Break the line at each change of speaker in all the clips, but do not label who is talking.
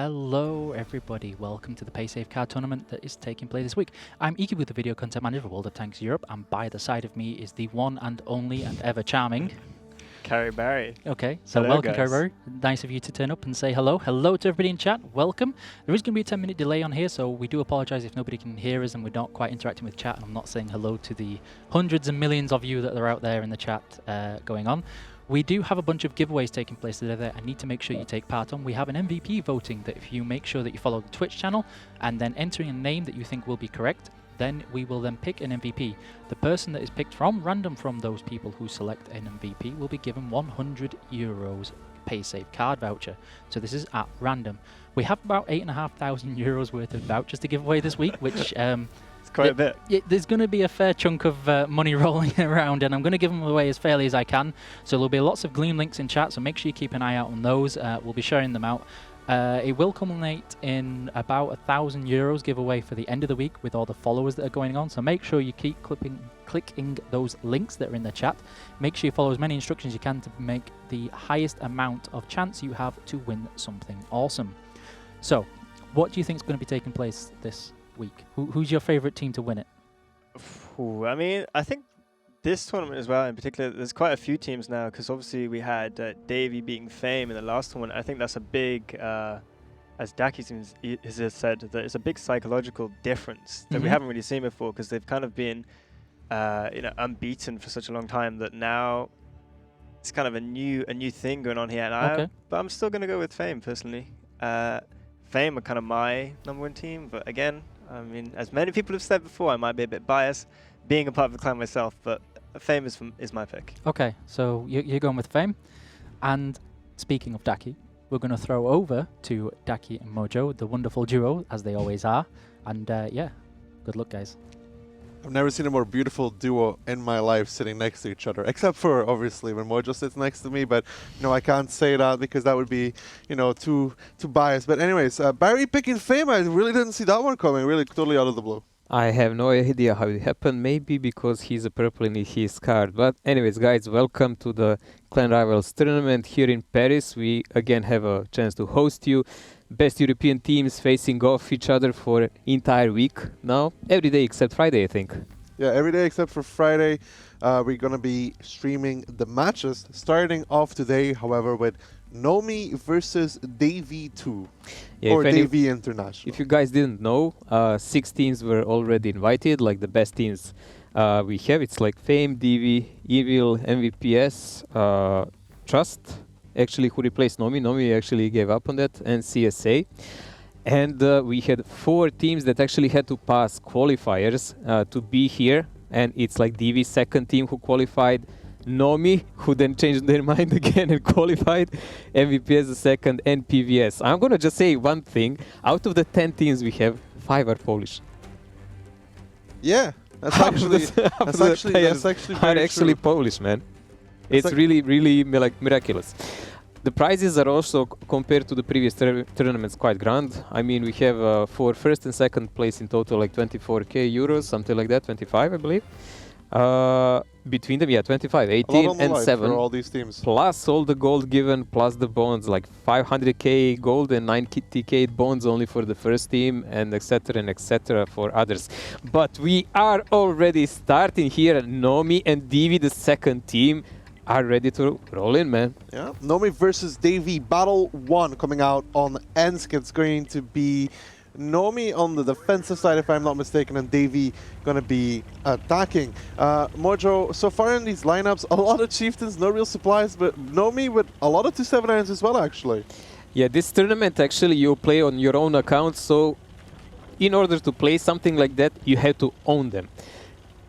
Hello everybody, welcome to the Paysafecard tournament that is taking place this week. I'm Iki with the video content manager of World of Tanks Europe, and by the side of me is the one and only and ever charming
Carrie Barry.
Okay, so
Hello,
welcome
guys.
Carrie. Nice of you to turn up and say hello. Hello to everybody in chat, welcome. There is going to be a 10-minute delay on here, so we do apologise if nobody can hear us and we're not quite interacting with chat, and I'm not saying hello to the hundreds and millions of you that are out there in the chat going on. We do have a bunch of giveaways taking place today that I need to make sure you take part on. We have an MVP voting that if you make sure that you follow the Twitch channel and then entering a name that you think will be correct, then we will then pick an MVP. The person that is picked from random from those people who select an MVP will be given €100 Paysafecard voucher. So this is at random. We have about €8,500 worth of vouchers to give away this week, which
Quite a bit.
There's going to be a fair chunk of money rolling around, and I'm going to give them away as fairly as I can. So there'll be lots of Gleam links in chat, so make sure you keep an eye out on those. We'll be sharing them out. It will culminate in about €1,000 giveaway for the end of the week with all the followers that are going on. So make sure you keep clicking those links that are in the chat. Make sure you follow as many instructions as you can to make the highest amount of chance you have to win something awesome. So, what do you think is going to be taking place this week? Who's your favorite team to win it?
Ooh, I mean, I think this tournament as well in particular, there's quite a few teams now, because obviously we had Davey beating Fame in the last tournament. I think that's a big, as Daki has said, that it's a big psychological difference that we haven't really seen before, because they've kind of been unbeaten for such a long time that now it's kind of a new thing going on here. And but I'm still going to go with Fame personally. Fame are kind of my #1 team, but again, I mean, as many people have said before, I might be a bit biased, being a part of the clan myself, but Fame is my pick. Okay, so you're going with Fame. And speaking of Daki, we're going to throw over to Daki and Mojo, the wonderful duo, as they always are. And yeah, good luck, guys.
I've never seen a more beautiful duo in my life sitting next to each other, except for obviously when Mojo sits next to me, but I can't say that because that would be too biased. But anyways, Barry picking Fame, I really didn't see that one coming, really totally out of the blue.
I have no idea how it happened, maybe because he's a purple in his card. But anyways, guys, welcome to the Clan Rivals tournament here in Paris. We again have a chance to host you. Best European teams facing off each other for an entire week now. Every day except Friday, I think.
Yeah, every day except for Friday. We're going to be streaming the matches. Starting off today, however, with Nomi versus Davey 2. Yeah, or Davey International.
If you guys didn't know, 6 teams were already invited, like the best teams we have. It's like Fame, Davey, Evil, MVPS, Trust. Actually, who replaced Nomi. Nomi actually gave up on that, and CSA. And we had 4 teams that actually had to pass qualifiers to be here. And it's like DV's second team who qualified, Nomi, who then changed their mind again and qualified, MVPS the second, and PVS. I'm going to just say one thing. Out of the 10 teams we have, 5 are Polish.
Yeah, that's actually very
true. Polish, man. It's really, really miraculous. The prizes are also, compared to the previous tournaments, quite grand. I mean, we have for first and second place in total like €24,000, something like that, 25, I believe. Between them, yeah, 25, 18 and 7.
For all these teams.
Plus all the gold given, plus the bonds, like 500k gold and 90k bonds only for the first team, and etc. for others. But we are already starting here. Nomi and Divi, the second team, are ready to roll in, man.
Yeah, Nomi versus Davey, Battle 1 coming out on Ensk. It's going to be Nomi on the defensive side, if I'm not mistaken, and Davey going to be attacking. Mojo, so far in these lineups, a lot of Chieftains, no real supplies, but Nomi with a lot of 279s as well, actually.
Yeah, this tournament, actually, you play on your own account, so in order to play something like that, you have to own them.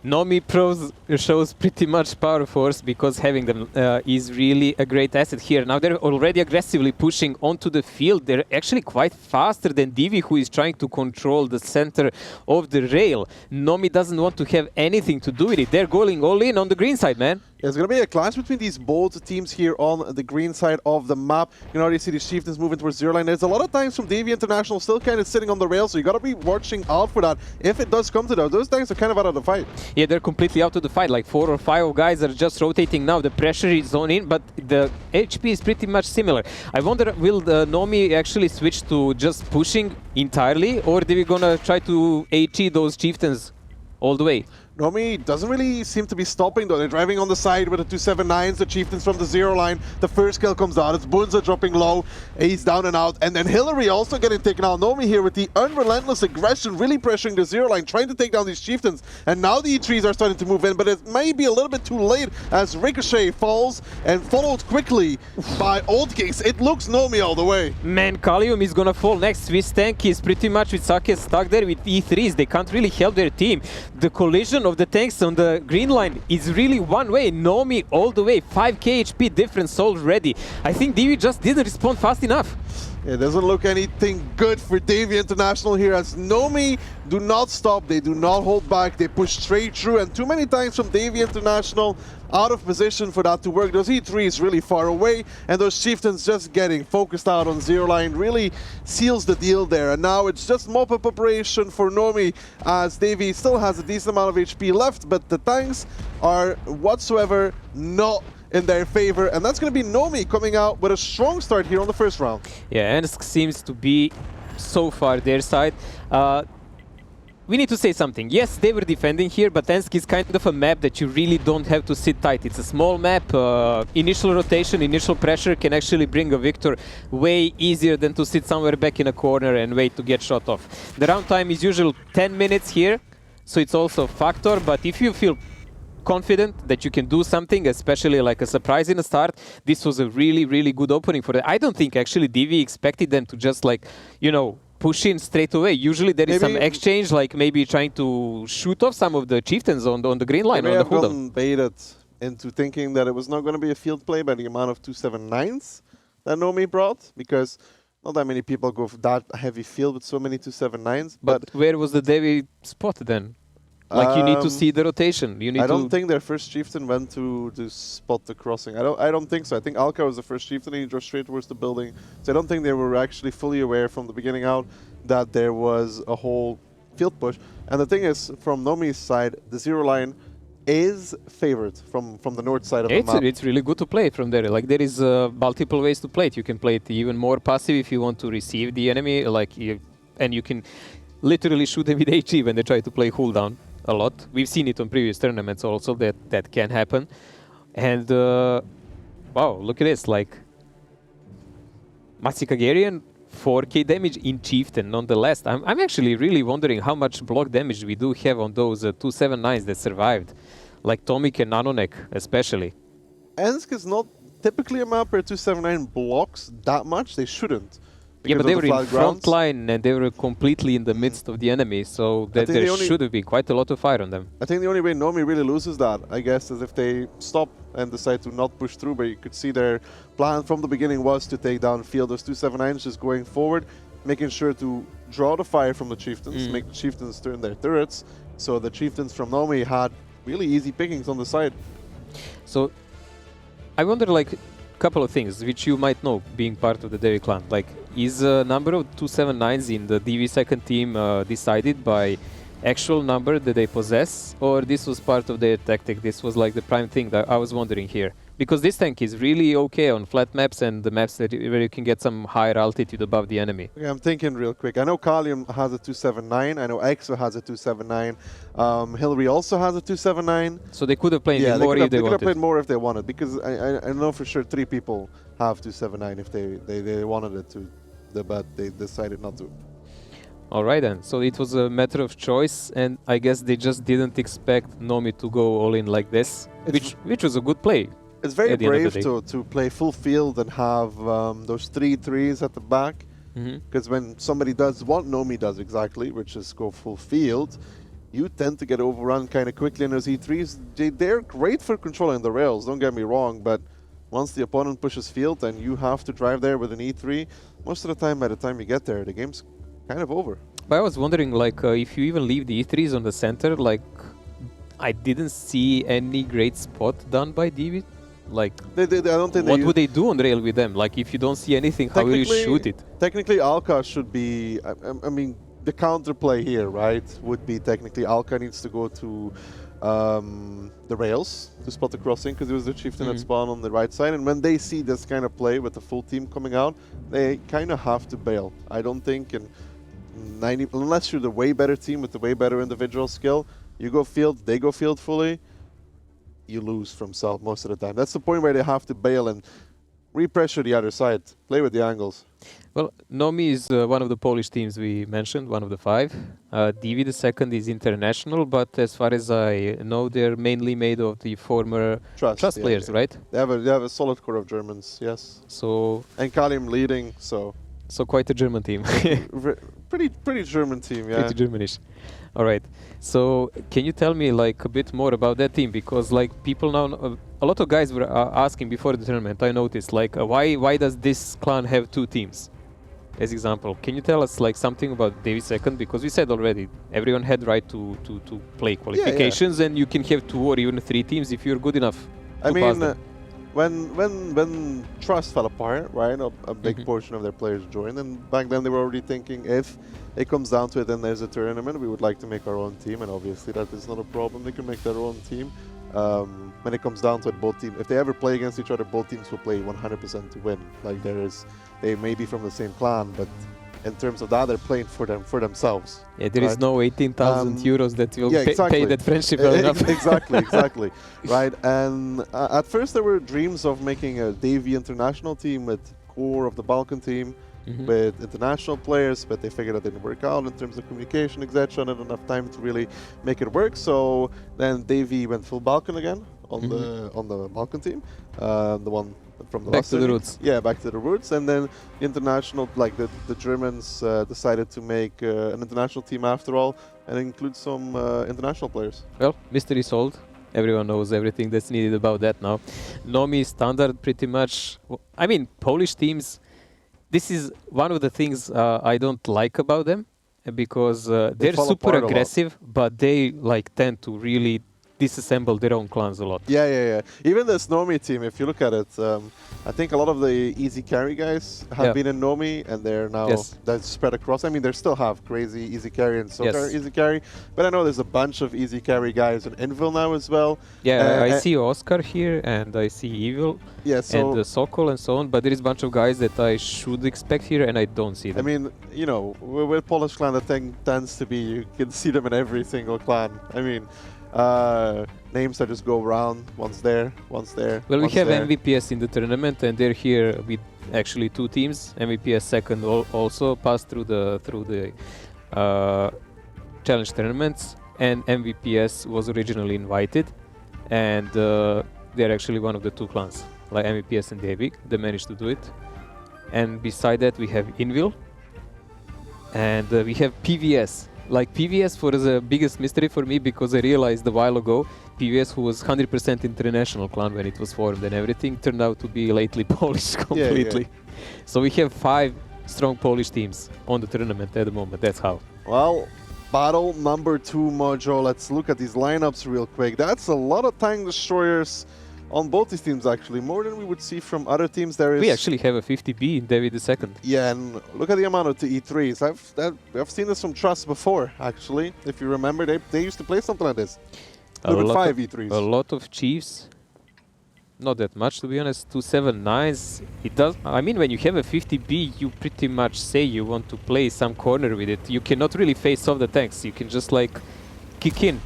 Nomi Pros shows pretty much power force because having them is really a great asset here. Now they're already aggressively pushing onto the field. They're actually quite faster than Divi, who is trying to control the center of the rail. Nomi doesn't want to have anything to do with it. They're going all in on the green side, man.
There's going to be a clash between these both teams here on the green side of the map. You can already see the Chieftains moving towards zero line. There's a lot of times from Davy International still kind of sitting on the rail, so you got to be watching out for that. If it does come to that, those tanks are kind of out of the fight.
Yeah, they're completely out of the fight. Like 4 or 5 guys are just rotating now. The pressure is on in, but the HP is pretty much similar. I wonder, will the Nomi actually switch to just pushing entirely, or are we gonna try to HE those Chieftains all the way?
Nomi doesn't really seem to be stopping though. They're driving on the side with the 279s, the Chieftains from the zero line. The first kill comes out. It's Bunza dropping low. He's down and out. And then Hillary also getting taken out. Nomi here with the unrelentless aggression, really pressuring the zero line, trying to take down these Chieftains. And now the E3s are starting to move in, but it may be a little bit too late as Ricochet falls and followed quickly by Old Kings. It looks Nomi all the way.
Man, Kalium is gonna fall next. Swiss tank is pretty much with Sake stuck there with E3s. They can't really help their team. The collision of the tanks on the green line is really one way. Nomi all the way, 5k HP difference already. I think Divi just didn't respond fast enough.
It doesn't look anything good for Davy International here as Nomi do not stop, they do not hold back, they push straight through, and too many times from Davy International out of position for that to work. Those E3s really far away, and those Chieftains just getting focused out on zero line really seals the deal there. And now it's just mop-up operation for Nomi as Davy still has a decent amount of HP left, but the tanks are whatsoever not in their favor, and that's going to be Nomi coming out with a strong start here on the first round.
Yeah, Ensk seems to be so far their side. We need to say something. Yes, they were defending here, but Ensk is kind of a map that you really don't have to sit tight. It's a small map. Initial rotation, initial pressure can actually bring a victor way easier than to sit somewhere back in a corner and wait to get shot off. The round time is usually 10 minutes here, so it's also a factor, but if you feel confident that you can do something, especially like a surprise in the start, this was a really, really good opening for them. I don't think actually Divi expected them to just like, you know, push in straight away. Usually there is some exchange, like maybe trying to shoot off some of the Chieftains on the green line.
Maybe
on
I've
the
gotten baited into thinking that it was not going to be a field play by the amount of 279s that Nomi brought, because not that many people go for that heavy field with so many 279s.
But where was the Divi spot then? Like you need to see the rotation. You need
I don't think their first chieftain went to spot the crossing. I don't think so. I think Alka was the first chieftain and he drove straight towards the building. So I don't think they were actually fully aware from the beginning out that there was a whole field push. And the thing is, from Nomi's side, the zero line is favored from the north side of the map.
It's really good to play from there. Like there is multiple ways to play it. You can play it even more passive if you want to receive the enemy, and you can literally shoot them with HE when they try to play cooldown. A lot. We've seen it on previous tournaments also that can happen. And wow, look at this, like Matsikagarian 4k damage in Chieftain nonetheless. I'm actually really wondering how much block damage we do have on those 279s that survived. Like Tomic and Nanonek especially.
Ensk is not typically a map where 279 blocks that much. They shouldn't.
Yeah, but they were in front line and they were completely in the midst of the enemy, so there should have been quite a lot of fire on them.
I think the only way Nomi really loses that, I guess, is if they stop and decide to not push through, but you could see their plan from the beginning was to take down field. Those 279s just going forward, making sure to draw the fire from the Chieftains, make the Chieftains turn their turrets, so the Chieftains from Nomi had really easy pickings on the side.
So, I wonder, like, couple of things which you might know being part of the Devi clan. Like, is a number of 279s in the DV second team decided by actual number that they possess, or this was part of their tactic? This was like the prime thing that I was wondering here. Because this tank is really okay on flat maps and the maps where you can get some higher altitude above the enemy.
Okay, I'm thinking real quick. I know Kalium has a 279. I know Exo has a 279. Hillary also has a 279.
So they could have played more if they wanted.
They could have played more if they wanted, because I know for sure 3 people have 279 if they wanted it to, but they decided not to.
Alright then, so it was a matter of choice, and I guess they just didn't expect Nomi to go all in like this, which was a good play.
It's very brave to play full field and have those 3 threes at the back, because when somebody does what Nomi does exactly, which is go full field, you tend to get overrun kind of quickly, and those E3s, they're great for controlling the rails, don't get me wrong, but once the opponent pushes field and you have to drive there with an E3, most of the time, by the time you get there, the game's kind of over.
But I was wondering, like, if you even leave the E3s on the center, like, I didn't see any great spot done by Divi. Like,
I don't think
what
they
would they do on rail with them? Like, if you don't see anything, how will you shoot it?
Technically, Alka should be. I mean, the counterplay here, right, would be technically Alka needs to go to the rails to spot the crossing because it was the chieftain at spawn on the right side. And when they see this kind of play with the full team coming out, they kind of have to bail. I don't think in 90, unless you're the way better team with the way better individual skill, you go field, they go field fully, you lose from self most of the time. That's the point where they have to bail and repressure the other side, play with the angles.
Well, Nomi is one of the Polish teams we mentioned, one of the 5. Divi, the second, is international, but as far as I know, they're mainly made of the former Trust players, right?
They have a solid core of Germans, yes.
So
and Kalim leading, so
quite a German team.
pretty German team, yeah.
Pretty Germanish. All right. So can you tell me like a bit more about that team? Because like people now, a lot of guys were asking before the tournament. I noticed like why does this clan have 2 teams? As example, can you tell us like something about Davy second? Because we said already everyone had right to play qualifications, and you can have 2 or even 3 teams if you're good enough.
I mean, when Trust fell apart, right, a big portion of their players joined, and back then they were already thinking if it comes down to it and there's a tournament, we would like to make our own team, and obviously that is not a problem. They can make their own team. When it comes down to it, both teams, if they ever play against each other, both teams will play 100% to win. Like they may be from the same clan, but in terms of that, they're playing for themselves.
Yeah, there is no 18,000 euros that will pay that friendship enough.
exactly, right? And at first there were dreams of making a Davy international team with core of the Balkan team, with international players, but they figured that didn't work out in terms of communication, etc. Not enough time to really make it work. So then Davy went full Balkan again on the Balkan team, the one from the
back to the roots.
Yeah, back to the roots. And then international, like the Germans decided to make an international team after all, and include some international players.
Well, mystery solved. Everyone knows everything that's needed about that now. Nomi standard pretty much. I mean, Polish teams. This is one of the things I don't like about them, because they're super aggressive, but they like tend to really disassemble their own clans a lot.
Yeah. Even this Nomi team, if you look at it, I think a lot of the easy carry guys have been in Nomi, and they're now that's spread across. I mean, they still have crazy easy carry and Soccer easy carry, but I know there's a bunch of easy carry guys in Invil now as well.
Yeah, I see Oscar here, and I see Evil, and the Sokol and so on, but there is a bunch of guys that I should expect here, and I don't see them.
I mean, you know, with Polish clan, the thing tends to be you can see them in every single clan. I mean, names that just go around, once there.
Well, we have MVPS in the tournament, and they're here with actually 2 teams. MVPS second also passed through the challenge tournaments, and MVPS was originally invited, and they're actually one of the 2 clans, like MVPS and Davik. They managed to do it. And beside that, we have Invil, and we have PVS. Like PVS was the biggest mystery for me, because I realized a while ago PVS, who was 100% international clan when it was formed and everything, turned out to be lately Polish completely. So we have 5 strong Polish teams on the tournament at the moment. That's how.
Well, battle number 2, Mojo. Let's look at these lineups real quick. That's a lot of tank destroyers on both these teams, actually, more than we would see from other teams. We
actually have a 50B in David II.
Yeah, and look at the amount of E3s. I've seen this from Trust before, actually. If you remember, they used to play something like this.
A lot
5 E3s.
A lot of Chiefs. Not that much, to be honest. 279s. It does. I mean, when you have a 50B, you pretty much say you want to play some corner with it. You cannot really face off the tanks. You can just like kick in.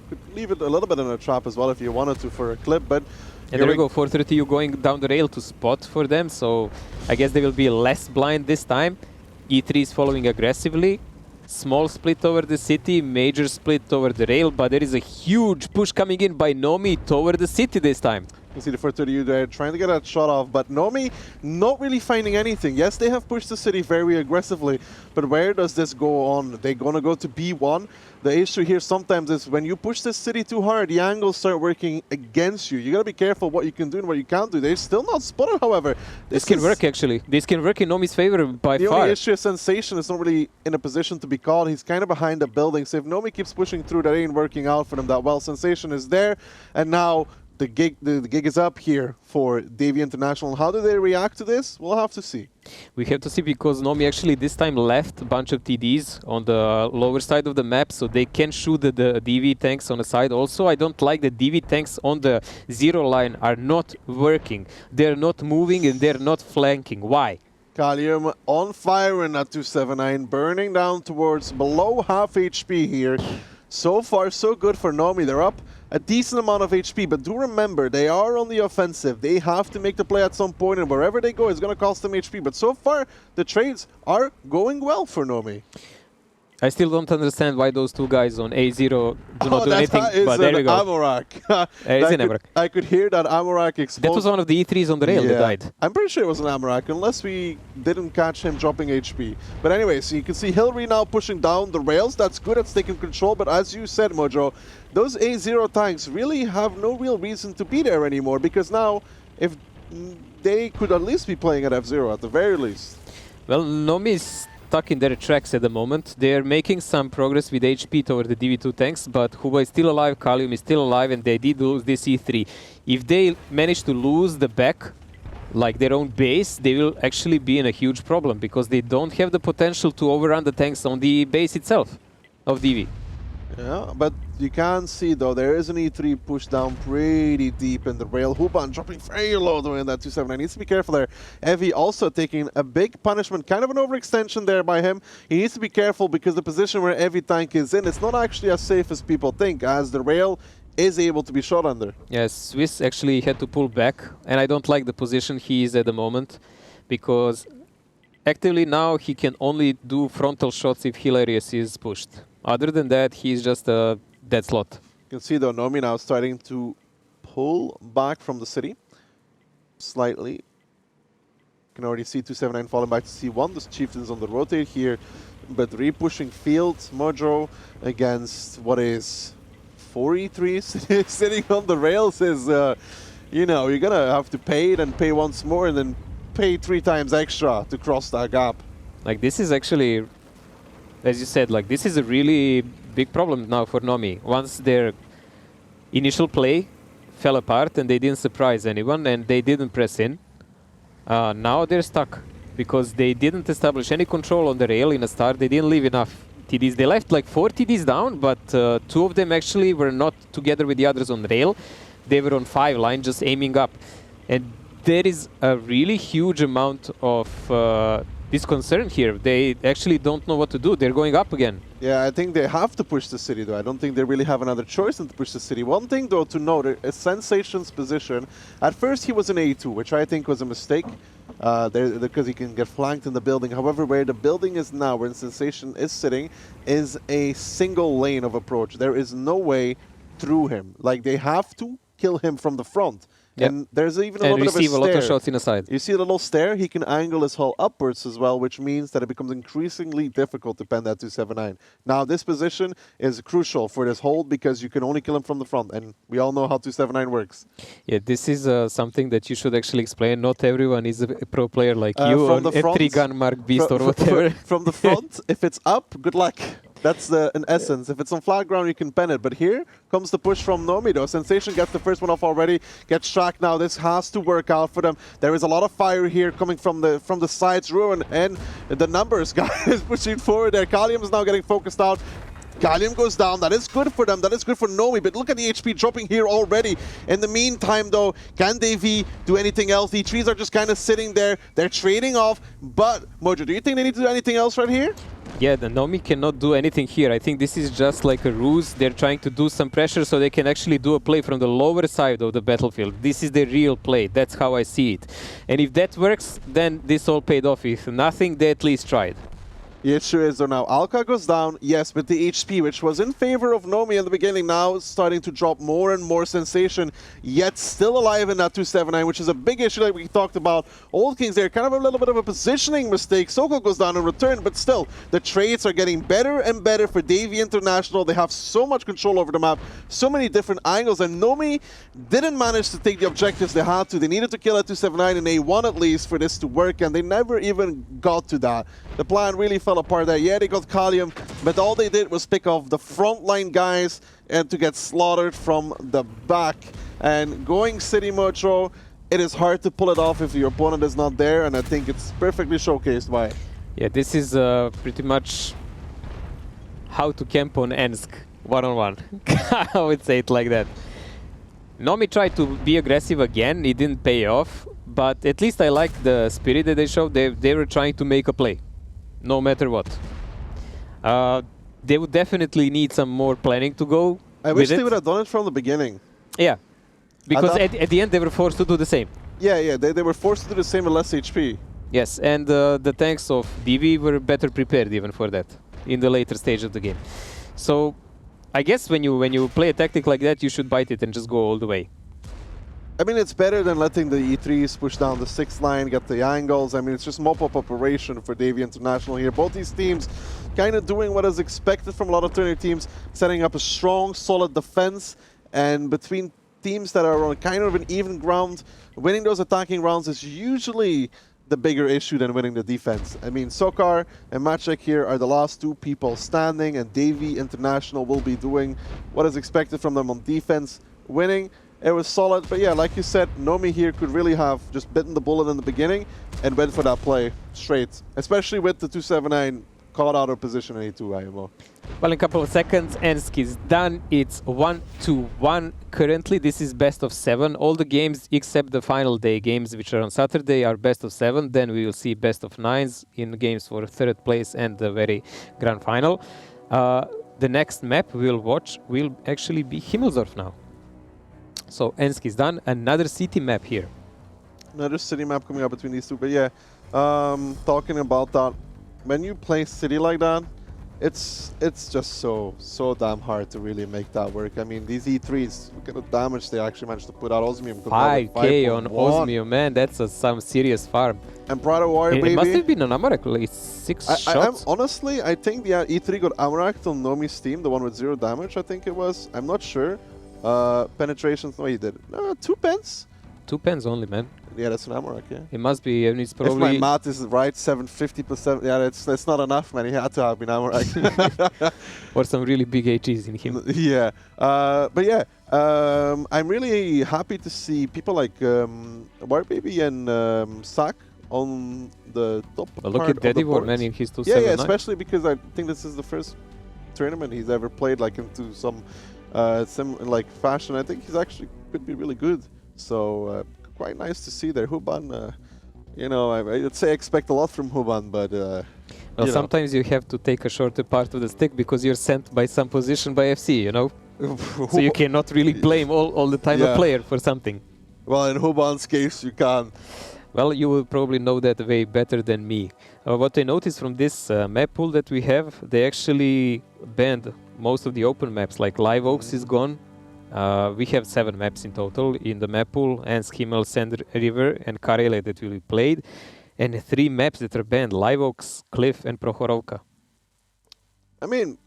Could leave it a little bit in a trap as well if you wanted to for a clip, but...
And there we go, 430, you going down the rail to spot for them, so I guess they will be less blind this time. E3 is following aggressively. Small split over the city, major split over the rail, but there is a huge push coming in by Nomi toward the city this time.
You see the first 30 there trying to get that shot off, but Nomi not really finding anything. Yes, they have pushed the city very aggressively, but where does this go on? They're gonna go to B1. The issue here sometimes is when you push this city too hard, the angles start working against you. You gotta be careful what you can do and what you can't do. They're still not spotted, however.
This can work actually. This can work in Nomi's favor by
the
far.
The only issue is Sensation is not really in a position to be called. He's kind of behind the building, so if Nomi keeps pushing through, that ain't working out for them that well. Sensation is there, and now the gig is up here for Davy International. How do they react to this? We'll have to see.
We have to see, because Nomi actually this time left a bunch of TDs on the lower side of the map, so they can shoot the DV tanks on the side. Also, I don't like the DV tanks on the zero line are not working. They're not moving and they're not flanking. Why?
Kalium on fire in that 279, burning down towards below half HP here. So far, so good for Nomi. They're up a decent amount of HP, but do remember, they are on the offensive. They have to make the play at some point, and wherever they go, it's going to cost them HP. But so far, the trades are going well for Nomi.
I still don't understand why those two guys on A0 do not do anything, but there we go.
Amorak.
It's an Amorak.
I could hear that Amorak explode.
That was one of the E3s on the rail that died.
I'm pretty sure it was an Amorak, unless we didn't catch him dropping HP. But anyway, so you can see Hillary now pushing down the rails. That's good, it's taking control. But as you said, Mojo, those A0 tanks really have no real reason to be there anymore, because now, if they could at least be playing at F0 at the very least.
Well, Nomi is stuck in their tracks at the moment. They're making some progress with HP toward the DV2 tanks, but Huba is still alive, Kalium is still alive, and they did lose this E3. If they manage to lose the back, like their own base, they will actually be in a huge problem, because they don't have the potential to overrun the tanks on the base itself of DV.
Yeah, but you can see, though, there is an E3 push down pretty deep in the rail. Huban dropping very low, though, in that 279. Needs to be careful there. Evie also taking a big punishment, kind of an overextension there by him. He needs to be careful, because the position where Evie tank is in, it's not actually as safe as people think, as the rail is able to be shot under.
Yes, Swiss actually had to pull back, and I don't like the position he is at the moment, because actively now he can only do frontal shots if Hilarious is pushed. Other than that, he's just a dead slot.
You can see, though, Nomi now starting to pull back from the city slightly. You can already see 279 falling back to C1. The Chieftain's on the rotate here, but re-pushing field. Mojo against what is 4 E3s sitting on the rails is, you know, you're gonna have to pay it and pay once more and then pay 3 times extra to cross that gap.
Like, this is actually, as you said, like, this is a really big problem now for Nomi. Once their initial play fell apart and they didn't surprise anyone and they didn't press in, now they're stuck because they didn't establish any control on the rail in a start. They didn't leave enough TDs. They left like 4 TDs down, but 2 of them actually were not together with the others on the rail. They were on 5 line, just aiming up. And there is a really huge amount of disconcern here. They actually don't know what to do. They're going up again.
Yeah, I think they have to push the city, though. I don't think they really have another choice than to push the city. One thing, though, to note is Sensation's position. At first, he was in A2, which I think was a mistake, because he can get flanked in the building. However, where the building is now, where Sensation is sitting, is a single lane of approach. There is no way through him. Like, they have to kill him from the front. Yep. And there's even a little bit of a
receive a lot of
stair.
shots in the side.
You see the little stair? He can angle his hull upwards as well, which means that it becomes increasingly difficult to pen that 279. Now, this position is crucial for this hold because you can only kill him from the front, and we all know how 279 works.
Yeah, this is something that you should actually explain. Not everyone is a pro player like you
from
on
the front,
F3 Mark Beast or whatever.
From the front, if it's up, good luck. That's in essence. If it's on flat ground, you can pen it. But here comes the push from Nomi, though. Sensation gets the first one off already. Gets tracked now. This has to work out for them. There is a lot of fire here coming from the sides. Ruin and the numbers guy is pushing forward there. Kalium is now getting focused out. Kalium goes down. That is good for them. That is good for Nomi. But look at the HP dropping here already. In the meantime, though, can Davy do anything else? The trees are just kind of sitting there. They're trading off. But, Mojo, do you think they need to do anything else right here?
Yeah, the Nomi cannot do anything here. I think this is just like a ruse. They're trying to do some pressure so they can actually do a play from the lower side of the battlefield. This is the real play. That's how I see it. And if that works, then this all paid off. If nothing, they at least tried.
It sure is. So now Alka goes down, yes, with the HP, which was in favor of Nomi in the beginning, now starting to drop more and more sensation, yet still alive in that 279, which is a big issue like we talked about. Old Kings there, kind of a little bit of a positioning mistake. Soko goes down in return, but still, the trades are getting better and better for Davy International. They have so much control over the map, so many different angles, and Nomi didn't manage to take the objectives they had to. They needed to kill at 279 in A1 at least for this to work, and they never even got to that. The plan really fell apart there. Yeah, they got Kalium, but all they did was pick off the frontline guys and to get slaughtered from the back. And going City Metro, it is hard to pull it off if your opponent is not there, and I think it's perfectly showcased by it.
Yeah, this is pretty much how to camp on Ensk one-on-one. I would say it like that. Nomi tried to be aggressive again, it didn't pay off, but at least I like the spirit that they showed. They were trying to make a play, no matter what. They would definitely need some more planning to go.
I wish they would have done it from the beginning.
Yeah, because at the end they were forced to do the same.
Yeah, they were forced to do the same with less HP.
Yes, and the tanks of DV were better prepared even for that in the later stage of the game. So I guess when you play a tactic like that, you should bite it and just go all the way.
I mean, it's better than letting the E3s push down the 6th line, get the angles. I mean, it's just mop-up operation for Davy International here. Both these teams kind of doing what is expected from a lot of tournament teams, setting up a strong, solid defense. And between teams that are on kind of an even ground, winning those attacking rounds is usually the bigger issue than winning the defense. I mean, Sokar and Maciek here are the last two people standing, and Davy International will be doing what is expected from them on defense, winning. It was solid, but yeah, like you said, Nomi here could really have just bitten the bullet in the beginning and went for that play straight, especially with the 279 caught out of position in A2 IMO.
Well, in a couple of seconds, Ensk is done. It's 1-1 currently. This is best of 7. All the games except the final day games, which are on Saturday, are best of 7. Then we will see best of 9s in games for 3rd place and the very grand final. The next map we'll watch will actually be Himmelsdorf now. So Ensk is done. Another city map here.
Another city map coming up between these two, but yeah, talking about that, when you play city like that, it's just so damn hard to really make that work. I mean, these E3s, look at the damage they actually managed to put out. Osmium
5k on Osmium, man, that's some serious farm.
And Prada Warrior, baby.
It must have been an Amarak, like 6 shots.
Honestly, I think the E3 got Amarak on Nomi's team, the one with 0 damage, I think it was. I'm not sure. Penetrations, no, he did. 2 pens?
2 pens only, man.
Yeah, that's an Amarak, yeah.
It must be, and it's probably...
If my math is right, 750%. Yeah, that's not enough, man. He had to have been Amarak.
Or some really big HGs in him.
Yeah. But yeah, I'm really happy to see people like Warbaby and Sak on the top.
Well, look at Daddy War, man, in his 279.
Yeah, especially because I think this is the first tournament he's ever played like into some like fashion. I think he's actually could be really good. So quite nice to see there. Huban, you know, I'd say expect a lot from Huban, but
well, sometimes you have to take a shorter part of the stick because you're sent by some position by FC, you know. So you cannot really blame all the time a player for something.
Well, in Huban's case, you can.
Well, you will probably know that way better than me. What I noticed from this map pool that we have, they actually banned most of the open maps, like Live Oaks is gone. We have 7 maps in total in the map pool, Ensk, Himmel, Sand River and Carelia that will be played. And 3 maps that are banned, Live Oaks, Cliff and Prohorovka.
I mean,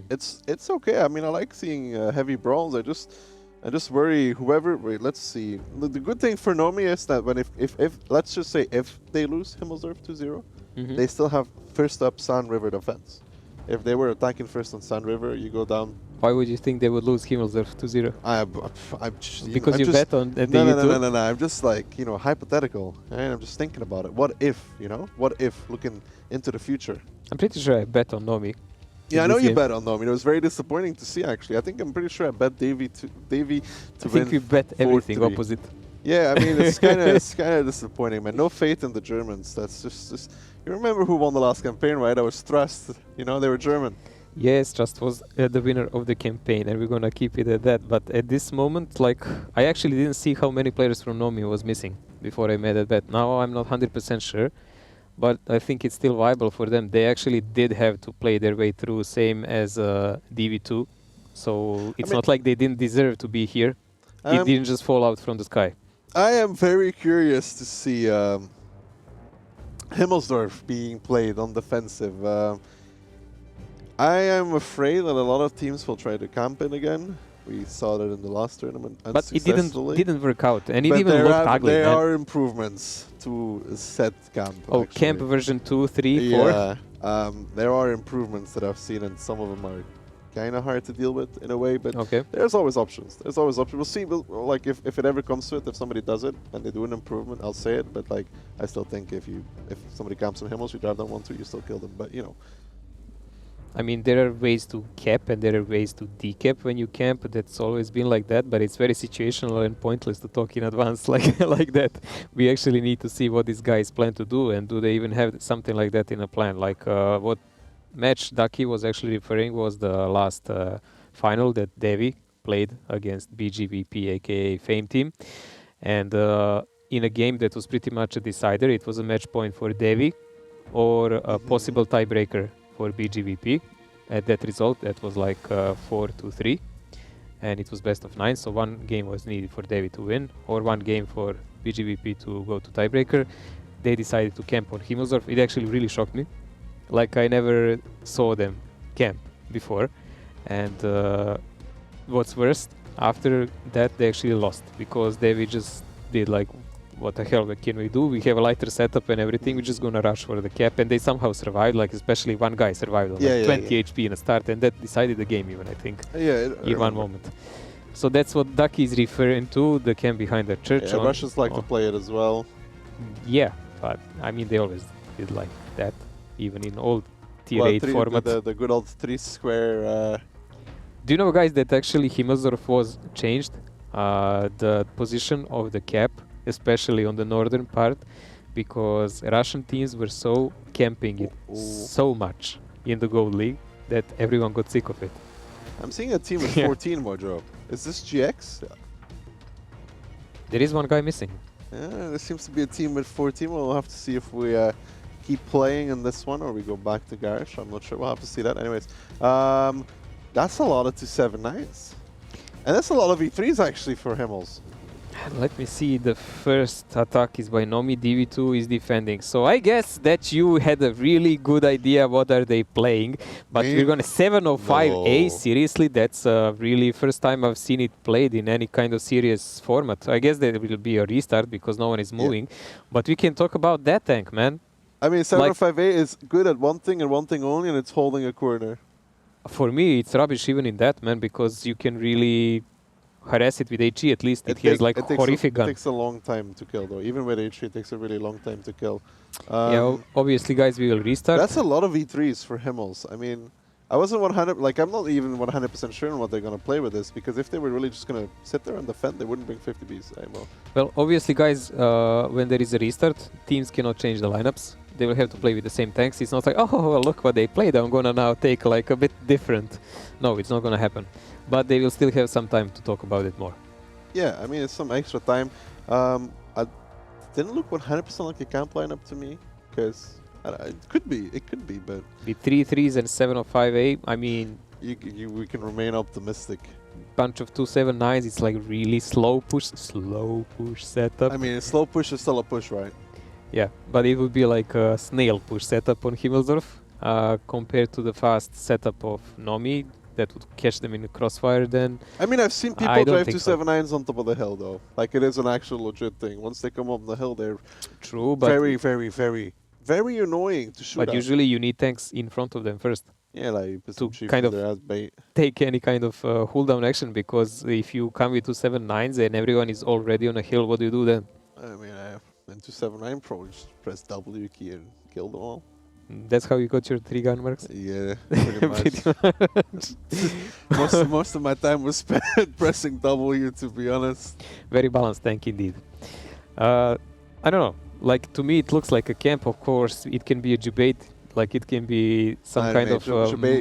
it's okay. I mean, I like seeing heavy brawls. I just worry whoever. Wait, let's see. The good thing for Nomi is that when if let's just say if they lose Himmelsdorf 2-0, they still have first up Sand River defense. If they were attacking first on Sand River, you go down.
Why would you think they would lose Himmelsdorf 2-0? Because you bet on the
No. I'm just like, you know, hypothetical. Right? I'm just thinking about it. What if, you know? What if, looking into the future?
I'm pretty sure I bet on Nomi.
Yeah, I know you bet on Nomi. It was very disappointing to see, actually. I'm pretty sure I bet Davy to win.
I think we bet everything opposite.
Yeah, I mean, it's kind of disappointing, man. No faith in the Germans. That's just. You remember who won the last campaign, right? I was Trust. You know, they were German.
Yes, Trust was the winner of the campaign, and we're gonna keep it at that. But at this moment, like, I actually didn't see how many players from Nomi was missing before I made that bet. Now I'm not 100% sure, but I think it's still viable for them. They actually did have to play their way through, same as DV2. So it's
mean-
not like they didn't deserve to be here. It
Um,
didn't just fall out from the sky.
I am very curious to see Himmelsdorf being played on defensive. I am afraid that a lot of teams will try to camp in again. We saw that in the last tournament
But it
unsuccessfully.
didn't work out, and it
But
even looked ugly.
there
man.
are improvements to set camp.
Oh,
actually.
camp version 2, 3, 4.
Yeah, there are improvements that I've seen, and some of them are kind of hard to deal with in a way. But
Okay.
there's always options. There's always options. We'll see. Like if it ever comes to it, if somebody does it and they do an improvement, I'll say it. But like I still think if somebody camps on Himmels, you drive them 1-2, you still kill them. But you know.
I mean, there are ways to cap and there are ways to decap when you camp. That's always been like that, but it's very situational and pointless to talk in advance like that. We actually need to see what these guys plan to do, and do they even have something like that in a plan. Like what match Ducky was actually referring was the last final that Devi played against BGVP, aka Fame Team. And in a game that was pretty much a decider, it was a match point for Devi or a possible tiebreaker for BGVP. At that result, that was like 4-3, and it was best of 9. So one game was needed for Devi to win, or one game for BGVP to go to tiebreaker. They decided to camp on Himmelsdorf. It actually really shocked me. Like I never saw them camp before, and what's worst, after that they actually lost because Devi just did like, what the hell can we do? We have a lighter setup and everything. We're just gonna rush for the cap, and they somehow survived. Like especially one guy survived on like 20 HP in a start, and that decided the game even, I think, in one moment. So that's what Ducky is referring to, the camp behind the church.
Yeah, Russians like to play it as well.
Yeah, but I mean they always did like that, even in old tier 8 format.
The good old 3 square.
Do you know, guys, that actually Himmelsdorf was changed? The position of the cap, especially on the northern part, because Russian teams were so camping it so much in the Gold League that everyone got sick of it.
I'm seeing a team with 14 Mojo. Is this GX?
There is one guy missing.
Yeah, there seems to be a team with 14. We'll have to see if we keep playing in this one or we go back to Garish. I'm not sure. We'll have to see that. Anyways, that's a lot of 279s. And that's a lot of E3s actually for Himmels.
Let me see, the first attack is by Nomi, DV2 is defending. So I guess that you had a really good idea what are they playing. But we're gonna 705A, seriously, that's really first time I've seen it played in any kind of serious format. I guess there will be a restart because no one is moving. But we can talk about that tank, man.
I mean, 705A is good at one thing and one thing only, and it's holding a corner.
For me, it's rubbish even in that, man, because you can really harass it with HE. At least it has like horrific gun.
It takes a long time to kill though. Even with HE, it takes a really long time to kill.
Yeah, obviously, guys, we will restart.
That's a lot of E3s for Himmels. I mean, I wasn't 100. Like, I'm not even 100% sure on what they're gonna play with this, because if they were really just gonna sit there and defend, they wouldn't bring 50Bs anymore.
Well, obviously, guys, when there is a restart, teams cannot change the lineups. They will have to play with the same tanks. It's not like, oh, look what they played, I'm gonna now take like a bit different. No, it's not gonna happen. But they will still have some time to talk about it more.
Yeah, I mean, it's some extra time. It didn't look 100% like a camp lineup to me, because it could be, but
With 3 3s and 705A, I mean,
we can remain optimistic.
bunch of 279s, it's like really slow push setup.
I mean, a slow push is still a push, right?
Yeah, but it would be like a snail push setup on Himmelsdorf compared to the fast setup of Nomi that would catch them in the crossfire. Then
I mean, I've seen people drive 279s on top of the hill, though. Like, it is an actual legit thing. Once they come up the hill, they're very, very, very, very annoying to shoot
But
at.
usually you need tanks in front of them first.
Yeah, like
to kind of take any kind of hold down action, because if you come with 279s and everyone is already on a hill, what do you do then?
I mean, in 279 probably just press W key and kill them all.
That's how you got your 3 gun marks?
Yeah, pretty much. most of my time was spent pressing W, to be honest.
Very balanced tank indeed. I don't know. Like, to me it looks like a camp. Of course, it can be a debate. Like, it can be some kind of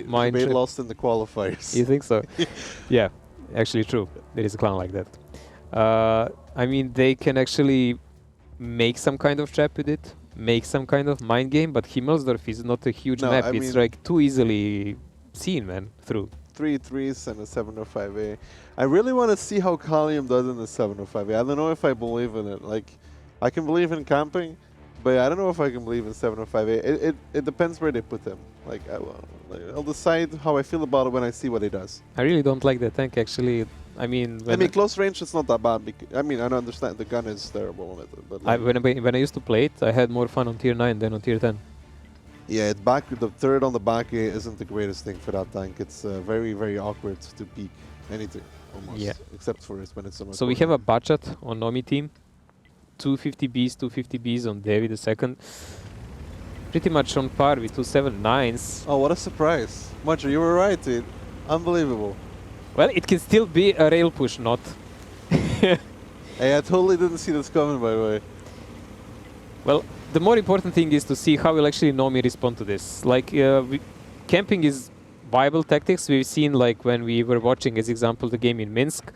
mind
trip. Lost in the qualifiers.
You think so? Yeah, actually true. There is a clan like that. I mean, they can actually make some kind of trap with it. make some kind of mind game, but Himmelsdorf is not a huge
No,
map.
I
It's
mean-
like too easily seen, man, through.
3 threes and a 705A. I really want to see how Kalium does in the 705A. I don't know if I believe in it. Like, I can believe in camping, but I don't know if I can believe in 705A. It depends where they put him. Like, I'll decide how I feel about it when I see what he does.
I really don't like that tank, actually. I mean,
Close range is not that bad. I understand the gun is terrible on it, but like,
when I used to play it, I had more fun on tier 9 than on tier 10.
yeah, the third on the back isn't the greatest thing for that tank. It's very, very awkward to peek anything, almost.
Yeah.
Except for when it's on a
So we have a budget on Nomi team. 250Bs, 250Bs on David II. Pretty much on par with 279s.
Oh, what a surprise. Macho, you were right, dude. Unbelievable.
Well, it can still be a rail push, not.
Hey, I totally didn't see this coming, by the way.
Well, the more important thing is to see how will actually Nomi respond to this. Like, camping is viable tactics. We've seen, like, when we were watching, as example, the game in Minsk,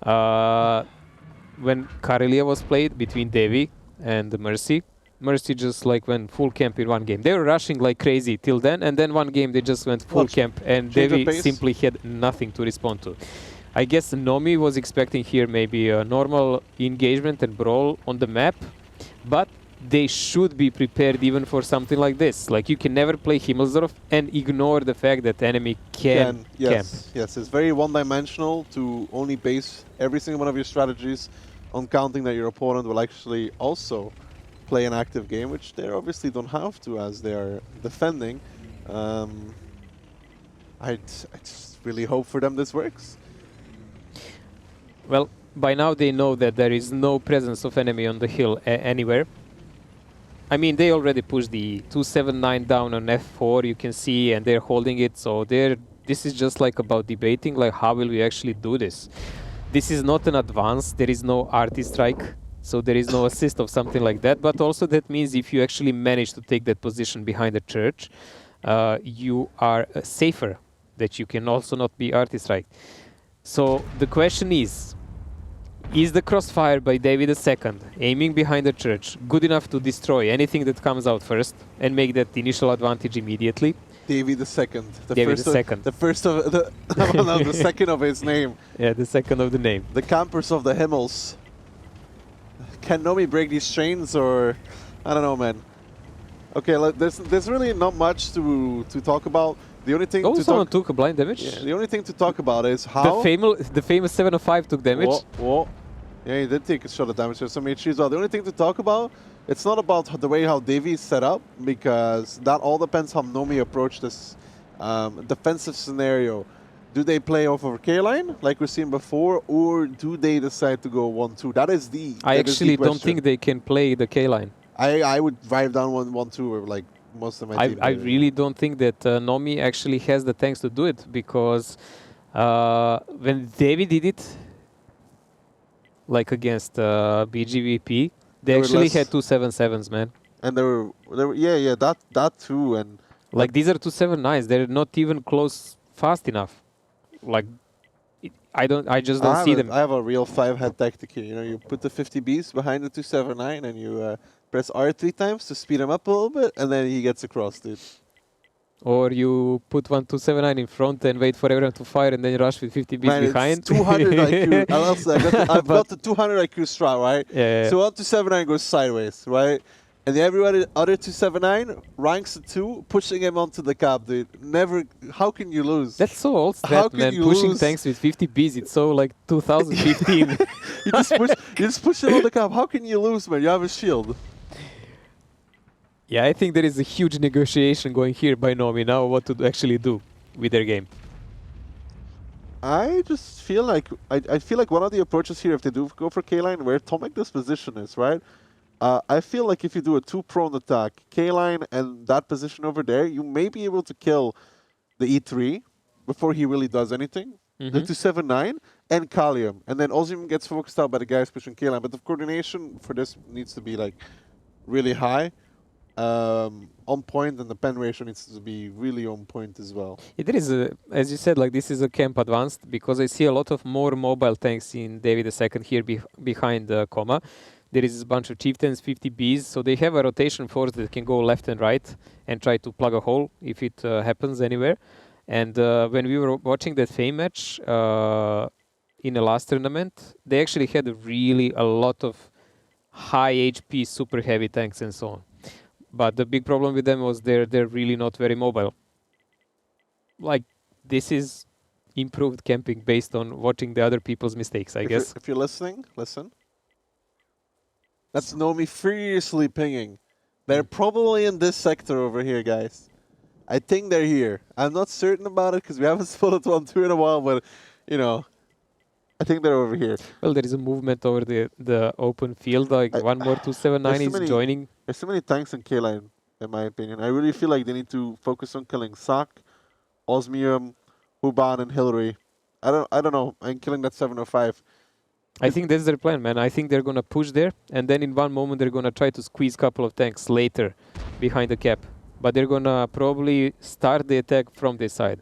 when Carelia was played between Devi and Mercy. Mercy just like went full camp in one game. They were rushing like crazy till then, and then one game they just went full
What?
camp, and
Change of
Devi
pace?
simply had nothing to respond to. I guess Nomi was expecting here maybe a normal engagement and brawl on the map, but they should be prepared even for something like this. Like, you can never play Himmelsdorf and ignore the fact that enemy can camp.
Yes, it's very one-dimensional to only base every single one of your strategies on counting that your opponent will actually also play an active game, which they obviously don't have to as they are defending. I just really hope for them this works.
Well, by now they know that there is no presence of enemy on the hill anywhere. I mean, they already pushed the 279 down on F4, you can see, and they're holding it. So this is just like about debating, like, how will we actually do this? This is not an advance, there is no artist strike, so there is no assist of something like that. But also that means if you actually manage to take that position behind the church, you are safer, that you can also not be artist strike. So the question is the crossfire by David II, aiming behind the church, good enough to destroy anything that comes out first and make that initial advantage immediately?
David II,
David II.
the first of the no, the second of his name.
Yeah, the second of the name.
The campers of the Himmels. Can Nomi break these chains, or I don't know, man. Okay, there's really not much to talk about. The only thing
someone took a blind damage.
Yeah, the only thing to talk about is how
the famous 705 took damage.
Whoa. Yeah, he did take a shot of damage. There's some HP as well. The only thing to talk about, it's not about the way how Davy is set up, because that all depends how Nomi approach this defensive scenario. Do they play off of a K-line, like we've seen before, or do they decide to go 1-2? That is the
I actually don't
question.
think they can play the K-line.
I would drive down 1-2 like most of my team.
I really don't think that Nomi actually has the tanks to do it, because when David did it, like against BGVP, they actually had 277s, man.
And they were yeah, that too, and
like these are 279s. They're not even close fast enough. Like, I just don't see them.
I have a real 5-head tactic here. You know, you put the 50Bs behind the 279 and you press R 3 times to speed him up a little bit, and then he gets across, dude.
Or you put one 279 in front and wait for everyone to fire and then rush with 50 Bs
Man,
behind.
it's 200 IQ. I've got the 200 IQ strat, right?
Yeah.
So 1 279 goes sideways, right? And the everybody other 279 ranks a 2, pushing him onto the cap, dude. Never. How can you lose?
That's so old
How
strat,
can
man.
you
Pushing
lose?
tanks with 50 Bs, it's so like 2015.
you just push him on the cap. How can you lose, man? You have a shield.
Yeah, I think there is a huge negotiation going here by Nomi now, what to actually do with their game.
I just feel like I feel like one of the approaches here, if they do go for K-line, where Tomek this position is, right? I feel like if you do a 2-prone attack, K-line and that position over there, you may be able to kill the E3 before he really does anything. The 279 and Kalium, and then Ozim gets focused out by the guys pushing K-line. But the coordination for this needs to be like really high. On point, and the pen ratio needs to be really on point as well.
There is a, as you said, like this is a camp advanced, because I see a lot of more mobile tanks in David II here behind the comma. There is a bunch of chieftains, 50 Bs, so they have a rotation force that can go left and right and try to plug a hole if it happens anywhere. And when we were watching that Fame match in the last tournament, they actually had a lot of high HP, super heavy tanks and so on. But the big problem with them was they're really not very mobile. Like, this is improved camping based on watching the other people's mistakes, I guess.
If you're listening, listen. That's Nomi furiously pinging. They're probably in this sector over here, guys. I think they're here. I'm not certain about it because we haven't spotted 1-2 in a while, but, you know, I think they're over here.
Well, there is a movement over the open field. Like one more 279 is joining.
There's so many tanks in K-line, in my opinion. I really feel like they need to focus on killing Sak, Osmium, Huban, and Hillary. I don't know. I'm killing that 705.
I think that's their plan, man. I think they're gonna push there, and then in one moment they're gonna try to squeeze a couple of tanks later behind the cap. But they're gonna probably start the attack from this side.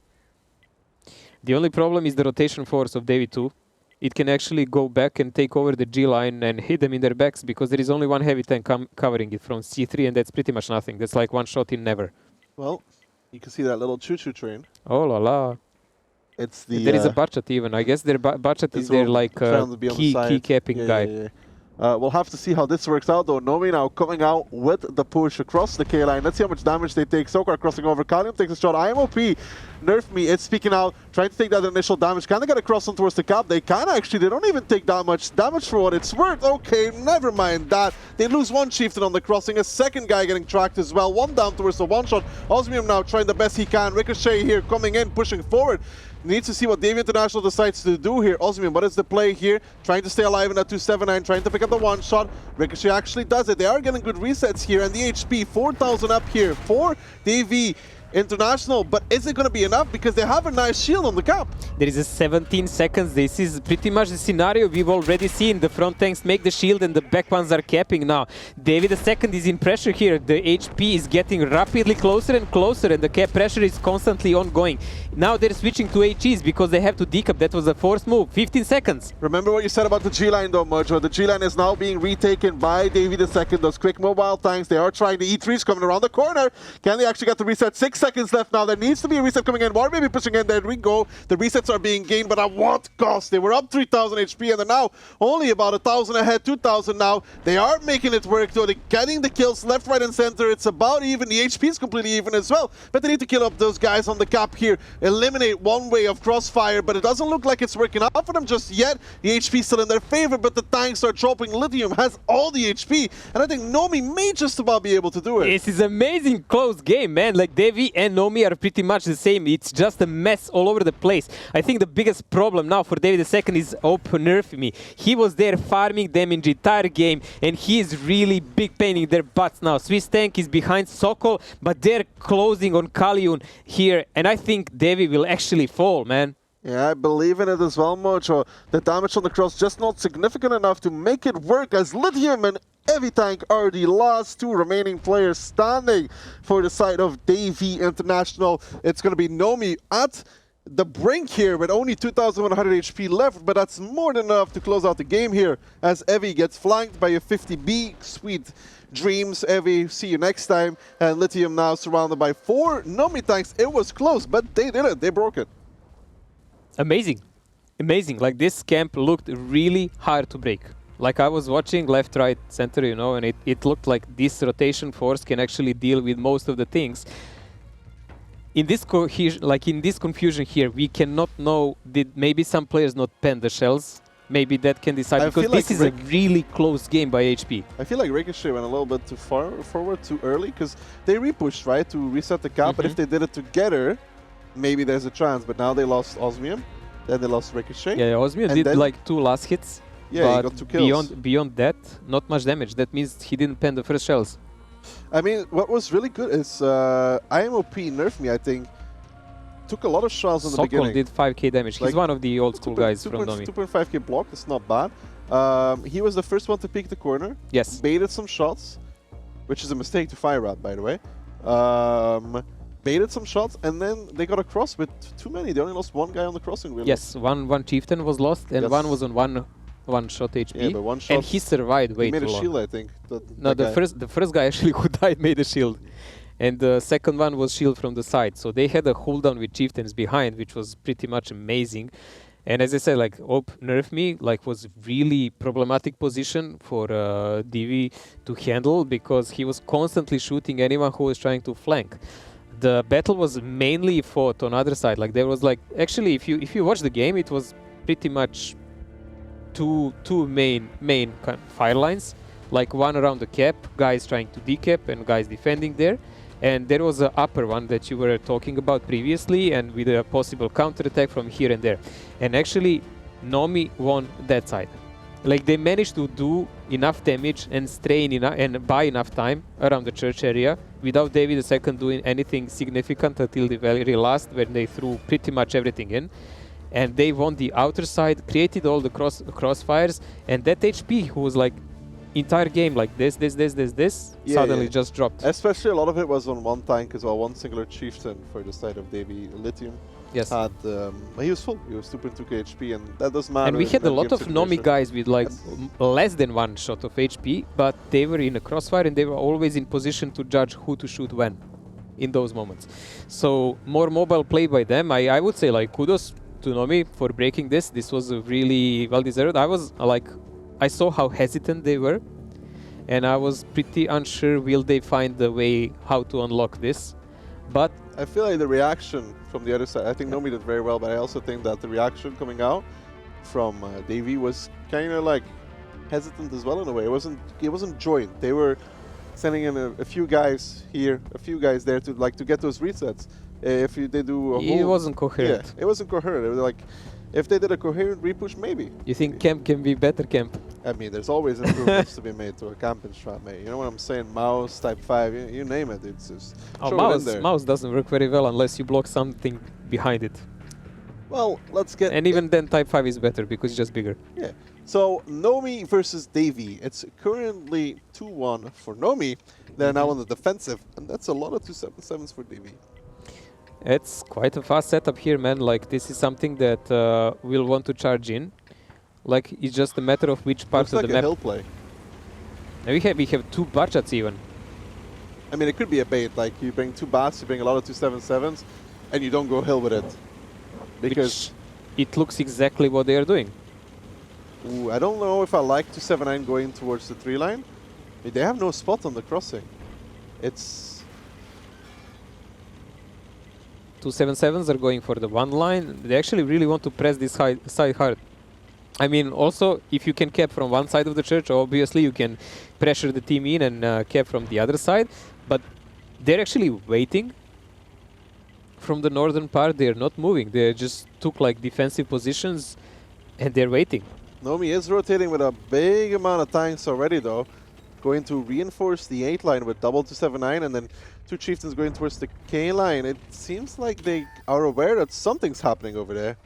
The only problem is the rotation force of Davy 2. It can actually go back and take over the G line and hit them in their backs because there is only one heavy tank covering it from C3, and that's pretty much nothing. That's like one shot in never.
Well, you can see that little choo-choo train.
Oh la la.
It's the.
There is a Bachat even. I guess their Bachat is their like key capping guy.
Yeah. We'll have to see how this works out though. Nomi now coming out with the push across the K-line. Let's see how much damage they take. Sokar crossing over. Kalium takes a shot. IMOP, Nerf Me, it's speaking out, trying to take that initial damage. Kinda get across on towards the cap. They don't even take that much damage for what it's worth. Okay, never mind that. They lose one chieftain on the crossing. A second guy getting tracked as well. One down towards the one shot. Osmium now trying the best he can. Ricochet here coming in, pushing forward. Needs to see what Davy International decides to do here. Osmium, what is the play here? Trying to stay alive in that 279, trying to pick up the one shot. Ricochet actually does it. They are getting good resets here, and the HP 4,000 up here for Davy International. But is it going to be enough? Because they have a nice shield on the cap.
There is a 17 seconds. This is pretty much the scenario we've already seen. The front tanks make the shield and the back ones are capping now. Davy the second is in pressure here. The HP is getting rapidly closer and closer, and the cap pressure is constantly ongoing. Now they're switching to HEs because they have to decap. That was a forced move. 15 seconds.
Remember what you said about the G-line though, Mojo. The G-line is now being retaken by Davy the second. Those quick mobile tanks, they are trying. The E3's coming around the corner. Can they actually get the reset? 6 seconds left now. There needs to be a reset coming in. War Baby pushing in. There we go. The resets are being gained, but at what cost? They were up 3,000 HP and they're now only about 1,000 ahead, 2,000 now. They are making it work though. They're getting the kills left, right, and center. It's about even. The HP is completely even as well. But they need to kill up those guys on the cap here. Eliminate one way of crossfire, but it doesn't look like it's working out for them just yet. The HP still in their favor, but the tanks are dropping. Lithium has all the HP, and I think Nomi may just about be able to do it.
This is amazing close game, man. Like Davy and Nomi are pretty much the same. It's just a mess all over the place. I think the biggest problem now for Davy II is Nerf Me. He was there farming them in the entire game, and he is really big pain in their butts now. Swiss tank is behind Sokol, but they're closing on Kaliun here, and I think Davy will actually fall, man.
Yeah, I believe in it as well, Mojo. The damage on the cross just not significant enough to make it work, as Lithium and Heavy Tank are the last two remaining players standing for the side of Davy International. It's going to be Nomi at the brink here with only 2,100 HP left, but that's more than enough to close out the game here as Evie gets flanked by a 50B. Sweet dreams, Evie. See you next time. And Lithium now surrounded by 4 Nomi tanks. It was close, but they did it. They broke it.
Amazing. Amazing. Like, this camp looked really hard to break. Like, I was watching left, right, center, you know, and it looked like this rotation force can actually deal with most of the things. In this confusion here, we cannot know, did maybe some players not pen the shells? Maybe that can decide, because this is a really close game by HP.
I feel like Ricochet went a little bit too far forward, too early, because they repushed, right, to reset the cap, but if they did it together, maybe there's a chance. But now they lost Osmium, then they lost Ricochet.
Yeah, Osmium did like 2 last hits.
Yeah, he got 2 kills.
Beyond that, not much damage. That means he didn't pen the first shells.
I mean, what was really good is IMOP Nerf Me, I think, took a lot of shots in the beginning.
Sokol did 5k damage. He's one of the old school guys from Nomi.
2.5k block, that's not bad. He was the first one to peek the corner.
Yes.
Baited some shots, which is a mistake to fire at, by the way. Baited some shots, and then they got across with too many. They only lost one guy on the crossing, really.
Yes, one chieftain was lost, and one was on one one shot HP.
Yeah, but one shot.
And he survived way
He made
too
a
long.
shield, I think.
No, the first guy actually who died made a shield. And the second one was shield from the side. So they had a cooldown with chieftains behind, which was pretty much amazing. And as I said, like Op nerf me, like was really problematic position for DV to handle because he was constantly shooting anyone who was trying to flank. The battle was mainly fought on other side. Like there was like actually, if you watch the game, it was pretty much two main kind of fire lines. Like one around the cap, guys trying to decap and guys defending there. And there was an upper one that you were talking about previously, and with a possible counterattack from here and there. And actually, Nomi won that side. Like they managed to do enough damage and strain and buy enough time around the church area without David II doing anything significant until the very last, when they threw pretty much everything in. And they won the outer side, created all the crossfires, and that HP, who was like entire game like this, suddenly just dropped.
Especially a lot of it was on one tank as well, one singular chieftain for the side of Davy Lithium.
Yes.
Had, he was full, he was 2.2k HP, and that doesn't matter.
And we had a lot of Nomi guys with like less than one shot of HP, but they were in a crossfire and they were always in position to judge who to shoot when in those moments. So more mobile play by them. I would say like kudos to Nomi for breaking this. This was really well deserved. I was like, I saw how hesitant they were, and I was pretty unsure will they find the way how to unlock this. But
I feel like the reaction from the other side, I think Nomi did very well, but I also think that the reaction coming out from Davy was kind of like hesitant as well in a way. It wasn't joint. They were sending in a few guys here, a few guys there to get those resets. If they do a whole,
it wasn't coherent.
Yeah, it wasn't coherent. It was like, if they did a coherent repush, maybe.
You think camp can be better camp?
I mean, there's always improvements to be made to a camp and strat, mate. You know what I'm saying? Mouse, type 5, you name it. It's just
mouse doesn't work very well unless you block something behind it.
Well, let's get...
And even then type 5 is better because it's just bigger.
Yeah. So, Nomi versus Davy. It's currently 2-1 for Nomi. They're now on the defensive, and that's a lot of 277s for Davy.
It's quite a fast setup here, man. Like, this is something that we'll want to charge in. Like, it's just a matter of which part of the map.
Hill play.
And we have two Barchats even.
I mean, it could be a bait. Like, you bring two bats, you bring a lot of 277s, and you don't go hill with it. Because
it looks exactly what they are doing.
Ooh, I don't know if I like 279 going towards the 3 line. They have no spot on the crossing. It's...
277s are going for the 1 line. They actually really want to press this side hard. I mean, also, if you can cap from one side of the church, obviously you can pressure the team in and cap from the other side. But they're actually waiting. From the northern part, they're not moving. They just took like defensive positions and they're waiting.
Nomi is rotating with a big amount of tanks already, though. Going to reinforce the 8 line with double 279, and then 2 chieftains going towards the K line. It seems like they are aware that something's happening over there.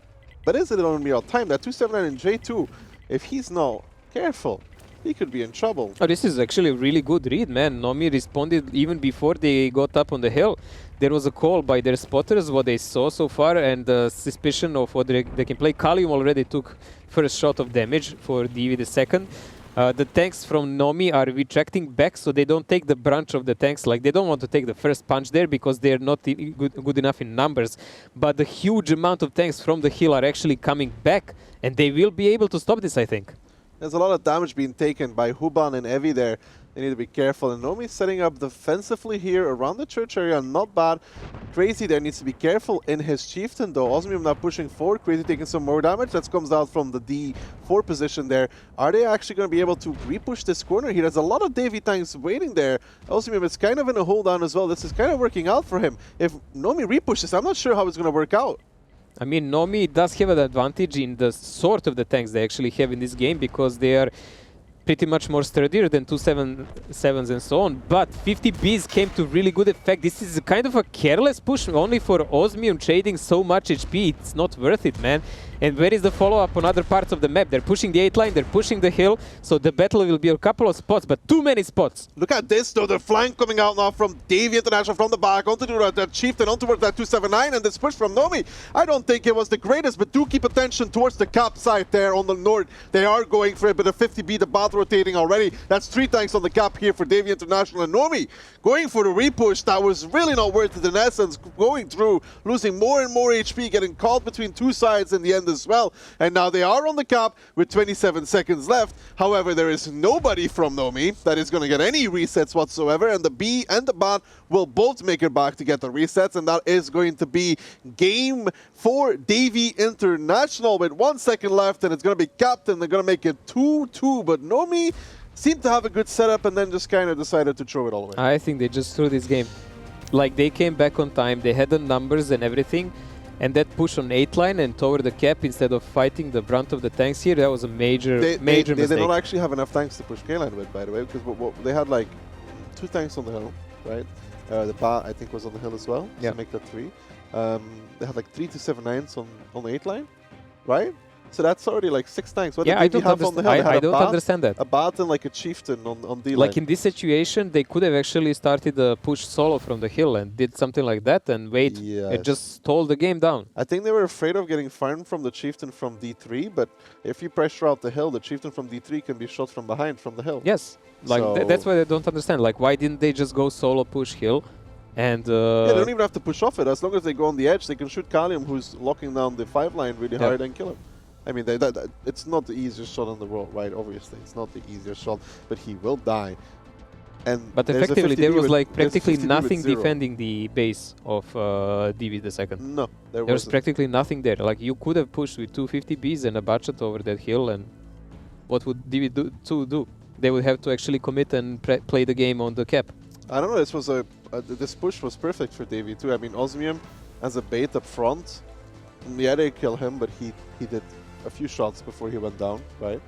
But is it only all time? That 279 and J2, if he's not careful, he could be in trouble.
Oh, this is actually a really good read, man. Nomi responded even before they got up on the hill. There was a call by their spotters, what they saw so far, and the suspicion of what they can play. Kalium already took first shot of damage for DV the second. The tanks from Nomi are retracting back, so they don't take the brunt of the tanks. Like, they don't want to take the first punch there because they're not good enough in numbers. But the huge amount of tanks from the hill are actually coming back, and they will be able to stop this, I think.
There's a lot of damage being taken by Huban and Evi there. They need to be careful. And Nomi's setting up defensively here around the church area. Not bad. Crazy there needs to be careful in his chieftain, though. Osmium now pushing forward. Crazy taking some more damage. That comes out from the D4 position there. Are they actually going to be able to repush this corner here? There's a lot of Davy tanks waiting there. Osmium is kind of in a hold down as well. This is kind of working out for him. If Nomi repushes, I'm not sure how it's going to work out.
I mean, Nomi does have an advantage in the sort of the tanks they actually have in this game because they are pretty much more sturdier than 277s and so on, but 50Bs came to really good effect. This is kind of a careless push only for Osmium trading so much HP. It's not worth it, man. And where is the follow-up on other parts of the map? They're pushing the 8 line, they're pushing the hill, so the battle will be a couple of spots, but too many spots.
Look at this though, the flank coming out now from Davey International from the back onto that Chieftain, on towards that 279, and this push from Nomi. I don't think it was the greatest, but do keep attention towards the cap side there on the north. They are going for a bit of 50B, the bot rotating already. That's 3 tanks on the cap here for Davey International, and Nomi going for the repush that was really not worth it in essence, going through, losing more and more HP, getting caught between 2 sides in the end as well. And now they are on the cap with 27 seconds left. However, there is nobody from Nomi that is going to get any resets whatsoever, and the B and the bot will both make it back to get the resets, and that is going to be game for Davey International with 1 second left, and it's going to be capped, and they're going to make it 2-2, but Nomi seemed to have a good setup and then just kind of decided to throw it all away.
I think they just threw this game. Like, they came back on time, they had the numbers and everything, and that push on 8 line and toward the cap instead of fighting the brunt of the tanks here, that was a major
They
mistake.
did not actually have enough tanks to push K-line with, by the way, because they had like 2 tanks on the hill, right? The bar, I think, was on the hill as well,
yeah.
to make that 3. They had like 3 279s on the 8 line, right? So that's already like 6 tanks. What
Yeah,
did they have on the hill? They had
I don't understand that.
a bat and like a chieftain on D line.
Like in this situation, they could have actually started the push solo from the hill and did something like that and wait.
Yes.
It just stole the game down.
I think they were afraid of getting farmed from the chieftain from D3, but if you pressure out the hill, the chieftain from D3 can be shot from behind from the hill.
Yes, like
So-
that's what I don't understand. Like, why didn't they just go solo push hill? And
Yeah, they don't even have to push off it. As long as they go on the edge, they can shoot Kalium, who's locking down the 5 line really
Yeah.
hard, and kill him. I mean, it's not the easiest shot in the world, right? Obviously, it's not the easiest shot, but he will die. And
but
there's a
effectively,
50B
there was
with-
like
there's a
practically
50B with
nothing
0.
defending the base of DV the second.
No, there
There was
wasn't.
practically nothing there. Like, you could have pushed with 250Bs and a budget over that hill, and what would DV2 do? They would have to actually commit and play the game on the cap.
I don't know. This was this push was perfect for Davey too. I mean, Osmium as a bait up front. Yeah, they kill him, but he did a few shots before he went down, right?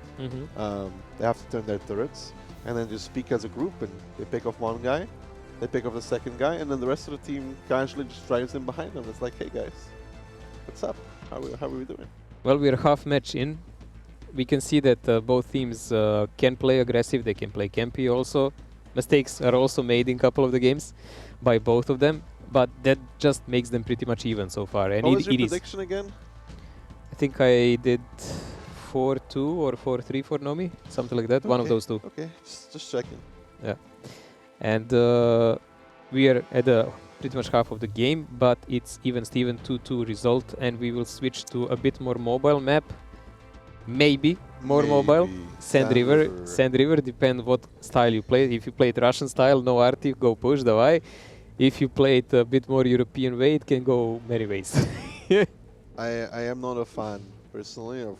They have to turn their turrets and then just speak as a group, and they pick off one guy, they pick off the second guy, and then the rest of the team casually just drives in behind them. It's like, hey guys, what's up? How are we doing?
Well, we're half match in. We can see that both teams can play aggressive, they can play campy also. Mistakes are also made in a couple of the games by both of them, but that just makes them pretty much even so far. And
What was your
it is.
prediction again?
I think I did 4-2 or 4-3 for Nomi, something like that. One of
Okay,
those two.
Okay, just checking.
Yeah. And we are at pretty much half of the game, but it's even Steven 2-2 result, and we will switch to a bit more mobile map. Maybe more mobile.
Maybe.
Sand River, depend what style you play. If you play it Russian style, no arty, go push, давай. If you play it a bit more European way, it can go many ways.
I am not a fan, personally, of...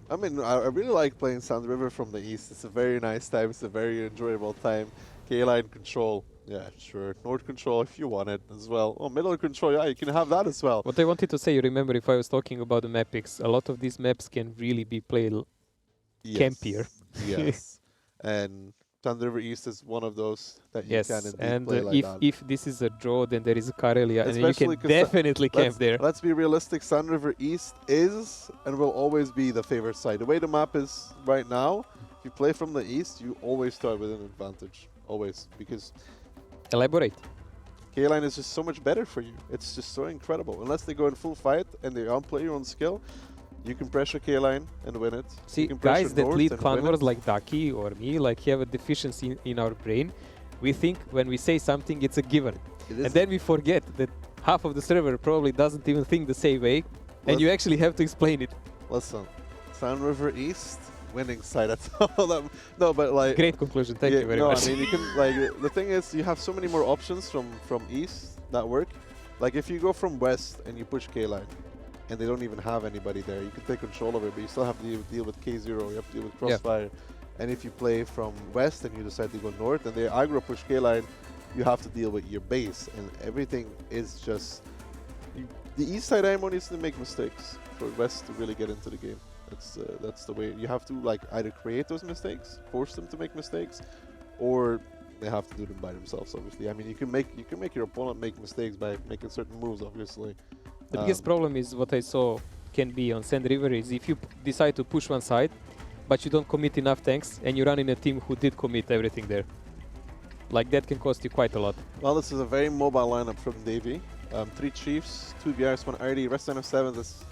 I mean, I really like playing Sand River from the east. It's a very nice time. It's a very enjoyable time. K-line control, yeah, sure. North control, if you want it as well. Oh, middle control, yeah, you can have that as well.
What I wanted to say, you remember if I was talking about the map picks, a lot of these maps can really be played campier.
Yes. And Sand River East is one of those that you
Yes,
can indeed
and
play like that.
if this is a draw, then there is a Carelia, and you
Especially
can
'cause
definitely camp there.
Let's be realistic, Sand River East is and will always be the favorite side. The way the map is right now, if you play from the east, you always start with an advantage. Always. Because
Elaborate.
K-Line is just so much better for you. It's just so incredible. Unless they go in full fight and they outplay your own skill, you can pressure K-Line and win it.
See,
You can pressure
guys that
North
lead
and
clan
win
wars
it.
like Daki or me, like have a deficiency in our brain. We think when we say something, it's a given.
It
And
is-
then we forget that half of the server probably doesn't even think the same way. And you actually have to explain it.
Listen, Sand River East, winning side. That's all that. No, but like.
Great conclusion. Thank you very
no,
much.
I mean, you can, like, the thing is, you have so many more options from east that work. Like, if you go from west and you push K-Line, and they don't even have anybody there, you can take control of it, but you still have to deal with K0, you have to deal with Crossfire. And if you play from west and you decide to go north and they aggro push K-Line, you have to deal with your base, and everything is just... the east side IMO needs to make mistakes for west to really get into the game. That's the way you have to like either create those mistakes, force them to make mistakes, or they have to do them by themselves. Obviously, I mean you can make your opponent make mistakes by making certain moves. Obviously,
The biggest problem is what I saw can be on Sand River is if you decide to push one side, but you don't commit enough tanks, and you run in a team who did commit everything there. Like that can cost you quite a lot.
well, this is a very mobile lineup from Davey. 3 Chiefs, 2 BRs, 1 RD, rest of 7. That's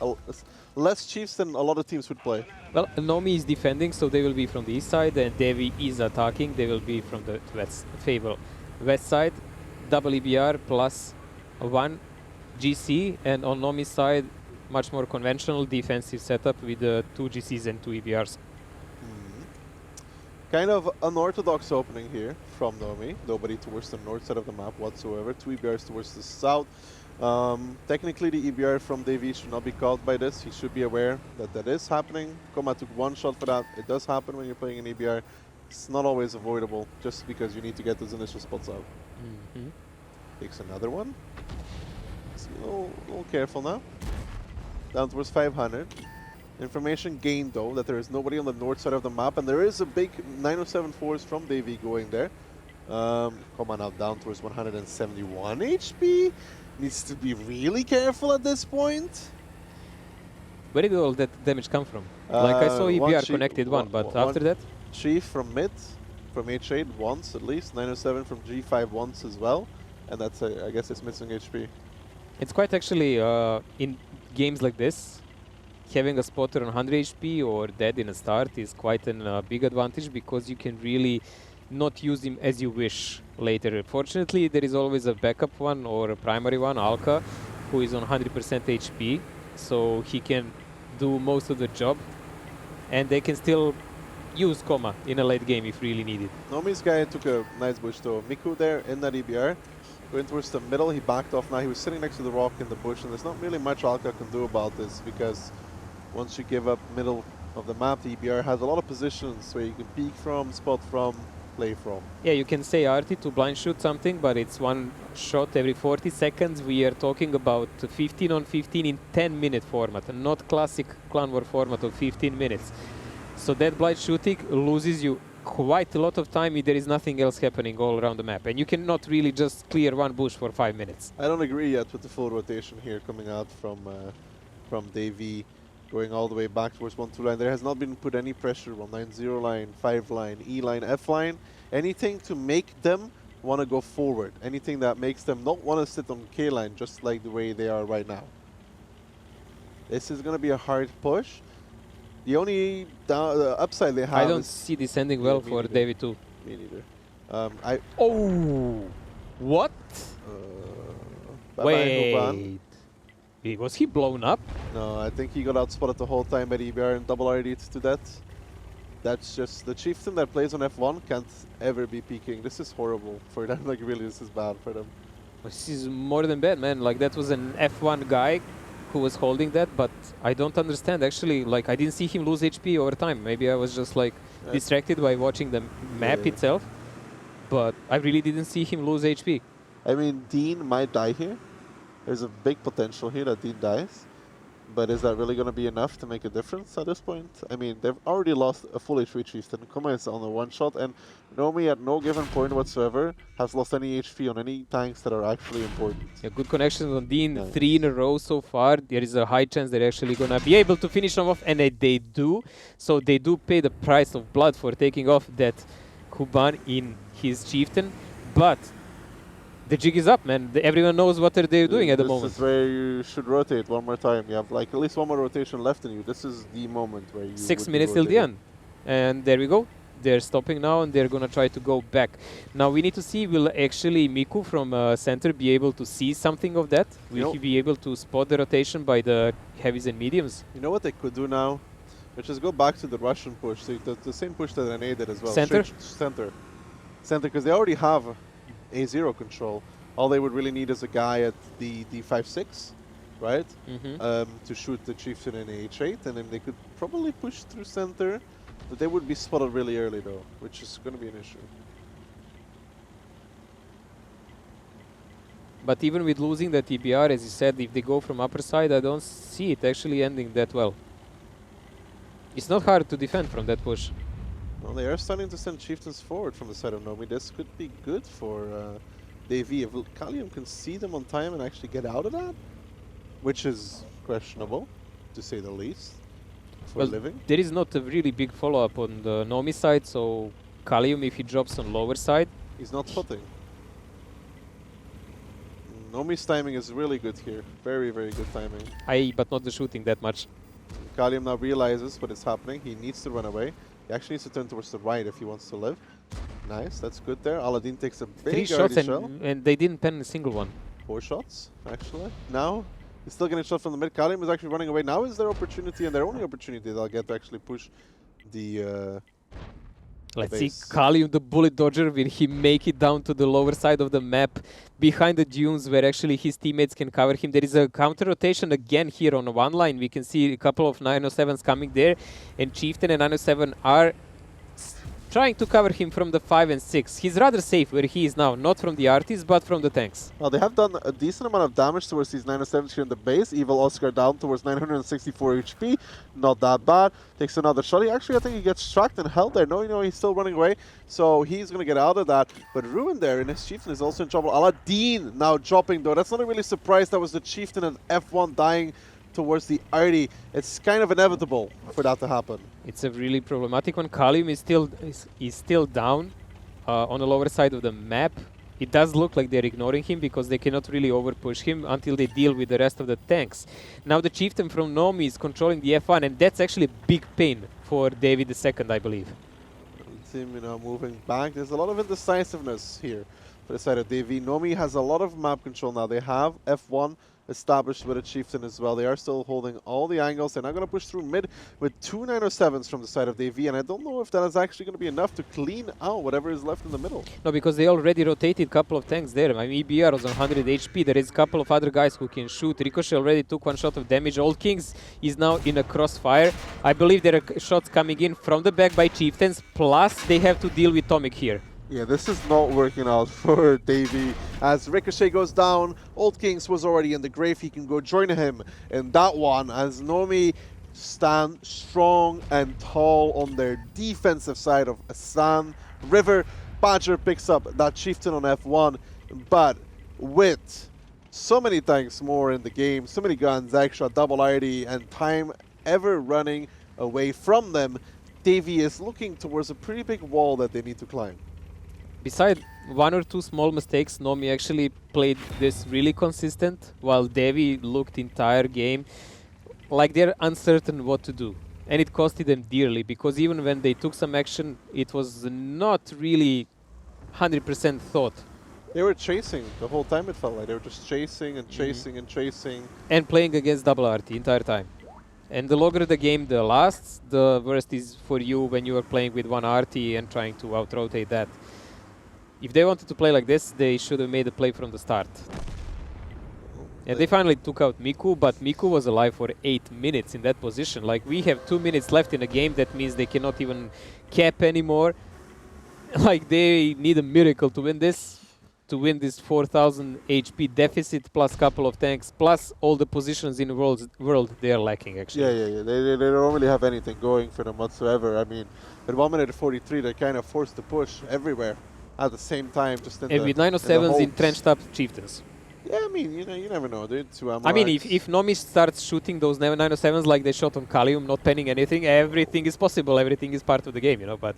less Chiefs than a lot of teams would play.
Well, Nomi is defending, so they will be from the east side, and Devi is attacking. They will be from the west side. Double EBR plus 1 GC, and on Nomi's side, much more conventional defensive setup with 2 GCs and 2 EBRs.
Kind of unorthodox opening here from Nomi. Nobody towards the north side of the map whatsoever. 2 EBRs towards the south. Technically, the EBR from Davey should not be caught by this. He should be aware that that is happening. Koma took 1 shot for that. It does happen when you're playing an EBR. It's not always avoidable, just because you need to get those initial spots out. Takes another one. It's a little careful now. Down towards 500. Information gained though that there is nobody on the north side of the map, and there is a big 907 force from Davey going there. Come on, now down towards 171 HP. Needs to be really careful at this point.
Where did all that damage come from? Like I saw EBR connected one, but after that?
Chief from mid, from H8 once at least, 907 from G5 once as well, and that's I guess it's missing HP.
It's quite actually in games like this, having a spotter on 100 HP or dead in a start is quite a big advantage, because you can really not use him as you wish later. Fortunately, there is always a backup one or a primary one, Alka, who is on 100% HP, so he can do most of the job, and they can still use Koma in a late game if really needed.
Nomi's guy took a nice bush though. Miku there in that EBR. Going towards the middle, he backed off now. He was sitting next to the rock in the bush, and there's not really much Alka can do about this, because once you give up middle of the map, the EBR has a lot of positions where you can peek from, spot from, play from.
Yeah, you can say Arti to blind shoot something, but it's 1 shot every 40 seconds. We are talking about 15 on 15 in 10-minute format, and not classic clan war format of 15 minutes. So that blind shooting loses you quite a lot of time if there is nothing else happening all around the map, and you cannot really just clear one bush for 5 minutes.
I don't agree yet with the full rotation here coming out from Davey, going all the way back towards 1-2 line. There has not been put any pressure on 9-0 line, 5 line, E line, F line, anything to make them want to go forward, anything that makes them not want to sit on K line just like the way they are right now. This is going to be a hard push. The only upside they have
I don't see this ending well for Davey too.
Me neither.
Oh! What?
Wait.
Was he blown up?
No, I think he got outspotted the whole time by the EBR and double RD to that. That's just the chieftain that plays on F1 can't ever be peeking. This is horrible for them. Like really, this is bad for them.
This is more than bad, man. Like that was an F1 guy who was holding that, but I don't understand actually. Like I didn't see him lose HP over time. Maybe I was just like distracted by watching the map itself, but I really didn't see him lose HP.
I mean, Dean might die here. There's a big potential here that Dean dies, but is that really going to be enough to make a difference at this point? I mean, they've already lost a full HP chieftain. Koma is on a 1-shot, and Nomi at no given point whatsoever has lost any HP on any tanks that are actually important.
Yeah, good connections on Dean, nice. 3 in a row so far. There is a high chance they're actually going to be able to finish them off, and they do. So they do pay the price of blood for taking off that Kuban in his chieftain, but the jig is up, man. Everyone knows what they're doing at the moment.
This is where you should rotate one more time. You have like at least one more rotation left in you. This is the moment where you
6 minutes till the end. And there we go. They're stopping now, and they're going to try to go back. Now we need to see, will actually Miku from center be able to see something of that? Will he be able to spot the rotation by the heavies and mediums?
You know what they could do now? Let's just go back to the Russian push. So the same push that Rene did as well.
Center?
Center, because they already have A0 control. All they would really need is a guy at the D5-6, right? To shoot the chieftain in H8, and then they could probably push through center, but they would be spotted really early though, which is going to be an issue.
But even with losing the TBR, as you said, if they go from upper side, I don't see it actually ending that well. It's not hard to defend from that push.
Well, they are starting to send chieftains forward from the side of Nomi. This could be good for Davy. If Kalium can see them on time and actually get out of that, which is questionable, to say the least, for a living.
There is not a really big follow-up on the Nomi side, so Kalium, if he drops on lower side,
he's not putting. Nomi's timing is really good here. Very, very good timing.
but not the shooting that much.
Kalium now realizes what is happening. He needs to run away. He actually needs to turn towards the right if he wants to live. Nice, that's good there. Aladdin takes a big
3 shots
shell.
and they didn't pen a single one.
4 shots, actually. Now, he's still getting shot from the mid. Kalium is actually running away. Now is their opportunity and their only opportunity they'll get to actually push the
Let's see
base.
Kalium, the bullet dodger, will he make it down to the lower side of the map behind the dunes where actually his teammates can cover him. There is a counter rotation again here on one line. We can see a couple of 907s coming there, and Chieftain and 907 are trying to cover him from the 5 and 6. He's rather safe where he is now, not from the artists, but from the tanks.
Well, they have done a decent amount of damage towards these 907s here in the base. Evil Oscar down towards 964 HP. Not that bad. Takes another shot. He actually, I think he gets tracked and held there. No, he's still running away. So he's going to get out of that. But Ruin there in his Chieftain is also in trouble. Aladdin now dropping though. That's not a really surprise. That was the Chieftain and F1 dying towards the Arty. It's kind of inevitable for that to happen.
It's a really problematic one. Kalium is still down on the lower side of the map. It does look like they're ignoring him because they cannot really overpush him until they deal with the rest of the tanks. Now the Chieftain from Nomi is controlling the F1, and that's actually a big pain for David II, I believe.
Team, moving back. There's a lot of indecisiveness here for the side of Davy. Nomi has a lot of map control now. They have F1 established with a Chieftain as well. They are still holding all the angles. They're not going to push through mid with 2 907s from the side of Davy, and I don't know if that is actually going to be enough to clean out whatever is left in the middle.
No, because they already rotated a couple of tanks there. I mean, EBR was on 100 HP. There is a couple of other guys who can shoot. Ricochet already took 1 shot of damage. Old Kings is now in a crossfire. I believe there are shots coming in from the back by Chieftains, plus they have to deal with Tomic here.
Yeah, this is not working out for Davy. As Ricochet goes down, Old Kings was already in the grave. He can go join him in that one as Nomi stand strong and tall on their defensive side of Asan. River Badger picks up that Chieftain on F1, but with so many tanks more in the game, so many guns, extra, double ID, and time ever running away from them, Davy is looking towards a pretty big wall that they need to climb.
Beside 1 or 2 small mistakes, Nomi actually played this really consistent, while Devi looked entire game like they're uncertain what to do. And it costed them dearly, because even when they took some action, it was not really 100% thought.
They were chasing the whole time, it felt like. They were just chasing and chasing and chasing.
And playing against double RT the entire time. And the longer the game the lasts, the worse it is for you when you are playing with 1 RT and trying to out-rotate that. If they wanted to play like this, they should have made a play from the start. And they finally took out Miku, but Miku was alive for 8 minutes in that position. Like, we have 2 minutes left in the game. That means they cannot even cap anymore. Like, they need a miracle to win this. To win this 4,000 HP deficit, plus couple of tanks, plus all the positions in the world they are lacking, actually.
Yeah. They don't really have anything going for them whatsoever. I mean, at 1 minute 43, they're kind of forced to push everywhere at the same time. Just in
and with 907s entrenched up Chieftains.
Yeah, I mean, you never know. They're too
I mean, if Nomi starts shooting those 907s like they shot on Kalium, not penning anything, everything is possible. Everything is part of the game, but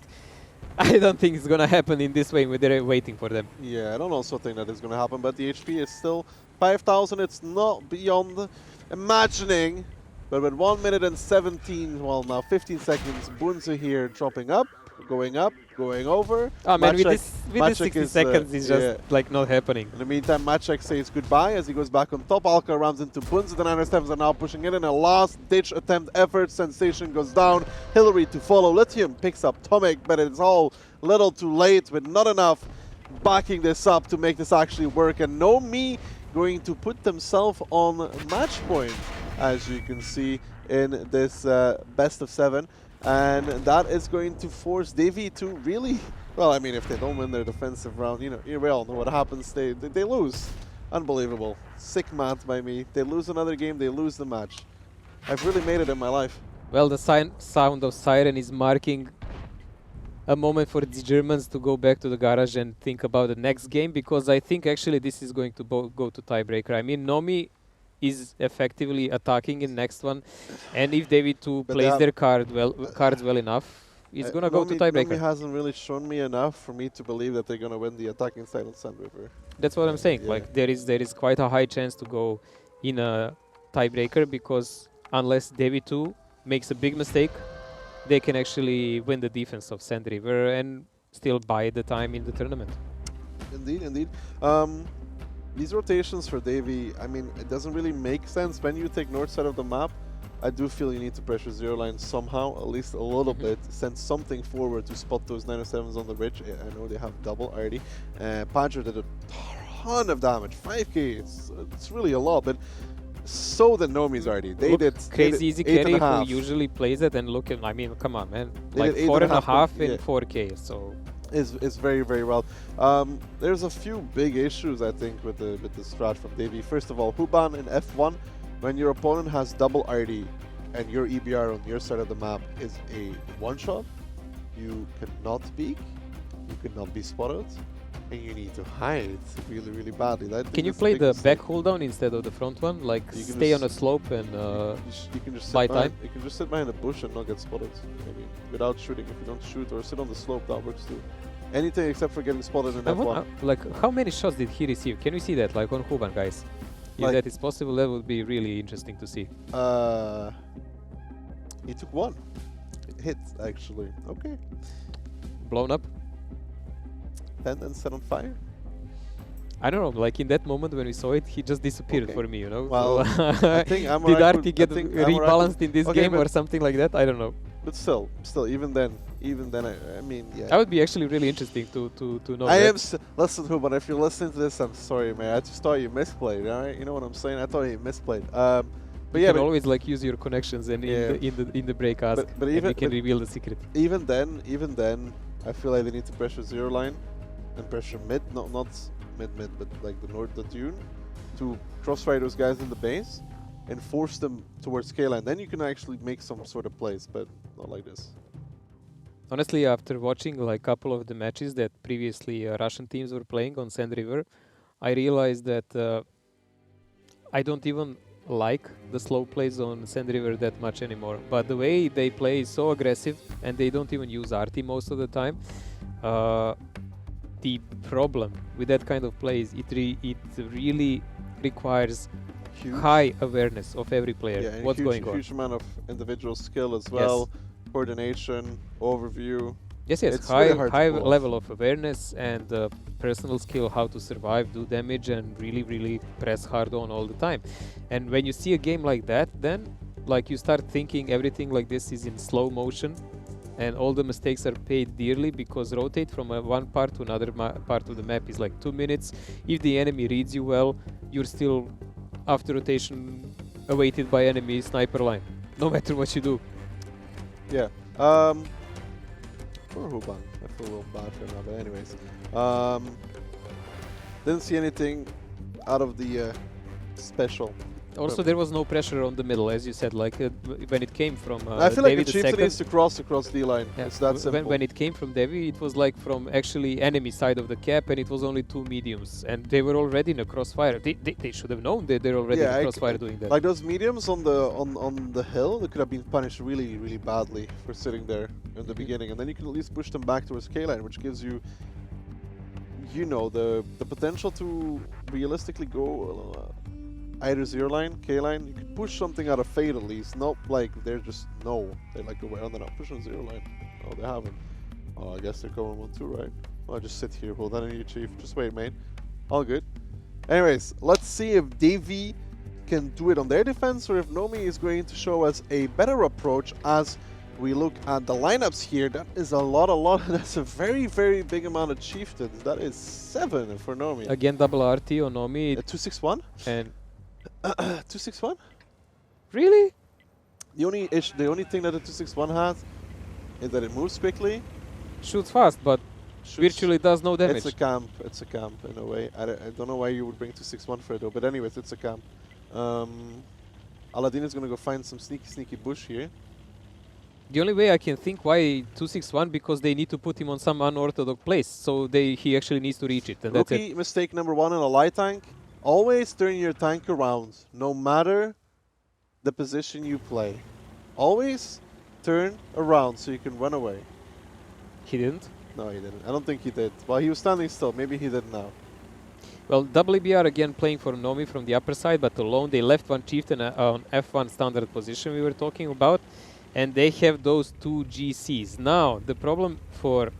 I don't think it's going to happen in this way when they're waiting for them.
Yeah, I don't also think that is going to happen, but the HP is still 5,000. It's not beyond imagining. But with 1 minute and 17, well, now 15 seconds, Bunzu here dropping up, going over.
Oh man, with this 60 seconds is just like not happening.
In the meantime, Maciek says goodbye as he goes back on top. Alka runs into Bunzu. The 907s are now pushing in a last-ditch attempt effort. Sensation goes down. Hillary to follow. Lithium picks up Tomic, but it's all a little too late with not enough backing this up to make this actually work. And Nomi going to put themselves on match point, as you can see in this best of 7. And that is going to force Davy to really, well, I mean, if they don't win their defensive round, we all know what happens. They lose. Unbelievable. Sick math by me. They lose another game, they lose the match. I've really made it in my life.
Well, the sound of siren is marking a moment for the Germans to go back to the garage and think about the next game, because I think actually this is going to go to tiebreaker. I mean, Nomi is effectively attacking in next one, and if David 2
But
plays their cards well enough, it's gonna go to
Nomi
tiebreaker.
hasn't really shown me enough for me to believe that they're gonna win the attacking side on Sand River.
That's what I'm saying.
Yeah.
Like there is quite a high chance to go in a tiebreaker, because unless David 2 makes a big mistake, they can actually win the defense of Sand River and still buy the time in the tournament.
Indeed, indeed. These rotations for Davey, I mean, it doesn't really make sense. When you take north side of the map, I do feel you need to pressure zero line somehow, at least a little bit. Send something forward to spot those 907s on the ridge. I know they have double already. Padre did a ton of damage, 5k. It's really a lot, but so did Nomi's already. They did
Crazy Easy
eight and
Carry
a half.
who usually plays it, and look at, I mean, come on, man.
They
Like
did
4.5
yeah.
and 4k, so...
Is very, very well. There's a few big issues, I think, with the strat from Davey. First of all, Huban in F1, when your opponent has double RD and your EBR on your side of the map is a one-shot, you cannot peek, you cannot be spotted, and you need to hide really, really badly.
Can you play the back hold down instead of the front one? Like stay on a slope and
you can just
buy
sit behind,
time?
you can just sit behind a bush and not get spotted. I mean, without shooting. If you don't shoot or sit on the slope, that works too. Anything except for getting spotted in
And
F1.
like, how many shots did he receive? Can we see that, like on Huban, guys? If
Like-
that is possible, that would be really interesting to see.
He took one hit, actually. Okay.
Blown up?
And then set on fire.
I don't know, like in that moment when we saw it, he just disappeared
Okay.
for me, you know?
Well,
So
I think I'm
did
alright
Artie
with-
get
I think I'm alright
rebalanced
with-
in this
Okay,
game or
but-
something like that? I don't know.
But still, even then, I mean, yeah.
That would be actually really interesting to know.
I
that.
am. Listen, Huban, if you're listening to this, I'm sorry, man. I just thought you misplayed, alright? You know what I'm saying? I thought you misplayed. But
You
yeah,
can
but
always like use your connections and
Yeah.
in the break ask,
but
and
even
we can
but
reveal the secret.
even then, I feel like they need to pressure zero line and pressure mid, not mid, but like the north the dune, to crossfire those guys in the base and force them towards K line. Then you can actually make some sort of plays, but not like this.
Honestly, after watching like couple of the matches that previously Russian teams were playing on Sand River, I realized that I don't even like the slow plays on Sand River that much anymore. But the way they play is so aggressive, and they don't even use RT most of the time. The problem with that kind of plays, it really requires
Huge.
high awareness of every player,
Yeah, and
what's
huge,
going on.
huge amount of individual skill as well, coordination, overview.
Yes,
It's
high
really hard to pull off.
level of awareness and personal skill, how to survive, do damage, and really press hard on all the time. And when you see a game like that, then like you start thinking everything like this is in slow motion, and all the mistakes are paid dearly, because rotate from one part to another part of the map is like 2 minutes. If the enemy reads you well, you're still after rotation awaited by enemy sniper line, no matter what you do.
Yeah. Poor Huban. I feel a little bad for him now, but anyways. Didn't see anything out of the special.
Also, there was no pressure on the middle, as you said. Like when it came from
I feel like
David
the chieftain needs to cross across D line.
Yeah,
It's that simple.
when it came from Devi, it was like from actually enemy side of the cap, and it was only 2 mediums, and they were already in a crossfire. They should have known that they're already in a crossfire doing that.
Like those mediums on the hill, they could have been punished really badly for sitting there in the beginning, and then you can at least push them back towards K line, which gives you, you know, the potential to realistically go. Either zero line, K line, you could push something out of fade at least, not like they're just they're like they're not pushing zero line. Oh, they haven't. Oh, I guess they're going 1-2, right? Well, just sit here, hold on to your chief, just wait, mate. All good. Anyways, let's see if Davey can do it on their defense, or if Nomi is going to show us a better approach as we look at the lineups here. That is a lot. That's a very big amount of chieftains. That is 7 for Nomi.
Again, double RT on Nomi,
261?
and
261?
really?
The only thing that the 261 has is that it moves quickly.
Shoots fast, but
Shoots.
virtually does no damage.
It's a camp in a way. I don't know why you would bring 261 for it though, but anyways, it's a camp. Aladdin is gonna go find some sneaky bush here.
The only way I can think why 261, because they need to put him on some unorthodox place, so he actually needs to reach it, and that's it.
Rookie mistake number 1 in a light tank. Always turn your tank around, no matter the position you play. Always turn around so you can run away.
He didn't.
No, he didn't. I don't think he did. Well, he was standing still. Maybe he did now.
Well, WBR again playing for Nomi from the upper side, but alone they left one chieftain on F1 standard position we were talking about, and they have those 2 GCs. Now, the problem for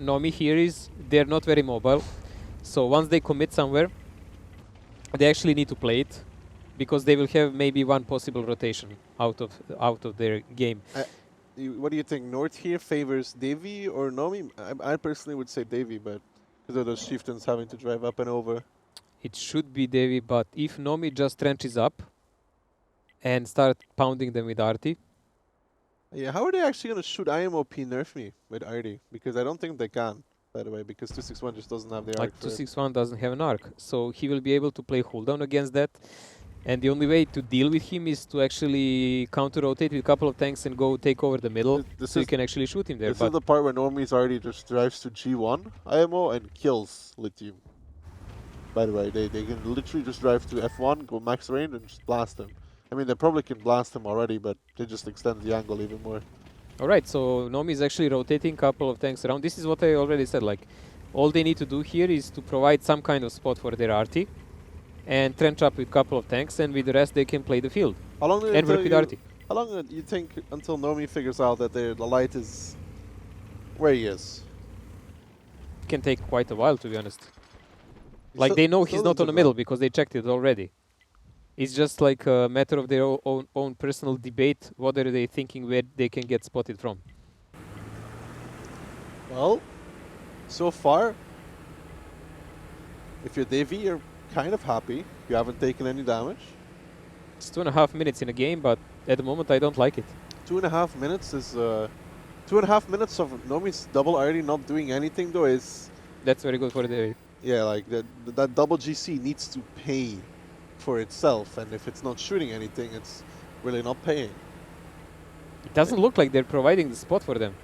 Nomi here is they're not very mobile, so once they commit somewhere, they actually need to play it, because they will have maybe one possible rotation out of their game.
What do you think? North here favors Davy or Nomi? I personally would say Davy, but because of those chieftains having to drive up and over.
It should be Davy, but if Nomi just trenches up and start pounding them with Arti.
Yeah, how are they actually going to shoot IMOP Nerf me with Arti? Because I don't think they can, by the way, because 261 just doesn't have the arc.
Like 261 doesn't have an arc, so he will be able to play cooldown against that. And the only way to deal with him is to actually counter-rotate with a couple of tanks and go take over the middle, so you can actually shoot him there.
This is the part where Nomi's already just drives to G1 IMO and kills Lithium. By the way, they can literally just drive to F1, go max range, and just blast him. I mean, they probably can blast him already, but they just extend the angle even more.
Alright, so Nomi is actually rotating a couple of tanks around. This is what I already said, like, all they need to do here is to provide some kind of spot for their Arti and trench up with a couple of tanks, and with the rest they can play the field.
How long
and work with Arti.
How long do you think until Nomi figures out that the light is where he is?
It can take quite a while, to be honest. Like, they know he's not on the middle because they checked it already. It's just like a matter of their own personal debate, what are they thinking where they can get spotted from.
Well, so far, if you're Davy, you're kind of happy. You haven't taken any damage.
It's 2.5 minutes in a game, but at the moment I don't like it.
2.5 minutes is 2.5 minutes of Nomi's double already not doing anything though is...
That's very good for the...
Yeah, like that double GC needs to pay for itself, and if it's not shooting anything, it's really not paying.
It doesn't look like they're providing the spot for them.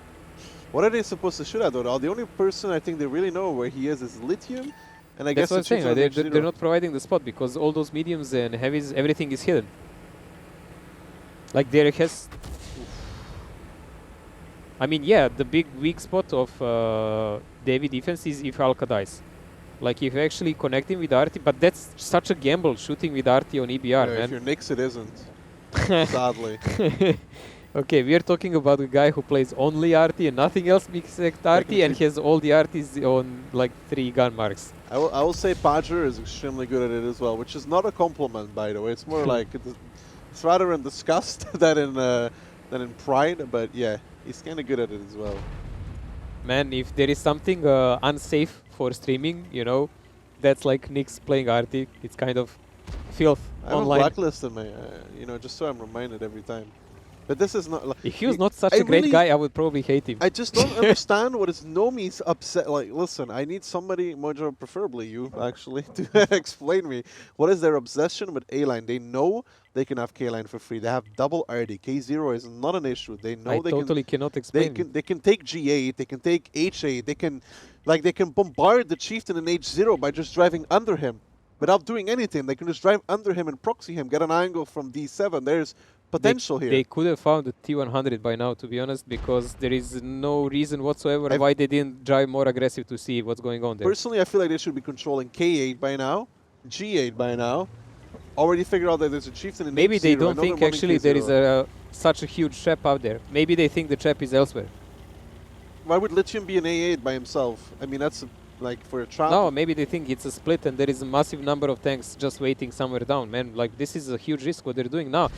What are they supposed to shoot at though? The only person I think they really know where he is Lithium, and I
That's
guess
what I'm saying. They're not providing the spot because all those mediums and heavies, everything is hidden. Like Derek has... I mean, yeah, the big weak spot of Davy defense is if Alka dies. Like if you actually connect him with Arti, but that's such a gamble shooting with Arti on EBR,
yeah,
man.
if you're Nyx, it isn't. Sadly.
Okay, we are talking about a guy who plays only Arti and nothing else except Arti, and has all the Artis on like 3 gun marks.
I will say Padger is extremely good at it as well, which is not a compliment, by the way. It's more like it's rather in disgust than in pride. But yeah, he's kind of good at it as well.
Man, if there is something unsafe for streaming, you know, that's like Nyx playing Arti. It's kind of filth online.
I have a blacklist in my, you know, just so I'm reminded every time. But this is not. Like,
if he was not such a great guy, I would probably hate him.
I just don't understand what is Nomi's upset. Like, listen, I need somebody, Mojo, preferably you, actually, to explain me what is their obsession with A-line. They know they can have K-line for free. They have double RD. K0 is not an issue. They know they
totally cannot explain.
They can take G8. They can take H8. They can bombard the chieftain in H0 by just driving under him without doing anything. They can just drive under him and proxy him, get an angle from D7. There's potential here.
They could have found the T100 by now, to be honest, because there is no reason whatsoever why they didn't drive more aggressive to see what's going on there.
Personally, I feel like they should be controlling K8 by now, G8 by now. Already figured out that there's a chieftain in
Maybe
H0.
they don't think actually there is such a huge trap out there. Maybe they think the trap is elsewhere.
Why would Lithium be an A8 by himself? I mean, that's like for a trap.
No, maybe they think it's a split and there is a massive number of tanks just waiting somewhere down. Man, like this is a huge risk what they're doing now.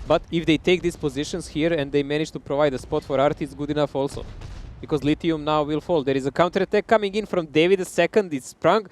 But if they take these positions here and they manage to provide a spot for Arti, it's good enough also. Because Lithium now will fall. There is a counter-attack coming in from David II. It's sprung.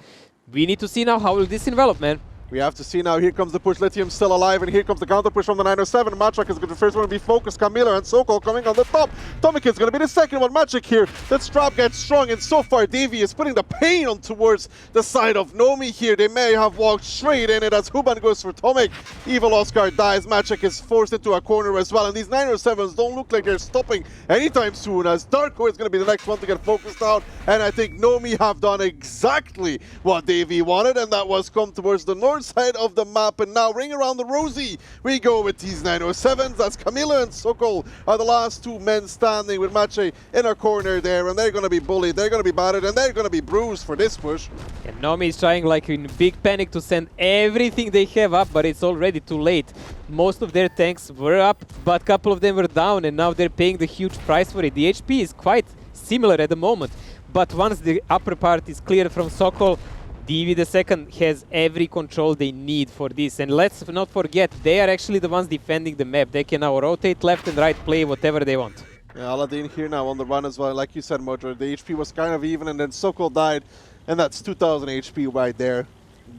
We need to see now how will this envelop, man.
We have to see now. Here comes the push. Lithium still alive, and here comes the counter push from the 907. Matchak is going to the first one to be focused. Camila and Sokol coming on the top. Tomic is going to be the second one. Matchak here. That strap gets strong, and so far Davy is putting the pain on towards the side of Nomi here. They may have walked straight in it as Huban goes for Tomic. Evil Oscar dies. Matchak is forced into a corner as well, and these 907s don't look like they're stopping anytime soon, as Darko is going to be the next one to get focused out. And I think Nomi have done exactly what Davy wanted, and that was come towards the north side of the map. And now ring around the rosy we go with these 907s, as Camila and Sokol are the last two men standing with Mache in a corner there, and they're going to be bullied, they're going to be battered, and they're going to be bruised for this push.
And Nomi is trying like in big panic to send everything they have up, but it's already too late. Most of their tanks were up, but a couple of them were down, and now they're paying the huge price for it. The HP is quite similar at the moment, but once the upper part is cleared from Sokol, DV the second has every control they need for this. And let's not forget, they are actually the ones defending the map. They can now rotate left and right, play whatever they want.
Yeah, Aladdin here now on the run as well. Like you said, Mojo, the HP was kind of even, and then Sokol died, and that's 2000 HP right there,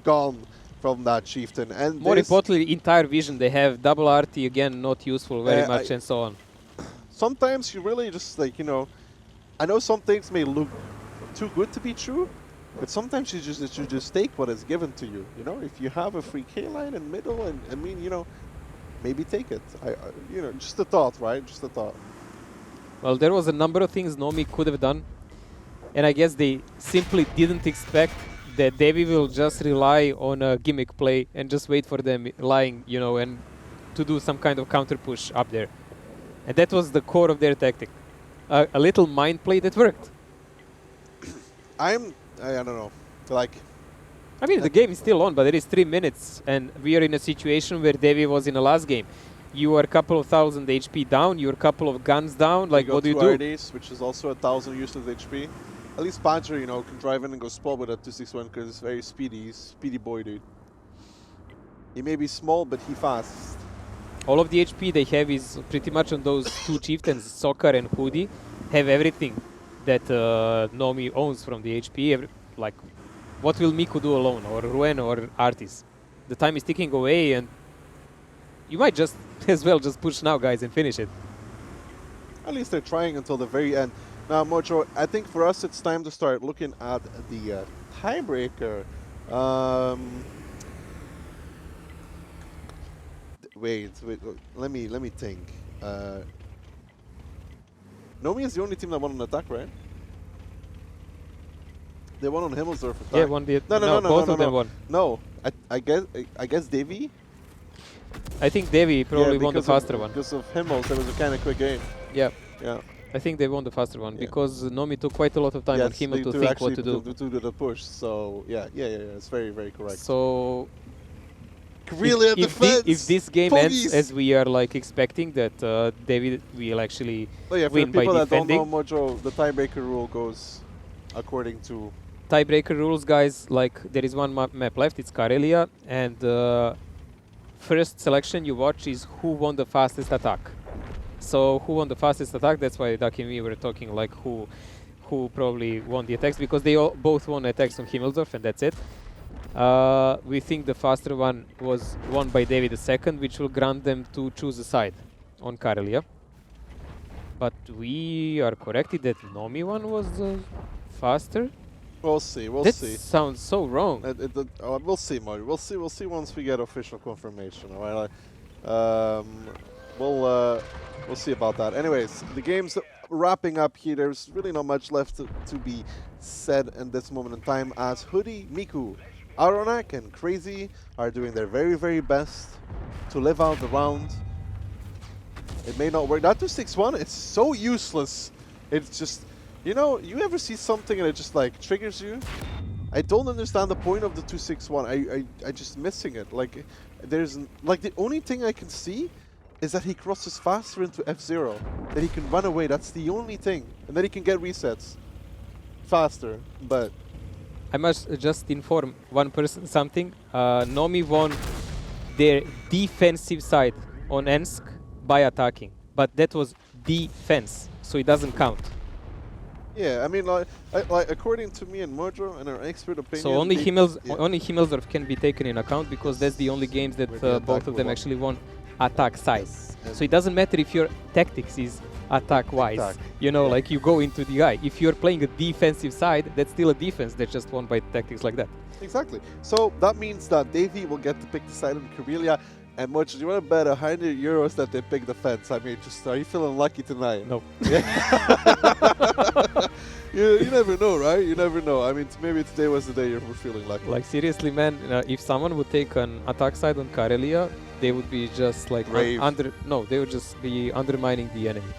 gone from that chieftain. And
more importantly, entire vision. They have double RT again, not useful very much, and so on.
Sometimes you really just like, you know, I know some things may look too good to be true, but sometimes you just take what is given to you. You know, if you have a free K line in middle, and I mean, you know, maybe take it. You know, just a thought, right? Just a thought.
Well, there was a number of things Nomi could have done, and I guess they simply didn't expect that Devi will just rely on a gimmick play and just wait for them lying, you know, and to do some kind of counter push up there. And that was the core of their tactic. A little mind play that worked.
I don't know, like...
I mean, the game is still on, but it is 3 minutes, and we are in a situation where Devi was in the last game. You are a couple of thousand HP down, you're a couple of guns down, like what do you do?
RDs, which is also 1000 useless HP. At least Pancher, you know, can drive in and go spot with a 261 because it's very speedy. He's speedy boy, dude. He may be small, but he fast.
All of the HP they have is pretty much on those two chieftains, Soccer and Hoodie, have everything that Nomi owns from the HP. Like, what will Miku do alone, or Ruen, or Artis? The time is ticking away, and you might just as well just push now, guys, and finish it.
At least they're trying until the very end. Now, Mojo, I think for us it's time to start looking at the tiebreaker. Wait, let me think. Nomi is the only team that won on attack, right? They won on Himmelsdorf attack.
Yeah, one did.
No,
both of them won.
No, I guess Davy.
I think Devi probably won the faster one.
Because of Himmels, it was a kind of quick game.
Yeah.
Yeah.
I think they won the faster one because Nomi took quite a lot of time on Himmel to think what to do.
To do the push. So yeah, it's very, very correct.
So
Carelia defense.
If this game ends as we are like expecting, that David will actually win by defending. For people that don't know,
Mojo, the tiebreaker rule goes according to
tiebreaker rules, guys. Like there is one map left. It's Carelia, and first selection you watch is who won the fastest attack. So who won the fastest attack? That's why Ducky and me were talking like who probably won the attacks, because they both won attacks on Himmelsdorf, and that's it. We think the faster one was won by David II, which will grant them to choose a side on Carelia. But we are corrected that Nomi one was faster.
We'll see. We'll
that
see.
That sounds so wrong.
We'll see, Mario. We'll see once we get official confirmation. All right. We'll see about that. Anyways, the game's wrapping up here. There's really not much left to be said in this moment in time, as Hoodie, Miku, Aronak, and Crazy are doing their very, very best to live out the round. It may not work. That 261 is so useless. It's just, you know, you ever see something and it just like triggers you? I don't understand the point of the 261. I just missing it. Like, there's like the only thing I can see is that he crosses faster into F0, that he can run away. That's the only thing, and then he can get resets faster. But
I must just inform one person something. Nomi won their defensive side on Ensk by attacking, but that was defense, so it doesn't count.
Yeah, I mean, like according to me and Mojo and our expert opinion.
So only
yeah.
only Himmelsdorf can be taken in account because that's the only games that
Where the
both
attack
of them
will
actually won attack side.
Yes,
So it doesn't matter if your tactics is attack-wise.
Attack.
You know,
Yeah.
like you go into the eye. If you're playing a defensive side, that's still a defense that's just won by tactics like that.
Exactly. So that means that Davey will get to pick the side of Carelia. And Mojo, do you want to bet €100 that they pick defense? I mean, just are you feeling lucky tonight?
No.
Yeah. you never know, right? You never know. I mean, maybe today was the day you're feeling lucky.
Like seriously, man, if someone would take an attack side on Carelia, they would be just like
Brave.
they would just be undermining the enemy,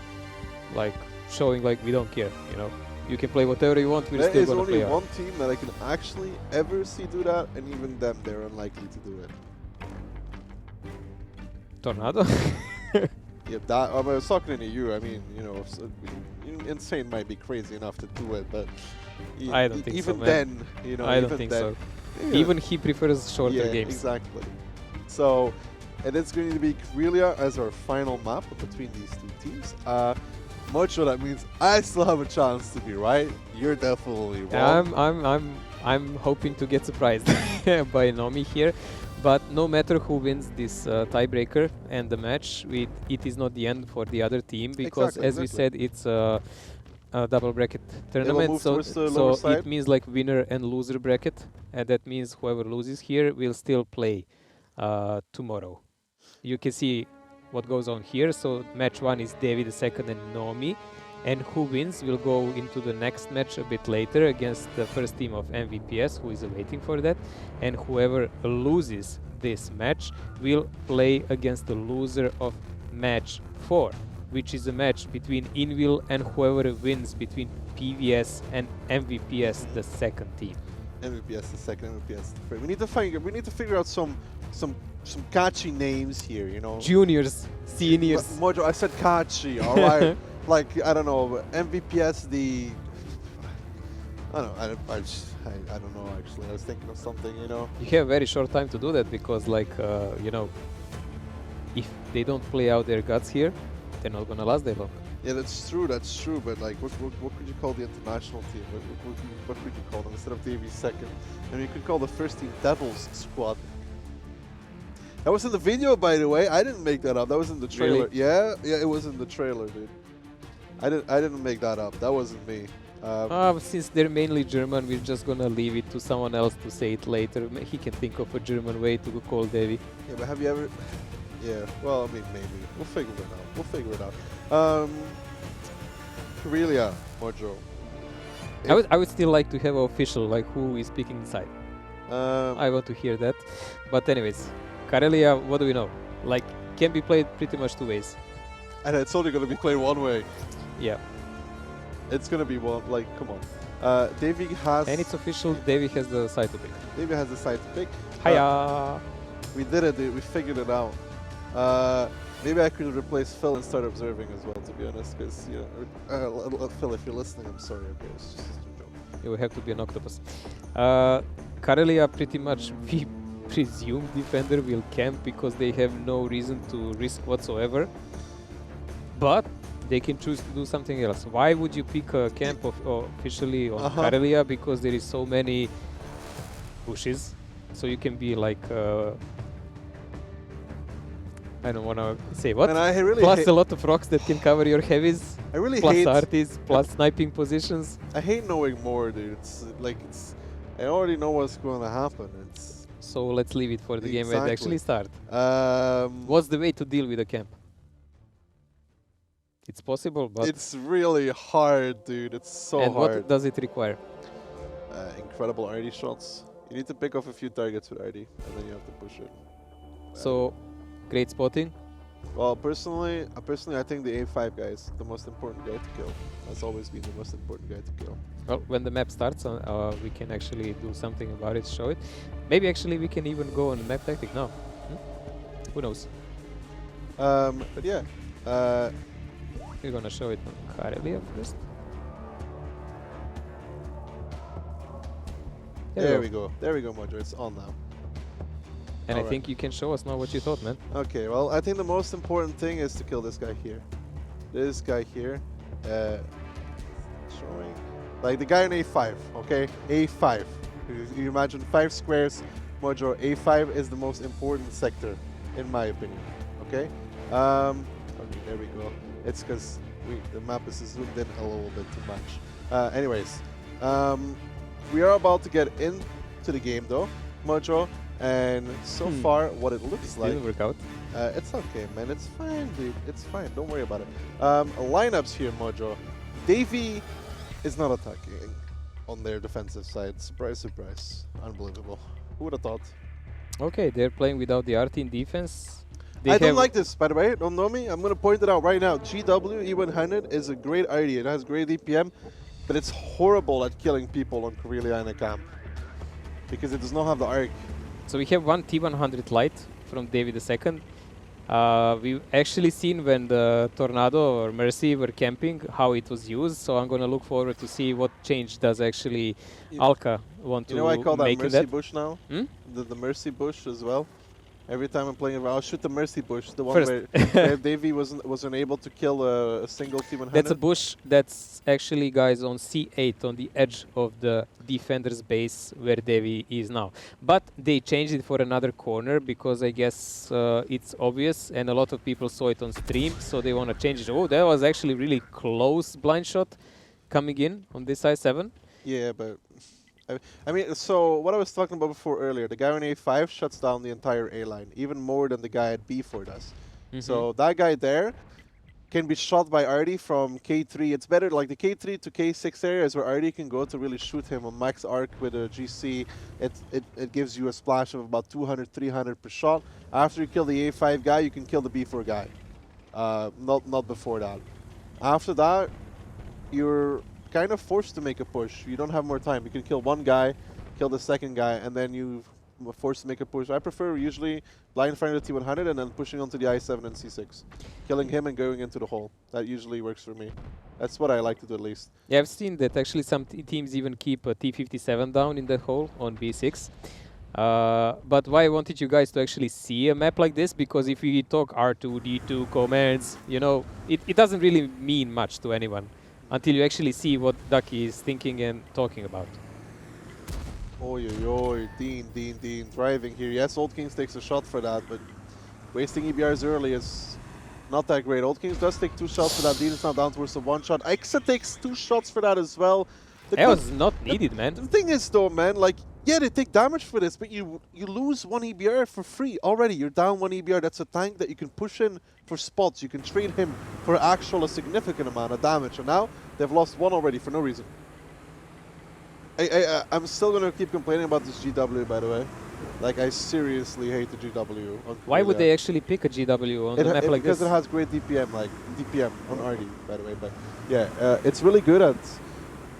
like showing like we don't care. You know, you can play whatever you want. We're
There
still
is
gonna
only
play hard.
one team that I can actually ever see do that, and even them, they're unlikely to do it.
Tornado.
Yeah, that. I was talking to you. I mean, you know, Insane might be crazy enough to do it, but
I don't think so,
even
man.
then, you know,
I
even
don't think
then,
so.
yeah.
Even he prefers shorter
Yeah,
games.
exactly. So, and it's going to be Carelia as our final map between these two teams. Mocho, that means I still have a chance to be right. You're definitely wrong.
I'm hoping to get surprised by Nomi here, but no matter who wins this tiebreaker and the match, it is not the end for the other team because,
Exactly,
as we said, it's a double bracket tournament.
move
So,
towards the lower
so it
side.
means like winner and loser bracket, and that means whoever loses here will still play tomorrow. You can see what goes on here. So match 1 is David II and Nomi, and who wins will go into the next match a bit later against the first team of MVPS, who is waiting for that, and whoever loses this match will play against the loser of match 4, which is a match between Invil and whoever wins between PVS and MVPS, the second team.
MVPS the second, MVPS the third. We need to figure out some catchy names here, you know.
Juniors, seniors.
Mojo, I said catchy, all right. Like, I don't know, MVPS the... I don't know, I don't know actually. I was thinking of something, you know.
You have very short time to do that because, like, you know, if they don't play out their guts here, they're not gonna last that long.
Yeah, that's true, but like, what could you call the international team? What could you call them instead of Davies second? I mean, you could call the first team Devils Squad. That was in the video, by the way. I didn't make that up. That was in the trailer.
Really?
Yeah, it was in the trailer, dude. I didn't make that up. That wasn't me.
Since they're mainly German, we're just gonna leave it to someone else to say it later. He can think of a German way to call Davy.
Yeah, but have you ever... Yeah, well, I mean, maybe. We'll figure it out. Carelia, Mojo.
I would still like to have official, like who is picking the side. I want to hear that. But anyways, Carelia, what do we know? Like, can be played pretty much two ways.
And it's only going to be played one way.
Yeah.
It's going to be one, like, come on. Davey has...
And it's official, Davy has the side to pick.
Davey has the side to pick.
Hiya!
We did it, dude. We figured it out. Maybe I could replace Phil and start observing as well, to be honest, because, you know, Phil, if you're listening, I'm sorry, okay, it's just a joke.
It will have to be an octopus. Carelia pretty much, we presume defender will camp because they have no reason to risk whatsoever. But they can choose to do something else. Why would you pick a camp officially on Carelia? Because there is so many bushes, so you can be like... I don't want to say what.
And I really
plus a lot of rocks that can cover your heavies.
I really
plus
hate
artists, plus sniping positions.
I hate knowing more, dude. It's like I already know what's going to happen. It's
so let's leave it for the game when it actually start. What's the way to deal with a camp? It's possible, but
it's really hard, dude. It's so
and
hard.
What does it require?
Incredible RD shots. You need to pick off a few targets with RD, and then you have to push it.
So. Great spotting.
Well, personally, I think the A5 guy is the most important guy to kill. Has always been the most important guy to kill.
Well, when the map starts, we can actually do something about it, show it. Maybe actually we can even go on the map tactic now. Who knows?
But yeah.
We're gonna show it on Carelia first.
There we go. There we go, Mojo. It's on now.
And I think you can show us now what you thought, man.
Okay, well, I think the most important thing is to kill this guy here. This guy here. showing? Like the guy on A5, okay? A5. You imagine 5 squares, Mojo. A5 is the most important sector, in my opinion, okay? Okay, there we go. It's because the map is zoomed in a little bit too much. Anyways, we are about to get into the game though, Mojo, and so far what it looks like.
Didn't work out.
It's okay, man. It's fine, dude. It's fine. Don't worry about it. Lineups here, Mojo. Davey is not attacking on their defensive side. Surprise, surprise. Unbelievable. Who would have thought?
Okay, they're playing without the RT in defense.
I don't like this, by the way. Don't know me. I'm going to point it out right now. GW E100 is a great idea. It has great DPM, but it's horrible at killing people on Carelia and a camp because it does not have the arc.
So we have one T100 light from David II. We've actually seen when the Tornado or Mercy were camping how it was used, so I'm going to look forward to see what change does actually Alka want to make.
You know I call that
in
Mercy Bush now?
Hmm?
The Mercy Bush as well. Every time I'm playing, I'll shoot the Mercy Bush, the one
First.
where Davey wasn't able to kill a single T100.
That's a bush that's actually, guys, on C8, on the edge of the defender's base where Devi is now. But they changed it for another corner because I guess it's obvious and a lot of people saw it on stream, so they want to change it. Oh, that was actually really close blind shot coming in on this I7.
Yeah, but I mean, so what I was talking about before earlier, the guy on A5 shuts down the entire A line, even more than the guy at B4 does. So that guy there can be shot by Artie from K3. It's better, like the K3 to K6 area is where Artie can go to really shoot him on max arc with a GC. It gives you a splash of about 200, 300 per shot. After you kill the A5 guy, you can kill the B4 guy. Not before that. After that, you're kind of forced to make a push. You don't have more time. You can kill one guy, kill the second guy, and then you're forced to make a push. I prefer usually blind firing the T100 and then pushing onto the I7 and C6. Killing him and going into the hole. That usually works for me. That's what I like to do at least.
Yeah, I've seen that actually some teams even keep a T57 down in the hole on B6. But why I wanted you guys to actually see a map like this, because if we talk R2, D2, commands, you know, it doesn't really mean much to anyone until you actually see what Ducky is thinking and talking about.
Oi, oi, oi, Dean, driving here. Yes, Old Kings takes a shot for that, but wasting EBRs early is not that great. Old Kings does take 2 shots for that. Dean is now down towards the 1 shot. Ixa takes 2 shots for that as well.
That was not needed, man.
The thing is though, man, like, yeah, they take damage for this, but you lose 1 EBR for free already. You're down 1 EBR. That's a tank that you can push in for spots. You can trade him for a significant amount of damage. And now they've lost 1 already for no reason. I'm still going to keep complaining about this GW, by the way. Like, I seriously hate the GW.
Why would they actually pick a GW on the map like this?
Because it has great DPM, like DPM on RD, by the way. But yeah, it's really good at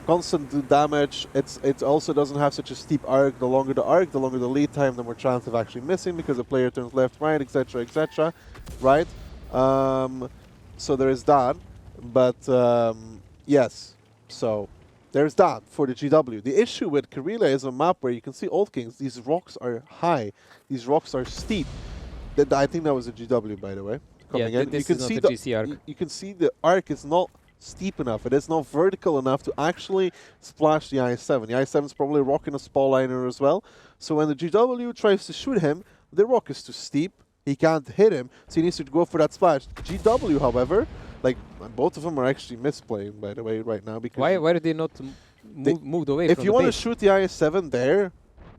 constant damage. It also doesn't have such a steep arc. The longer the arc, the longer the lead time, the more chance of actually missing because the player turns left, right, etc., right? So there is that. But yes, so there's that for the GW. The issue with Carelia is a map where you can see Old Kings. These rocks are high. These rocks are steep. I think that was a GW, by the way. Coming in.
This
you can
is
see
not a GC arc.
You can see the arc is not steep enough. It is not vertical enough to actually splash the I7. The I7 is probably rocking a spall liner as well. So when the GW tries to shoot him, the rock is too steep. He can't hit him, so he needs to go for that splash. GW, however, like both of them are actually misplaying, by the way, right now. Because
why are they not moved away from the
if you want to
base?
shoot the I7 there,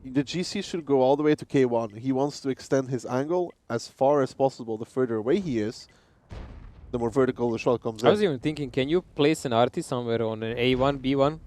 the GC should go all the way to K1. He wants to extend his angle as far as possible. The further away he is, the more vertical the shot comes in.
I was even thinking, can you place an RT somewhere on an A1, B1?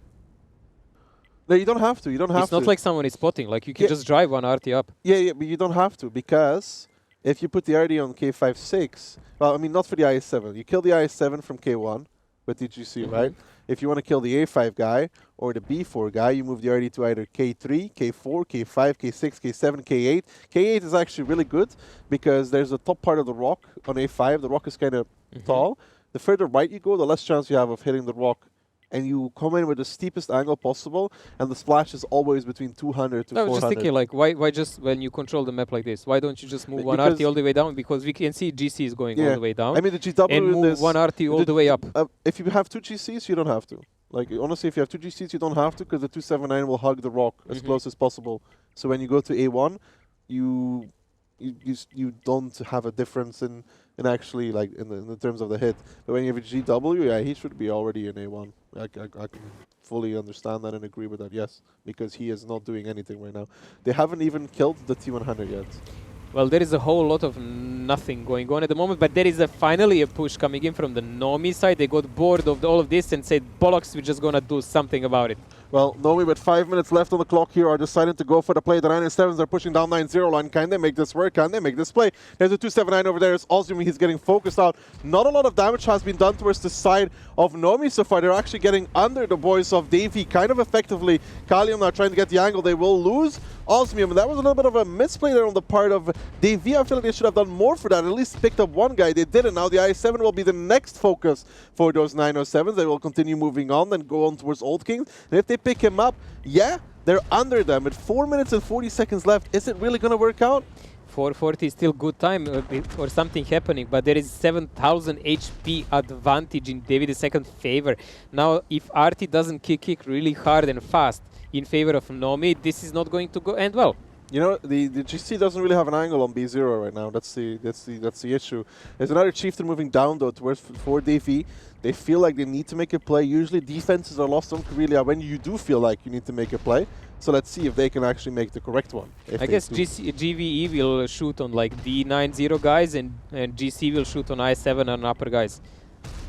No, you don't have to. You don't have to.
It's not like someone is spotting. Like you can just drive one RT up.
Yeah, but you don't have to, because if you put the RD on K5, 6, well, I mean, not for the I7. You kill the I7 from K1 with the GC, right? If you want to kill the A5 guy or the B4 guy, you move the RD to either K3, K4, K5, K6, K7, K8. K8 is actually really good because there's the top part of the rock on A5. The rock is kind of tall. The further right you go, the less chance you have of hitting the rock. And you come in with the steepest angle possible, and the splash is always between 200 to 400.
I was just thinking, like, why just when you control the map like this, why don't you just move one RT all the way down? Because we can see GC is going all the way down.
I mean, the GW
and move one RT all the way up.
If you have 2 GCs, you don't have to. Like, honestly, if you have two GCs, you don't have to, because the 279 will hug the rock as close as possible. So when you go to A1, you don't have a difference in actually, like, in the terms of the hit. But when you have a GW, yeah, he should be already in A1. I can fully understand that and agree with that, yes, because he is not doing anything right now. They haven't even killed the T100 yet.
Well, there is a whole lot of nothing going on at the moment, but there is finally a push coming in from the Nomi side. They got bored of all of this and said, bollocks, we're just gonna do something about it.
Well, Nomi with 5 minutes left on the clock here are deciding to go for the play. The 9 and 7s are pushing down 9-0 line. Can they make this work? Can they make this play? There's a 279 over there. It's Ozumi. He's getting focused out. Not a lot of damage has been done towards the side of Nomi so far. They're actually getting under the boys of Davey kind of effectively. Kalium now trying to get the angle. They will lose Osmium. That was a little bit of a misplay there on the part of Davey. I feel like they should have done more for that. At least picked up one guy. They didn't. Now the I7 will be the next focus for those 907s. They will continue moving on and go on towards Old Kings. And if they pick him up, yeah, they're under them. With 4 minutes and 40 seconds left, is it really going to work out?
440 is still good time for something happening, but there is 7,000 HP advantage in David's second favor. Now, if Artie doesn't kick really hard and fast in favor of Nomi, this is not going to go end well.
You know, the GC doesn't really have an angle on B0 right now. That's the issue. There's another Chieftain moving down though towards for DV. They feel like they need to make a play. Usually defenses are lost on Carelia when you do feel like you need to make a play. So let's see if they can actually make the correct one.
I guess GVE will shoot on like D90 guys and GC will shoot on I7 and upper guys.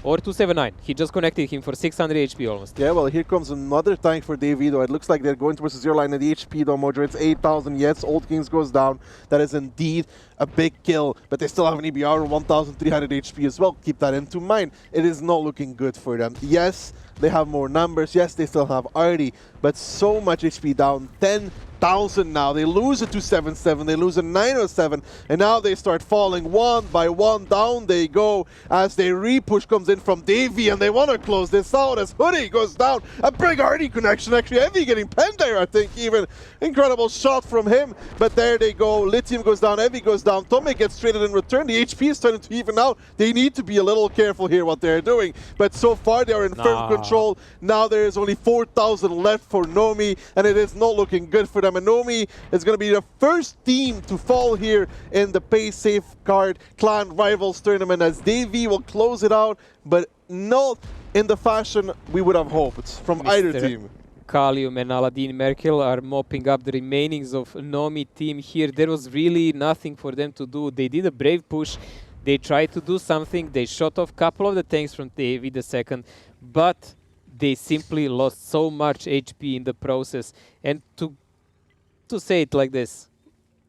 Or 279. He just connected him for 600 HP almost.
Yeah, well, here comes another tank for Davey, though. It looks like they're going towards the 0 line, and the HP, though, Mojo, it's 8,000. Yes, Old Kings goes down. That is indeed a big kill, but they still have an EBR of 1,300 HP as well. Keep that into mind. It is not looking good for them. Yes, they have more numbers. Yes, they still have Artie, but so much HP down. 10,000 now. They lose a 277, they lose a 907, and now they start falling one by one. Down they go as they re-push comes in from Davey, and they want to close this out as Hoodie goes down. A big Artie connection, actually. Heavy getting penned there, I think, even. Incredible shot from him, but there they go. Lithium goes down, Heavy goes down. Tommy gets traded in return. The HP is starting to even out. They need to be a little careful here what they're doing, but so far they are in firm control. Now there is only 4,000 left for Nomi, and it is not looking good for them. And Nomi is going to be the first team to fall here in the Paysafecard Clan Rivals tournament, as Davey will close it out, but not in the fashion we would have hoped from either team.
Kalium and Aladdin Merkel are mopping up the remainings of Nomi team here. There was really nothing for them to do. They did a brave push. They tried to do something. They shot off a couple of the tanks from Davey the second, but they simply lost so much HP in the process. And to say it like this,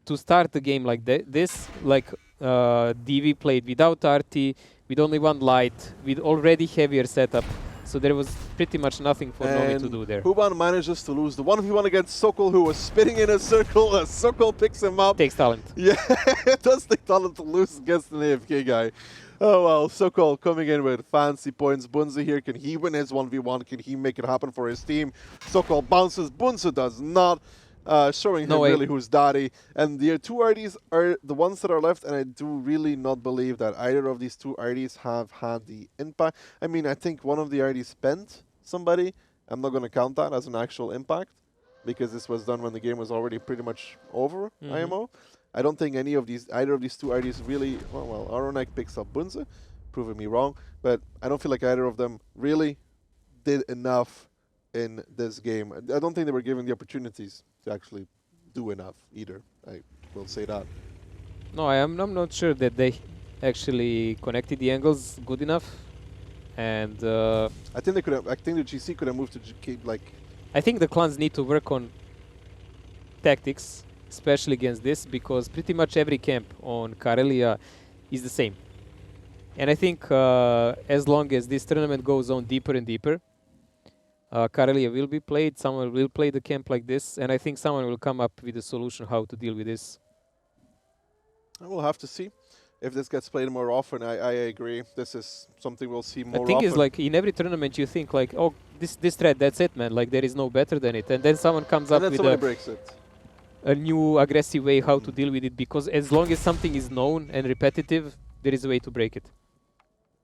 to start the game like this, like DV played without RT, with only one light, with already heavier setup. So there was pretty much nothing for Nomi to do there.
Huban manages to lose the 1v1 against Sokol, who was spinning in a circle as Sokol picks him up.
Takes talent.
Yeah, it does take talent to lose against an AFK guy. Oh well, Sokol coming in with fancy points. Bunze here, can he win his 1v1? Can he make it happen for his team? Sokol bounces, Bunze does not. Showing him really who's daddy. And the two RDs are the ones that are left, and I do really not believe that either of these two RDs have had the impact. I mean, I think one of the RDs bent somebody. I'm not going to count that as an actual impact, because this was done when the game was already pretty much over, IMO. I don't think either of these two RDs really, well, Aronek picks up Bunze, proving me wrong, but I don't feel like either of them really did enough in this game. I don't think they were given the opportunities to actually do enough either. I will say that.
No, I'm not sure that they actually connected the angles good enough. And
I think they could have. I think the GC could have moved to like.
I think the clans need to work on tactics, especially against this, because pretty much every camp on Carelia is the same. And I think as long as this tournament goes on deeper and deeper, Carelia will be played, someone will play the camp like this, and I think someone will come up with a solution how to deal with this.
I will have to see if this gets played more often. I agree. This is something we'll see more often.
The thing is, like, in every tournament you think, like, oh, this thread, that's it, man. Like, there is no better than it. And then someone comes up with a new aggressive way how to deal with it, because as long as something is known and repetitive, there is a way to break it.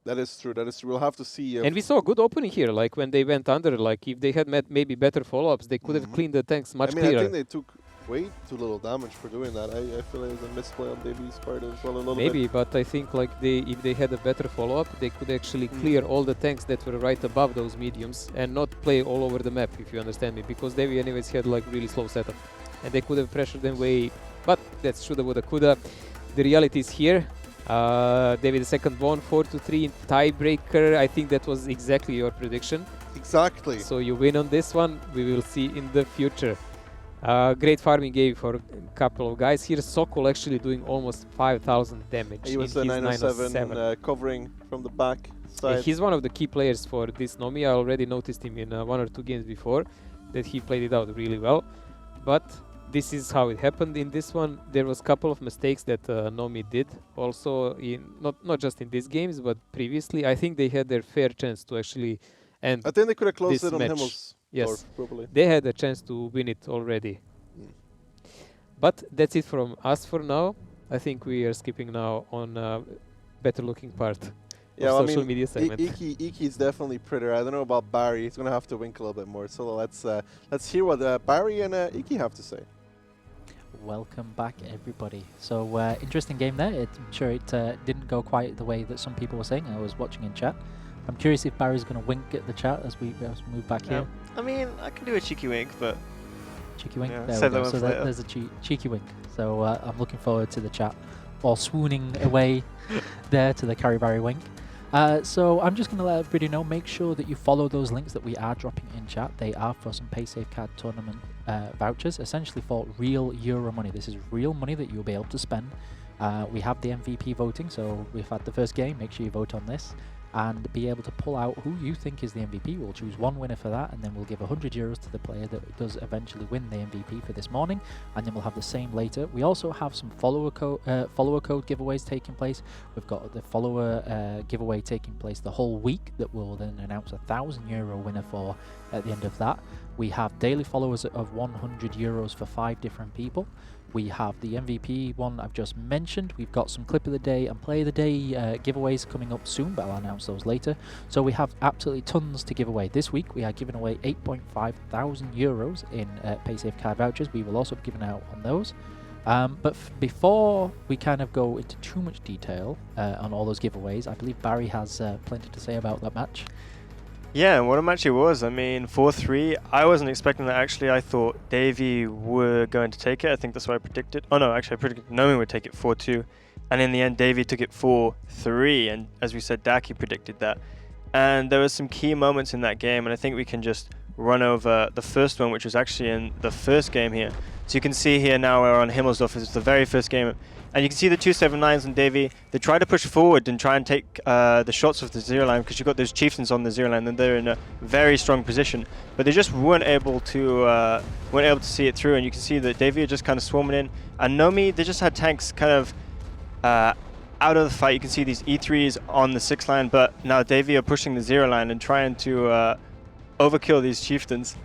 That is true. That is true. We'll have to see.
And we saw a good opening here. Like when they went under, like if they had met maybe better follow-ups, they could have cleaned the tanks much clearer.
I think they took way too little damage for doing that. I feel it was a misplay on Davy's part as well a little bit.
Maybe, but I think like if they had a better follow-up, they could actually clear all the tanks that were right above those mediums and not play all over the map, if you understand me. Because Davy anyways had like really slow setup, and they could have pressured them way. But that's shoulda, woulda, coulda. The reality is here. David the second won 4-3 in tiebreaker. I think that was exactly your prediction.
Exactly.
So you win on this one. We will see in the future. Great farming game for a couple of guys here. Sokol actually doing almost 5,000 damage.
He was
in
the
his
907 covering from the back side.
He's one of the key players for this Nomi. I already noticed him in 1 or 2 games before that he played it out really well. But this is how it happened in this one. There was a couple of mistakes that Nomi did also in not just in these games but previously. I think they had their fair chance to actually end.
I think they could have closed
this
it on
match.
Himmelsdorf.
Yes,
Probably.
they had a chance to win it already. But that's it from us for now. I think we are skipping now on better looking part of social media segment.
Iki is definitely prettier. I don't know about Barry. He's gonna have to wink a little bit more. So let's hear what Barry and Iki have to say.
Welcome back, everybody. So interesting game there. I'm sure it didn't go quite the way that some people were saying. I was watching in chat. I'm curious if Barry's going to wink at the chat as we move back here.
I mean, I can do a cheeky wink, but...
Cheeky wink?
Yeah,
there we go. So there's a cheeky wink. So I'm looking forward to the chat all swooning away there to the Carry Barry wink. So I'm just going to let everybody know, make sure that you follow those links that we are dropping in chat. They are for some Paysafecard tournament vouchers, essentially for real Euro money. This is real money that you'll be able to spend. We have the MVP voting, so we've had the first game. Make sure you vote on this and be able to pull out who you think is the MVP. We'll choose one winner for that, and then we'll give €100 to the player that does eventually win the MVP for this morning, and then we'll have the same later. We also have some follower code giveaways taking place. We've got the follower giveaway taking place the whole week that we'll then announce a €1,000 winner for at the end of that. We have daily followers of €100 for 5 different people. We have the MVP one I've just mentioned. We've got some clip of the day and play of the day giveaways coming up soon, but I'll announce those later. So we have absolutely tons to give away. This week we are giving away €8,500 in Paysafecard vouchers. We will also be giving out on those. But before we kind of go into too much detail on all those giveaways, I believe Barry has plenty to say about that match.
Yeah, what a match it was. I mean, 4-3. I wasn't expecting that, actually. I thought Davy were going to take it. I think that's what I predicted. Oh, no, actually, I predicted Nomi would take it 4-2. And in the end, Davy took it 4-3. And as we said, Daki predicted that. And there were some key moments in that game. And I think we can just run over the first one, which was actually in the first game here. So you can see here now we're on Himmelsdorf. It's the very first game. And you can see the 279s on Davy. They try to push forward and try and take the shots off the zero line because you've got those chieftains on the zero line and they're in a very strong position. But they just weren't able to see it through. And you can see that Davy are just kind of swarming in. And Nomi, they just had tanks kind of out of the fight. You can see these E3s on the 6 line, but now Davy are pushing the 0 line and trying to overkill these chieftains.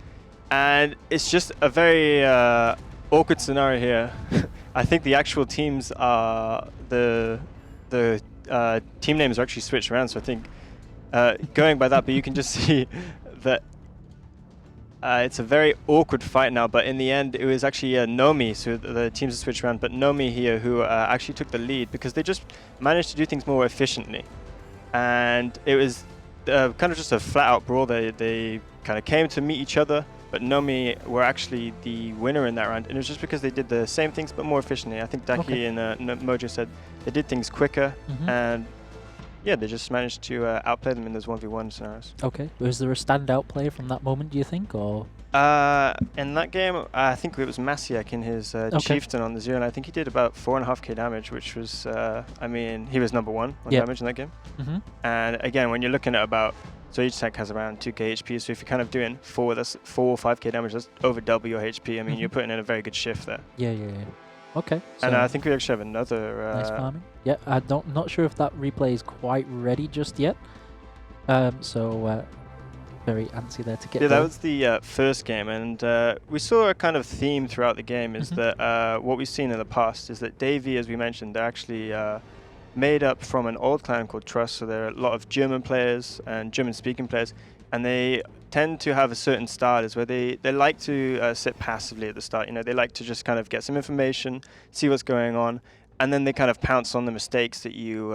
And it's just a very awkward scenario here. I think the actual teams are the team names are actually switched around, so I think going by that, but you can just see that it's a very awkward fight now, but in the end it was actually Nomi, so the teams are switched around, but Nomi here who actually took the lead because they just managed to do things more efficiently. And it was kind of just a flat out brawl. They kind of came to meet each other, but Nomi were actually the winner in that round, and it was just because they did the same things but more efficiently. I think Daki and Mojo said they did things quicker, and yeah, they just managed to outplay them in those 1v1 scenarios. Okay.
Was there a standout player from that moment, do you think, or?
In that game, I think it was Masiak in his chieftain on the 0, and I think he did about 4.5k damage, which was, I mean, he was #1 on damage in that game. And again, when you're looking at about, so each tank has around 2k HP, so if you're kind of doing 4 or 5k damage, that's over double your HP. I mean, you're putting in a very good shift there.
Yeah. Okay. So
and I think we actually have another...
nice farming. Yeah, not sure if that replay is quite ready just yet. So very antsy there to get
that was the first game, and we saw a kind of theme throughout the game is that what we've seen in the past is that Davy, as we mentioned, they're actually made up from an old clan called Trust, so there are a lot of German players and German-speaking players, and they tend to have a certain style, is where they like to sit passively at the start. You know, they like to just kind of get some information, see what's going on, and then they kind of pounce on the mistakes that you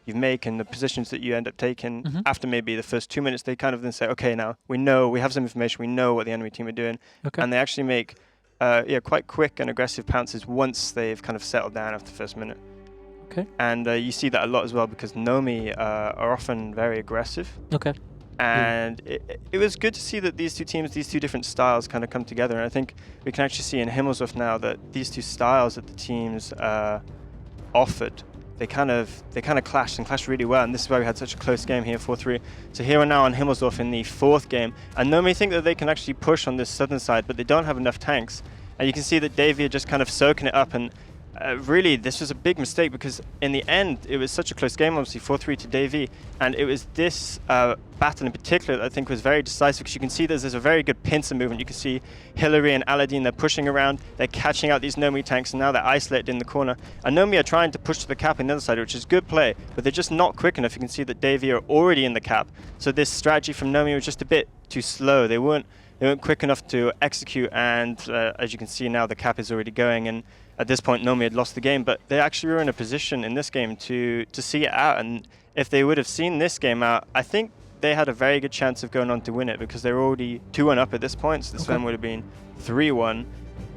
make and the positions that you end up taking. After maybe the first 2 minutes, they kind of then say, okay, now we have some information, we know what the enemy team are doing, and they actually make quite quick and aggressive pounces once they've kind of settled down after the first minute.
Okay.
And you see that a lot as well, because Nomi are often very aggressive.
Okay.
And it was good to see that these two teams, these two different styles kind of come together. And I think we can actually see in Himmelsdorf now that these two styles that the teams offered, they kind of clashed really well. And this is why we had such a close game here, 4-3. So here we're now on Himmelsdorf in the fourth game. And Nomi think that they can actually push on this southern side, but they don't have enough tanks. And you can see that Davy are just kind of soaking it up. And really, this was a big mistake, because in the end, it was such a close game, obviously 4-3 to Davy, and it was this battle in particular that I think was very decisive, because you can see there's a very good pincer movement. You can see Hillary and Aladdin, they're pushing around, they're catching out these Nomi tanks, and now they're isolated in the corner. And Nomi are trying to push to the cap on the other side, which is good play, but they're just not quick enough. You can see that Davy are already in the cap, so this strategy from Nomi was just a bit too slow. They weren't quick enough to execute, and as you can see now, the cap is already going, and at this point Nomi had lost the game, but they actually were in a position in this game to see it out. And if they would have seen this game out, I think they had a very good chance of going on to win it, because they're already 2-1 up at this point, so this one would have been 3-1,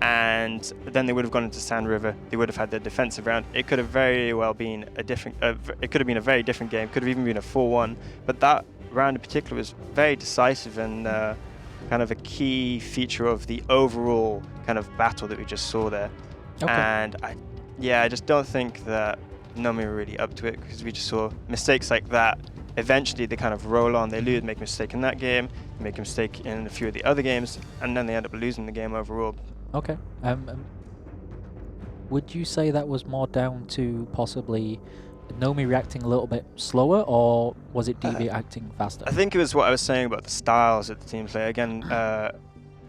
and then they would have gone into Sand River. They would have had their defensive round. It could have very well been a different it could have been a very different game, could have even been a 4-1, but that round in particular was very decisive and kind of a key feature of the overall kind of battle that we just saw there. And I just don't think that Nomi were really up to it, because we just saw mistakes like that. Eventually they kind of roll on, they make a mistake in that game, make a mistake in a few of the other games, and then they end up losing the game overall.
Okay. Would you say that was more down to possibly Nomi reacting a little bit slower, or was it DV acting faster?
I think it was what I was saying about the styles that the team play. Again,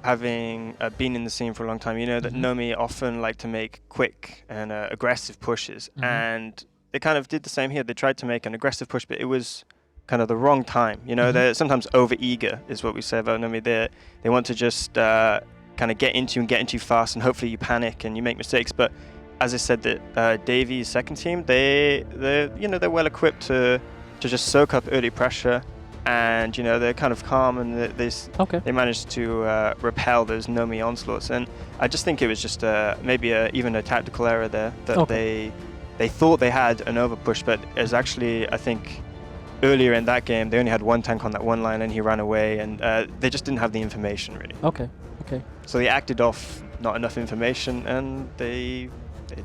having been in the scene for a long time, you know that Nomi often like to make quick and aggressive pushes, and they kind of did the same here. They tried to make an aggressive push, but it was kind of the wrong time. You know, they're sometimes over-eager, is what we say about Nomi. They want to just kind of get into you fast, and hopefully you panic and you make mistakes. But as I said, that Davy's second team, they're well equipped to just soak up early pressure. And they're kind of calm, and they managed to repel those Nomi onslaughts. And I just think it was just maybe even a tactical error there, that they thought they had an overpush, but it was actually, I think, earlier in that game they only had one tank on that one line, and he ran away, and they just didn't have the information really. Okay. So they acted off not enough information, and they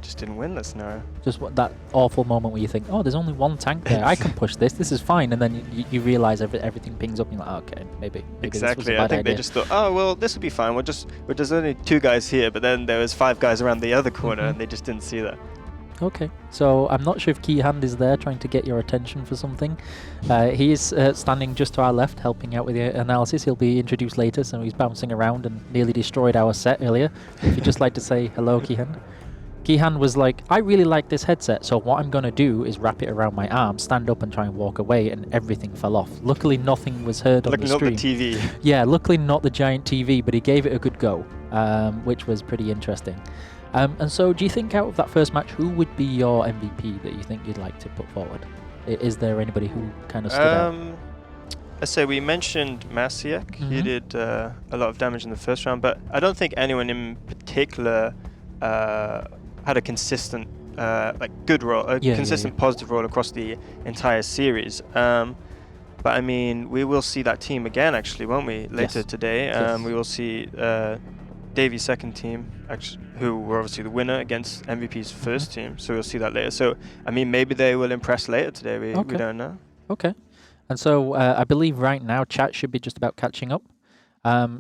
just didn't win the scenario.
Just that awful moment where you think, oh, there's only one tank there, I can push this is fine, and then you realize everything pings up, and you're like, okay, maybe
exactly.
This was a bad
I think
idea.
they just thought, oh well, this will be fine. There's only 2 guys here, but then there was 5 guys around the other corner, and they just didn't see that.
Okay, so I'm not sure if Keyhand is there trying to get your attention for something. He is standing just to our left, helping out with the analysis. He'll be introduced later, so he's bouncing around and nearly destroyed our set earlier. If you'd just like to say hello, Keyhand. Keyhand was like, I really like this headset, so what I'm going to do is wrap it around my arm, stand up and try and walk away, and everything fell off. Luckily, nothing was heard on the stream.
Luckily not the TV.
Yeah, luckily not the giant TV, but he gave it a good go, which was pretty interesting. And so do you think out of that first match, who would be your MVP that you think you'd like to put forward? Is there anybody who kind of stood out?
I say we mentioned Masiek. He did a lot of damage in the first round, but I don't think anyone in particular had a consistent, good role, consistent positive role across the entire series. But I mean, we will see that team again, actually, won't we? Later today, we will see Davy's second team, who were obviously the winner against MVP's first team. So we'll see that later. So I mean, maybe they will impress later today. We don't know. Okay.
And so I believe right now chat should be just about catching up.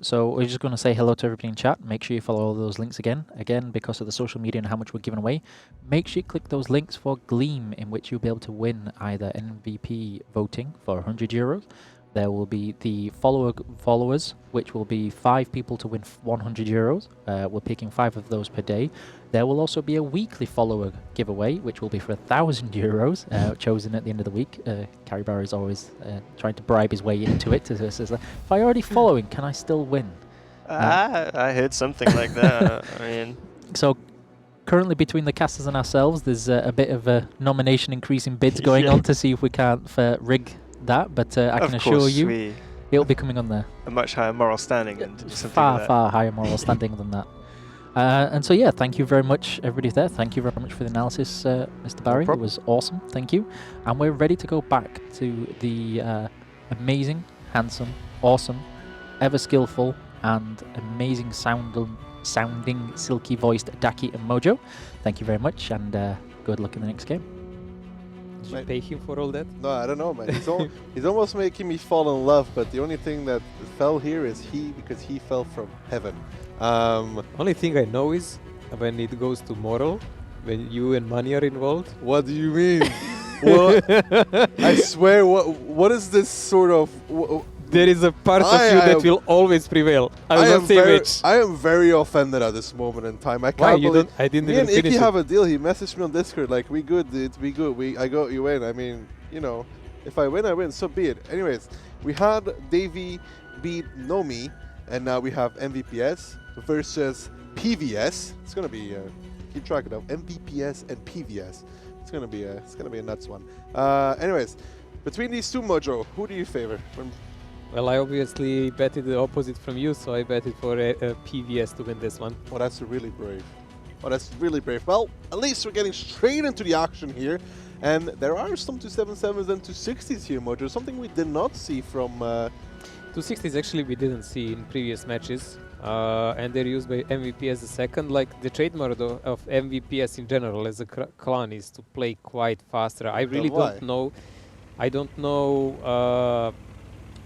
So we're just going to say hello to everybody in chat. Make sure you follow all those links again, because of the social media and how much we're giving away. Make sure you click those links for Gleam, in which you'll be able to win either MVP voting for €100, There will be the followers, which will be 5 people to win 100 euros. We're picking 5 of those per day. There will also be a weekly follower giveaway, which will be for 1,000 euros, chosen at the end of the week. Carelia is always trying to bribe his way into it. Says, if I already following, can I still win?
I heard something like that. I mean,
So currently between the casters and ourselves, there's a bit of a nomination increasing bids going
Yeah.
on to see if we can't rig that, but I can assure you
we
it'll be coming on there.
a much higher moral standing than to do something
Far,
like that.
far higher moral standing than that. And so, yeah, thank you very much, everybody there. Thank you very much for the analysis, Mr. Barry. It
problem.
was awesome. Thank you. And we're ready to go back to the amazing, handsome, awesome, ever skillful, and amazing sounding, silky-voiced Daki and Mojo. Thank you very much, and good luck in the next game.
Did you
Mate.
pay him for all that?
No, I don't know, man. He's almost making me fall in love, but the only thing that fell here is because he fell from heaven.
Only thing I know is when it goes to moral, when you and money are involved.
What do you mean? What? I swear, what is this sort of...
There is a part of you that will always prevail. I will not say which.
I am very offended at this moment in time. I
Why
can't
you
believe...
don't? I didn't
Me
even
and
finish
Icky
it.
have a deal. He messaged me on Discord like, we good, dude, we good. I got you in. I mean, you know, if I win, I win. So be it. Anyways, we had Davey beat Nomi, and now we have MVPS versus PVS. It's gonna be keep track of MVPS and PVS. It's gonna be a nuts one. Anyways, between these two, Mojo, who do you favor?
Well, I obviously betted the opposite from you, so I betted for PVS to win this one.
Oh, that's really brave. Oh, that's really brave. Well, at least we're getting straight into the action here. And there are some 277s and 260s here, Mojo. Something we did not see from...
260s actually we didn't see in previous matches. And they're used by MVP as a second. Like the trademark of MVPs in general as a clan is to play quite faster. I really don't know. I don't know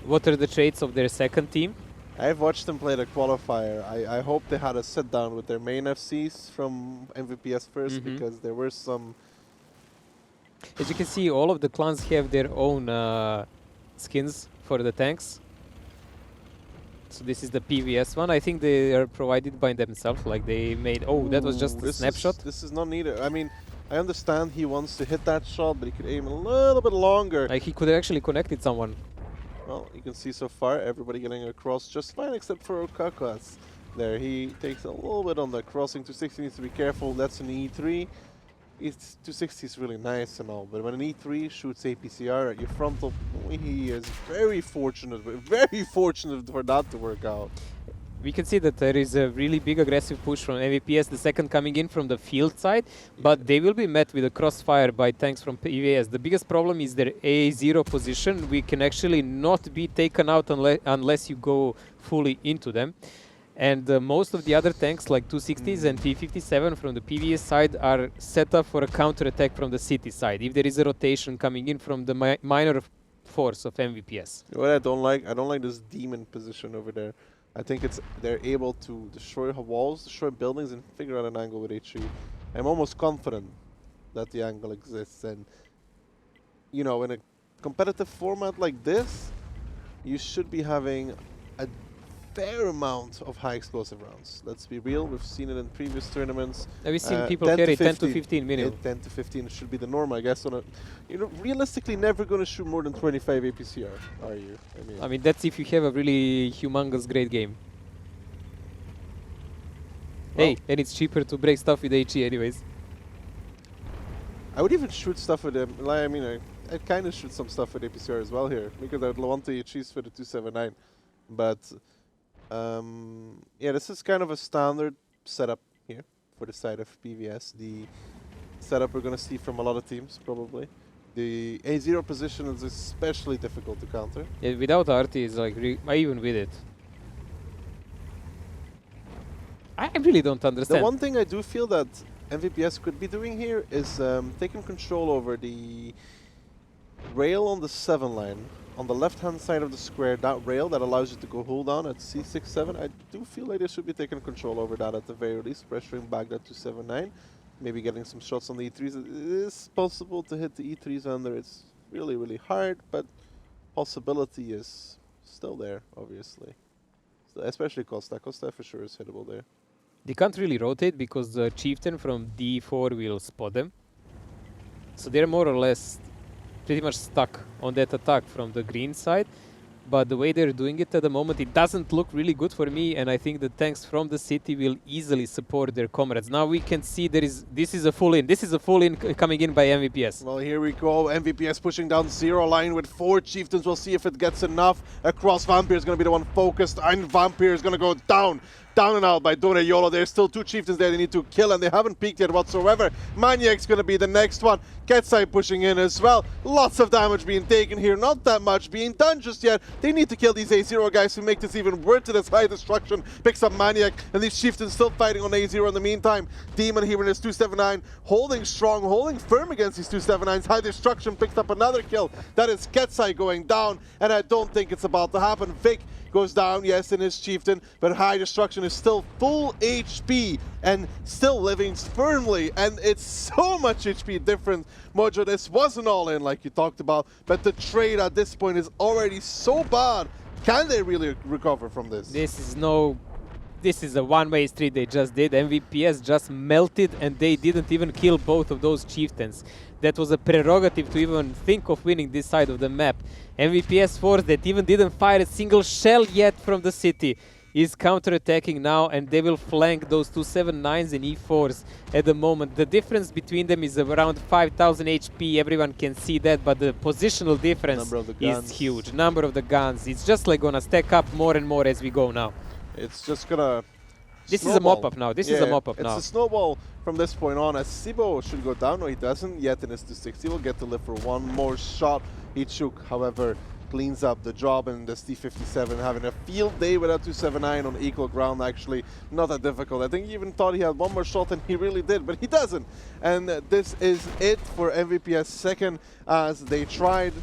what are the traits of their second team.
I've watched them play the qualifier. I hope they had a sit down with their main FCs from MVPS first, because there were some...
As you can see, all of the clans have their own skins for the tanks. So this is the PVS one. I think they are provided by themselves, like they made... Oh, that was just a snapshot.
This is not needed. I mean, I understand he wants to hit that shot, but he could aim a little bit longer.
Like he could have actually connected someone.
Well, you can see so far everybody getting across just fine except for Okakas. There, he takes a little bit on the crossing. 260 needs to be careful. That's an E3. It's 260 is really nice and all, but when an E3 shoots APCR at your frontal, he is very fortunate for that to work out.
We can see that there is a really big aggressive push from MVPS, the second coming in from the field side, but they will be met with a crossfire by tanks from PVS. The biggest problem is their A0 position. We can actually not be taken out unless you go fully into them. And most of the other tanks like 260s and P57 from the PVS side are set up for a counter-attack from the city side, if there is a rotation coming in from the minor force of MVPS.
What I don't like this demon position over there. I think they're able to destroy walls, destroy buildings, and figure out an angle with HE. I'm almost confident that the angle exists, and you know, in a competitive format like this, you should be having a fair amount of high explosive rounds. Let's be real, we've seen it in previous tournaments.
We've seen people carry 10 to 15 minutes.
10 to 15 should be the norm, I guess. You're realistically never going to shoot more than 25 APCR, are you?
I mean, that's if you have a really humongous great game.
Well,
hey, and it's cheaper to break stuff with HE anyways.
I would even shoot stuff with them. Like, I mean, I'd kind of shoot some stuff with APCR as well here, because I would want to HEs for the 279. But yeah, this is kind of a standard setup here for the side of PVS. The setup we're going to see from a lot of teams, probably. The A0 position is especially difficult to counter.
Yeah, without RT, it's like, even with it. I really don't understand.
The one thing I do feel that MVPS could be doing here is taking control over the rail on the 7 line. On the left-hand side of the square, that rail that allows you to go hold on at C67, I do feel like they should be taking control over that at the very least, pressuring back that 279, maybe getting some shots on the E3s. It is possible to hit the E3s under. It's really, really hard, but possibility is still there, obviously. So especially Costa. Costa for sure is hittable there.
They can't really rotate because the chieftain from D4 will spot them. So they're more or less pretty much stuck on that attack from the green side. But the way they're doing it at the moment, it doesn't look really good for me, and I think the tanks from the city will easily support their comrades. Now we can see this is a full in. This is a full in coming in by MVPS.
Well, here we go. MVPS pushing down zero line with 4 chieftains. We'll see if it gets enough. Across Vampire is going to be the one focused, and Vampire is going to go down. Down and out by Done Yolo. There's still 2 chieftains there they need to kill, and they haven't peaked yet whatsoever. Maniac's going to be the next one. Ketsai pushing in as well. Lots of damage being taken here. Not that much being done just yet. They need to kill these A0 guys to make this even worse to this high destruction. Picks up Maniac, and these chieftains still fighting on A0 in the meantime. Demon here in his 279, holding strong, holding firm against these 279s. High destruction picks up another kill. That is Ketsai going down, and I don't think it's about to happen. Vic goes down, yes, in his chieftain, but high destruction is still full HP and still living firmly, and it's so much HP difference. Mojo, this wasn't all in like you talked about, but the trade at this point is already so bad. Can they really recover from this?
This is a one-way street they just did. MVPS just melted, and they didn't even kill both of those chieftains. That was a prerogative to even think of winning this side of the map. MVPS force that even didn't fire a single shell yet from the city is counter-attacking now, and they will flank those 279s and E4s at the moment. The difference between them is around 5,000 HP. Everyone can see that, but the positional difference is huge. Number of the guns. It's just like gonna stack up more and more as we go now.
It's just gonna
This
snowball.
is a mop-up now. This is a mop-up now.
It's a snowball from this point on, as Sibo should go down. No, he doesn't yet in his 260. He will get to live for one more shot. Ichuk, however, cleans up the job, and this T57 having a field day with a 279 on equal ground. Actually, not that difficult. I think he even thought he had one more shot, and he really did, but he doesn't. And this is it for MVPS second, as they tried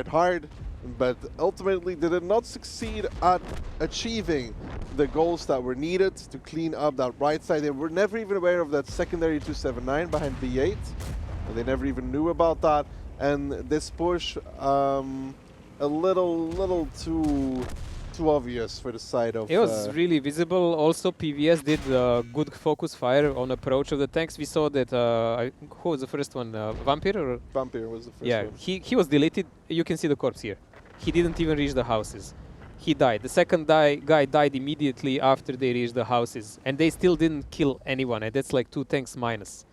hard, but ultimately they did not succeed at achieving the goals that were needed to clean up that right side. They were never even aware of that secondary 279 behind B8. They never even knew about that. And this push, a little too obvious for the side of...
It was really visible. Also, PVS did good focus fire on approach of the tanks. We saw that, who was the first one? Vampire? Or?
Vampire was the first
yeah,
one.
He was deleted. You can see the corpse here. He didn't even reach the houses. He died. The second guy died immediately after they reached the houses. And they still didn't kill anyone. And that's like 2 tanks minus.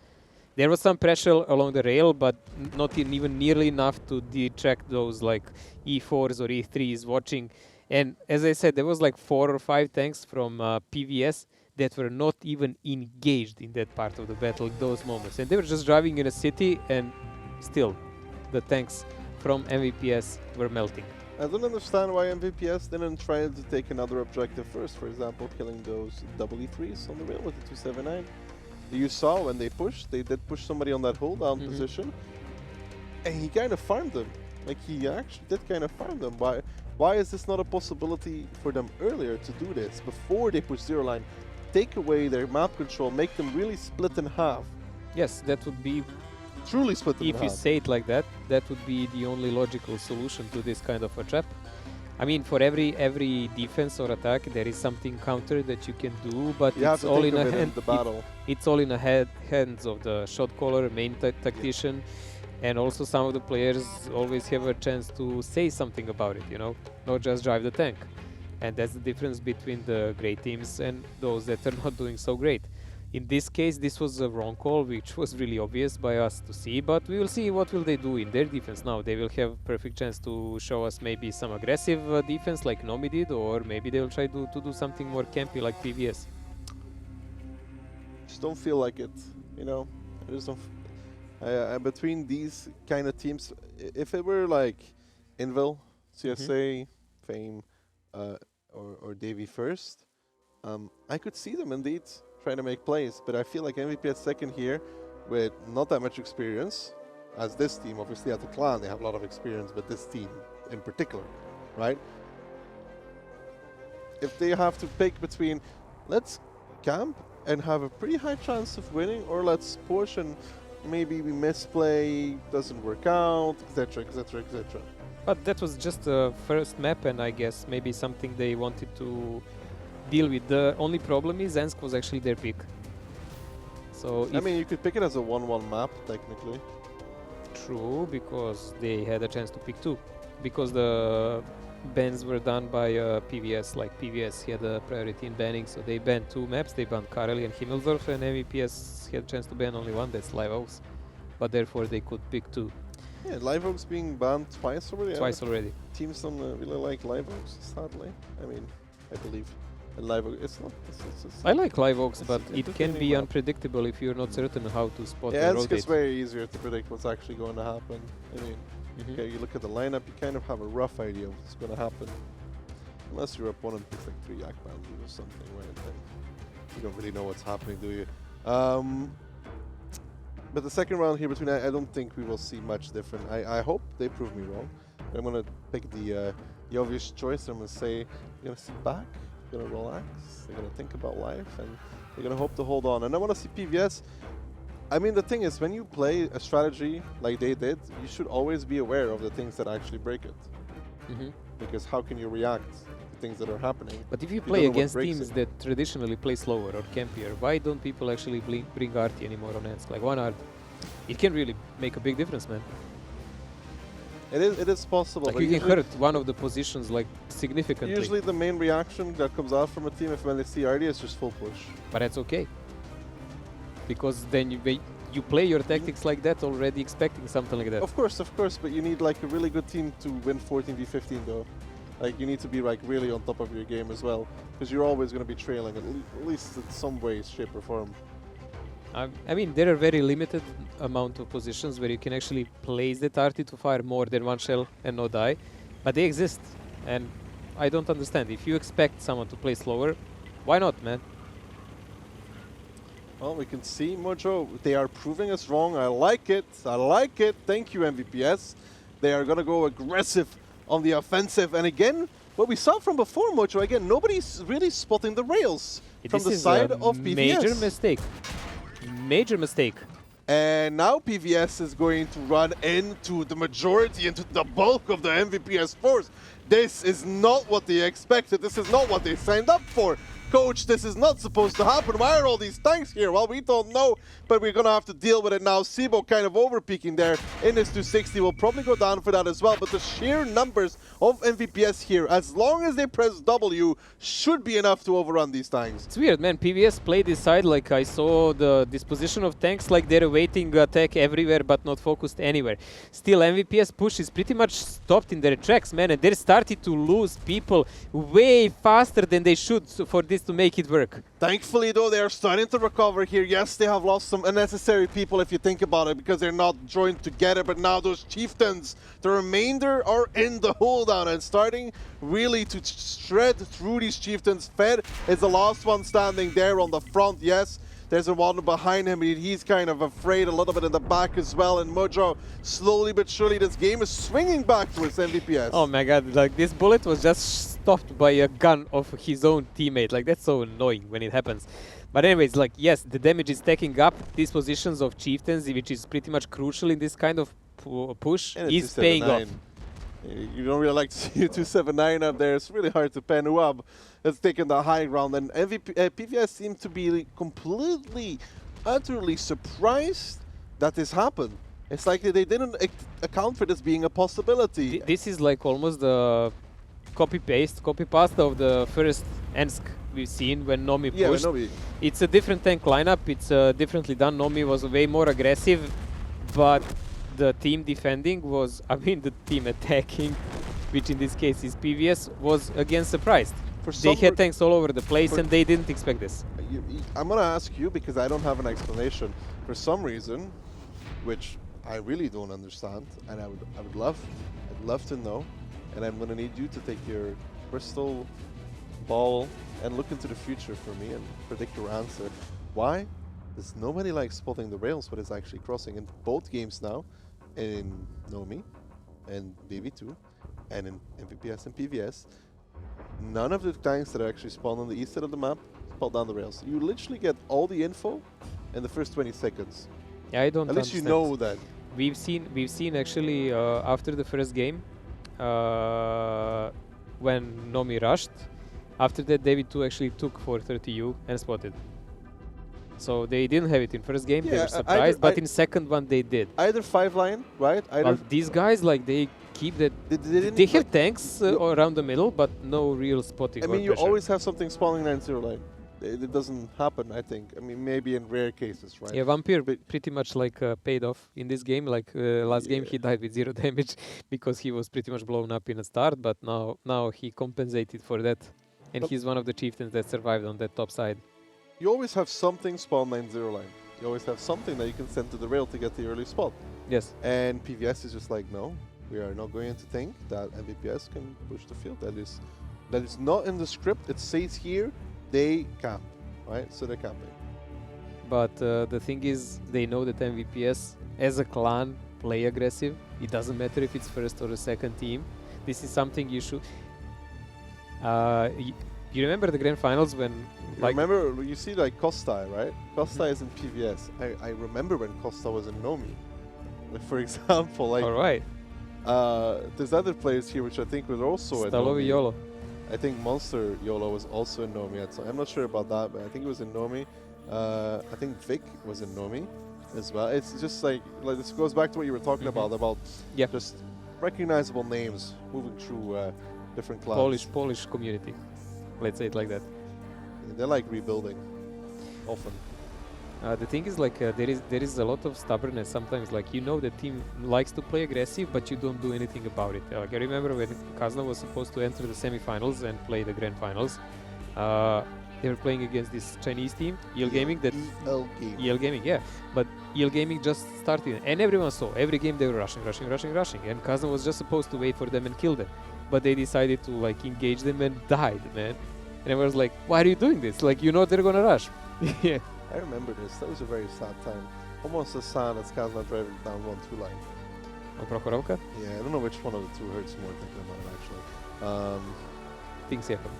There was some pressure along the rail, but not even nearly enough to detract those like E4s or E3s watching. And as I said, there was like 4 or 5 tanks from PVS that were not even engaged in that part of the battle in those moments. And they were just driving in a city, and still the tanks from MVPS were melting.
I don't understand why MVPS didn't try to take another objective first. For example, killing those double E3s on the rail with the 279. You saw when they pushed, they did push somebody on that hold down position, and he kind of farmed them. Like, he actually did kind of farm them. Why is this not a possibility for them earlier to do this before they push zero line? Take away their map control, make them really split in half.
Yes, that would be...
Truly split in half.
If you say it like that, that would be the only logical solution to this kind of a trap. I mean, for every defense or attack, there is something counter that you can do, but it's all in a hand. It's all in the hands of the shot caller, main tactician, and also some of the players always have a chance to say something about it, you know, not just drive the tank. And that's the difference between the great teams and those that are not doing so great. In this case, this was a wrong call, which was really obvious by us to see, but we will see what will they do in their defense now. They will have perfect chance to show us maybe some aggressive defense like Nomi did, or maybe they will try to do something more campy like PVS.
Just don't feel like it, you know. I just don't. Between these kind of teams, if it were like Invil, CSA, Fame, or Davy first, I could see them indeed trying to make plays, but I feel like MVP at second here with not that much experience as this team. Obviously at the clan they have a lot of experience, but this team in particular, right? If they have to pick between let's camp and have a pretty high chance of winning, or let's push and maybe we misplay, doesn't work out, etc, etc, etc.
But that was just the first map, and I guess maybe something they wanted to deal with. The only problem is Ensk was actually their pick. So
I mean, you could pick it as a 1-1 map, technically.
true, because they had a chance to pick 2. Because the bans were done by PVS, like PVS had a priority in banning, so they banned 2 maps. They banned Carelia and Himmelsdorf, and MVPS had a chance to ban only 1, that's Live Oaks. But therefore they could pick 2.
Yeah, Live Oaks being banned twice already.
Twice already.
Teams don't really like Live Oaks, sadly. I mean, I believe. And Live Oaks, it's not. It's
I like Live Oaks,
it's
but it can
entertaining
be
map.
unpredictable if you're not certain how to spot
yeah,
and
it's
rotate.
very easier to predict what's actually going to happen. I mean,
Mhm.
okay, you look at the lineup, you kind of have a rough idea of what's going to happen. Unless your opponent picks like 3 Yak boundaries or something, right? Then you don't really know what's happening, do you? But the second round here between, I don't think we will see much different. I hope they prove me wrong. But I'm going to pick the obvious choice. I'm going to say, you're going to sit back, you're going to relax, you're going to think about life, and you're going to hope to hold on. And I want to see PVS. I mean, the thing is, when you play a strategy like they did, you should always be aware of the things that actually break it.
Mhm.
Because how can you react to things that are happening?
But if you
don't
play
know what
against
breaks
teams
it.
that traditionally play slower or campier, why don't people actually bring Arty anymore on Ensk? Like 1 art. It can really make a big difference, man.
It is possible.
Like
but
you can
usually-
hurt one of the positions like significantly.
Usually the main reaction that comes out from a team if when they see RD is just full push.
But that's okay. Because then you play your tactics like that already expecting something like that.
Of course, but you need like a really good team to win 14v15 though. Like you need to be like really on top of your game as well. Because you're always going to be trailing at least in some way, shape or form.
I mean, there are very limited amount of positions where you can actually place the Arty to fire more than 1 shell and not die. But they exist. And I don't understand. If you expect someone to play slower, why not, man?
Well, we can see Mojo. They are proving us wrong. I like it. I like it. Thank you, MVPS. They are going to go aggressive on the offensive. And again, what we saw from before, Mojo, again, nobody's really spotting the rails from
This
the
is
side
a
of PVS.
major mistake. Major mistake.
And now PVS is going to run into the majority, into the bulk of the MVPS force. This is not what they expected. This is not what they signed up for. Coach, this is not supposed to happen. Why are all these tanks here? Well, we don't know, but we're going to have to deal with it now. Sibo kind of overpeaking there in his 260 will probably go down for that as well. But the sheer numbers of MVPS here, as long as they press W, should be enough to overrun these tanks.
It's weird, man. PVS played this side like I saw the disposition of tanks like they're waiting attack everywhere but not focused anywhere. Still, MVPS push is pretty much stopped in their tracks, man, and they're starting to lose people way faster than they should for this to make it work.
Thankfully, though, they are starting to recover here. Yes, they have lost some unnecessary people if you think about it because they're not joined together, but now those chieftains, the remainder are in the holdout and starting really to shred through these chieftains. Fed is the last one standing there on the front, yes. There's a one behind him, he's kind of afraid a little bit in the back as well. And Mojo, slowly but surely, this game is swinging back to his MVPS.
Oh my god, like this bullet was just stopped by a gun of his own teammate. Like that's so annoying when it happens. But anyways, like yes, the damage is stacking up. These positions of chieftains, which is pretty much crucial in this kind of push,
And
is paying off.
You don't really like to see a 279 up there. It's really hard to pen Uab. It's taking the high ground, and PVS seem to be completely, utterly surprised that this happened. It's like they didn't account for this being a possibility.
This is like almost the copy-paste of the first Ensk we've seen when Nomi
Yeah,
pushed.
Nomi.
It's a different tank lineup, it's differently done. Nomi was way more aggressive, but the team defending was, I mean the team attacking, which in this case is PVS, was again surprised. They had tanks all over the place and they didn't expect this.
I'm gonna ask you because I don't have an explanation. For some reason, which I really don't understand, and I'd love to know, and I'm gonna need you to take your crystal ball and look into the future for me and predict your answer. Why does nobody like spotting the rails what is actually crossing in both games now, in Nomi and BV2 and in MVPS and PVS? None of the tanks that are actually spawned on the east side of the map spot down the rails. You literally get all the info in the first 20 seconds.
Yeah, I don't
At least
understand.
you know that.
We've seen actually after the first game, when Nomi rushed. After that, David 2 actually took for 30U and spotted. So they didn't have it in first game, they
Yeah,
were surprised, but in second one they did.
Either 5-line, right? Either
Well, these guys, like, they keep that.
didn't,
They have
like,
tanks around the middle, but no real spotting.
I
or
mean, you
pressure.
always have something spawning 9-0 line. It doesn't happen, I think. I mean, maybe in rare cases, right?
Yeah, Vampire
But-
pretty much like paid off in this game. Like last game, he died with 0 damage because he was pretty much blown up in the start. But now he compensated for that, and
But-
he's one of the chieftains that survived on that top side.
You always have something spawn 9-0 line. You always have something that you can send to the rail to get the early spot.
Yes.
And PVS is just like, no, we are not going to think that MVPS can push the field. That is not in the script. It says here they camp, right? So they're camping.
But the thing is, they know that MVPS as a clan play aggressive. It doesn't matter if it's first or a second team. This is something you should. You remember the grand finals when, like,
Remember, you see like Costa, right? Costa is in PVS. I remember when Costa was in Nomi. Like, for example, like
all right,
there's other players here which I think was also in
Stalovi
Nomi.
YOLO.
I think Monster YOLO was also in Nomi. I'm not sure about that, but I think it was in Nomi. I think Vic was in Nomi as well. It's just like this goes back to what you were talking about
Yeah.
just recognizable names moving through different clans.
Polish community. Let's say it like that.
They're like rebuilding often.
The thing is, like, there is a lot of stubbornness sometimes. Like, you know, the team likes to play aggressive, but you don't do anything about it. Like, I remember when Kazna was supposed to enter the semifinals and play the grand finals. They were playing against this Chinese team, EL Gaming. That
EL Gaming.
EL Gaming, yeah. But EL Gaming just started, and everyone saw every game they were rushing, and Kazna was just supposed to wait for them and kill them. But they decided to like engage them and died, man. And I was like, why are you doing this? Like, you know they're gonna rush. Yeah.
I remember this. That was a very sad time. Almost as sad as Kazna driving down 1-2 line.
On Prokhorovka,
Yeah, I don't know which one of the two hurts more thinking about it actually.
things happen.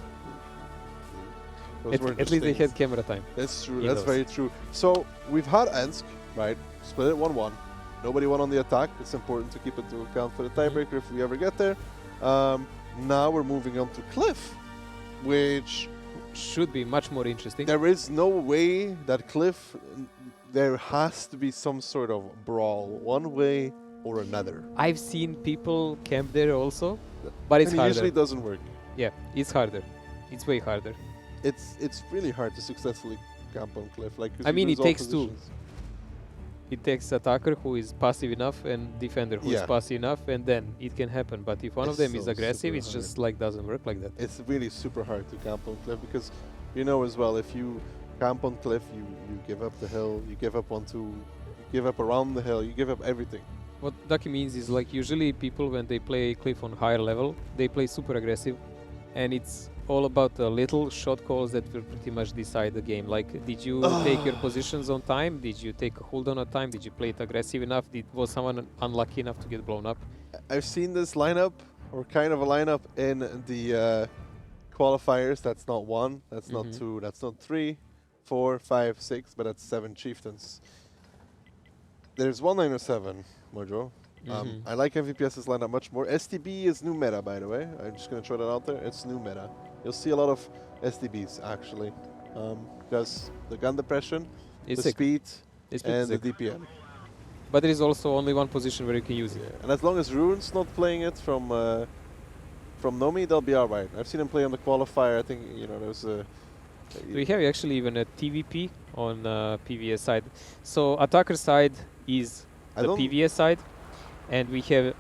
Those were
At
just
least they
things.
had camera time.
That's true.
in
That's
those.
very true. So we've had Ensk, right? Split it 1-1. Nobody won on the attack. It's important to keep into account for the tiebreaker if we ever get there. Now we're moving on to Cliff, which
Should be much more interesting.
there is no way that Cliff. There has to be some sort of brawl, one way or another.
I've seen people camp there also, but it's
And it
harder.
usually doesn't work.
Yeah, it's harder. It's way harder.
It's really hard to successfully camp on Cliff. Like 'cause
I
you
mean,
lose
it
all
takes two.
positions.
It takes attacker who is passive enough and defender who is
Yeah.
passive enough, and then it can happen. But if one of
It's
them is
so
aggressive,
super
it's
hard.
just like doesn't work like that.
It's really super hard to camp on Cliff because you know as well if you camp on Cliff, you give up the hill, you give up you give up around the hill, you give up everything.
What Ducky means is like usually people when they play Cliff on higher level, they play super aggressive, and it's all about the little shot calls that will pretty much decide the game. Like, did you take your positions on time? Did you take a cooldown on time? Did you play it aggressive enough? Was someone unlucky enough to get blown up?
I've seen this lineup or kind of a lineup in the qualifiers. That's not one, that's not
Mhm.
two, that's not 3, 4, 5, 6, but that's 7 chieftains. There's 197, Mojo.
Mhm.
I like MVPS's lineup much more. STB is new meta, by the way. I'm just going to throw that out there. It's new meta. You'll see a lot of STBs, actually. Because the gun depression,
It's
the
sick.
speed,
It's pretty
and the
sick.
DPM.
But there is also only one position where you can use it.
Yeah. And as long as Rune's not playing it from Nomi, they'll be alright. I've seen him play on the qualifier. I think, you know, there's a...
We have actually even a TVP on PVS side. So attacker side is
I
the
don't-
PVS side, and we have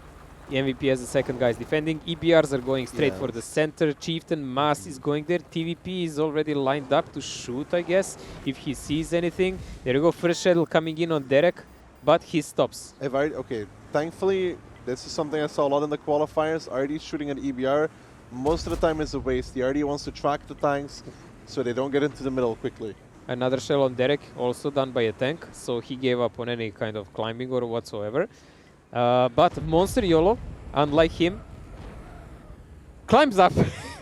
MVP as the second guys defending. EBRs are going straight
Yeah.
for the center. Chieftain Mass is going there. TVP is already lined up to shoot, I guess, if he sees anything. There you go, first shuttle coming in on Derek, but he stops.
Okay, thankfully, this is something I saw a lot in the qualifiers. RD shooting at EBR, most of the time is a waste. The RD wants to track the tanks so they don't get into the middle quickly.
Another shell on Derek, also done by a tank, so he gave up on any kind of climbing or whatsoever. But Monster YOLO, unlike him, climbs up.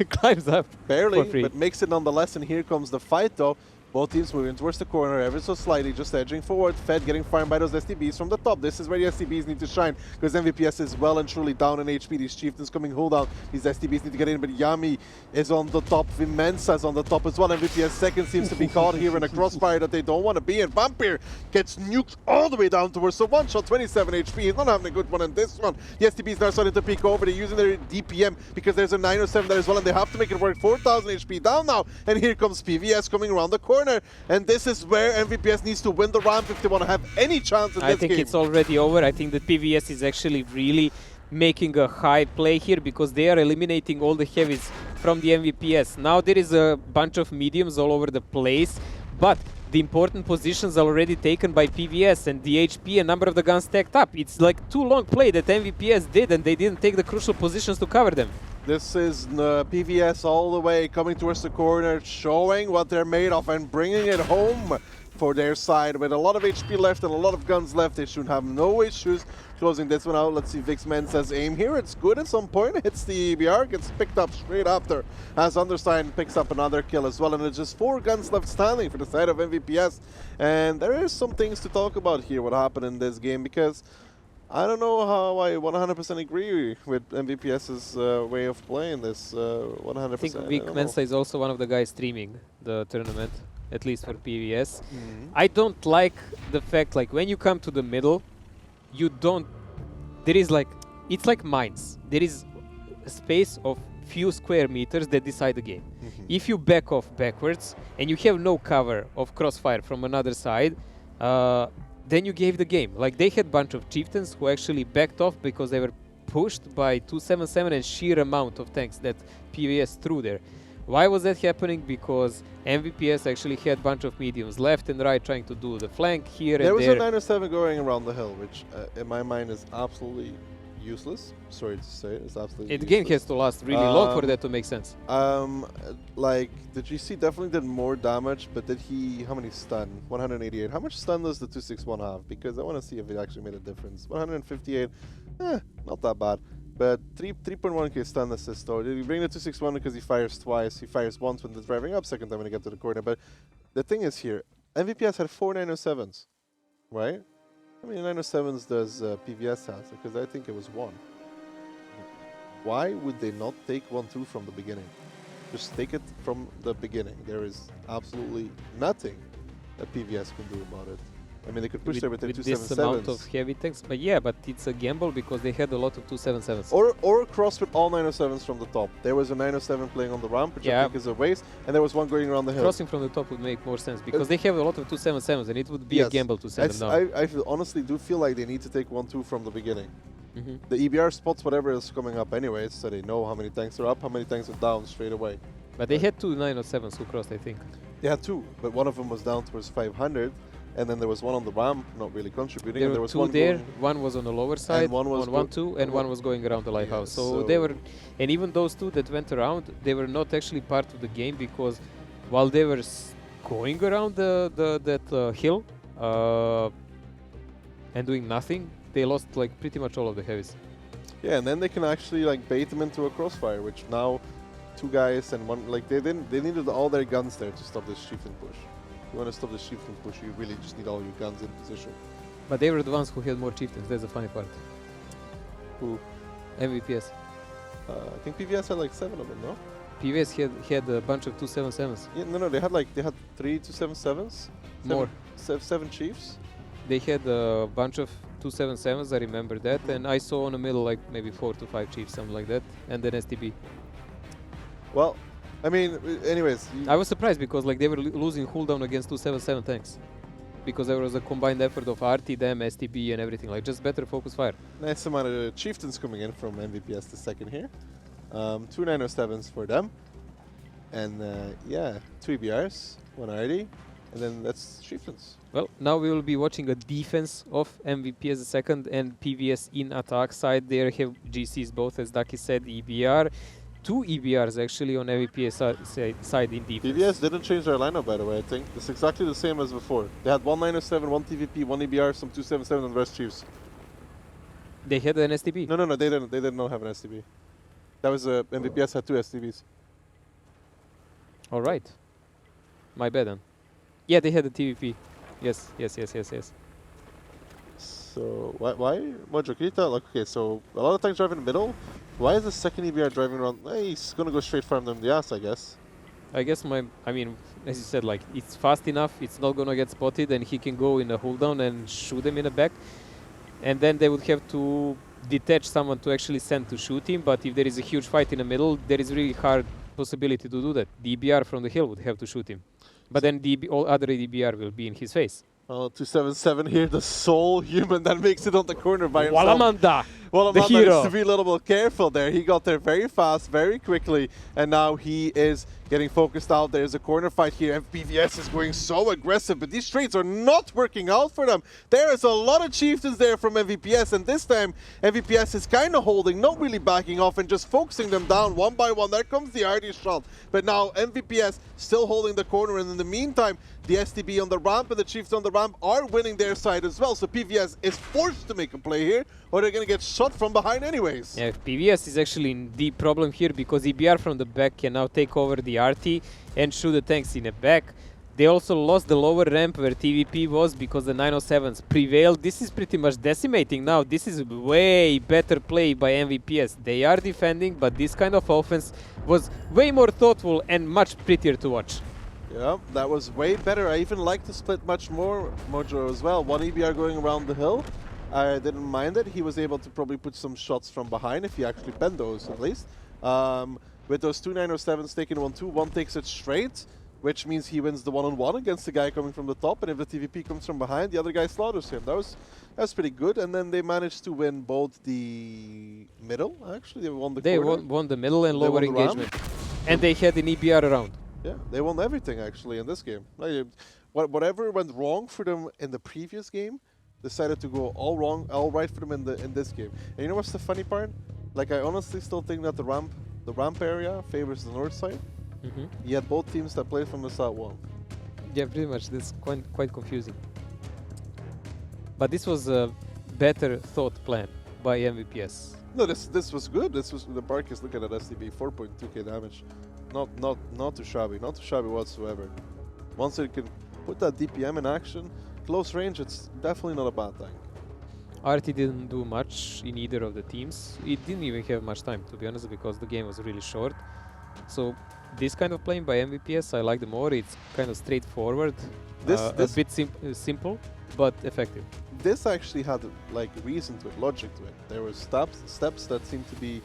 Climbs up.
Barely,
For free.
but makes it nonetheless. And here comes the fight, though. Both teams moving towards the corner ever so slightly, just edging forward. Fed getting farmed by those STBs from the top. This is where the STBs need to shine, because MVPS is well and truly down in HP. These Chieftains coming hold down. These STBs need to get in, but Yami is on the top. Vimensa is on the top as well. MVPS second seems to be caught here in a crossfire that they don't want to be in. Vampire gets nuked all the way down towards the one shot, 27 HP. He's not having a good one in this one. The STBs now starting to peek over. They're using their DPM because there's a 907 there as well, and they have to make it work. 4,000 HP down now, and here comes PVS coming around the corner. And this is where MVPS needs to win the ramp if they want to have any chance in this game.
I think it's already over. I think that PVS is actually really making a high play here because they are eliminating all the heavies from the MVPS. Now there is a bunch of mediums all over the place, but the important positions are already taken by PVS, and the HP and number of the guns stacked up. It's like too long play that MVPS did, and they didn't take the crucial positions to cover them.
This is PVS all the way coming towards the corner, showing what they're made of and bringing it home for their side. With a lot of HP left and a lot of guns left, they should have no issues closing this one out. Let's see, Vixman says aim here. It's good at some point. Hits the EBR, gets picked up straight after as Understein picks up another kill as well. And it's just 4 guns left standing for the side of MVPS. And there is some things to talk about here, what happened in this game, because I don't know how I 100% agree with MVPS's way of playing this 100%.
I think Vic Mensa is also one of the guys streaming the tournament, at least for PVS. I don't like the fact, like, when you come to the middle, you don't... There is like... It's like mines. There is a space of few square meters that decide the game. If you back off backwards and you have no cover of crossfire from another side, then you gave the game. Like, they had a bunch of chieftains who actually backed off because they were pushed by 277 and sheer amount of tanks that PVS threw there. Why was that happening? Because MVPS actually had a bunch of mediums left and right trying to do the flank here and there.
There was a 907 going around the hill, which in my mind is absolutely useless. Sorry to say, it's absolutely
The game has to last really long for that to make sense.
Like, the GC definitely did more damage, but did he... How many stun? 188. How much stun does the 261 have? Because I want to see if it actually made a difference. 158. Not that bad. But 3.1k stun assist though. Did he bring the 261 because he fires twice? He fires once when they're driving up, second time when they get to the corner. But the thing is here, MVPS had 4 907s, right? How many 907s does PVS has? Because I think it was 1. Why would they not take 1-2 from the beginning? Just take it from the beginning. There is absolutely nothing that PVS can do about it. I mean, they could push there with their 277s.
This amount of heavy tanks, but yeah, but it's a gamble because they had a lot of 277s.
Or cross with all 907s from the top. There was a 907 playing on the ramp, which I think is a waste, and there was one going around the hill.
Crossing from the top would make more sense because they have a lot of 277s, and it would be a gamble to send them down.
I honestly do feel like they need to take 1-2 from the beginning. The EBR spots whatever is coming up anyways, so they know how many tanks are up, how many tanks are down straight away.
But they had 2 907s who crossed, I think.
They had 2, but one of them was down towards 500. And then there was one on the ramp, not really contributing.
There
and
were
was
2
one
there, one was on the lower side,
and one was
on 1-2, and one was going around the lighthouse. So they were, and even those 2 that went around, they were not actually part of the game because while they were going around that hill and doing nothing, they lost like pretty much all of the heavies.
Yeah, and then they can actually like bait them into a crossfire, which now 2 guys and one, like they needed all their guns there to stop this chieftain push. You want to stop the chieftain push, you really just need all your guns in position.
But they were the ones who had more chieftains, that's the funny part.
Who?
MVPS.
I think PVS had like 7 of them, no?
PVS had a bunch of 277s.
Yeah, no, they had 3 277s.
More.
7 chiefs.
They had a bunch of 277s, I remember that, and I saw in the middle like maybe 4 to 5 chiefs, something like that, and then STB.
Well, I mean, anyways.
I was surprised because like they were losing cooldown against 277 tanks. Because there was a combined effort of RT, them, STB and everything, like just better focus fire.
Nice amount of chieftains coming in from MVPS the second here. 2 907s for them. And yeah, 2 EBRs, 1 RD, and then that's chieftains.
Well, now we will be watching a defense of MVPS the second and PVS in attack side. There have GCs both, as Daki said, EBR. 2 EBRs actually on MVPS side in defense.
PVS didn't change their lineup, by the way, I think. It's exactly the same as before. They had 1 907, 1 TVP, 1 EBR, some 277, and the rest Chiefs.
They had an STB?
No, they didn't. They did not have an STB. That was MVPS had 2 STBs.
All right. My bad then. Yeah, they had the TVP. Yes.
So why Mojo, can you tell? Like, okay, so a lot of times driving in the middle. Why is the second EBR driving around? He's gonna go straight farm them the ass, I guess.
I guess I mean, as you said, like, it's fast enough, it's not gonna get spotted, and he can go in a hold down and shoot them in the back. And then they would have to detach someone to actually send to shoot him, but if there is a huge fight in the middle, there is really hard possibility to do that. The EBR from the hill would have to shoot him. But then all other EBR will be in his face.
277 here, the sole human that makes it on the corner by himself.
Walamanda!
Well,
The
Amanda
hero.
needs to be a little bit careful there. He got there very fast, very quickly, and now he is getting focused out. There's a corner fight here. FPVS is going so aggressive, but these trades are not working out for them. There is a lot of chieftains there from MVPS, and this time MVPS is kind of holding, not really backing off, and just focusing them down one by one. There comes the RD shot, but now MVPS still holding the corner, and in the meantime, the STB on the ramp and the Chiefs on the ramp are winning their side as well. So PVS is forced to make a play here, or they're going to get shot from behind anyways.
Yeah, PVS is actually in deep problem here because EBR from the back can now take over the RT and shoot the tanks in the back. They also lost the lower ramp where TVP was because the 907s prevailed. This is pretty much decimating now. This is way better play by MVPS. They are defending, but this kind of offense was way more thoughtful and much prettier to watch.
Yeah, that was way better. I even like the split much more, Mojo, as well. One EBR going around the hill. I didn't mind it. He was able to probably put some shots from behind if he actually bent those, at least. With those two 907s taking 1-2, one takes it straight, which means he wins the one-on-one against the guy coming from the top. And if the TVP comes from behind, the other guy slaughters him. That was pretty good. And then they managed to win both the middle, actually. They won the corner.
Won the middle and
They
lower
won the ramp.
engagement. And they had an EBR around.
Yeah, they won everything actually in this game. Whatever went wrong for them in the previous game, decided to go all right for them in this game. And you know what's the funny part? Like, I honestly still think that the ramp area favors the north side. Yet both teams that played from the south won.
Yeah, pretty much. This is quite confusing. But this was a better thought plan by MVPS.
No, this was good. This was the Barkis. Look at that STB, 4.2k damage. Not too shabby, not too shabby whatsoever. Once you can put that DPM in action, close range, it's definitely not a bad thing.
RT didn't do much in either of the teams. It didn't even have much time, to be honest, because the game was really short. So this kind of playing by MVPS, I like the more. It's kind of straightforward, a bit simple, but effective.
This actually had like reason to it, logic to it. There were steps that seemed to be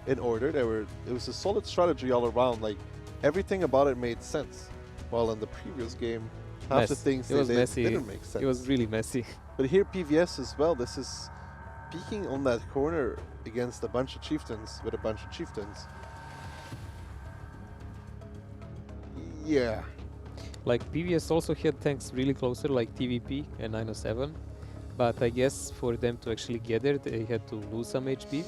in order. It was a solid strategy all around. Like, everything about it made sense. While in the previous game, half the things they didn't make sense.
It was really messy.
But here PVS as well. This is peeking on that corner against a bunch of chieftains with a bunch of chieftains. Yeah.
Like, PVS also had tanks really closer, like TVP and 907. But I guess for them to actually get there, they had to lose some HP.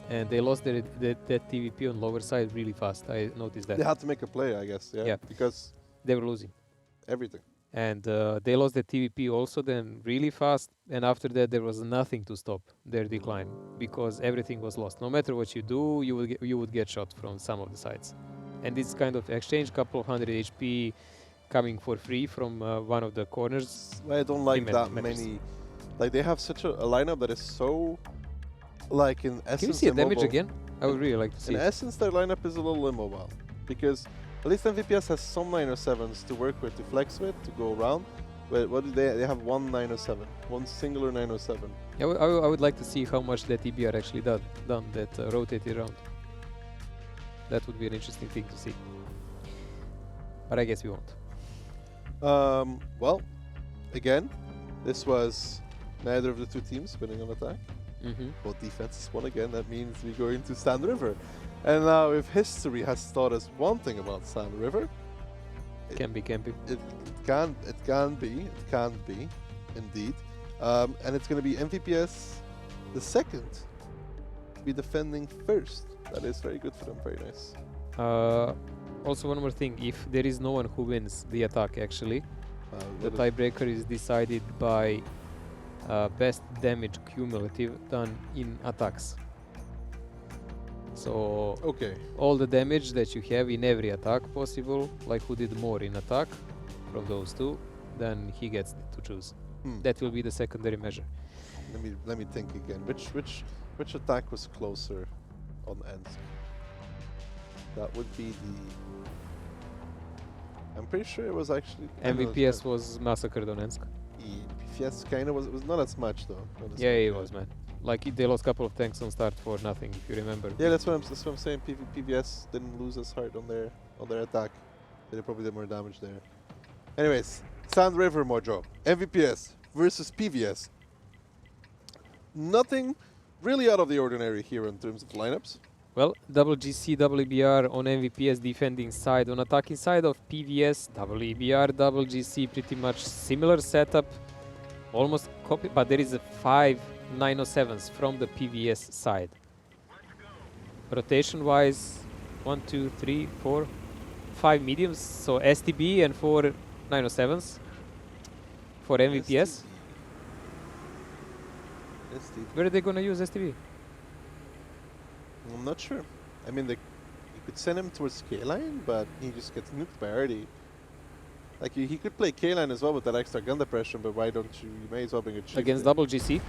And they lost that TVP on lower side really fast. I noticed that.
They had to make a play, I guess. Yeah. Because
they were losing
everything.
And they lost the TVP also then really fast. And after that, there was nothing to stop their decline because everything was lost. No matter what you do, you would get shot from some of the sides. And this kind of exchange, couple of 100 HP coming for free from one of the corners.
I don't like that many. Like, they have such a lineup that is so, like, in essence,
can you see a damage again? I would really like to see
in essence, their lineup is a little immobile. Because at least MVPS has some 907s to work with, to flex with, to go around. But what do they have? One 907. One singular 907.
I would like to see how much that EBR actually done that rotated around. That would be an interesting thing to see. But I guess we won't.
Well, again, this was neither of the two teams winning on attack. Both defenses won again. That means we go into Sand River. And now, if history has taught us one thing about Sand River,
it can be.
It can be, indeed. And it's going to be MVPS the second to be defending first. That is very good for them. Very nice.
Also, one more thing. If there is no one who wins the attack, actually, the tiebreaker is decided by best damage cumulative done in attacks. So all the damage that you have in every attack possible, like who did more in attack from those two, then he gets to choose.
Hmm.
That will be the secondary measure.
Let me think again. Which attack was closer on Ensk? That would be the. I'm pretty sure it was actually.
MVPS was massacred on Ensk.
Yes, kinda was. It was not as much though. Not as
Yeah,
much,
it was, man. Like they lost a couple of tanks on start for nothing, if you remember.
Yeah, that's what I'm saying. PVS didn't lose as hard on their attack. They probably did more damage there. Anyways, Sand River Mojo, MVPS versus PVS. Nothing really out of the ordinary here in terms of lineups.
Well, double GC, double EBR on MVPS defending side. On attacking side of PVS, double EBR, double GC, pretty much similar setup. Almost copy, but there is a 5 907s from the PVS side. Rotation wise, 1, 2, 3, 4, 5 mediums. So STB and 4 907s for MVPS.
STB.
Where are they gonna use STB?
I'm not sure. I mean, you could send him towards K-Line, but he just gets nuked by Artie. Like, he could play K-Line as well with that extra gun depression, but why don't you? You may as well bring a chief
Against
in.
double GC.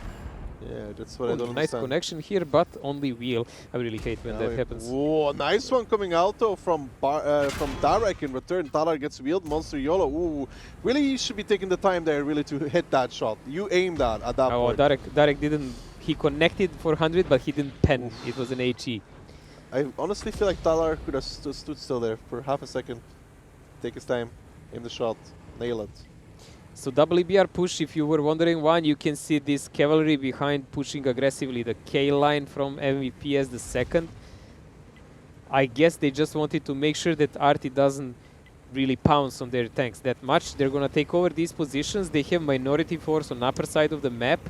Yeah, that's what I don't
Nice
understand.
connection here, but only wheel. I really hate when that happens.
Whoa, nice one coming out though from Darek in return. Talar gets wheeled, Monster YOLO. Ooh, really you should be taking the time there really to hit that shot. You aimed at that
Oh,
point.
Darek didn't. He connected for 100, but he didn't pen.
Oof.
It was an HE.
I honestly feel like Talar could have stood still there for half a second. Take his time, aim the shot, nail it.
So double EBR push, if you were wondering one, you can see this cavalry behind pushing aggressively. The K line from MVPS the second. I guess they just wanted to make sure that Artie doesn't really pounce on their tanks that much. They're gonna take over these positions. They have minority force on upper side of the map,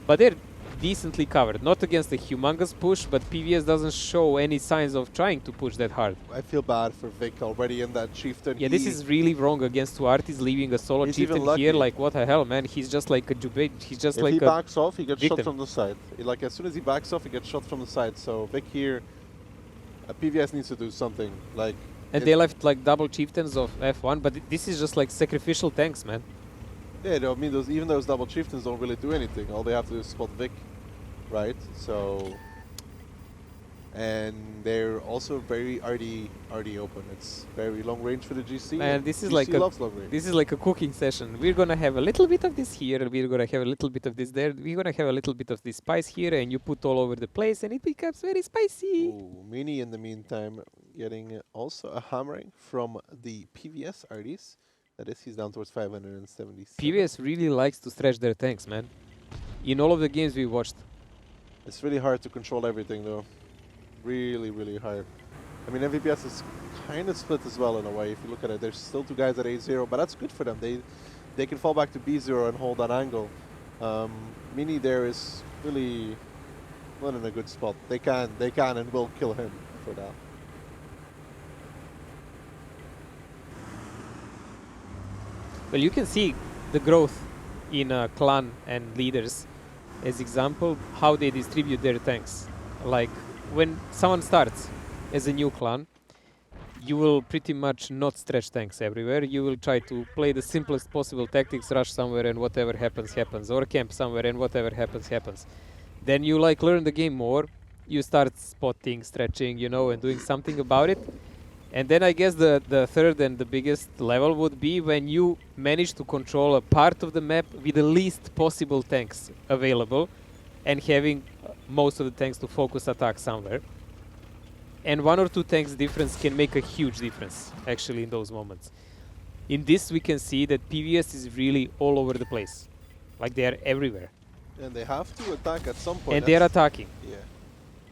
but they're decently covered. Not against a humongous push, but PVS doesn't show any signs of trying to push that hard.
I feel bad for Vic already in that chieftain.
Yeah, this is really wrong against two artists leaving a solo
He's even
chieftain here.
lucky.
Like, what the hell, man? He's just like a Jubei. He's just
If
like
he
a...
backs off, he gets shot
victim.
from the side. Like, as soon as he backs off, he gets shot from the side. So Vic here, PVS needs to do something. Like,
And they left like double chieftains of F1, but this is just like sacrificial tanks, man.
yeah, I mean, even those double chieftains don't really do anything. All they have to do is spot Vic, right? So, and they're also very RD open. It's very long range for the GC.
Man,
and
this is
GC
like
loves long range.
This is like a cooking session. We're gonna have a little bit of this here, we're gonna have a little bit of this there, we're gonna have a little bit of this spice here, and you put all over the place, and it becomes very spicy.
Ooh, Mini in the meantime getting also a hammering from the PVS RDs. That is, he's down towards 570.
PVS really likes to stretch their tanks, man. In all of the games we watched.
It's really hard to control everything though. Really, really hard. I mean, MVPS is kind of split as well in a way. If you look at it, there's still two guys at A0, but that's good for them. They can fall back to B0 and hold that angle. Mini there is really not in a good spot. They can and will kill him for that.
Well, you can see the growth in clan and leaders as example how they distribute their tanks. Like when someone starts as a new clan, you will pretty much not stretch tanks everywhere. You will try to play the simplest possible tactics, rush somewhere and whatever happens, happens, or camp somewhere and whatever happens, happens. Then you like learn the game more, you start spotting, stretching, you know, and doing something about it. And then I guess the third and the biggest level would be when you manage to control a part of the map with the least possible tanks available and having most of the tanks to focus attack somewhere. And one or two tanks difference can make a huge difference actually in those moments. In this we can see that PVS is really all over the place. Like they are everywhere.
And they have to attack at some point.
And they are attacking.
Yeah.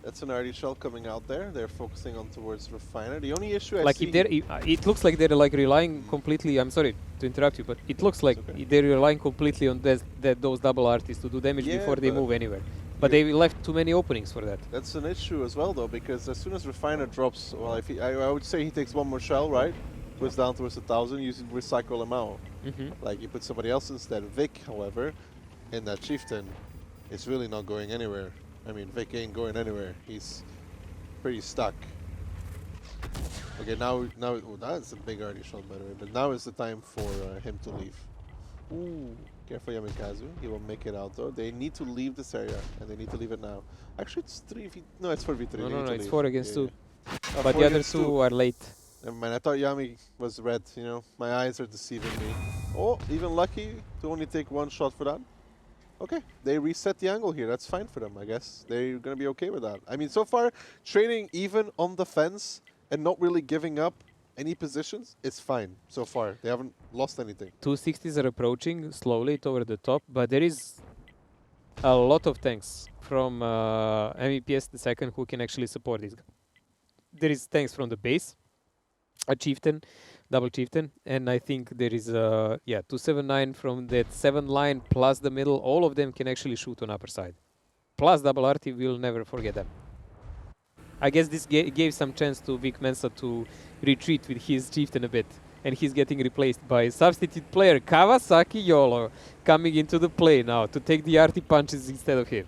That's an RD shell coming out there. They're focusing on towards Refiner. The only issue I
Like
see...
if they're, it looks like they're like relying completely, I'm sorry to interrupt you, but it looks like
okay.
they're relying completely on those double artists to do damage
Yeah,
before they
but
move anywhere. But they left too many openings for that.
That's an issue as well, though, because as soon as Refiner drops, well, if I would say he takes one more shell, right? Goes down towards 1,000, you recycle him out. Like you put somebody else instead. Vic, however, in that chieftain, is really not going anywhere. I mean, Vic ain't going anywhere. He's pretty stuck. Okay, now, oh, that's a big RD shot, by the way. But now is the time for him to leave. Ooh, careful Yamikazu. He will make it out though. They need to leave this area, and they need to leave it now. Actually, it's 3v. No, it's 4v3.
No,
They
no,
need
no,
to
it's
leave.
4 against 2.
Oh,
But
4
the other
against
2 are late.
Never mind. I thought Yami was red. You know, my eyes are deceiving me. Oh, even lucky to only take 1 shot for that. Okay, they reset the angle here. That's fine for them, I guess. They're gonna be okay with that. I mean, so far, trading even on the fence and not really giving up any positions is fine so far. They haven't lost anything.
260s are approaching slowly toward the top, but there is a lot of tanks from MEPS the second who can actually support this. There is tanks from the base, a chieftain, double chieftain, and I think there is 279 from that 7 line plus the middle. All of them can actually shoot on upper side. Plus double RT, we'll never forget them. I guess this gave some chance to Vic Mensa to retreat with his chieftain a bit. And he's getting replaced by substitute player Kawasaki YOLO coming into the play now to take the RT punches instead of him.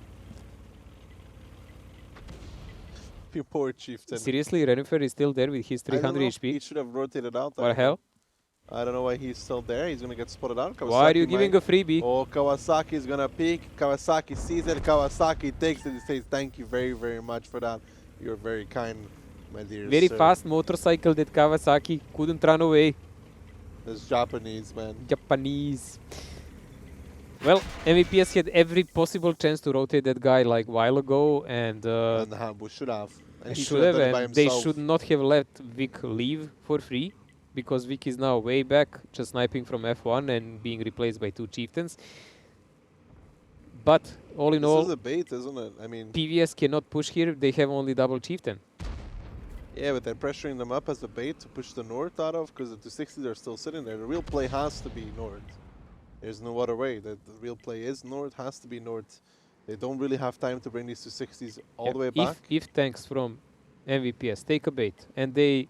Your poor chieftain.
Seriously, Renifer is still there with his 300
He
HP?
should have rotated out.
What the hell?
I don't know why he's still there. He's gonna get spotted out. Kawasaki
Why are you giving a freebie?
Oh, Kawasaki is gonna peek. Kawasaki sees it. Kawasaki takes it. He says, "Thank you very, very much for that. You're very kind, my dear
Very
sir."
fast motorcycle that Kawasaki couldn't run away.
It's Japanese, man.
Japanese. Well, MVPS had every possible chance to rotate that guy like while ago, and
And Hambu should have. And he
should have,
done it by
and they
himself.
should not have let Vic leave for free, because Vic is now way back, just sniping from F1 and being replaced by 2 chieftains. But all in
This
all,
is a bait, isn't it? I mean,
PVS cannot push here. They have only double chieftain.
yeah, but they're pressuring them up as a bait to push the north out of, because the 260s are still sitting there. The real play has to be north. There's no other way. The real play is north, has to be north. They don't really have time to bring these 260s all the way back.
If tanks from MVPS take a bait and the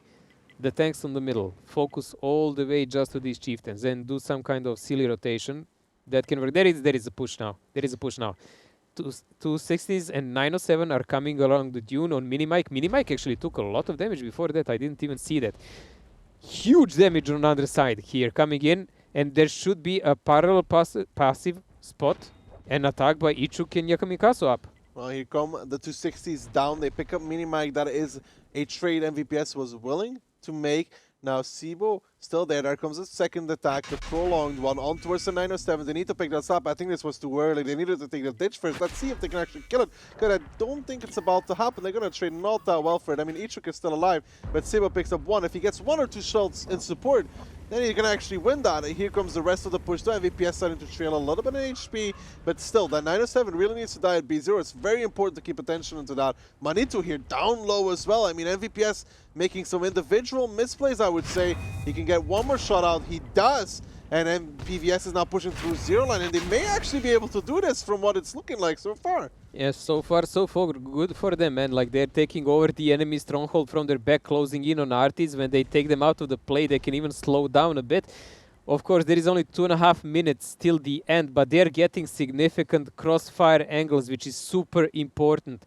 tanks on the middle focus all the way just to these chieftains and do some kind of silly rotation, that can work. There is a push now. There is a push now. 260s and 907 are coming along the dune on Minimike. Minimike actually took a lot of damage before that. I didn't even see that. Huge damage on the other side here coming in, and there should be a parallel passive spot and attack by Ichuk and Yakamikazu up.
Well, here come the 260s down. They pick up Minimike. That is a trade MVPS was willing to make. Now Sibo still there. There comes a second attack, the prolonged one on towards the 907. They need to pick this up. I think this was too early. They needed to take the ditch first. Let's see if they can actually kill it, because I don't think it's about to happen. They're going to trade not that well for it. I mean, Ichuk is still alive, but Sibo picks up 1. If he gets 1 or 2 shots in support, then he can actually win that. Here comes the rest of the push. The MVPS starting to trail a little bit in HP, but still, that 907 really needs to die at B0. It's very important to keep attention into that. Manito here down low as well. I mean, MVPS making some individual misplays, I would say. He can get 1 more shot out. He does. And then PVS is now pushing through 0 line, and they may actually be able to do this from what it's looking like so far.
Yes, so far so good for them, man. Like, they're taking over the enemy stronghold from their back, closing in on artists. When they take them out of the play, they can even slow down a bit. Of course, there is only 2.5 minutes till the end, but they're getting significant crossfire angles, which is super important.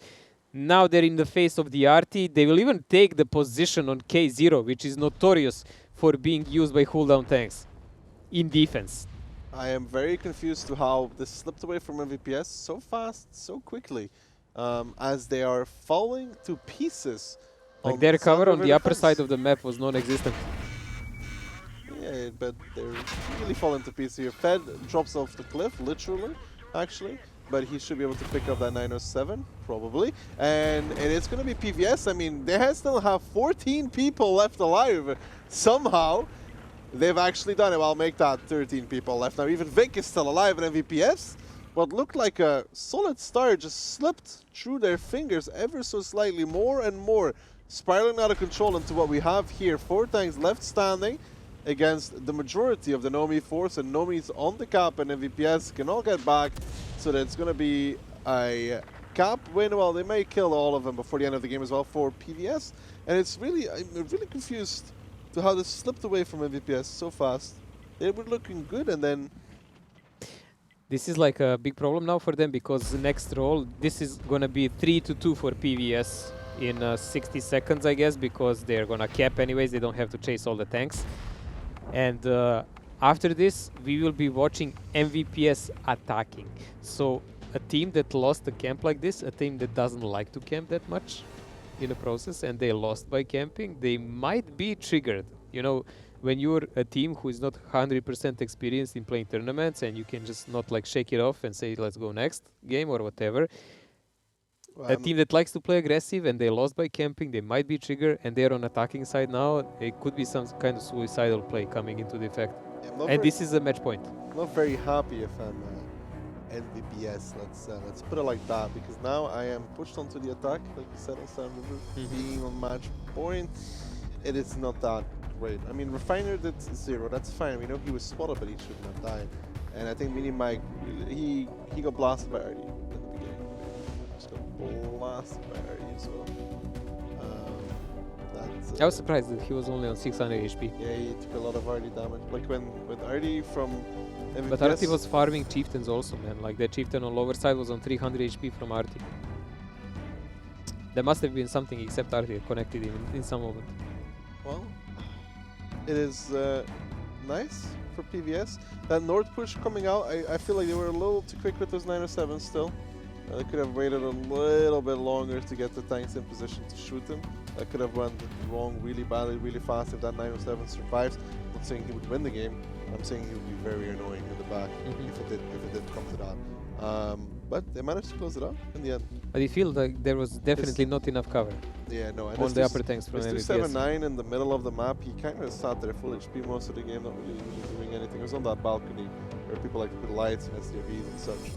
Now they're in the face of the RT. They will even take the position on K0, which is notorious for being used by cooldown tanks in defense.
I am very confused to how this slipped away from MVPS so fast, so quickly, as they are falling to pieces.
Like, their cover on the upper side of the map was non-existent.
Yeah, but they're really falling to pieces here. Fed drops off the cliff, literally, actually. But he should be able to pick up that 907, probably. And it's going to be PVS. I mean, they still have 14 people left alive. Somehow, they've actually done it. I'll make that 13 people left. Now, even Vic is still alive in MVPS. What looked like a solid start just slipped through their fingers ever so slightly, more and more. Spiraling out of control into what we have here. 4 tanks left standing against the majority of the Nomi force, and Nomi's on the cap, and MVPS can all get back, so that it's going to be a cap win. Well, they may kill all of them before the end of the game as well for PVS, and it's really, I'm really confused to how this slipped away from MVPS so fast. They were looking good, and then
This is like a big problem now for them, because the next roll, this is going to be 3-2 for PVS in 60 seconds, I guess, because they're going to cap anyways. They don't have to chase all the tanks. And After this, we will be watching MVPS attacking. So a team that lost a camp like this, a team that doesn't like to camp that much in the process, and they lost by camping, they might be triggered. You know, when you're a team who is not 100% experienced in playing tournaments and you can just not like shake it off and say, let's go next game or whatever.
Well,
A team that likes to play aggressive and they lost by camping, they might be triggered and they're on attacking side now. It could be some kind of suicidal play coming into the effect. And this is a match point.
I'm not very happy if I'm NVPS. Let's put it like that, because now I am pushed onto the attack, like you said, Sam River, being on match point. It is not that great. I mean, Refiner did 0. That's fine. We know he was spotted, but he shouldn't have died. And I think Mini Mike, he got blasted by Artie in the beginning. Just got blasted by Artie as well.
I was surprised that he was only on 600 HP.
Yeah, he took a lot of Artie damage. Like when Artie from MVPS.
But Artie was farming chieftains also, man. Like that chieftain on lower side was on 300 HP from Artie. There must have been something except Artie connected him in some moment.
Well, it is nice for PVS. That North push coming out, I feel like they were a little too quick with those 907 still. They could have waited a little bit longer to get the tanks in position to shoot them. That could have went wrong really badly, really fast if that 907 survives. I'm not saying he would win the game. I'm saying he would be very annoying in the back if it did come to that. But they managed to close it out in the end.
But I feel like there was definitely not enough cover.
Yeah, no. And
on the upper tanks from
Mr.
MVPS.
7-9 in the middle of the map, he kind of sat there full HP most of the game, not really doing anything. He was on that balcony where people like to put lights and SDVs and such.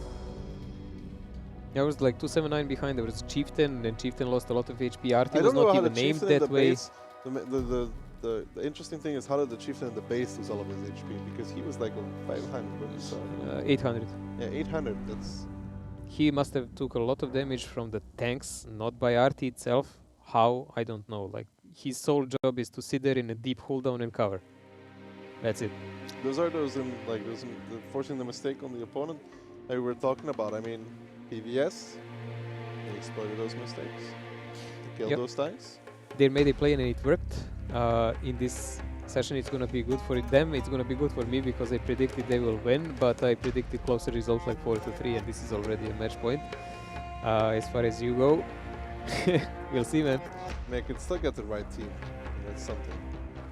There was like 279 behind, there was Chieftain, and Chieftain lost a lot of HP. Artie
I
was
don't know
not
how
even
the
named
Chieftain in
that
the
way.
base, the interesting thing is how did the Chieftain in the base lose all of his HP? Because he was like on 500 when we saw him.
800.
Yeah, 800, that's...
He must have took a lot of damage from the tanks, not by Artie itself. How? I don't know. Like, his sole job is to sit there in a deep cooldown and cover. That's it.
Those are those, forcing the mistake on the opponent that we were talking about. I mean, PVS, they exploited those mistakes to kill those tanks.
They made a play and it worked. In this session it's going to be good for them, it's going to be good for me because I predicted they will win, but I predicted closer results like 4-3 and this is already a match point. As far as you go, we'll see, man.
I mean, I could still get the right team, that's something.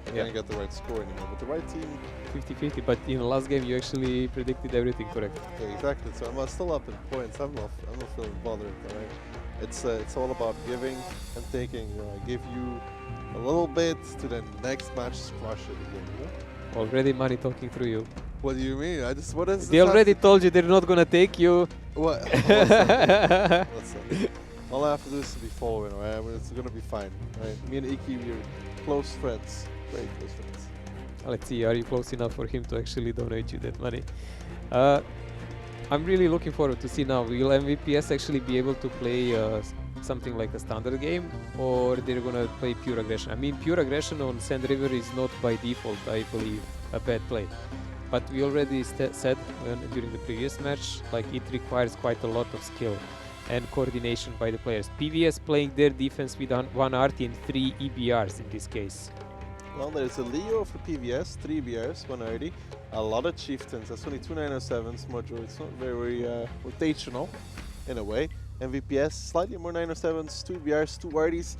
I can't get the right score anymore, but the right team...
50-50, but in the last game you actually predicted everything correct.
Yeah, exactly, so I'm still up in points, I'm not feeling bothered, alright? It's all about giving and taking. I give you a little bit to the next match squash it again, you know?
Already money talking through you.
What do you mean? What is
They already told you they're not gonna take you.
What? Listen. All I have to do is to be following, alright? I mean, it's gonna be fine, right? Me and Iki, we're close friends. Very close friends.
Let's see, are you close enough for him to actually donate you that money? I'm really looking forward to see now. Will MVPS actually be able to play something like a standard game, or they're gonna play pure aggression? I mean, pure aggression on Sand River is not by default, I believe, a bad play. But we already said during the previous match, like it requires quite a lot of skill and coordination by the players. PVS playing their defense with one Artie and 3 EBRs in this case.
Well, there's a Leo for PVS, 3 EBRs, 1 Artie. A lot of chieftains. That's only 2 907s module. It's not very rotational in a way. MVPS, slightly more 907s, 2 EBRs, 2 Arties.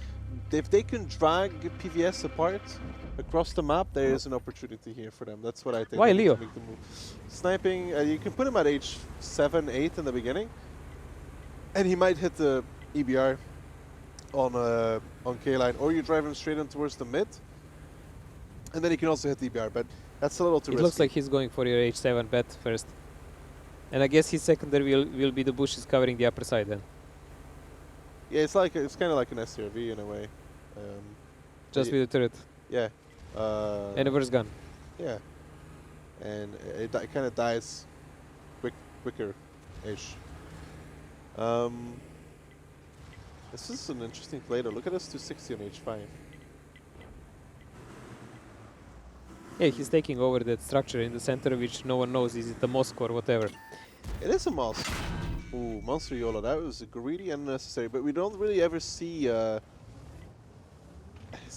If they can drag PVS apart across the map, there is an opportunity here for them. That's what I think.
Why Leo?
Make the move. Sniping, you can put him at age 7, 8 in the beginning, and he might hit the EBR on K-line, or you drive him straight in towards the mid, and then he can also hit the EBR, but that's a little too risky.
It looks like he's going for your H7 bet first. And I guess his secondary will be the bushes covering the upper side then.
Yeah, it's kind of like an SRV in a way.
Just with the turret.
Yeah.
And a burst gun.
Yeah. And it kind of dies quicker-ish. This is an interesting play though. Look at this 260 on H5.
Yeah, he's taking over that structure in the center, which no one knows. Is it a mosque or whatever?
It is a mosque. Ooh, Monster Yola. That was greedy and unnecessary. But we don't really ever see... is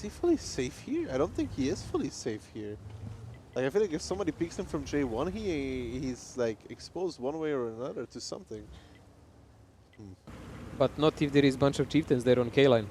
he fully safe here? I don't think he is fully safe here. Like I feel like if somebody peeks him from J1, he's like exposed one way or another to something.
But not if there is bunch of chieftains there on K-line.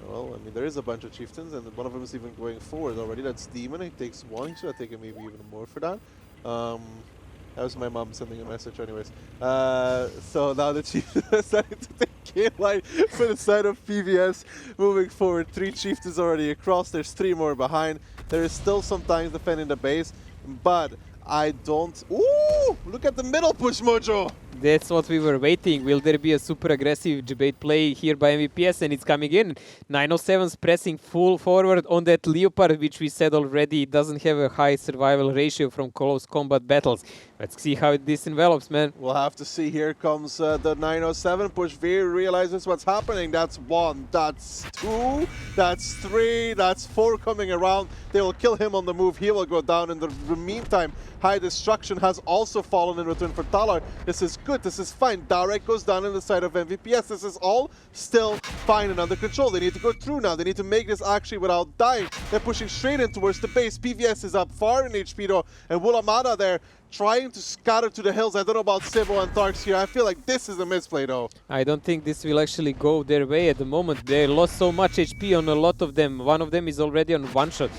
Well, I mean, there is a bunch of chieftains, and one of them is even going forward already. That's Demon. He takes one. He should have taken maybe even more for that. That was my mom sending a message anyways. So now the chieftains decided to take K-line for the side of PVS. Moving forward, 3 chieftains already across. There's 3 more behind. There is still some tanks defending the base, but I don't... Ooh! Look at the middle push, Mojo!
That's what we were waiting. Will there be a super aggressive debate play here by MVPS? And it's coming in. 907's pressing full forward on that Leopard, which we said already doesn't have a high survival ratio from close combat battles. Let's see how this envelops, man.
We'll have to see. Here comes the 907 push. Veer realizes what's happening. That's 1, that's 2, that's 3, that's 4 coming around. They will kill him on the move. He will go down. In the meantime, High Destruction has also fallen in return for Talar. This is good. This is fine. Darek goes down in the side of MVPS. This is all still fine and under control. They need to go through now. They need to make this actually without dying. They're pushing straight in towards the base. PVS is up far in HP though, and Wulamada there trying to scatter to the hills. I don't know about Sivo and Tarks here. I feel like this is a misplay though.
I don't think this will actually go their way at the moment. They lost so much HP on a lot of them. One of them is already on one shot.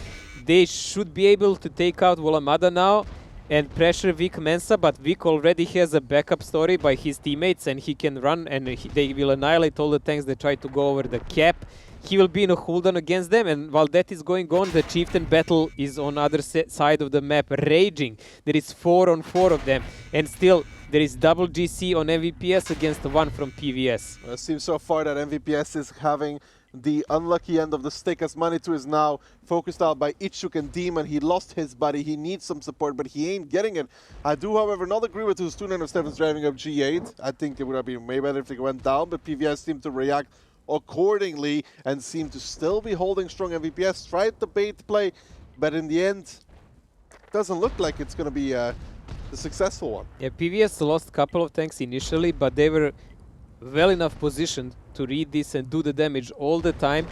They should be able to take out Wulamada now and pressure Vic Mensa, but Vic already has a backup story by his teammates and he can run and they will annihilate all the tanks that try to go over the cap. He will be in a cooldown against them, and while that is going on, the chieftain battle is on other side of the map, raging. There is 4 on 4 of them, and still there is double GC on MVPS against 1 from PVS.
It seems so far that MVPS is having the unlucky end of the stick, as Manitou is now focused out by Ichuk and Demon. He lost his buddy. He needs some support, but he ain't getting it. I do, however, not agree with who's 297's driving up G8. I think it would have been way better if they went down, but PVS seemed to react accordingly and seem to still be holding strong. MVPS tried the bait play, but in the end, doesn't look like it's going to be the successful one.
Yeah, PVS lost a couple of tanks initially, but they were well enough positioned to read this and do the damage all the time.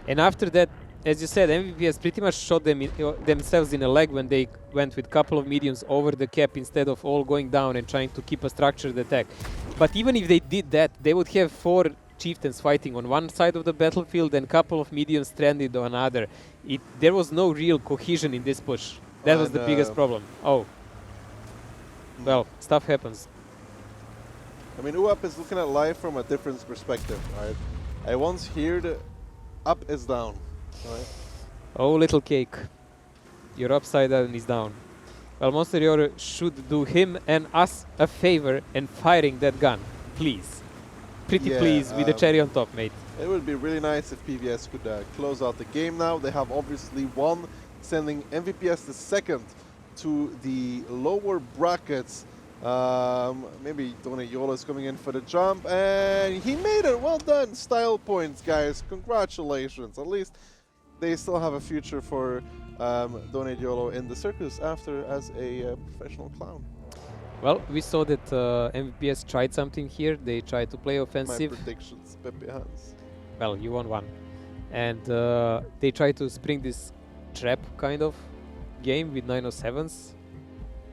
And after that, as you said, MVPS pretty much shot themselves in a leg when they went with a couple of mediums over the cap instead of all going down and trying to keep a structured attack. But even if they did that, they would have 4 chieftains fighting on one side of the battlefield and a couple of mediums stranded on another. There was no real cohesion in this push. That was the biggest problem. Oh. Well, stuff happens.
I mean, UAP is looking at life from a different perspective, right? I once heard up is down, right?
Oh, little cake. Your upside down is down. Well, Monster Yoru should do him and us a favor and firing that gun, please. Pretty please, with the cherry on top, mate.
It would be really nice if PVS could close out the game now. They have obviously won, sending MVPS the second to the lower brackets. Maybe Donayolo is coming in for the jump, and he made it. Well done. Style points, guys. Congratulations. At least they still have a future for Donayolo in the circus after as a professional clown.
Well, we saw that MVPS tried something here. They tried to play offensive.
My predictions, Pepe Hans.
Well, you won one. And they tried to spring this trap kind of game with 907s.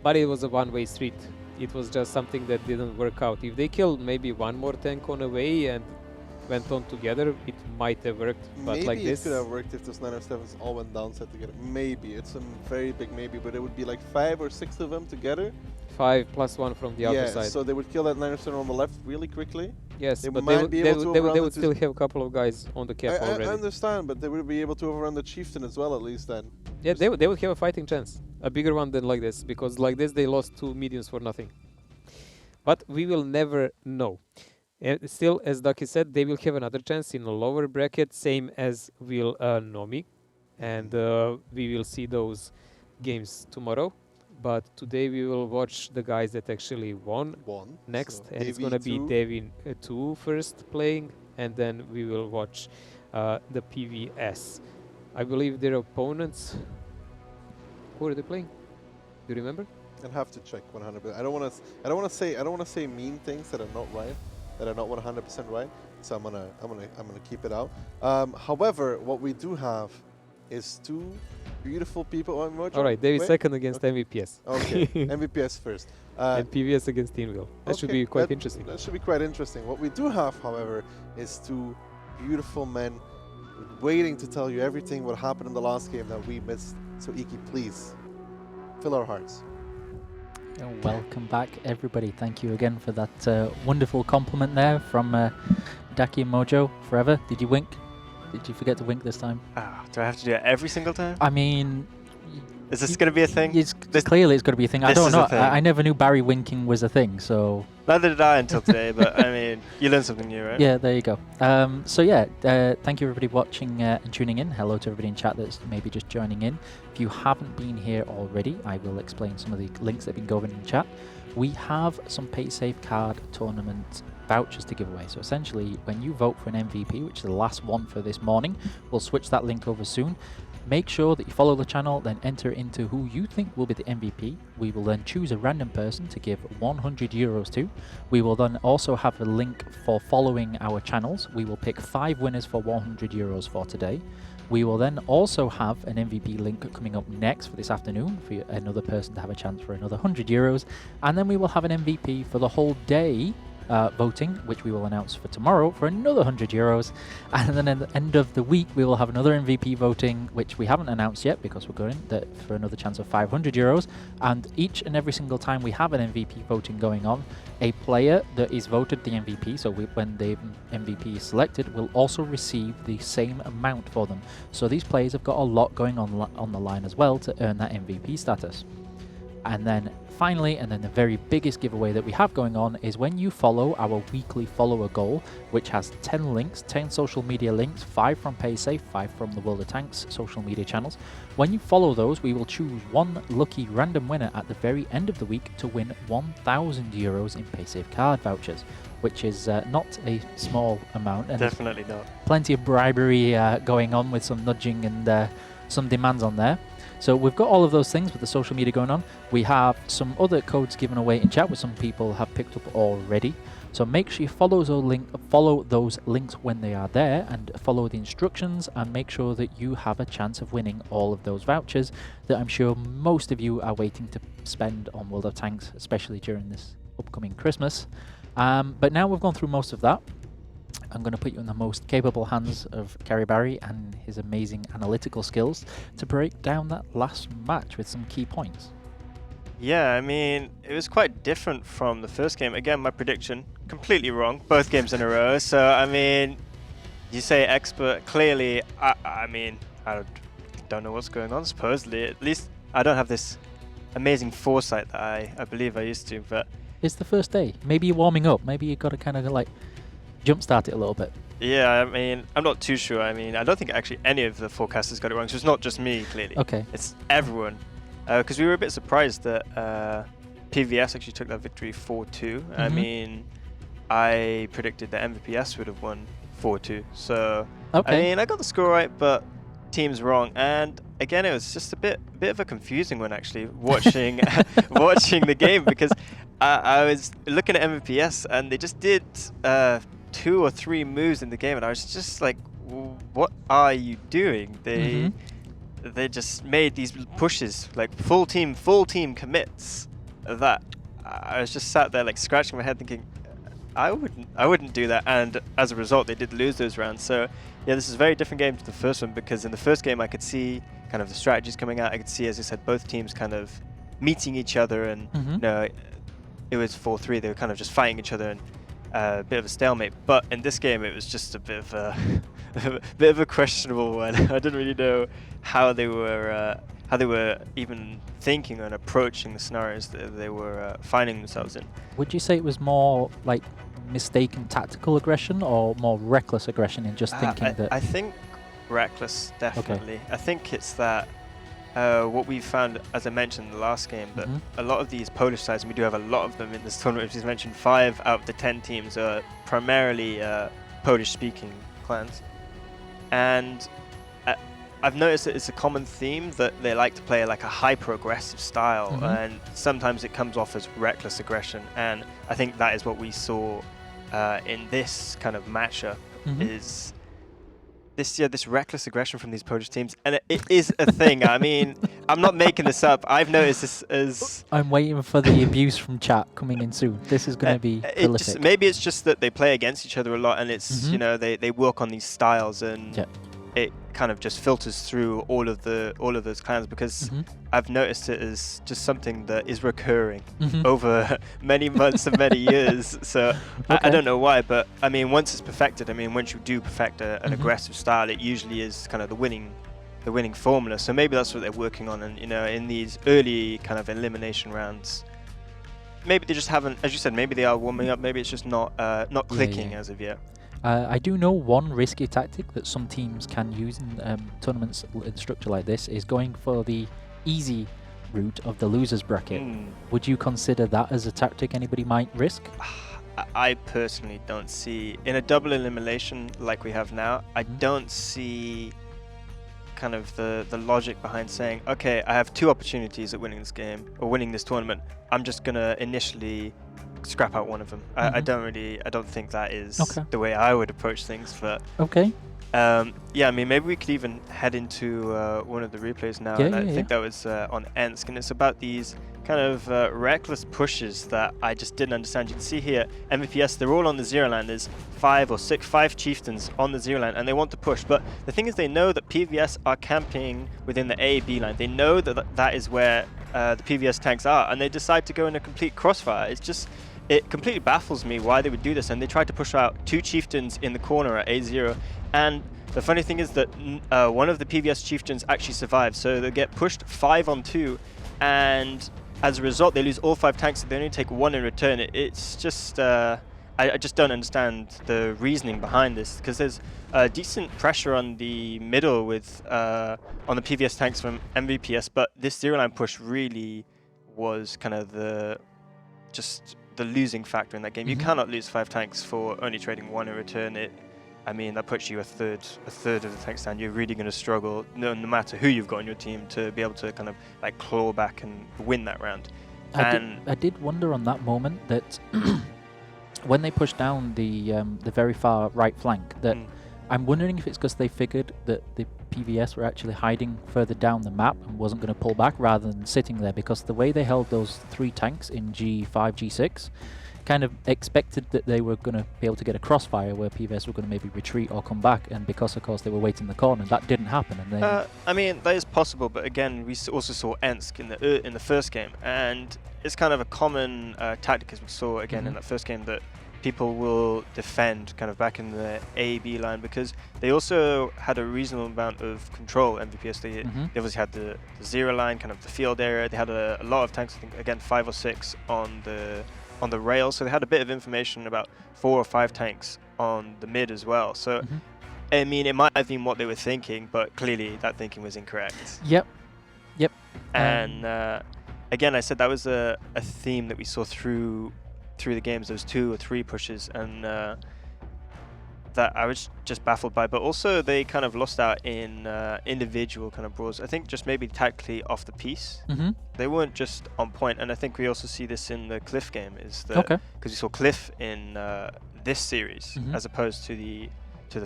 But it was a one-way street. It was just something that didn't work out. If they killed maybe one more tank on the way and went on together, it might have worked. But
maybe
like this,
it could have worked if those 907s all went down set together. Maybe. It's a very big maybe, but it would be like 5 or 6 of them together.
5 plus 1 from the other side.
So they would kill that 907 on the left really quickly.
Yes,
they
but
might be able to
they would still have a couple of guys on the cap already.
I understand, but they would be able to overrun the chieftain as well, at least then.
Yeah, they would have a fighting chance. A bigger one than like this, because like this they lost 2 mediums for nothing. But we will never know. And still, as Ducky said, they will have another chance in a lower bracket, same as will Nomi. And we will see those games tomorrow. But today we will watch the guys that actually won next. So and it's going to be Devin 2 first playing. And then we will watch the PVS. I believe their opponents... Who are they playing? Do you remember?
I'll have to check 100%. I don't want to say mean things that are not right, that are not 100% right. So I'm gonna keep it out. However, what we do have is two beautiful people on Mojo.
All right, David
Wait.
second against MVPS.
Okay, MVPS first.
And PVS against Teamville. That should
Okay,
be quite interesting.
That should be quite interesting. What we do have, however, is two beautiful men waiting to tell you everything what happened in the last game that we missed. So Iki, please, fill our hearts.
Welcome back, everybody. Thank you again for that wonderful compliment there from Daki and Mojo. Forever. Did you wink? Did you forget to wink this time?
Do I have to do it every single time?
I mean,
Is this going to be a thing?
Clearly, it's going to be a thing. I
this
don't
is a
know.
thing.
I never knew Barry winking was a thing. So
Neither did I until today, but I mean, you learn something new, right?
yeah, there you go. So yeah, thank you everybody watching and tuning in. Hello to everybody in chat that's maybe just joining in. If you haven't been here already, I will explain some of the links that have been going in chat. We have some Paysafecard tournament vouchers to give away. So essentially, when you vote for an MVP, which is the last one for this morning, we'll switch that link over soon. Make sure that you follow the channel, then enter into who you think will be the MVP. We will then choose a random person to give 100 euros to. We will then also have a link for following our channels. We will pick 5 winners for 100 euros for today. We will then also have an MVP link coming up next for this afternoon for another person to have a chance for another 100 euros. And then we will have an MVP for the whole day voting, which we will announce for tomorrow for another 100 euros. And then at the end of the week, we will have another MVP voting, which we haven't announced yet because we're going for another chance of 500 euros. And each and every single time we have an MVP voting going on, a player that is voted the MVP, so when the MVP is selected, will also receive the same amount for them. So these players have got a lot going on the line as well to earn that MVP status. And then finally, and then the very biggest giveaway that we have going on is when you follow our weekly follower goal, which has 10 links, 10 social media links, 5 from Paysafe, 5 from the World of Tanks social media channels. When you follow those, we will choose one lucky random winner at the very end of the week to win 1,000 euros in Paysafecard vouchers, which is not a small amount. And
Definitely not.
plenty of bribery going on with some nudging and some demands on there. So we've got all of those things with the social media going on. We have some other codes given away in chat, which some people have picked up already. So make sure you follow those links when they are there, and follow the instructions, and make sure that you have a chance of winning all of those vouchers that I'm sure most of you are waiting to spend on World of Tanks, especially during this upcoming Christmas. But now we've gone through most of that, I'm going to put you in the most capable hands of Gary Barry and his amazing analytical skills to break down that last match with some key points.
Yeah, I mean, it was quite different from the first game. Again, my prediction, completely wrong, both games in a row. So, I mean, you say expert, clearly, I mean, I don't know what's going on, supposedly. At least I don't have this amazing foresight that I believe I used to, but...
It's the first day. Maybe you're warming up. Maybe you've got to kind of like jumpstart it a little bit.
Yeah, I mean, I'm not too sure. I mean, I don't think actually any of the forecasters got it wrong. So it's not just me, clearly.
Okay.
It's everyone. Because we were a bit surprised that PVS actually took that victory 4-2. I mean, I predicted that MVPS would have won 4-2. So,
okay.
I mean, I got the score right, but team's wrong. And again, it was just a bit of a confusing one, actually, watching watching the game, because I was looking at MVPS and they just did 2 or 3 moves in the game, and I was just like, what are you doing? They just made these pushes, like full team commits, that I was just sat there like scratching my head thinking, I wouldn't do that. And as a result, they did lose those rounds. So yeah, this is a very different game to the first one, because in the first game I could see kind of the strategies coming out. I could see, as I said, both teams kind of meeting each other, and you know, it was 4-3. They were kind of just fighting each other, and a bit of a stalemate. But in this game, it was just a bit of a questionable one. I didn't really know how they were even thinking and approaching the scenarios that they were finding themselves in.
Would you say it was more like mistaken tactical aggression or more reckless aggression in just thinking that?
I think reckless, definitely.
Okay.
I think it's that what we found, as I mentioned in the last game, that a lot of these Polish sides, and we do have a lot of them in this tournament, as you mentioned, 5 out of the 10 teams are primarily Polish-speaking clans. And I've noticed that it's a common theme that they like to play like a hyper-aggressive style, and sometimes it comes off as reckless aggression. And I think that is what we saw in this kind of matchup. Is this reckless aggression from these Polish teams, and it is a thing. I mean, I'm not making this up. I've noticed this as
I'm waiting for the abuse from chat coming in soon. This is going to be prolific.
maybe it's just that they play against each other a lot, and it's you know they work on these styles, and it kind of just filters through all of those clans, because I've noticed it as just something that is recurring over many months and many years. So I don't know why, but I mean, once it's perfected, I mean, once you do perfect an aggressive style, it usually is kind of the winning formula. So maybe that's what they're working on, and you know, in these early kind of elimination rounds, maybe they just haven't, as you said, maybe they are warming up. Maybe it's just not clicking as of yet.
I do know one risky tactic that some teams can use in tournaments in structure like this is going for the easy route of the losers bracket. Would you consider that as a tactic anybody might risk?
I personally don't see, in a double elimination like we have now, I don't see kind of the logic behind saying, okay, I have 2 opportunities at winning this game or winning this tournament. I'm just gonna initially scrap out one of them. I don't think that is the way I would approach things. But yeah, I mean, maybe we could even head into one of the replays now. I think that was on Ensk, and it's about these kind of reckless pushes that I just didn't understand. You can see here, MVPS, they're all on the 0 line. There's 5 chieftains on the 0 line, and they want to push. But the thing is, they know that PVS are camping within the A-B line. They know that that is where the PVS tanks are, and they decide to go in a complete crossfire. It completely baffles me why they would do this, and they tried to push out 2 chieftains in the corner at A0, and the funny thing is that one of the PVS chieftains actually survives, so they get pushed 5 on 2, and as a result they lose all 5 tanks, so they only take 1 in return. It's just, I just don't understand the reasoning behind this, because there's decent pressure on the middle with on the PVS tanks from MVPS, but this 0 line push really was kind of the losing factor in that game. You cannot lose 5 tanks for only trading 1 in return. I mean, that puts you a third of the tanks down. You're really going to struggle, no matter who you've got on your team, to be able to kind of like claw back and win that round.
I did wonder on that moment that when they pushed down the very far right flank, that I'm wondering if it's because they figured that the PVS were actually hiding further down the map and wasn't going to pull back rather than sitting there, because the way they held those 3 tanks in G5, G6 kind of expected that they were going to be able to get a crossfire where PVS were going to maybe retreat or come back, and because of course they were waiting in the corner, that didn't happen. And then
I mean, that is possible, but again, we also saw Ensk in the first game, and it's kind of a common tactic, as we saw again in that first game, that people will defend kind of back in the A-B line, because they also had a reasonable amount of control. MVPS, they obviously had the 0 line, kind of the field area. They had a lot of tanks, I think again 5 or 6 on the rail, so they had a bit of information about 4 or 5 tanks on the mid as well. So I mean, it might have been what they were thinking, but clearly that thinking was incorrect.
Yep.
And again, I said that was a theme that we saw through the games, those 2 or 3 pushes, and that I was just baffled by. But also they kind of lost out in individual kind of brawls. I think just maybe tactically off the piece. They weren't just on point, and I think we also see this in the Cliff game, is that because we saw Cliff in this series as opposed to the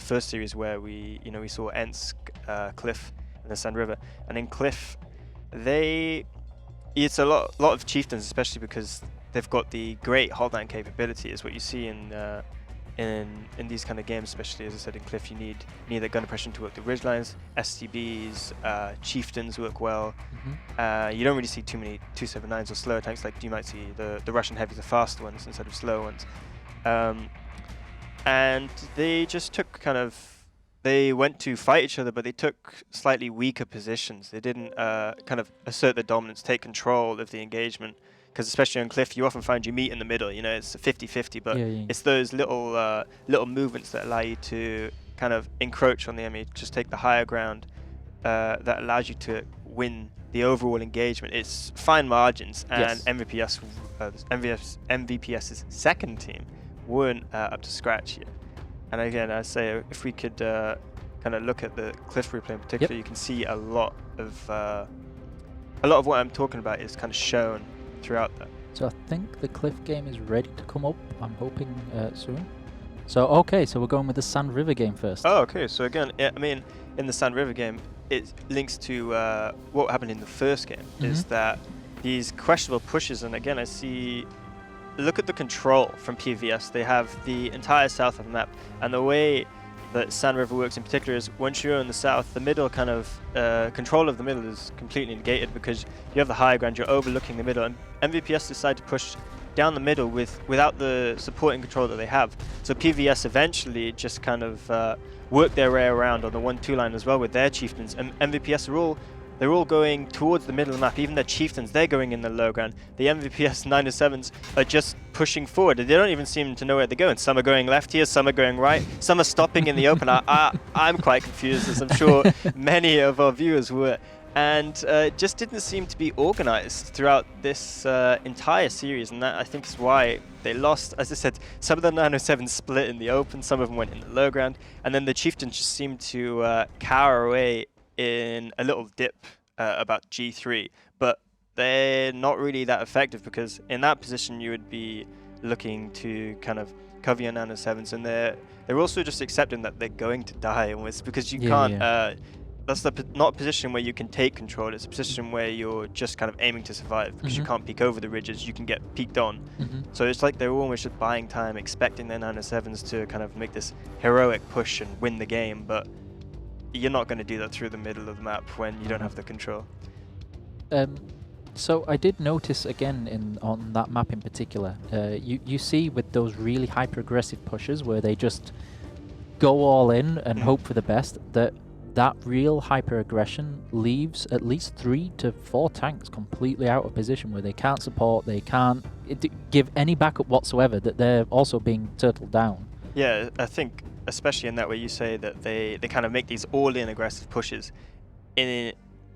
first series where we saw Ensk, Cliff, and the Sand River. And in Cliff, it's a lot of chieftains, especially because they've got the great hold-down capability, is what you see in these kind of games, especially, as I said, in Cliff. You need that gun oppression to work the ridgelines, STBs, chieftains work well. You don't really see too many 279s or slower tanks, like you might see the Russian heavies, the fast ones instead of slow ones. And they just took they went to fight each other, but they took slightly weaker positions. They didn't kind of assert their dominance, take control of the engagement. Because especially on Cliff, you often find you meet in the middle. You know, it's a 50-50, but it's those little movements that allow you to kind of encroach on the enemy, just take the higher ground, that allows you to win the overall engagement. It's fine margins, and MVPS's second team weren't up to scratch yet. And again, I say, if we could kind of look at the Cliff replay in particular, you can see a lot of what I'm talking about is kind of shown throughout that.
So I think the Cliff game is ready to come up. I'm hoping soon. So, okay, so we're going with the Sand River game first.
Oh, okay. So again, I mean, in the Sand River game, it links to what happened in the first game. Is that these questionable pushes, and again, I see. Look at the control from PVS. They have the entire south of the map, and the way that Sand River works in particular is once you're in the south, the middle kind of control of the middle is completely negated because you have the high ground, you're overlooking the middle, and MVPS decide to push down the middle without the supporting control that they have. So PVS eventually just kind of work their way around on the 1-2 line as well with their chieftains, and MVPS they're all going towards the middle of the map. Even their chieftains, they're going in the low ground. The MVPS 907s are just pushing forward. They don't even seem to know where they're going. Some are going left here, some are going right, some are stopping in the open. I'm quite confused, as I'm sure many of our viewers were. And it just didn't seem to be organized throughout this entire series, and that I think is why they lost. As I said, some of the 907s split in the open, some of them went in the low ground, and then the chieftains just seemed to cower away in a little dip about G3, but they're not really that effective because in that position you would be looking to kind of cover your 907s, and they're also just accepting that they're going to die almost because you can't. That's not a position where you can take control. It's a position where you're just kind of aiming to survive because you can't peek over the ridges. You can get peeked on. So it's like they're almost just buying time, expecting their 907s to kind of make this heroic push and win the game, but you're not going to do that through the middle of the map when you don't have the control.
So I did notice again on that map in particular, you see with those really hyper-aggressive pushes where they just go all in and hope for the best, that real hyper-aggression leaves at least 3 to 4 tanks completely out of position where they can't support, they can't give any backup whatsoever, that they're also being turtled down.
Yeah, I think especially in that way you say that they kind of make these all-in aggressive pushes.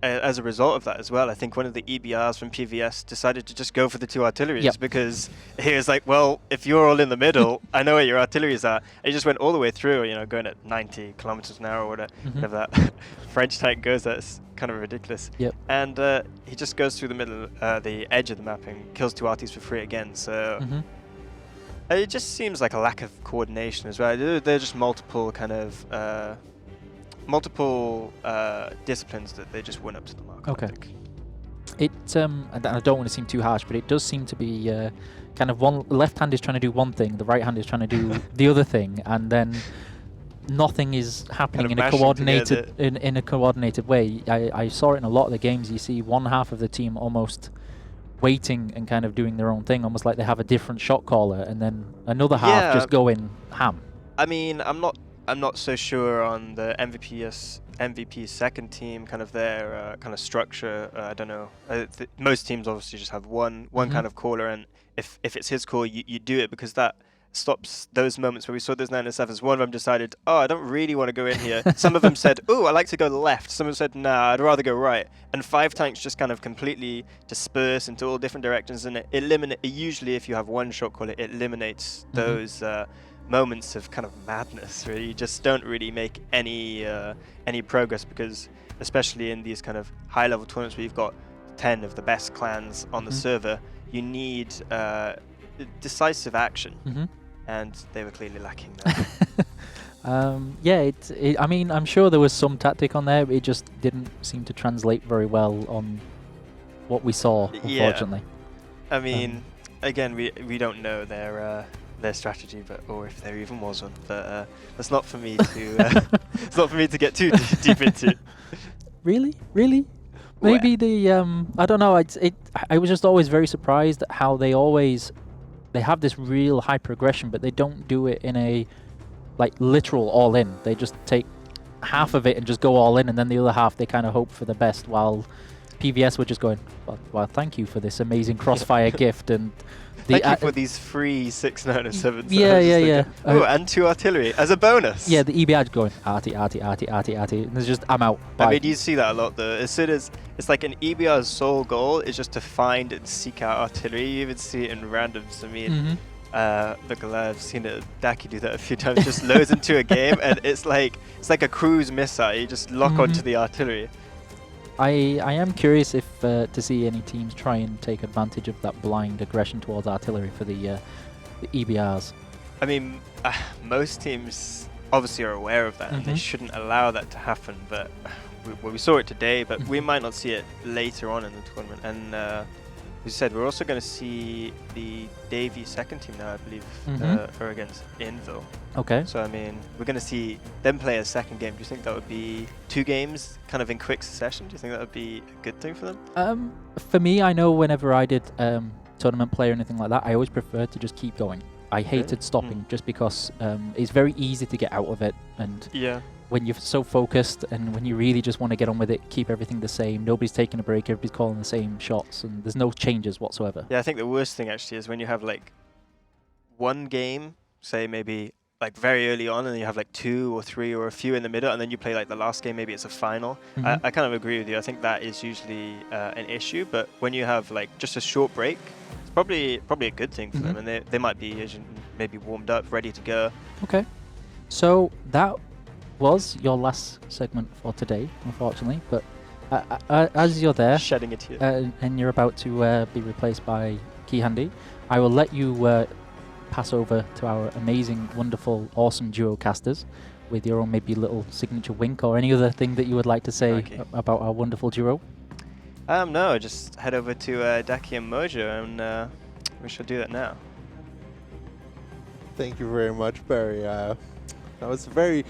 As a result of that as well, I think one of the EBRs from PVS decided to just go for the 2 artilleries because he was like, well, if you're all in the middle, I know where your artilleries are. And he just went all the way through, you know, going at 90 kilometers an hour or whatever that French tank goes. That's kind of ridiculous. And he just goes through the middle, the edge of the map and kills 2 arties for free again. So it just seems like a lack of coordination as well. They're just multiple kind of disciplines that they just went up to the mark.
Okay. And I don't want to seem too harsh, but it does seem to be kind of one left hand is trying to do one thing, the right hand is trying to do the other thing, and then nothing is happening in a coordinated way. I saw it in a lot of the games. You see one half of the team almost waiting and kind of doing their own thing, almost like they have a different shot caller, and then another half just going ham. I
mean, I'm not so sure on the MVP's second team, kind of their kind of structure. I don't know. Most teams obviously just have one kind of caller, and if it's his call, you do it because that stops those moments where we saw those 907s. One of them decided, oh, I don't really want to go in here. Some of them said, oh, I like to go left. Some of them said, nah, I'd rather go right. And 5 tanks just kind of completely disperse into all different directions, and usually if you have one shot caller, it eliminates those moments of kind of madness where you just don't really make any progress, because especially in these kind of high level tournaments where you've got 10 of the best clans on the server, you need decisive action, and they were clearly lacking that.
I mean, I'm sure there was some tactic on there, but it just didn't seem to translate very well on what we saw, unfortunately.
I mean, again, we don't know their strategy, or if there even was one. But that's not for me to. It's not for me to get too deep into.
Really? Maybe I don't know. I was just always very surprised at how they have this real hyper aggression, but they don't do it in a like literal all in. They just take half of it and just go all in, and then the other half they kind of hope for the best, while PVS were just going, well, thank you for this amazing crossfire gift, and
thank you for these free 697s.
Yeah.
Oh, and 2 artillery as a bonus.
Yeah, the EBR going arty, and there's just, I'm out. Bye.
I mean, you see that a lot though. As soon as it's like an EBR's sole goal is just to find and seek out artillery. You even see it in randoms. I mean, look, I've seen Daki do that a few times. Just loads into a game, and it's like a cruise missile. You just lock onto the artillery.
I am curious if to see any teams try and take advantage of that blind aggression towards artillery for the EBRs.
I mean, most teams obviously are aware of that, and they shouldn't allow that to happen. But we saw it today, but we might not see it later on in the tournament. And as you said, we're also going to see the Davy second team now, I believe, are against Inville.
Okay.
So I mean, we're going to see them play a second game. Do you think that would be 2 games, kind of in quick succession? Do you think that would be a good thing for them?
For me, I know whenever I did tournament play or anything like that, I always preferred to just keep going. I hated stopping just because it's very easy to get out of it, and when you're so focused and when you really just want to get on with it, keep everything the same, nobody's taking a break, everybody's calling the same shots, and there's no changes whatsoever.
Yeah, I think the worst thing actually is when you have like one game, say maybe like very early on, and you have like 2 or 3 or a few in the middle, and then you play like the last game, maybe it's a final. I kind of agree with you. I think that is usually an issue, but when you have like just a short break, it's probably a good thing for them, and they might be maybe warmed up, ready to go. Okay.
So that was your last segment for today, unfortunately, but as you're there,
shedding a tear,
and you're about to be replaced by Key Handy, I will let you pass over to our amazing, wonderful, awesome duo casters with your own maybe little signature wink or any other thing that you would like to say about our wonderful duo.
No, just head over to Daki and Mojo, and we shall do that now.
Thank you very much, Barry. That was a very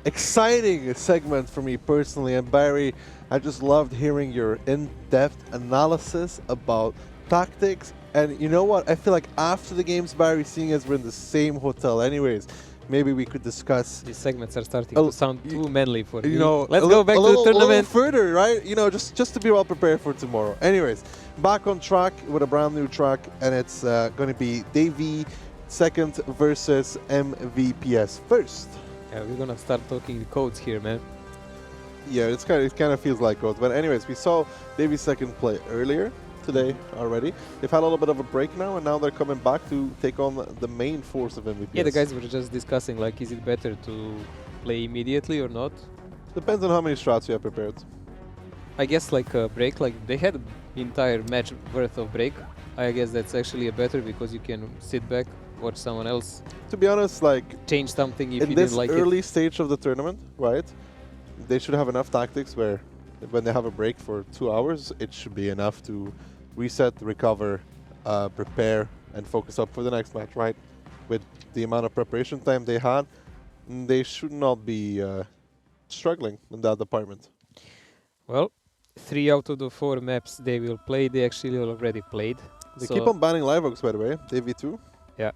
exciting segment for me personally, and Barry, I just loved hearing your in-depth analysis about tactics. And you know what? I feel like after the games, Barry, seeing as we're in the same hotel anyways, maybe we could discuss...
These segments are starting to sound too manly for
you know,
let's go back to the tournament.
A little further, right? You know, just to be well prepared for tomorrow. Anyways, back on track with a brand new track, and it's going to be Davy second versus MVPS first.
Yeah, we're going to start talking codes here, man.
Yeah, it kind of feels like codes. But anyways, we saw Davy's second play earlier today already. They've had a little bit of a break now, and now they're coming back to take on the main force of MVPS.
Yeah, the guys were just discussing, like, is it better to play immediately or not?
Depends on how many strats you have prepared.
I guess like a break, like they had an entire match worth of break. I guess that's actually a better because you can sit back, watch someone else.
To be honest, like
change something if you
didn't
like it.
In this early stage of the tournament, right? They should have enough tactics where when they have a break for 2 hours, it should be enough to reset, recover, prepare, and focus up for the next match, right? With the amount of preparation time they had, they should not be struggling in that department.
Well, 3 out of the 4 maps they will play, they actually already played.
They keep on banning live oaks, by the way, DV2.
Yeah,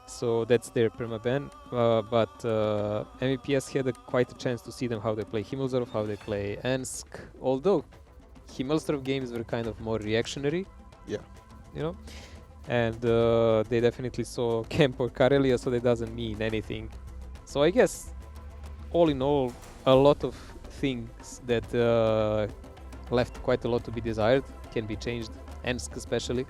so that's their perma-ban. But MVPS had quite a chance to see them how they play Himmelsdorf, how they play Ensk. Although Himmelsdorf games were kind of more reactionary.
Yeah.
You know? And they definitely saw Camp or Carelia, so that doesn't mean anything. So I guess, all in all, a lot of things that left quite a lot to be desired can be changed, Ensk especially.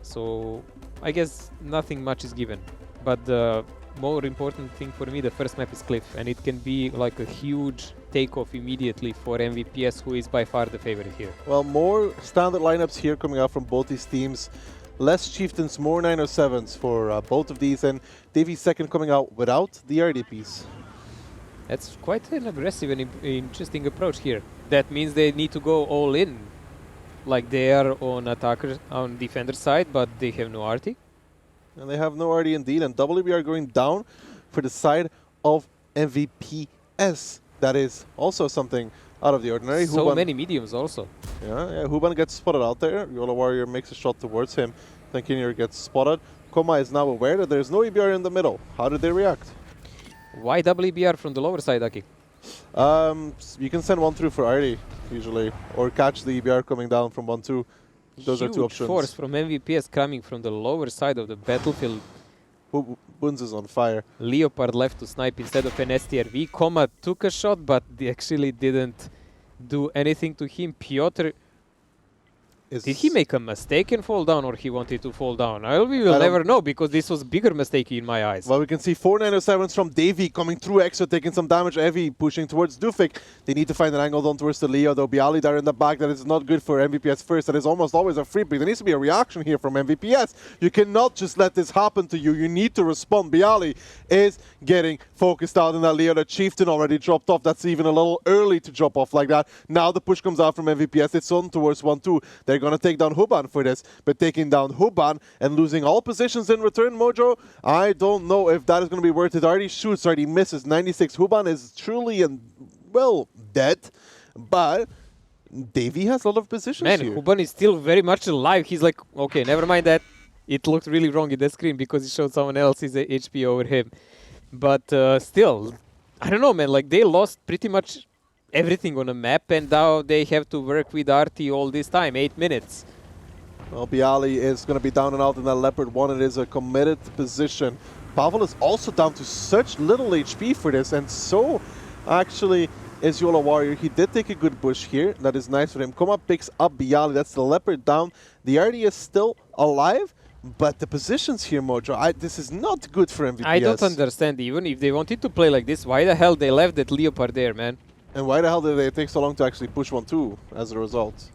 So I guess nothing much is given. But the more important thing for me, the first map is Cliff, and it can be like a huge takeoff immediately for MVPS, who is by far the favorite here.
Well, more standard lineups here coming out from both these teams. Less Chieftains, more 907s for both of these, and Davy's second coming out without the RDPs.
That's quite an aggressive and interesting approach here. That means they need to go all in. Like they are on attacker, on defender side, but they have no RT.
And they have no RD indeed, and WBR going down for the side of MVPS. That is also something out of the ordinary.
So
Huban,
many mediums also.
Yeah, Huban gets spotted out there. Yola Warrior makes a shot towards him. Tankinier gets spotted. Koma is now aware that there's no EBR in the middle. How did they react?
Why double EBR from the lower side, Aki?
You can send 1 through for RD, usually, or catch the EBR coming down from 1-2. Those are 2 options.
Huge force from MVPS coming from the lower side of the battlefield.
Bunz is on fire.
Leopard left to snipe instead of an STRV. Koma took a shot, but they actually didn't do anything to him. Piotr Did he make a mistake and fall down, or he wanted to fall down? We will never know, because this was bigger mistake in my eyes.
Well, we can see 497s from Davey coming through extra, taking some damage. Evie pushing towards Dufik. They need to find an angle down towards the Leo. There'll be Ali there in the back. That is not good for MVPS first. That is almost always a free pick. There needs to be a reaction here from MVPS. You cannot just let this happen to you. You need to respond. Bialy is getting focused out in that Leo. The Chieftain already dropped off. That's even a little early to drop off like that. Now the push comes out from MVPS. It's on towards 1-2. They're going to take down Huban for this, but taking down Huban and losing all positions in return, Mojo, I don't know if that is going to be worth it. Already shoots, already misses. 96. Huban is truly dead, but Davey has a lot of positions here.
Huban is still very much alive. He's like, okay, never mind that. It looked really wrong in the screen because it showed someone else's HP over him. But still, I don't know, man. Like, they lost pretty much everything on a map, and now they have to work with RT all this time, 8 minutes.
Well, Bialy is going to be down and out in that Leopard 1. It is a committed position. Pavel is also down to such little HP for this, and so actually is Yola Warrior. He did take a good push here. That is nice for him. Koma picks up Bialy. That's the Leopard down. The RD is still alive, but the positions here, Mojo, this is not good for MVPS.
I don't understand. Even if they wanted to play like this, why the hell they left that Leopard there, man?
And why the hell did they take so long to actually push 1-2 as a result?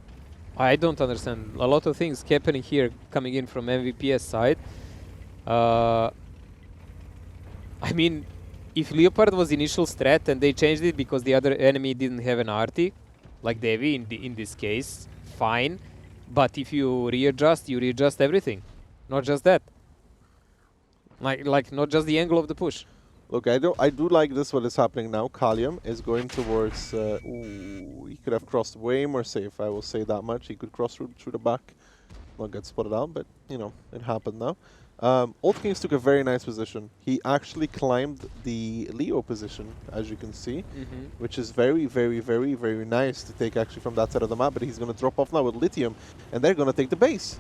I don't understand. A lot of things happening here coming in from MVPS side. I mean, if Leopard was initial strat and they changed it because the other enemy didn't have an arty, like Devi in this case, fine. But if you readjust everything. Not just that. Like not just the angle of the push.
Look, I do like this, what is happening now. Kalium is going towards... ooh, he could have crossed way more safe, I will say that much. He could cross through the back. Not get spotted out, but, you know, it happened now. Old Kings took a very nice position. He actually climbed the Leo position, as you can see, which is very, very, very, very nice to take actually from that side of the map. But he's going to drop off now with Lithium, and they're going to take the base.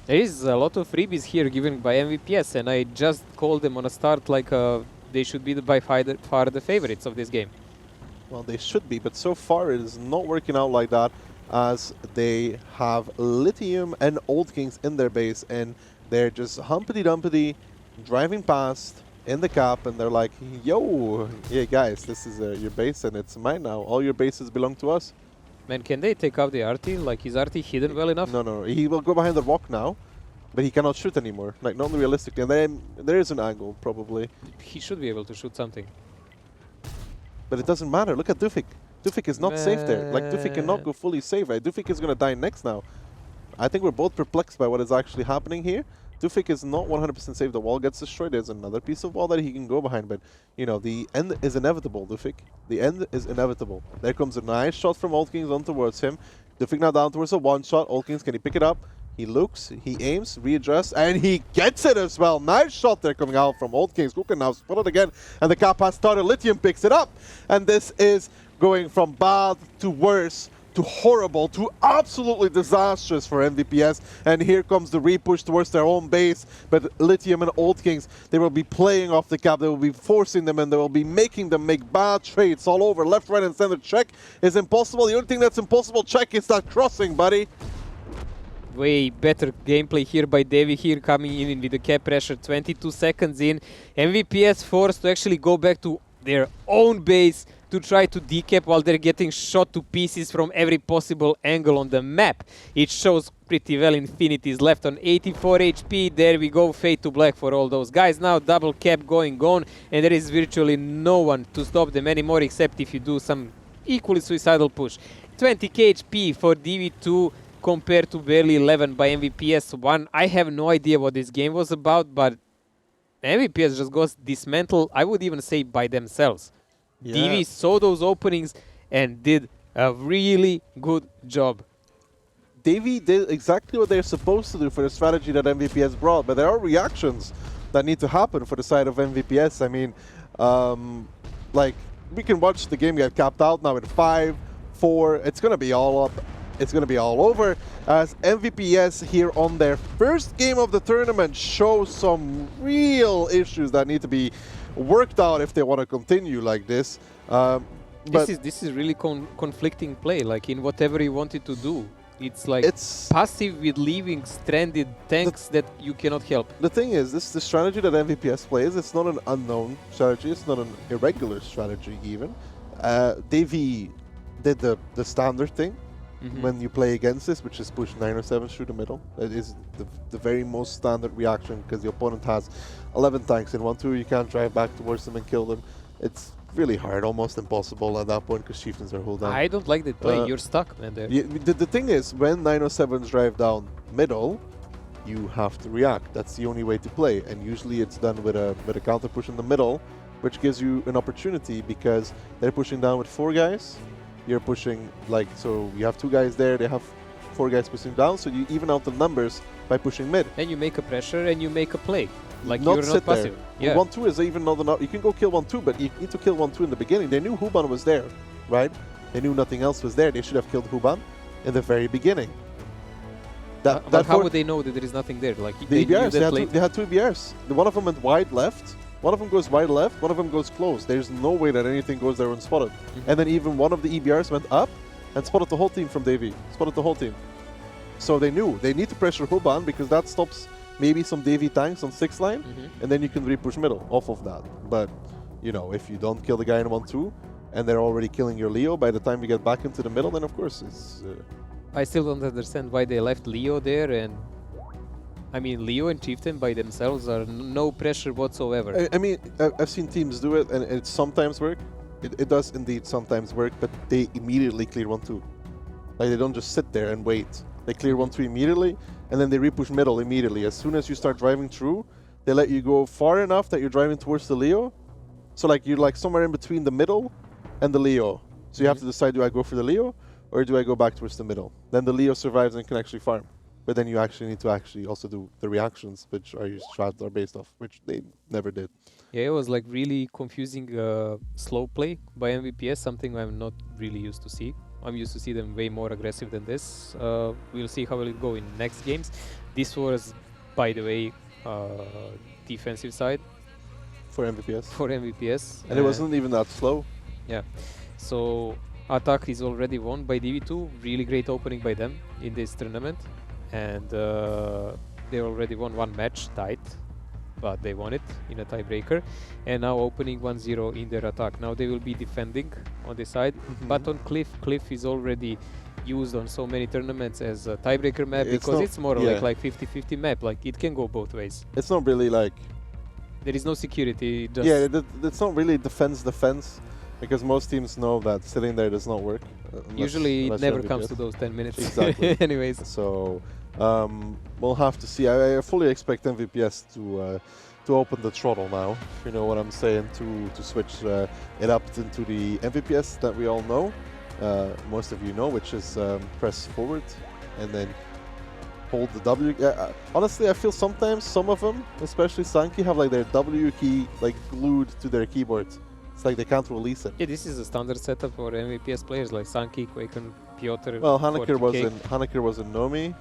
There is a lot of freebies here given by MVPS, and I just called them on a start like they should be by far the favorites of this game.
Well, they should be, but so far it is not working out like that, as they have Lithium and Old Kings in their base, and they're just humpity-dumpity driving past in the cap, and they're like, yo, yeah, guys, this is your base, and it's mine now. All your bases belong to us.
Man, can they take out the RT? Like, is RT hidden well enough?
No. He will go behind the rock now, but he cannot shoot anymore. Like, not realistically. And then there is an angle, probably.
He should be able to shoot something.
But it doesn't matter. Look at Dufik. Dufik is not safe there. Like, Dufik cannot go fully safe. Right? Dufik is going to die next now. I think we're both perplexed by what is actually happening here. Dufik is not 100% safe. The wall gets destroyed. There's another piece of wall that he can go behind. But, you know, the end is inevitable, Dufik. The end is inevitable. There comes a nice shot from Old Kings on towards him. Dufik now down towards a one-shot. Old Kings, can he pick it up? He looks, he aims, readjusts, and he gets it as well. Nice shot there coming out from Old Kings. Kuka now spot it again, and the cap has started. Lithium picks it up. And this is going from bad to worse, to horrible, to absolutely disastrous for MVPS. And here comes the repush towards their own base. But Lithium and Old Kings, they will be playing off the cap. They will be forcing them, and they will be making them make bad trades all over. Left, right, and center. Check is impossible. The only thing that's impossible, check, is that crossing, buddy.
Way better gameplay here by Devi here coming in with the cap pressure. 22 seconds in. MVPS forced to actually go back to their own base to try to decap while they're getting shot to pieces from every possible angle on the map. It shows pretty well. Infinity's left on 84 HP. There we go, fade to black for all those guys. Now double cap going on, and there is virtually no one to stop them anymore, except if you do some equally suicidal push. 20k HP for DV2 compared to barely 11 by MVPS 1. I have no idea what this game was about, but MVPS just goes dismantled, I would even say, by themselves. Yeah. DV saw those openings and did a really good job.
Davey did exactly what they're supposed to do for the strategy that MVPS brought, but there are reactions that need to happen for the side of MVPS. I mean, like, we can watch the game get capped out now in 5, 4. It's going to be all up. It's going to be all over, as MVPS here on their first game of the tournament show some real issues that need to be worked out if they want to continue like this.
This is really conflicting play, like in whatever he wanted to do. It's like passive with leaving stranded tanks that you cannot help.
The thing is, the strategy that MVPS plays, it's not an unknown strategy, it's not an irregular strategy even. Davey did the standard thing when you play against this, which is push 907 through the middle. That is the very most standard reaction, because the opponent has 11 tanks in 1-2, you can't drive back towards them and kill them. It's really hard, almost impossible at that point, because chieftains are hold down.
I don't like that play, you're stuck, man. There.
Yeah, the thing is, when 907s drive down middle, you have to react. That's the only way to play, and usually it's done with a counter push in the middle, which gives you an opportunity, because they're pushing down with 4 guys. You're pushing, like, so you have 2 guys there, they have 4 guys pushing down, so you even out the numbers by pushing mid.
And you make a pressure and you make a play. Like,
not
you're
sit
not passive.
There. 1-2 is even not enough. You can go kill 1-2, but you need to kill 1-2 in the beginning. They knew Huban was there, right? They knew nothing else was there. They should have killed Huban in the very beginning.
But how would they know that there is nothing there? Like,
the EBRs, they had 2 EBRs. One of them went wide left. One of them goes wide left, one of them goes close. There's no way that anything goes there unspotted. And then even one of the EBRs went up and spotted the whole team from Davey. Spotted the whole team. So they knew they need to pressure Huban, because that stops maybe some Davey tanks on 6 line, and then you can re-push middle off of that. But, you know, if you don't kill the guy in 1-2, and they're already killing your Leo, by the time you get back into the middle, then of course it's...
I still don't understand why they left Leo there, and... I mean, Leo and Chieftain by themselves are no pressure whatsoever.
I mean, I've seen teams do it, and it sometimes work. It does indeed sometimes work, but they immediately clear 1-2. Like, they don't just sit there and wait. They clear 1-2 immediately, and then they repush middle immediately. As soon as you start driving through, they let you go far enough that you're driving towards the Leo. So, like, you're like somewhere in between the middle and the Leo. So you have to decide, do I go for the Leo, or do I go back towards the middle? Then the Leo survives and can actually farm. But then you actually need to also do the reactions, which are your strats are based off, which they never did.
Yeah, it was like really confusing slow play by MVPS, something I'm not really used to see. I'm used to see them way more aggressive than this. We'll see how will it go in next games. This was, by the way, defensive side.
For MVPS.
For MVPS.
And it wasn't even that slow.
Yeah. So attack is already won by DV2. Really great opening by them in this tournament. And they already won 1 match, tight, but they won it in a tiebreaker. And now opening 1-0 in their attack. Now they will be defending on the side, but on Cliff. Cliff is already used on so many tournaments as a tiebreaker map, because it's more like 50-50 map. Like, it can go both ways.
It's not really like...
There is no security. Just
it's not really defense, because most teams know that sitting there does not work.
Usually it never comes to those 10 minutes.
Exactly.
Anyways.
So we'll have to see. I fully expect MVPS to open the throttle now, if you know what I'm saying, to switch it up into the MVPS that we all know, most of you know, which is press forward and then hold the W. Honestly, I feel sometimes some of them, especially Sankey, have like their W key like glued to their keyboard. It's like they can't release it.
Yeah, this is a standard setup for MVPS players like Sankey, Quaken, Piotr.
Well, Haneker was in Nomi.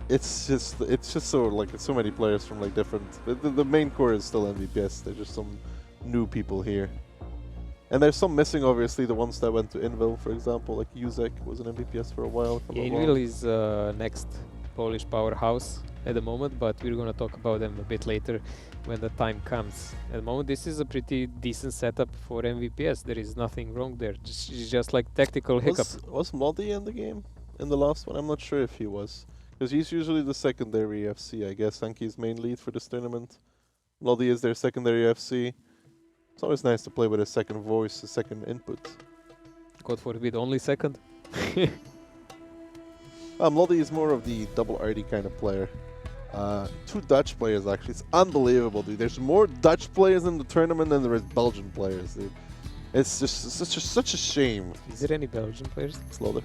It's just so like so many players from like different. The main core is still MVPS. There's just some new people here, and there's some missing. Obviously, the ones that went to Invil, for example, like Józek was an MVPS for a while.
Yeah, Invil is next Polish powerhouse at the moment, but we're gonna talk about them a bit later when the time comes. At the moment, this is a pretty decent setup for MVPS. There is nothing wrong there. Just like tactical hiccup.
Was Modi in the game in the last one? I'm not sure if he was. Because he's usually the secondary FC, I guess. Sankey's main lead for this tournament. Lodi is their secondary FC. It's always nice to play with a second voice, a second input.
God forbid, only second.
Lodi is more of the double RD kind of player. 2 Dutch players, actually. It's unbelievable, dude. There's more Dutch players in the tournament than there is Belgian players, dude. It's just such a shame.
Is there any Belgian players?
Slaughter.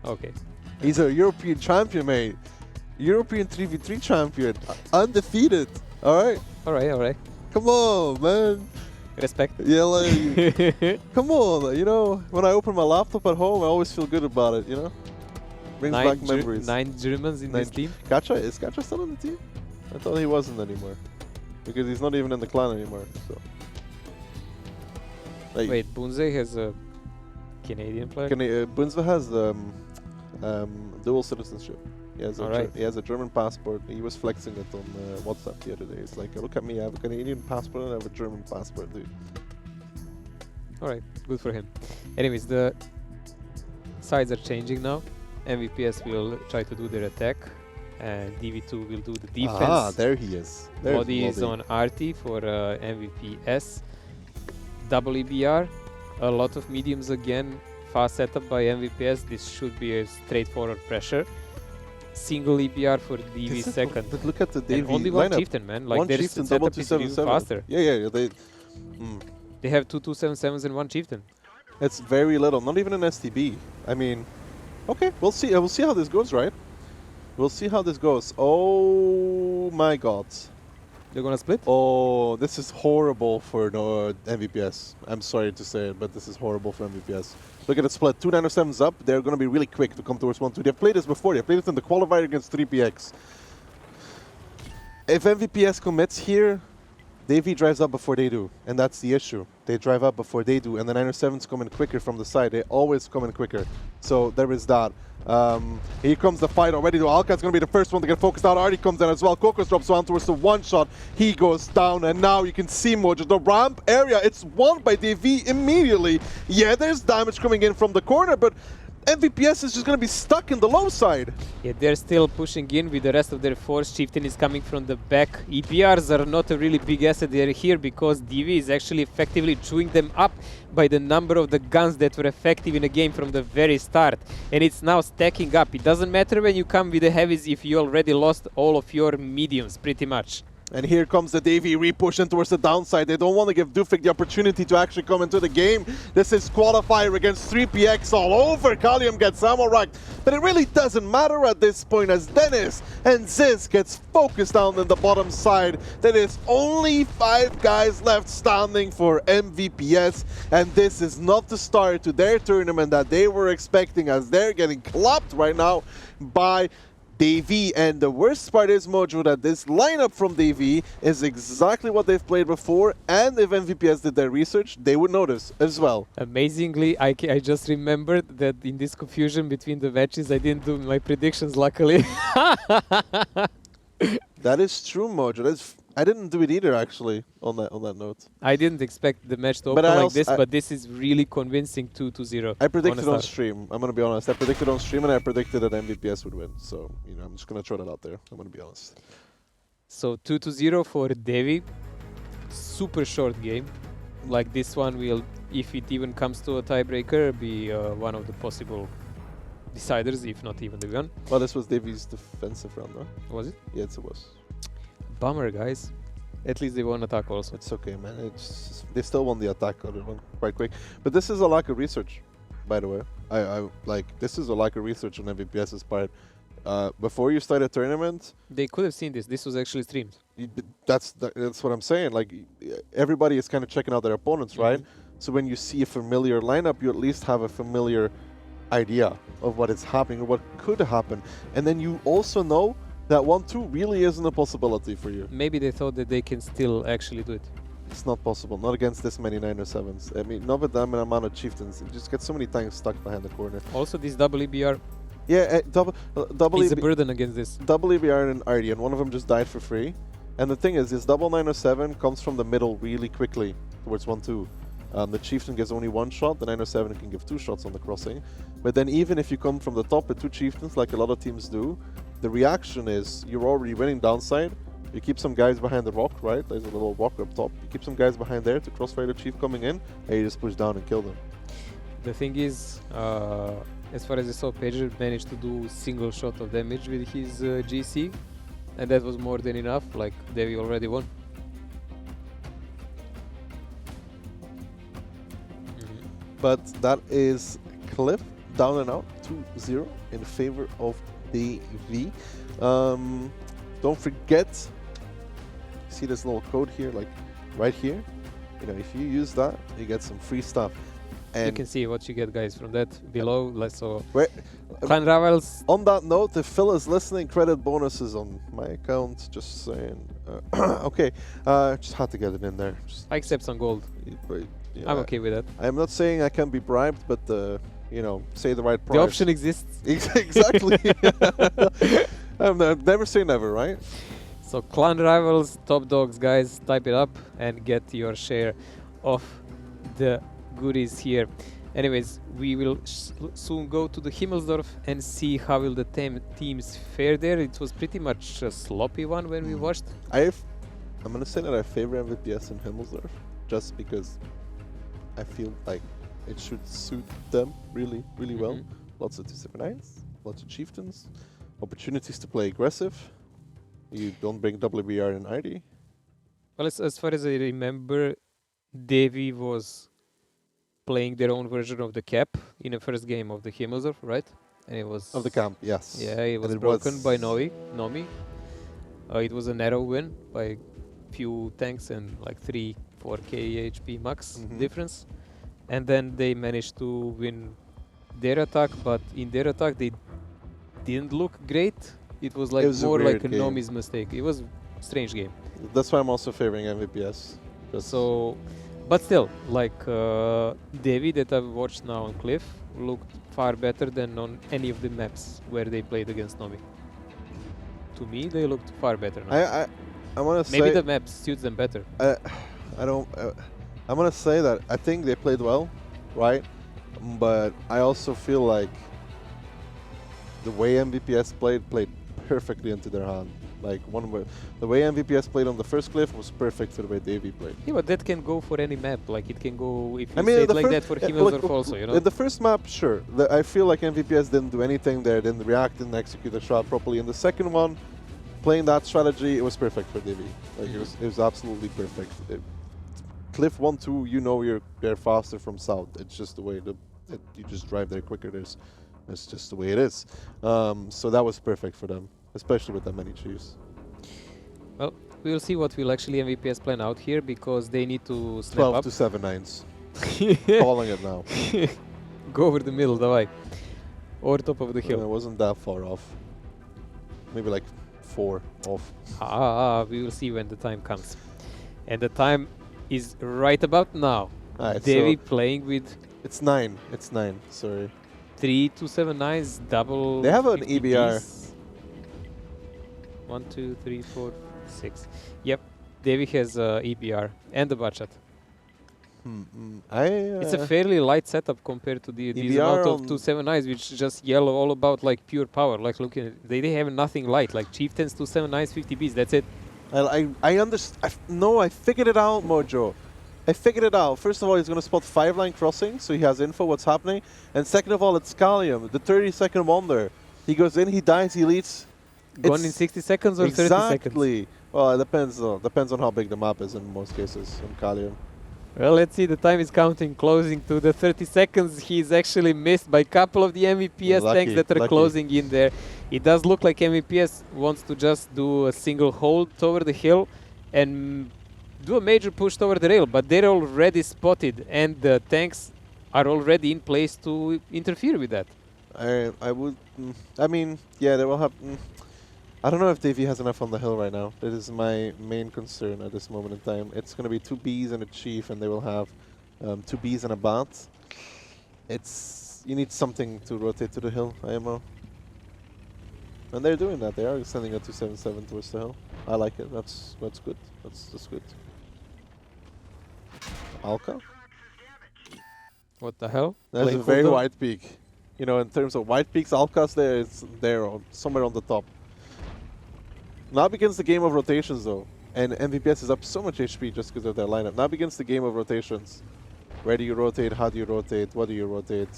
Okay.
He's a European champion, mate. European 3v3 champion. Undefeated. Alright?
Alright.
Come on, man.
Respect.
Yeah, like, come on. You know, when I open my laptop at home, I always feel good about it, you know? Brings back memories.
9 Germans in this team?
Is Kacha still in the team? I thought he wasn't anymore. Because he's not even in the clan anymore, so.
Like, wait, Bunze has a Canadian player?
Bunze has Dual citizenship.
Alright.
He has a German passport. He was flexing it on WhatsApp the other day. He's like, look at me, I have a Canadian passport and I have a German passport, dude.
Alright, good for him. Anyways, the sides are changing now. MVPS will try to do their attack, and DV2 will do the defense.
Ah, there he is. There's
Body is on RT for MVPS. Double EBR, a lot of mediums again. Fast setup by MVPS. This should be a straightforward pressure. Single EBR for DV second.
But look at the Davey
And only one
lineup.
chieftain, man. Like
One
their
chieftain, double
setup is even
277.
faster.
Yeah.
They have two 277s and one chieftain.
It's very little. Not even an STB. I mean, okay, we'll see. We'll see how this goes, right? We'll see how this goes. Oh my God.
They're gonna split?
Oh, this is horrible for MVPS. I'm sorry to say it, but this is horrible for MVPS. Look at the split. 2 907s up. They're going to be really quick to come towards 1-2. They've played this before. They've played this in the qualifier against 3PX. If MVPS commits here, Davey drives up before they do. And that's the issue. They drive up before they do. And the 907s come in quicker from the side. They always come in quicker. So there is that. Here comes the fight already. Alka's going to be the first one to get focused out. Already comes in as well. Kokos drops one towards the one shot. He goes down, and now you can see Mojo. The ramp area, it's won by DV immediately. Yeah, there's damage coming in from the corner, but MVPS is just going to be stuck in the low side.
Yeah, they're still pushing in with the rest of their force. Chieftain is coming from the back. EPRs are not a really big asset. They're here because DV is actually effectively chewing them up by the number of the guns that were effective in the game from the very start. And it's now stacking up. It doesn't matter when you come with the heavies if you already lost all of your mediums, pretty much.
And here comes the Davey re-push in towards the downside. They don't want to give Dufik the opportunity to actually come into the game. This is qualifier against 3PX all over. Kalium gets ammo racked. But it really doesn't matter at this point as Dennis and Ziz gets focused down in the bottom side. There is only 5 guys left standing for MVPS. And this is not the start to their tournament that they were expecting, as they're getting clapped right now by Davey. And the worst part is, Mojo, that this lineup from Davey is exactly what they've played before, and if MVPS did their research, they would notice as well.
Amazingly, I just remembered that in this confusion between the matches, I didn't do my predictions, luckily.
That is true, Mojo. I didn't do it either, actually, on that note.
I didn't expect the match to
But
open
I
like
also-
this, but this is really convincing 2-0.
I predicted on
Honest
stream. I'm going to be honest. I predicted on stream, and I predicted that MVPS would win. So, I'm just going to throw that out there. I'm going to be honest.
So 2-0 for Devi. Super short game. Like this one will, if it even comes to a tiebreaker, be one of the possible deciders, if not even the one.
Well, this was Davey's defensive round, no?
Was it?
Yes, it was.
Bummer, guys. At least they won attack also.
It's okay, man. They still won the attack on it one quite quick. But this is a lack of research, by the way. This is a lack of research on MVPS's part. Before you start a tournament,
They could have seen this. This was actually streamed.
that's what I'm saying. Like, everybody is kind of checking out their opponents, right? So when you see a familiar lineup, you at least have a familiar idea of what is happening or what could happen. And then you also know that 1-2 really isn't a possibility for you.
Maybe they thought that they can still actually do it.
It's not possible. Not against this many 9 or 7s. I mean, not with that amount of chieftains. You just get so many tanks stuck behind the corner.
Also, this double EBR
Yeah, double
is a burden against this.
double EBR and RD, and one of them just died for free. And the thing is, this double 907 comes from the middle really quickly towards 1-2. The chieftain gets only 1 shot, the 907 can give 2 shots on the crossing. But then even if you come from the top with 2 chieftains, like a lot of teams do, the reaction is you're already winning downside. You keep some guys behind the rock, right? There's a little rock up top. You keep some guys behind there to crossfire the chief coming in, and you just push down and kill them.
The thing is, as far as I saw, Pager managed to do single shot of damage with his GC, and that was more than enough. Like, Devi already won.
But that is Cliff down and out, 2-0 in favor of DV. Don't forget, see this little code here, like right here. If you use that, you get some free stuff.
You
And
can see what you get, guys, from that below. So
where,
Clan Rivals,
on that note, if Phil is listening, credit bonuses on my account. Just saying. Okay, just had to get it in there.
I accept some gold.
But,
I'm okay with that.
I'm not saying I can be bribed, but you know, say the right price.
The option exists.
Exactly. Never say never, right?
So clan rivals, top dogs, guys, type it up and get your share of the goodies here. Anyways, we will soon go to the Himmelsdorf and see how will the teams fare there. It was pretty much a sloppy one when we watched.
I'm gonna say that I favor MVPS in Himmelsdorf just because I feel like it should suit them really, really well. Lots of 279s, lots of chieftains, opportunities to play aggressive. You don't bring WBR and ID.
Well, as far as I remember, Devi was playing their own version of the cap in the first game of the Himmelsdorf, right? And it was
Of the camp, yes.
Yeah, it was broken by Nomi. It was a narrow win by few tanks and like 3-4k HP max difference. And then they managed to win their attack, but in their attack they didn't look great. It was like more like a Nomi's mistake. It was a strange game.
That's why I'm also favoring MVPS.
So, but still, like Devi that I've watched now on Cliff looked far better than on any of the maps where they played against Nomi. To me, they looked far better now.
I want to say
maybe the map suits them better.
I'm gonna say that I think they played well, right? But I also feel like the way MVPS played perfectly into their hand. Like the way MVPS played on the first cliff was perfect for the way Davey played.
Yeah, but that can go for any map. Like it can go if you say it like that for Himmelsdorf also, you know.
In the first map, sure. I feel like MVPS didn't do anything there, didn't react, didn't execute the shot properly. In the second one, playing that strategy, it was perfect for Davey. Like it was absolutely perfect. Cliff 1-2, you know they're faster from south. It's just the way that you just drive there quicker. It's just the way it is. So that was perfect for them, especially with that many chiefs.
Well, we will see what will actually MVPS plan out here because they need to snap
12
up.
to 7 nines. Calling it now.
Go over the middle, davai. Or top of the hill.
It wasn't that far off. Maybe like 4 off.
We will see when the time comes. And the time is right about now. Davey so playing with...
It's 9. It's 9, sorry.
3 279s, double.
They have an EBR.
1, 2, 3, 4, 6. Yep, Davey has EBR and the budget. It's a fairly light setup compared to the amount of 279s, which just yell all about like pure power. Like look at it, they have nothing light. Like chieftains 279s, 50Bs. That's it.
I understand. No, I figured it out, Mojo. I figured it out. First of all, he's going to spot 5-line crossing, so he has info what's happening. And second of all, it's Scalium, the 30-second wonder. He goes in, he dies, he leads.
Gone in 60 seconds or 30 seconds?
Exactly. Well, it depends. Depends on how big the map is in most cases in Scalium.
Well, let's see. The time is counting, closing to the 30 seconds. He's actually missed by a couple of the MVPS tanks that are closing in there. It does look like MVPS wants to just do a single hold over the hill and do a major push toward the rail, but they're already spotted and the tanks are already in place to interfere with that.
I would... I mean, yeah, they will have... I don't know if Davey has enough on the hill right now. That is my main concern at this moment in time. It's going to be 2 Bs and a chief, and they will have 2 Bs and a bat. You need something to rotate to the hill, IMO. And they're doing that. They are sending a 277 towards the hill. I like it. That's good. That's good. Alka?
What the hell?
That's a very wide peak. You know, in terms of wide peaks, Alka's there. It's there, somewhere on the top. Now begins the game of rotations, though. And MVPS is up so much HP just because of their lineup. Now begins the game of rotations. Where do you rotate? How do you rotate? What do you rotate?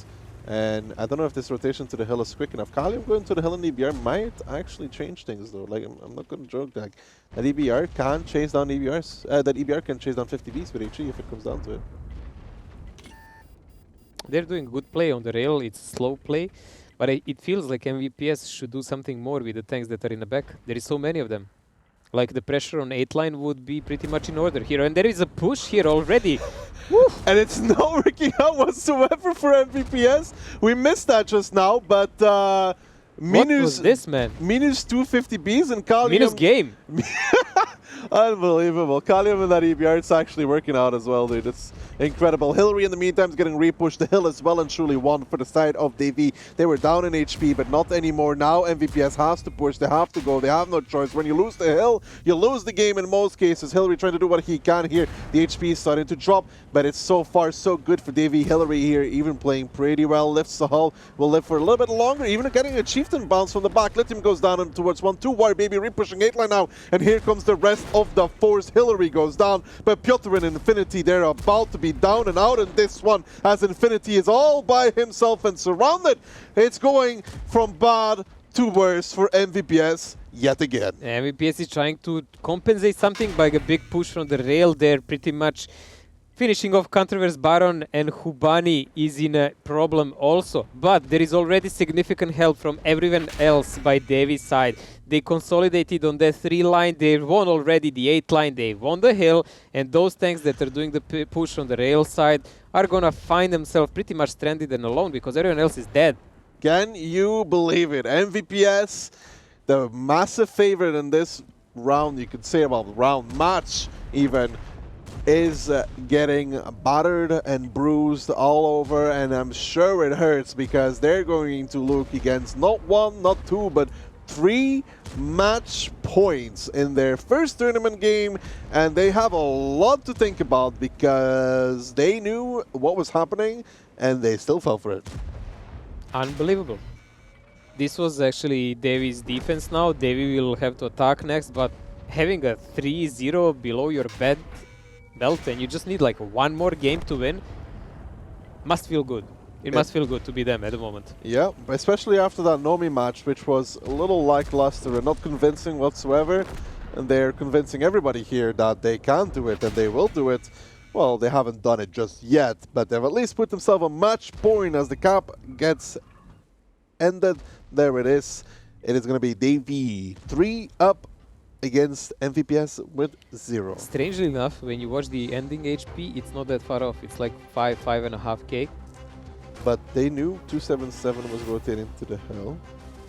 And I don't know if this rotation to the hill is quick enough. Carelia going to the hill in EBR might actually change things, though. Like, I'm not going to joke that. That EBR can chase down EBRs. That EBR can chase down 50Bs with HE if it comes down to it.
They're doing good play on the rail. It's slow play. But it feels like MVPS should do something more with the tanks that are in the back. There is so many of them. Like the pressure on 8 line would be pretty much in order here. And there is a push here already.
And it's no rigging out whatsoever for MVPS. We missed that just now, but
What was this, man?
Minus 250 Bs and Carelia.
Minus game.
Unbelievable. Carelia and that EBR, it's actually working out as well, dude. It's incredible. Hillary in the meantime is getting repushed. The hill is well and truly won for the side of DV. They were down in HP, but not anymore. Now MVPS has to push. They have to go. They have no choice. When you lose the hill, you lose the game in most cases. Hillary trying to do what he can here. The HP is starting to drop, but it's so far so good for DV. Hillary here even playing pretty well. Lifts the hull. Will live for a little bit longer. Even getting a chieftain bounce from the back. Lithium goes down and towards 1-2. War Baby repushing 8 line now. And here comes the rest of the force. Hillary goes down, but Piotr and Infinity, they're about to be down and out in this one as Infinity is all by himself and surrounded. It's going from bad to worse for MVPS yet again.
MVPS is trying to compensate something by a big push from the rail there, pretty much finishing off Controverse Baron, and Hubani is in a problem also. But there is already significant help from everyone else by Devi's side. They consolidated on that 3 line, they won already the 8 line, they won the hill, and those tanks that are doing the push on the rail side are gonna find themselves pretty much stranded and alone because everyone else is dead.
Can you believe it? MVPS, the massive favorite in this round, you could say about round match even, is getting battered and bruised all over, and I'm sure it hurts because they're going to look against not 1, not 2, but 3 match points in their first tournament game, and they have a lot to think about because they knew what was happening and they still fell for it.
Unbelievable. This was actually Devi's defense now. Devi will have to attack next, but having a 3-0 below your belt and you just need like 1 more game to win must feel good. It must feel good to be them at the moment.
Yeah, especially after that Nomi match, which was a little lackluster and not convincing whatsoever. And they're convincing everybody here that they can do it and they will do it. Well, they haven't done it just yet, but they've at least put themselves a match point as the cap gets ended. There it is. It is going to be DV 3 up against MVPS with 0.
Strangely enough, when you watch the ending HP, it's not that far off. It's like 5.5k.
But they knew 277 was rotating to the hill.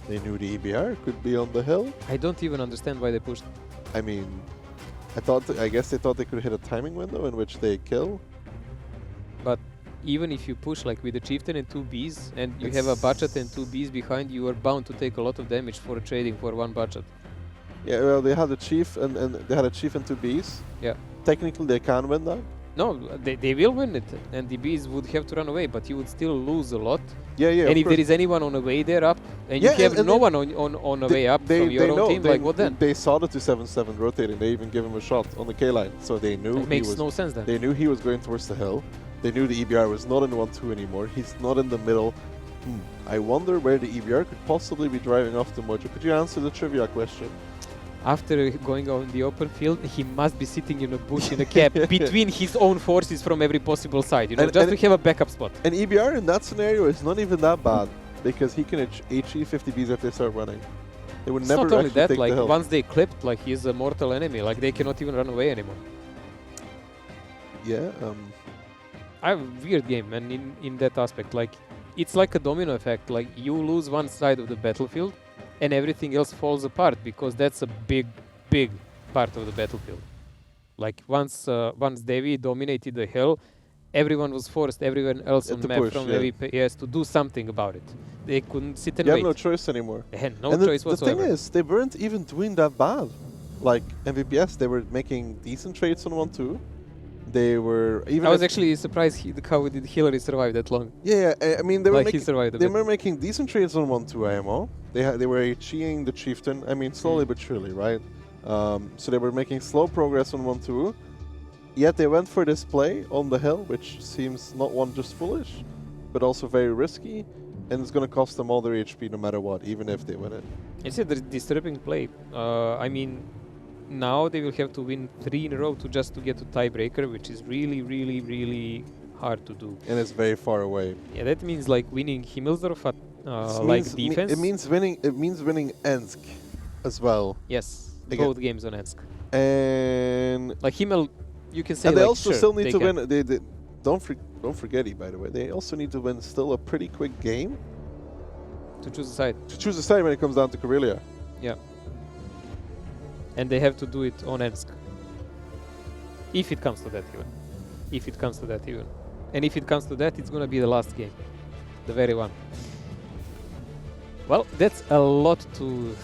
They knew the EBR could be on the hill.
I don't even understand why they pushed.
I mean, I guess they thought they could hit a timing window in which they kill.
But even if you push like with a chieftain and 2 Bs and you have a budget and 2 Bs behind, you are bound to take a lot of damage for trading for 1 budget.
Yeah, well, they had a chief and they had a chief and 2 Bs.
Yeah.
Technically, they can win that.
No, they will win it, and the Bs would have to run away, but you would still lose a lot.
Yeah, yeah.
And if there is anyone on the way there up, and you have no one on the way up from your own team, like what then?
They saw the 277 rotating. They even gave him a shot on the K line, so they knew
it makes no sense then.
They knew he was going towards the hill. They knew the EBR was not in 1-2 anymore. He's not in the middle. I wonder where the EBR could possibly be driving off to Mojo. Could you answer the trivia question?
After going on the open field, he must be sitting in a bush in a cap between his own forces from every possible side, you know, just to have a backup spot.
And EBR in that scenario is not even that bad because he can HE 50 Bs if they start running. They would never
not only that,
take
like
the hill.
once they clipped, like he's a mortal enemy, like they cannot even run away anymore.
Yeah.
I have a weird game, and in that aspect, like it's like a domino effect. Like you lose one side of the battlefield, and everything else falls apart because that's a big part of the battlefield. Like once Devi dominated the hill, everyone was forced, everyone else on the map from MVPS to do something about it. They couldn't sit and wait.
You have no choice anymore.
They had no choice whatsoever.
The thing is, they weren't even doing that bad. Like MVPS, they were making decent trades on 1-2. They were even.
I was actually surprised how did Hillary survive that long.
Yeah, I mean they were
they
were making decent trades on 1-2 IMO. They were HEing the chieftain. I mean slowly but surely, right? So they were making slow progress on 1-2. Yet they went for this play on the hill, which seems not one just foolish, but also very risky, and it's going to cost them all their HP no matter what, even if they win it.
It's a disturbing play. I mean, now they will have to win 3 in a row just to get to tiebreaker, which is really hard to do.
And it's very far away.
Yeah, that means like winning Himmelsdorf at like defense.
It means winning Ensk as well.
Yes,
again.
both games on Ensk.
And
like Himmel, you can say.
And they
like,
also still need to win. They don't forget it, by the way. They also need to win still a pretty quick game
to choose a side.
To choose a side when it comes down to Carelia.
Yeah. And they have to do it on Ensk. If it comes to that even. If it comes to that even. And if it comes to that, it's gonna be the last game. The very one. Well, that's a lot to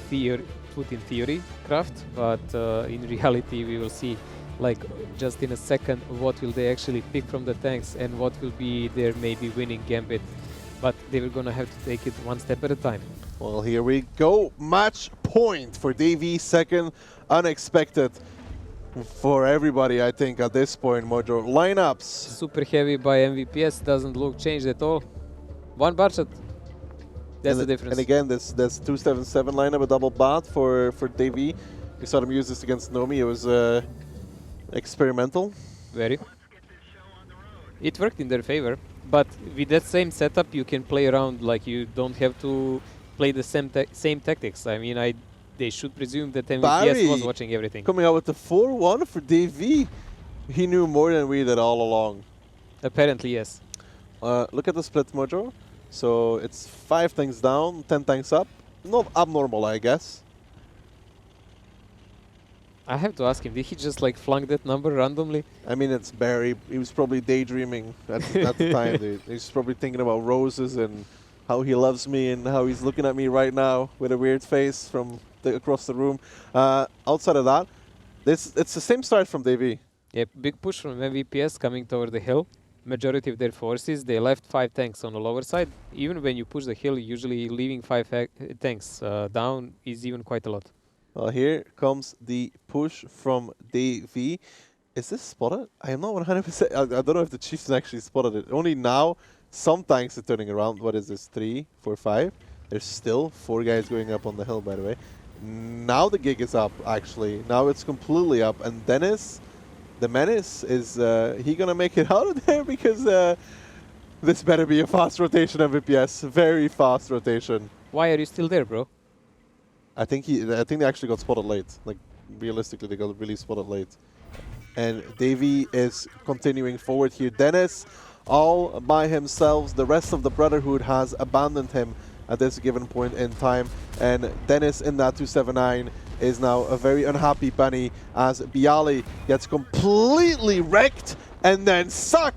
put in theory, Kraft, but in reality we will see, like, just in a second, what will they actually pick from the tanks and what will be their maybe winning gambit. But they were gonna have to take it one step at a time.
Well, here we go. Match point for Davy, second. Unexpected for everybody, I think, at this point, Mojo. Lineups.
Super heavy by MVPS, doesn't look changed at all. One budget. That's the difference.
And again, this 277 lineup, a double bot for Davy. We saw them use this against Nomi. It was experimental.
Very. It worked in their favor, but with that same setup, you can play around. Like, you don't have to play the same tactics. I mean, they should presume that MVPS was watching everything.
Coming out with the 4-1 for Davy. He knew more than we did all along.
Apparently, yes.
Look at the split, Mojo. So it's 5 tanks down, 10 tanks up. Not abnormal, I guess.
I have to ask him, did he just like flunk that number randomly?
I mean, it's Barry. He was probably daydreaming at the time, dude. He's probably thinking about roses and how he loves me and how he's looking at me right now with a weird face from across the room. Outside of that, it's the same start from Davy.
Yeah, big push from MVPS coming toward the hill. Majority of their forces, they left 5 tanks on the lower side. Even when you push the hill, usually leaving 5 tanks down is even quite a lot.
Well, here comes the push from Davy. Is this spotted? I am not 100%. I don't know if the Chiefs actually spotted it. Only now, some tanks are turning around. What is this? 3, 4, 5. There's still 4 guys going up on the hill, by the way. Now the gig is up, actually. Now it's completely up. And Dennis, the menace, is he going to make it out of there? Because this better be a fast rotation MVPS. Very fast rotation.
Why are you still there, bro?
I think they actually got spotted late. Like, realistically, they got really spotted late. And Davy is continuing forward here. Dennis, all by himself. The rest of the Brotherhood has abandoned him at this given point in time. And Dennis in that 279 is now a very unhappy bunny as Bialy gets completely wrecked. And then Suck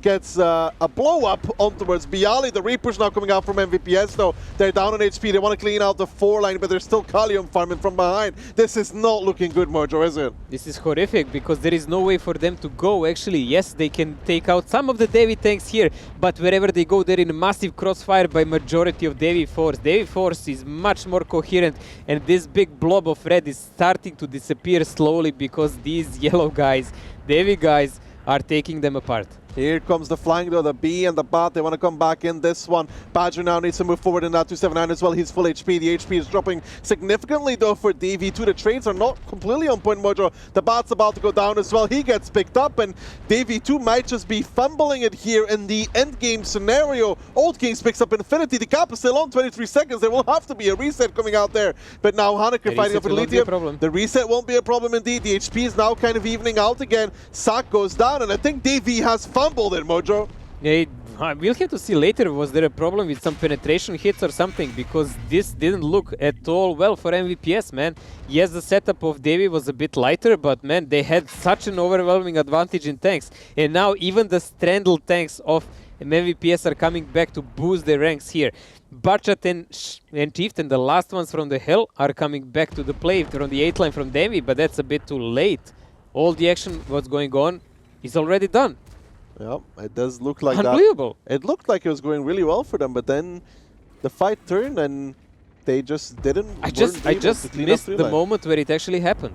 gets a blow up on towards Bialy. The Reapers now coming out from MVPS though. They're down on HP. They want to clean out the 4 line, but there's still Kalium farming from behind. This is not looking good, Mojo, is it?
This is horrific because there is no way for them to go. Actually, yes, they can take out some of the Davy tanks here, but wherever they go, they're in a massive crossfire by majority of Davy Force. Davy Force is much more coherent, and this big blob of red is starting to disappear slowly because these yellow guys, Davy guys, are taking them apart.
Here comes the flank though, the B and the bot, they want to come back in this one. Badger now needs to move forward in that 279 as well. He's full HP, the HP is dropping significantly though for DV2. The trades are not completely on point, Mojo. The bot's about to go down as well. He gets picked up and DV2 might just be fumbling it here in the end game scenario. Old Kings picks up Infinity, the cap is still on, 23 seconds. There will have to be a reset coming out there. But now Haneker fighting up with Lithium. The reset won't be a problem indeed. The HP is now kind of evening out again. Sak goes down and I think DV has fumbled it, Mojo.
Yeah, we'll have to see later, was there a problem with some penetration hits or something, because this didn't look at all well for MVPS, man. Yes, the setup of Davy was a bit lighter, but man, they had such an overwhelming advantage in tanks. And now even the Strandle tanks of MVPS are coming back to boost their ranks here. Bachat and Chieftain, the last ones from the hill, are coming back to the play. They're on the 8th line from Davy, but that's a bit too late. All the action what's going on is already done.
Yeah, it does look like
Unbelievable.
that. It looked like it was going really well for them, but then the fight turned and they just didn't.
I just missed the moment where it actually happened.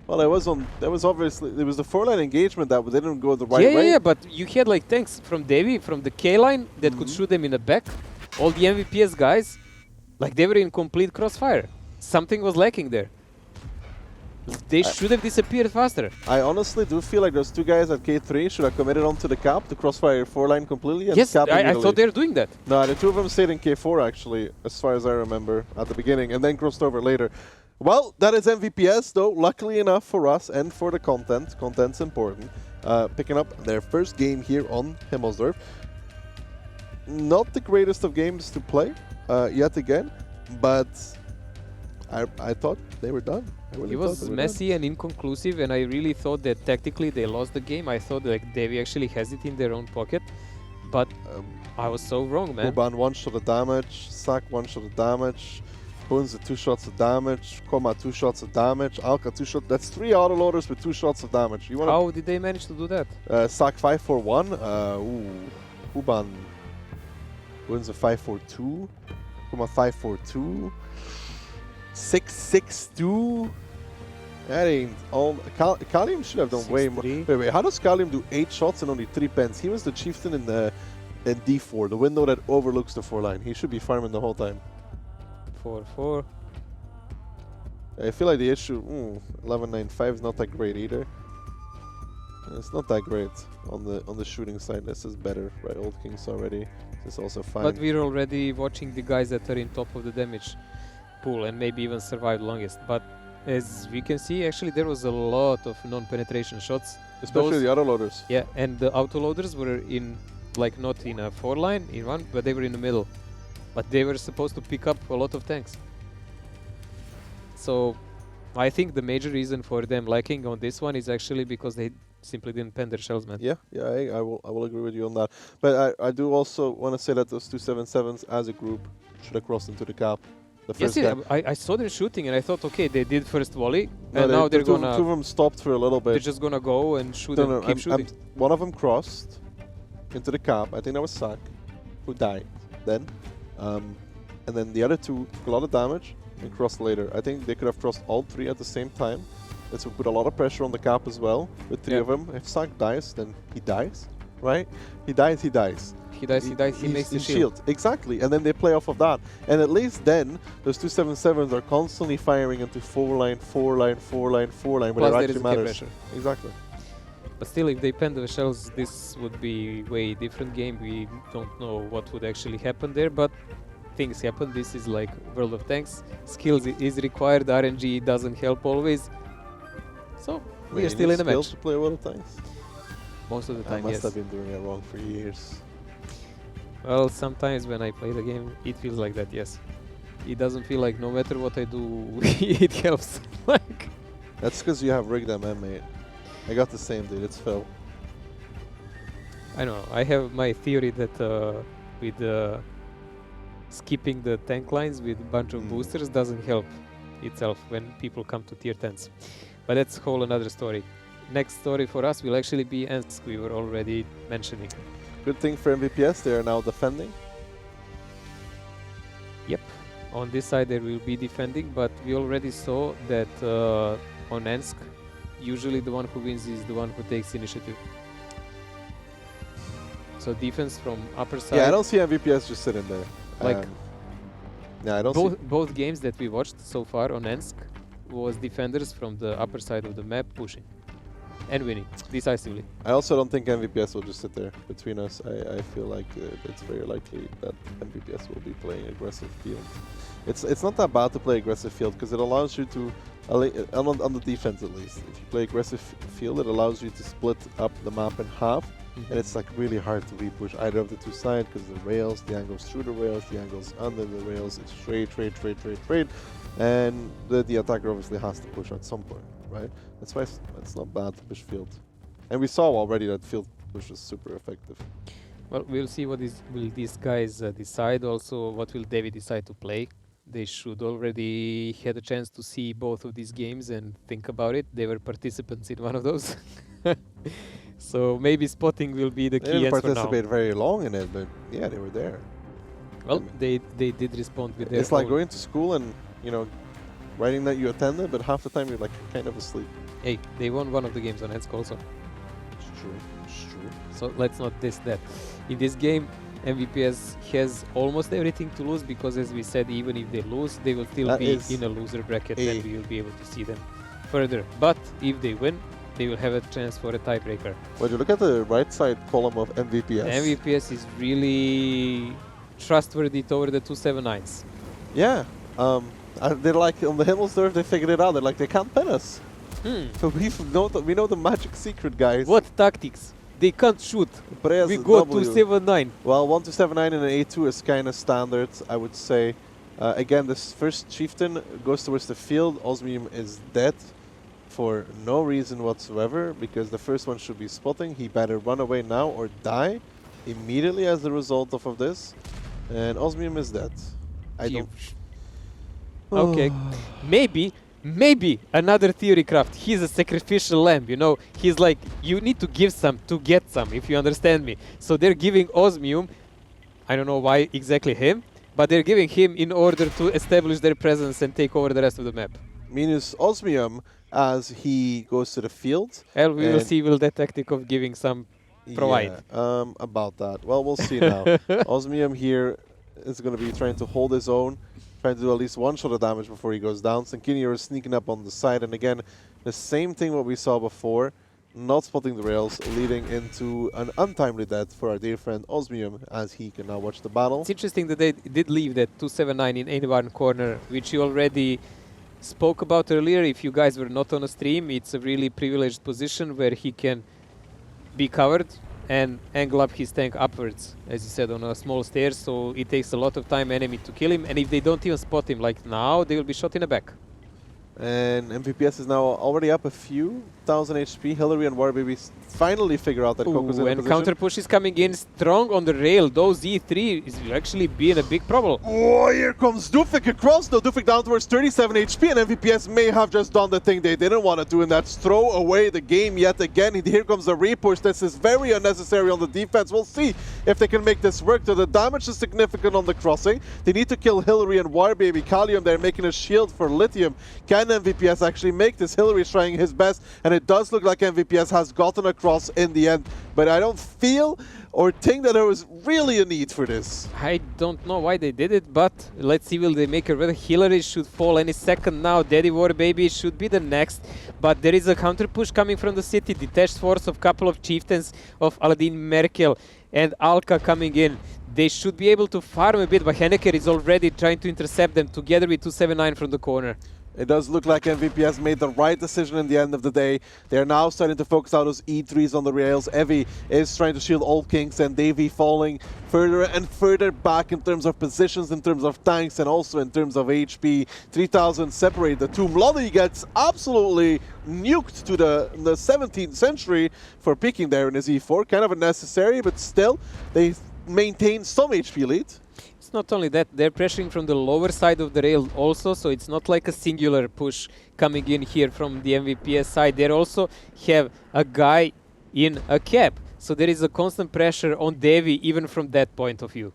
Well, it was obviously there was the 4-line engagement that didn't go the right way.
Yeah, but you had like tanks from Davy, from the K line that could shoot them in the back. All the MVPS guys, like they were in complete crossfire. Something was lacking there. They should have disappeared faster.
I honestly do feel like those 2 guys at K3 should have committed onto the cap, the crossfire 4-line completely. And
yes, I thought they were doing that.
No, the 2 of them stayed in K4 actually, as far as I remember, at the beginning, and then crossed over later. Well, that is MVPS though, luckily enough for us and for the content. Content's important. Picking up their first game here on Himmelsdorf. Not the greatest of games to play. yet again, but I thought they were done.
It was messy and inconclusive, and I really thought that tactically they lost the game. I thought like Devi actually has it in their own pocket, but I was so wrong, man.
Uban 1 shot of damage, Sak 1 shot of damage, Bunza 2 shots of damage, Koma 2 shots of damage, Alka 2 shots. That's 3 autoloaders with 2 shots of damage. You wanna
How did they manage to do that?
Sak 5-4-1, Uban Bunza 5-4-2, Koma 5-4-2, 6-6-2. That ain't all. Kalium should have done way more. Wait, how does Kalium do 8 shots and only 3 pens? He was the chieftain in D4, the window that overlooks the 4 line. He should be farming the whole time.
4-4.
I feel like the issue 11-9-5 is not that great either. It's not that great on the shooting side. This is better, right? Old Kings already. This is also fine.
But we're already watching the guys that are in top of the damage pool and maybe even survived longest. But as we can see, actually there was a lot of non-penetration shots.
Especially the autoloaders.
Yeah, and the autoloaders were in, like, not in a 4 line, in one, but they were in the middle. But they were supposed to pick up a lot of tanks. So I think the major reason for them lacking on this one is actually because they simply didn't pen their shells, man.
Yeah, I will agree with you on that. But I do also want to say that those 277s as a group should have crossed into the cap. The
Yes,
first
yeah,
guy.
I saw them shooting and I thought, okay, they did first volley,
No,
and now they're
two
gonna
of them stopped for a little bit.
they're just gonna go and shoot
No,
and
no,
keep shooting.
one of them crossed into the cap. I think that was Sak, who died then. And then the other 2 took a lot of damage and crossed later. I think they could have crossed all 3 at the same time. This would put a lot of pressure on the cap as well, with 3 of them. If Sak dies, then he dies, right? He dies, he dies.
He dies, he makes the
he's
shield.
Exactly, and then they play off of that. And at least then, those 277s are constantly firing into 4 line, 4 line, 4 line, 4 line,
Plus
where it
there is
actually
a
matters.
pressure.
Exactly.
But still, if they pen the shells, this would be way different game. We don't know what would actually happen there, but things happen. This is like World of Tanks. Skills is required. RNG doesn't help always. So we are still in a match.
To play World of Tanks.
Most of the
I
time,
must
yes.
have been doing it wrong for years.
Well, sometimes when I play the game, it feels like that. Yes, it doesn't feel like no matter what I do, it helps. Like
That's because you have rigged MM, mate. I got the same, dude. It's Phil.
I don't know. I have my theory that with skipping the tank lines with a bunch of boosters doesn't help itself when people come to tier 10s. But that's a whole another story. Next story for us will actually be Ensk, we were already mentioning.
Good thing for MVPS, they are now defending.
Yep. On this side there will be defending, but we already saw that on Ensk, usually the one who wins is the one who takes initiative. So defense from upper side.
Yeah, I don't see MVPS just sitting there.
Like
yeah, I don't see.
both games that we watched so far on Ensk was defenders from the upper side of the map pushing and winning decisively.
I also don't think MVPS will just sit there. Between us, I feel like it's very likely that MVPS will be playing aggressive field. It's not that bad to play aggressive field because it allows you to, on the defense at least, if you play aggressive field, it allows you to split up the map in half. And it's like really hard to repush either of the 2 sides because the rails, the angles through the rails, the angles under the rails, it's straight. And the attacker obviously has to push at some point, right? That's why it's not bad to push field. And we saw already that field push is super effective.
Well, we'll see what will these guys decide. Also, what will David decide to play? They should already had a chance to see both of these games and think about it. They were participants in one of those. So maybe spotting will be the key.
They didn't
answer
participate
now.
very long in it, but yeah, they were there.
Well, they did respond with their
It's like
own.
going to school and, you know, writing that you attended, but half the time you're like kind of asleep.
Hey, they won one of the games on Ensk also.
It's true. It's true.
So let's not diss that. In this game, MVPS has almost everything to lose because, as we said, even if they lose, they will still
That
be
is
in a loser bracket and we will be able to see them further. But if they win, they will have a chance for a tiebreaker.
When you look at the right side column of MVPS.
MVPS is really trustworthy toward the 279s.
Yeah. They're like, on the Himmelsdorf, they figured it out. They're like, they can't pin us. So we know the magic secret, guys.
What tactics? They can't shoot.
Press
We go
W.
to 7-9.
Well, 1-2-7-9 and an A2 is kind of standard, I would say. Again, this first chieftain goes towards the field. Osmium is dead for no reason whatsoever, because the first one should be spotting. He better run away now or die immediately as a result of this. And Osmium is dead. I don't...
Okay, maybe another theory craft. He's a sacrificial lamb, you know. He's like, you need to give some to get some, if you understand me. So they're giving Osmium, I don't know why exactly him, but they're giving him in order to establish their presence and take over the rest of the map.
Minus Osmium as he goes to the field.
And we will see will that tactic of giving some provide.
Yeah, about that. Well, we'll see now. Osmium here is going to be trying to hold his own, trying to do at least one shot of damage before he goes down. Sankinio is sneaking up on the side, and again, the same thing what we saw before, not spotting the rails, leading into an untimely death for our dear friend Osmium, as he can now watch the battle.
It's interesting that they did leave that 279 in A1 corner, which you already spoke about earlier. If you guys were not on a stream, it's a really privileged position where he can be covered and angle up his tank upwards, as you said, on a small stairs, so it takes a lot of time enemy to kill him, and if they don't even spot him, like now, they will be shot in the back.
And MVPS is now already up a few thousand HP. Hillary and Warbaby finally figure out that Coco's in the
And
position.
counter push is coming in strong on the rail. Those E3 is actually being a big problem.
Oh, here comes Dufik across, though. Dufik down towards 37 HP, and MVPS may have just done the thing they didn't want to do, and that's throw away the game yet again. Here comes the repush. This is very unnecessary on the defense. We'll see if they can make this work. So the damage is significant on the crossing. They need to kill Hillary and Warbaby. Kalium, they're making a shield for Lithium. Can MVPS actually make this? Hillary is trying his best, and it does look like MVPS has gotten across in the end, but I don't feel or think that there was really a need for this.
I don't know why they did it, but let's see, will they make it better? Hillary should fall any second now. Daddy War Baby should be the next, but there is a counter push coming from the city. Detached force of couple of chieftains of Aladdin Merkel and Alka coming in. They should be able to farm a bit, but Henneker is already trying to intercept them together with 279 from the corner.
It does look like MVPS made the right decision in the end of the day. They're now starting to focus out those E3s on the rails. Evie is trying to shield Old Kings, and Davey falling further and further back in terms of positions, in terms of tanks, and also in terms of HP. 3,000 separate the two. Mlody gets absolutely nuked to the 17th century for peeking there in his E4. Kind of unnecessary, but still, they maintain some HP lead.
It's not only that, they're pressuring from the lower side of the rail also, so it's not like a singular push coming in here from the MVPS side. They also have a guy in a cap, so there is a constant pressure on Devi even from that point of view.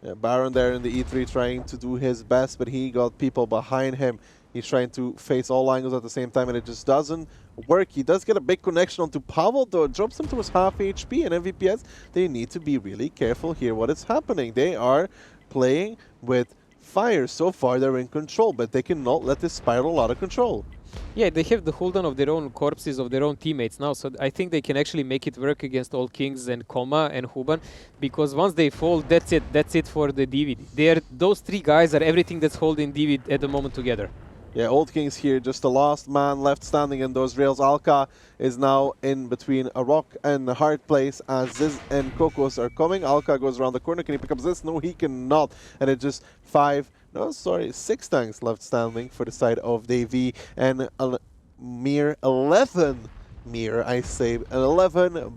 Yeah, Baron there in the E3 trying to do his best, but he got people behind him. He's trying to face all angles at the same time, and it just doesn't work. He does get a big connection onto Pavel, though it drops him to his half HP, and MVPS, they need to be really careful here what is happening. They are playing with fire. So far they're in control, but they cannot let this spiral out of control.
Yeah, they have the hold on of their own corpses, of their own teammates now, so I think they can actually make it work against Old Kings and Koma and Huban, because once they fall, that's it for the Divid. Those three guys are everything that's holding Divid at the moment together.
Yeah, Old Kings here, just the last man left standing in those rails. Alka is now in between a rock and a hard place as Ziz and Kokos are coming. Alka goes around the corner. Can he pick up Ziz? No, he cannot. And it's just 6 tanks left standing for the side of Davy, and a mere 11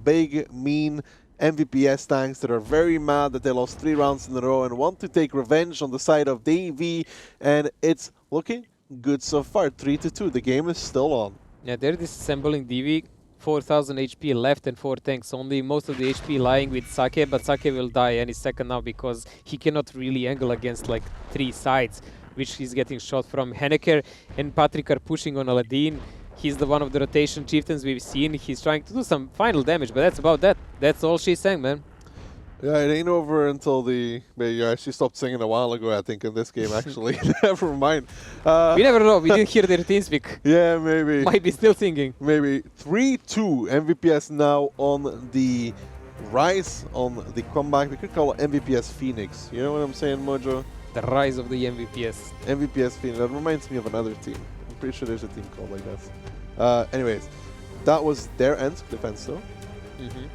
big, mean MVPS tanks that are very mad that they lost 3 rounds in a row and want to take revenge on the side of Davy, and it's looking good so far. 3-2. The game is still on.
Yeah, they're disassembling DV. 4,000 HP left and 4 tanks only. Most of the HP lying with Sake, but Sake will die any second now because he cannot really angle against like 3 sides, which he's getting shot from. Henneker and Patrick are pushing on Aladdin. He's the one of the rotation chieftains we've seen. He's trying to do some final damage, but that's about that. That's all she's saying, man.
Yeah, it ain't over until the... Yeah, she stopped singing a while ago, I think, in this game, actually. Never mind.
We never know. We didn't hear their team speak.
Yeah, maybe.
Might be still singing.
Maybe. 3-2. MVPS now on the rise, on the comeback. We could call it MVPS Phoenix. You know what I'm saying, Mojo?
The rise of the MVPS.
MVPS Phoenix. That reminds me of another team. I'm pretty sure there's a team called like that. Anyways, that was their end defense, though.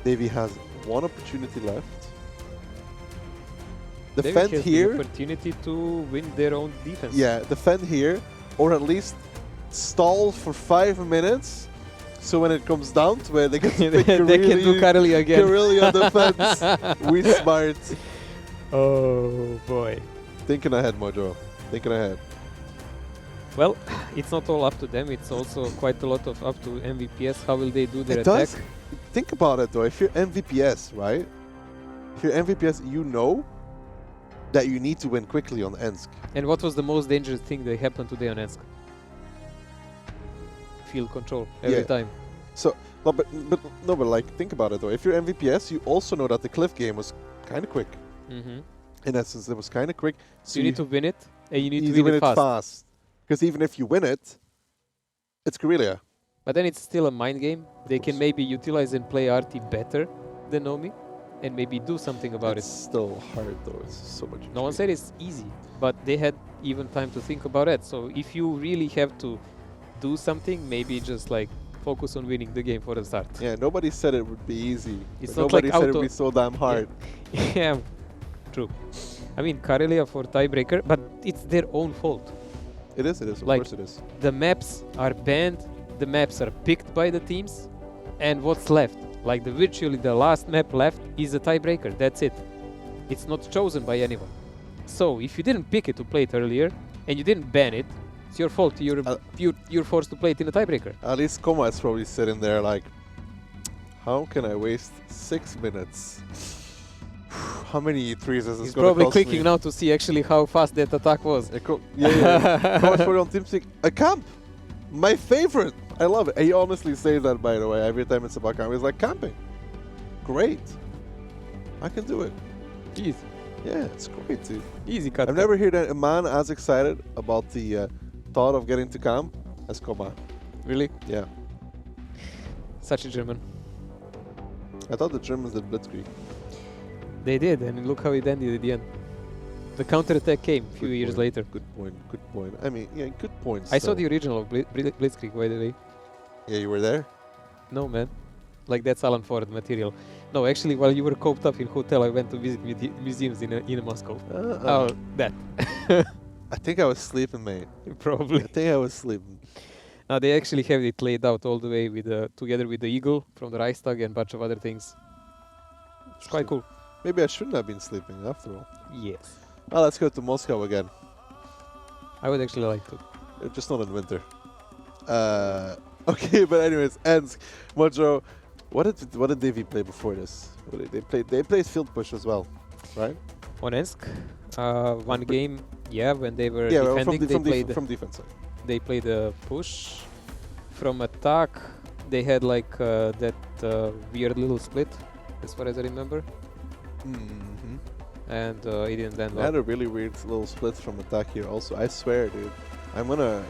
Davey has one opportunity left.
Davey
Defend
has
here.
the opportunity to win their own defense.
Yeah, defend here, or at least stall for 5 minutes. So when it comes down to it, they can pick
They can do Carelia again.
Carelia defense. We smart.
Oh boy.
Thinking ahead, Mojo. Thinking ahead.
Well, it's not all up to them. It's also quite a lot of up to MVPs. How will they do their
It
attack?
does. Think about it though. If you're MVPs, right? If you're MVPs, you know that you need to win quickly on Ensk.
And what was the most dangerous thing that happened today on Ensk? Field control every time.
So, no, but like, think about it though. If you're MVPs, you also know that the cliff game was kind of quick. In essence, it was kind of quick.
So you need to win it, and you need
you
to win it fast.
fast. Because even if you win it, it's Carelia.
But then it's still a mind game. They can maybe utilize and play RT better than Nomi, and maybe do something about
It's still hard though. It's so much.
No one said it's easy, but they had even time to think about it. So if you really have to do something, maybe just like focus on winning the game for the start.
Yeah, nobody said it would be easy.
It's
but
not
nobody
like
said it
auto-
would be so damn hard.
Yeah, true. I mean, Carelia for tiebreaker, but it's their own fault.
It is, of
Like-
course it is.
The maps are banned, the maps are picked by the teams, and what's left? Like virtually the last map left is a tiebreaker, that's it. It's not chosen by anyone. So if you didn't pick it to play it earlier, and you didn't ban it, it's your fault. You're forced to play it in a tiebreaker.
At least Koma is probably sitting there like, how can I waste 6 minutes? How many threes is this
He's
going to
probably
cost
clicking
me?
now to see actually how fast that attack was.
Yeah. Coach for on TeamSpeak. A camp! My favorite! I love it. He honestly says that, by the way, every time it's about camp. He's like, camping. Great. I can do it.
Easy.
Yeah, it's great, dude.
Easy cut.
I've never heard a man as excited about the thought of getting to camp as Koma.
Really?
Yeah.
Such a German.
I thought the Germans did Blitzkrieg.
They did, and look how it ended at the end. The counter-attack came a few years later.
Good point, good point. I mean, yeah, good points.
I saw the original of Blitzkrieg, by the way.
Yeah, you were there?
No, man. Like, that's Alan Ford material. No, actually, while you were coped up in hotel, I went to visit museums in Moscow. Oh, that.
I think I was sleeping, mate.
Probably.
I think I was sleeping.
Now, they actually have it laid out all the way with together with the eagle from the Reichstag and a bunch of other things. It's quite cool.
Maybe I shouldn't have been sleeping after all.
Yes.
Oh, let's go to Moscow again.
I would actually like to.
Just not in winter. Okay, but anyways, Ensk, Mojo, what did Davey play before this? What did they played? They played field push as well, right?
On Ensk, one game, yeah, when they were
Yeah,
defending,
from defense side.
they played a push. From attack, they had like that weird little split, as far as I remember. And it didn't end
I had
well.
a really weird little split from attack here also. I swear, dude. I'm gonna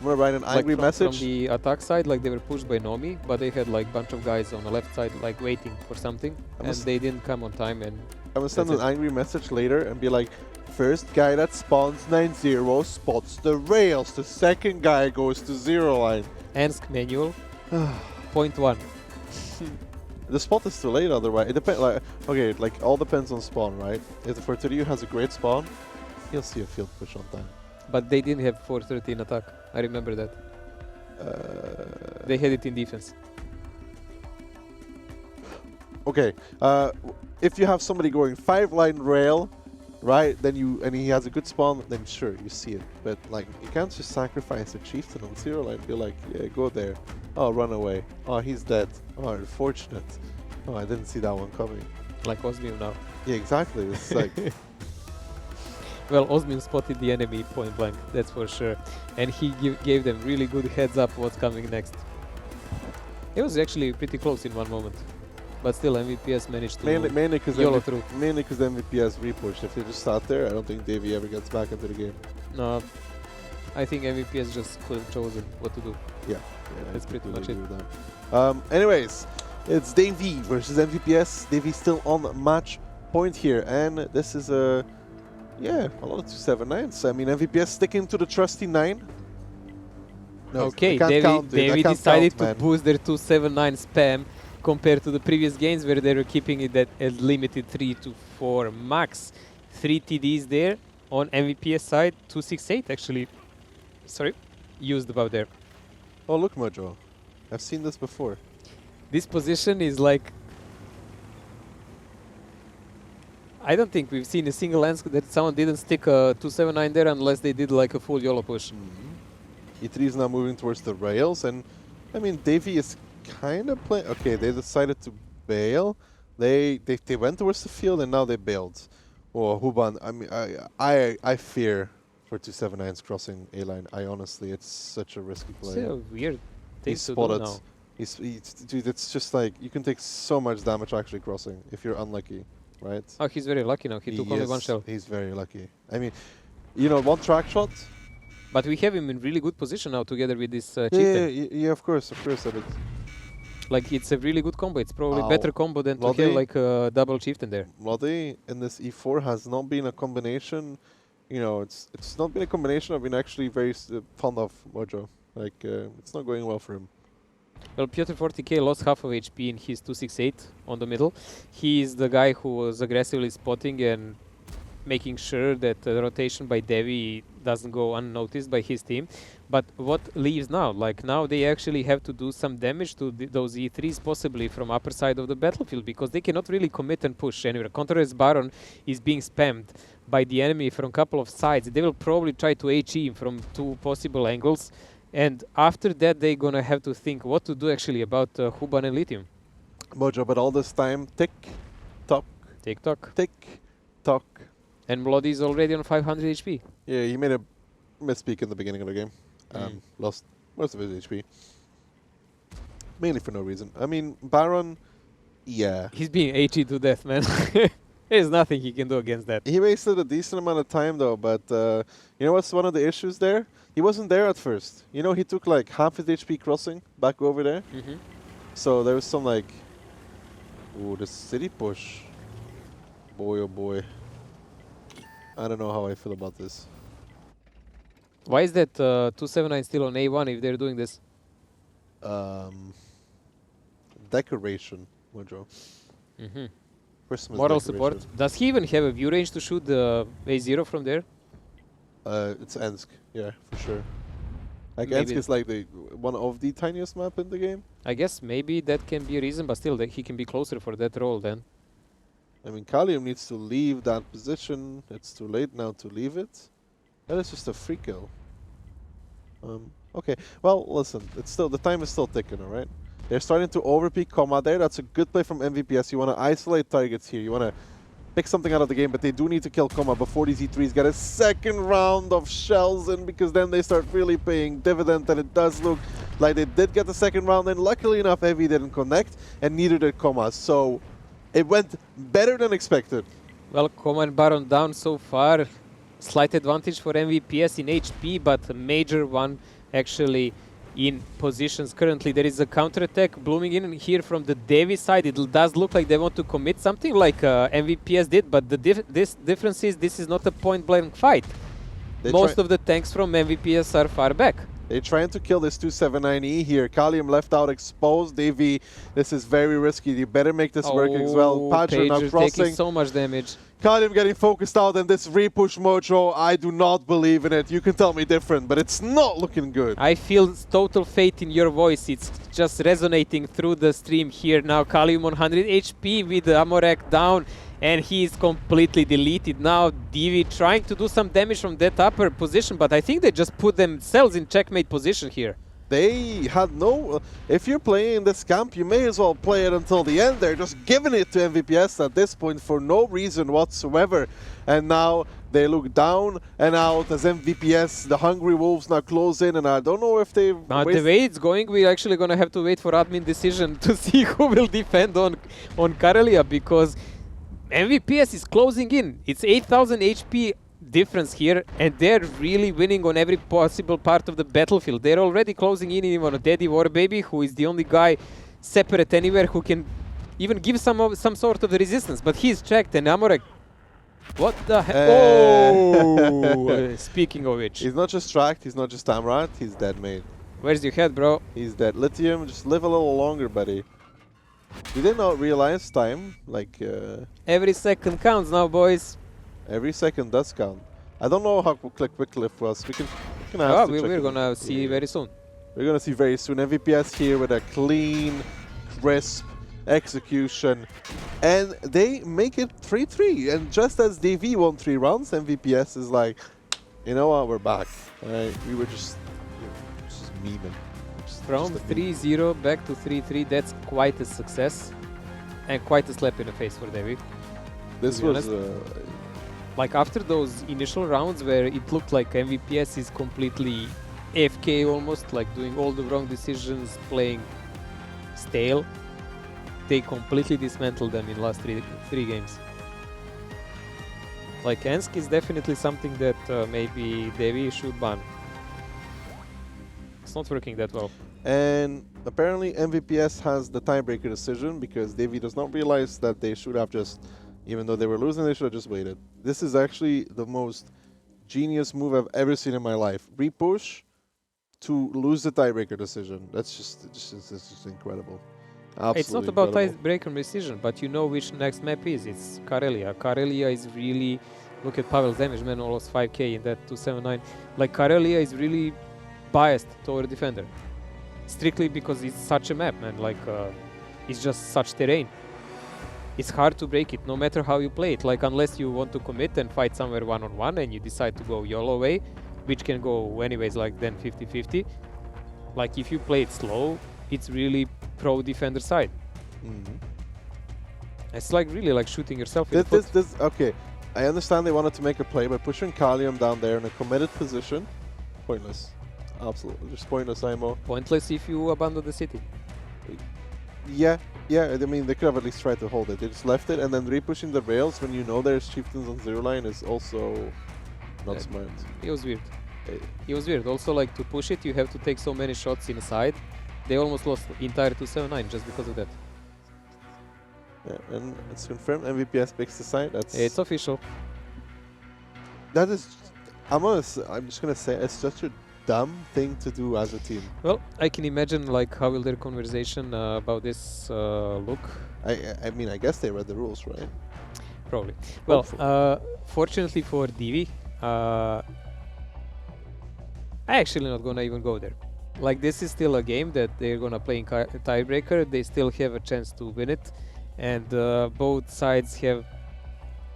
write an
Like
angry message.
from the attack side, like they were pushed by Nomi, but they had like bunch of guys on the left side like waiting for something, and they didn't come on time. And
I'm gonna send
that's
an angry message later and be like, first guy that spawns 9-0 spots the rails. The second guy goes to 0 line.
Ensk manual, point 1.
The spot is too late otherwise. It depends. Like, okay, like all depends on spawn, right? If the Fortitude has a great spawn, he'll see a field push on time.
But they didn't have 430 in attack. I remember that. They had it in defense.
Okay, if you have somebody going 5-line rail, right? Then and he has a good spawn. Then sure, you see it. But like, you can't just sacrifice a chieftain on 0 line. Be like, yeah, go there. Oh, run away. Oh, he's dead. Oh, unfortunate. Oh, I didn't see that one coming.
Like Osmin now.
Yeah, exactly. It's like.
Well, Osmin spotted the enemy point blank, that's for sure. And he gave them really good heads up what's coming next. It was actually pretty close in one moment. But still, MVPs managed to
mainly because
YOLO through.
MVPs repushed. If they just sat there, I don't think Davey ever gets back into the game.
No, I think MVPs just could have chosen what to do.
Yeah,
That's pretty much it.
Anyways, it's Davey versus MVPs. Davey still on match point here, and this is a lot of 279s. I mean, MVPs sticking to the trusty 9. No,
Okay,
I can't count, dude. I
Davey
can't
decided
count,
to
man.
boost their 279 spam. compared to the previous games where they were keeping it at limited 3 to 4 max. 3 TDs there on MVP's side, 268 actually. Sorry, used about there.
Oh, look, Mojo. I've seen this before.
This position is like... I don't think we've seen a single lens that someone didn't stick a 279 there unless they did like a full YOLO push.
E3 is now moving towards the rails, and I mean, Davey is kind of playing. Okay, they decided to bail. They went towards the field, and now they bailed. Oh, Huban, I mean, I fear for 279's crossing A-line. I honestly, it's such a risky play.
It's a weird thing
He's
to
spotted.
do now.
Dude, it's just like, you can take so much damage actually crossing if you're unlucky, right?
Oh, he's very lucky now. He took only one shell.
He's very lucky. I mean, you know, one track shot.
But we have him in really good position now together with this
Yeah,
chieftain.
yeah, of course.
Like, it's a really good combo. It's probably
Ow.
better combo than to
Bloody.
have like a double chieftain there.
Bloody in this E4 has not been a combination. You know, it's not been a combination I've been actually very fond of Mojo. Like, it's not going well for him.
Well, Piotr 40k lost half of HP in his 268 on the middle. He is the guy who was aggressively spotting and making sure that the rotation by Devi doesn't go unnoticed by his team. But what leaves now? Like, now they actually have to do some damage to those E3s, possibly from upper side of the battlefield, because they cannot really commit and push anywhere. Contrari's Baron is being spammed by the enemy from a couple of sides. They will probably try to HE from 2 possible angles. And after that, they're gonna have to think what to do actually about Huban and Lithium.
Mojo, but all this time, tick, tock,
Tick tock.
tick, tock.
And Bloody is already on 500 HP.
Yeah, he made a misspeak in the beginning of the game. Lost most of his HP. Mainly for no reason. I mean, Baron, yeah.
He's being HE to death, man. There's nothing he can do against that.
He wasted a decent amount of time though, but you know what's one of the issues there? He wasn't there at first. You know, he took like half his HP crossing back over there. So there was some like, ooh, the city push. Boy, oh boy. I don't know how I feel about this.
Why is that 279 still on A1 if they're doing this?
Decoration, Mojo. Christmas
Moral
decoration.
support. Does he even have a view range to shoot the A0 from there?
It's Ensk, yeah, for sure. Like
Maybe
Ensk is like the one of the tiniest map in the game.
I guess maybe that can be a reason, but still, that he can be closer for that role then.
I mean, Kalium needs to leave that position. It's too late now to leave it. That is just a free kill. Okay, well, listen, it's still, the time is still ticking, alright? They're starting to overpeak comma there. That's a good play from MVPS. You want to isolate targets here. You want to pick something out of the game, but they do need to kill comma before these E3s get a second round of shells in, because then they start really paying dividend, and it does look like they did get the second round in. Luckily enough, Heavy didn't connect, and neither did comma. So it went better than expected.
Well, Comma and Baron down so far. Slight advantage for MVPS in HP, but a major one actually in positions currently. There is a counter-attack blooming in here from the Devi side. It does look like they want to commit something like MVPS did, but the difference is this is not a point-blank fight. Most of the tanks from MVPS are far back.
They're trying to kill this 279E here. Kalium left out exposed. Davey, this is very risky. You better make this work as well. Pager now crossing.
Taking so much damage.
Kalium getting focused out, and this repush Mojo, I do not believe in it. You can tell me different, but it's not looking good.
I feel total faith in your voice. It's just resonating through the stream here now. Kalium on 100 HP with Amorek down, and he is completely deleted now. Divi trying to do some damage from that upper position, but I think they just put themselves in checkmate position here.
They had no... if you're playing in this camp, you may as well play it until the end. They're just giving it to MVPS at this point for no reason whatsoever. And now they look down and out as MVPS, the Hungry Wolves, now close in. And I don't know if they...
The way it's going, we're actually going to have to wait for admin decision to see who will defend on Carelia, because MVPS is closing in. It's 8,000 HP difference here, and they're really winning on every possible part of the battlefield. They're already closing in even on a Daddy Warbaby, who is the only guy separate anywhere who can even give some sort of resistance. But he's checked, and Amorek, what the heck? Oh! Speaking of which,
he's not just tracked, he's not just Tamrat, he's dead, mate.
Where's your head, bro?
He's dead. Lithium, just live a little longer, buddy. Do they not realize time? Like,
Every second counts now, boys.
every second does count. I don't know how quickly it was. We can ask
Oh,
to check
we're
it.
gonna see
Yeah.
very soon.
We're gonna see very soon. MVPS here with a clean, crisp execution, and they make it 3-3. And just as DV won 3 rounds, MVPS is like, you know what, we're back. Alright, we were just memeing.
From 3-0 back to 3-3, that's quite a success. And quite a slap in the face for David.
This
to be
was
Like after those initial rounds where it looked like MVPS is completely AFK almost, like doing all the wrong decisions, playing stale, they completely dismantled them in last three games. Like Ensk is definitely something that maybe Devi should ban. It's not working that well.
and apparently MVPS has the tiebreaker decision because Davey does not realize that they should have just, even though they were losing, they should have just waited. This is actually the most genius move I've ever seen in my life. Repush to lose the tiebreaker decision. That's just incredible. Absolutely
It's not about
incredible.
tiebreaker decision, but you know which next map is. It's Carelia. Carelia is really, look at Pavel's damage, man, almost 5k in that 279. Like Carelia is really biased toward defender. Strictly because it's such a map, man. Like it's just such terrain. It's hard to break it, no matter how you play it. Like unless you want to commit and fight somewhere one-on-one and you decide to go YOLO way, which can go anyways, like then 50-50. Like if you play it slow, it's really pro defender side. It's like really like shooting yourself in the foot.
Okay, I understand they wanted to make a play by pushing Kalium down there in a committed position. Pointless. Absolutely. Just pointless, IMO.
Pointless if you abandon the city.
Yeah, I mean, they could have at least tried to hold it. They just left it, and then repushing the rails when you know there's chieftains on zero line is also not smart.
It was weird. It was weird. Also, like, to push it, you have to take so many shots inside. They almost lost entire 279 just because of that.
Yeah, and it's confirmed. MVPS picks the side.
It's official.
That is, I'm just gonna say it's such a dumb thing to do as a team.
Well, I can imagine like how will their conversation about this look.
I mean, I guess they read the rules, right?
Probably. Well, fortunately for Divi, I actually not gonna even go there. Like this is still a game that they're gonna play in tiebreaker. They still have a chance to win it, and both sides have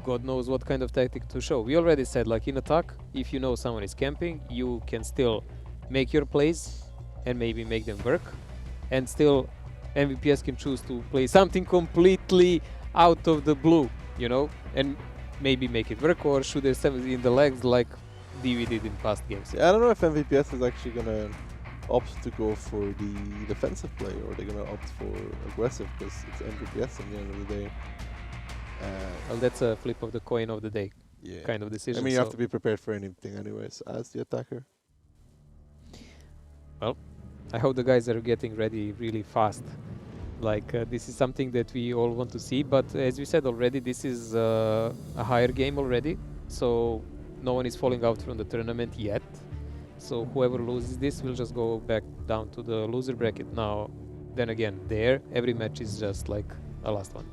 God knows what kind of tactic to show. We already said, like in attack, if you know someone is camping, you can still make your plays and maybe make them work, and still MVPS can choose to play something completely out of the blue, you know, and maybe make it work or shoot their 70 in the legs like DV did in past games.
Yeah, I don't know if MVPS is actually gonna opt to go for the defensive play or they're gonna opt for aggressive because it's MVPS at the end of the day.
Well, that's a flip of the coin of the day
Yeah.
kind of decision.
I mean, you have to be prepared for anything anyways as the attacker.
Well, I hope the guys are getting ready really fast. Like this is something that we all want to see, but as we said already, this is a higher game already, so no one is falling out from the tournament yet. So whoever loses this will just go back down to the loser bracket. Now, then again, there every match is just like a last one.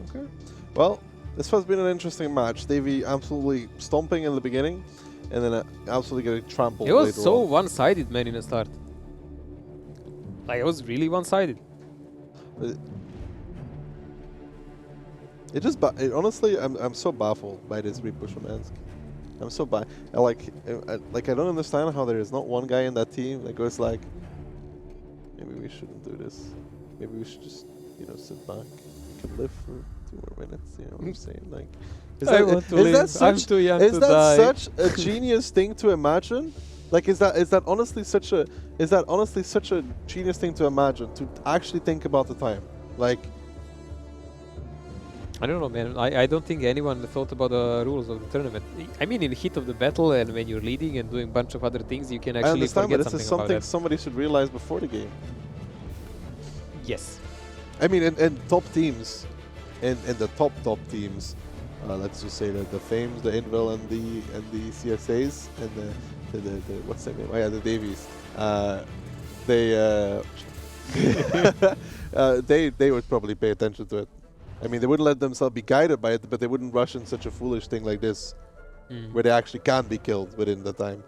Okay. Well, this has been an interesting match. Davey absolutely stomping in the beginning, and then absolutely getting trampled.
It was
later
so
on.
one-sided, man, in the start. Like, it was really one-sided.
It just, honestly, I'm so baffled by this repush from Ensk. I'm so like I don't understand how there is not one guy in that team that goes like, maybe we shouldn't do this. Maybe we should just, you know, sit back. We can live for 2 more minutes. You know what I'm saying? Like,
I'm too young
is
to
that
die.
such a genius thing to imagine? Like, is that honestly such a genius thing to imagine, to actually think about the time? Like,
I don't know, man. I don't think anyone thought about the rules of the tournament. I mean, in the heat of the battle and when you're leading and doing a bunch of other things, you can
I
actually
understand,
forget
but this is
about
something
that.
somebody should realize before the game.
Yes.
I mean, in top teams, in the top teams, let's just say that the Fames, the Invil, and the CSAs, and the what's their name? Oh yeah, the Davies. They they would probably pay attention to it. I mean, they wouldn't let themselves be guided by it, but they wouldn't rush in such a foolish thing like this, where they actually can be killed within the time.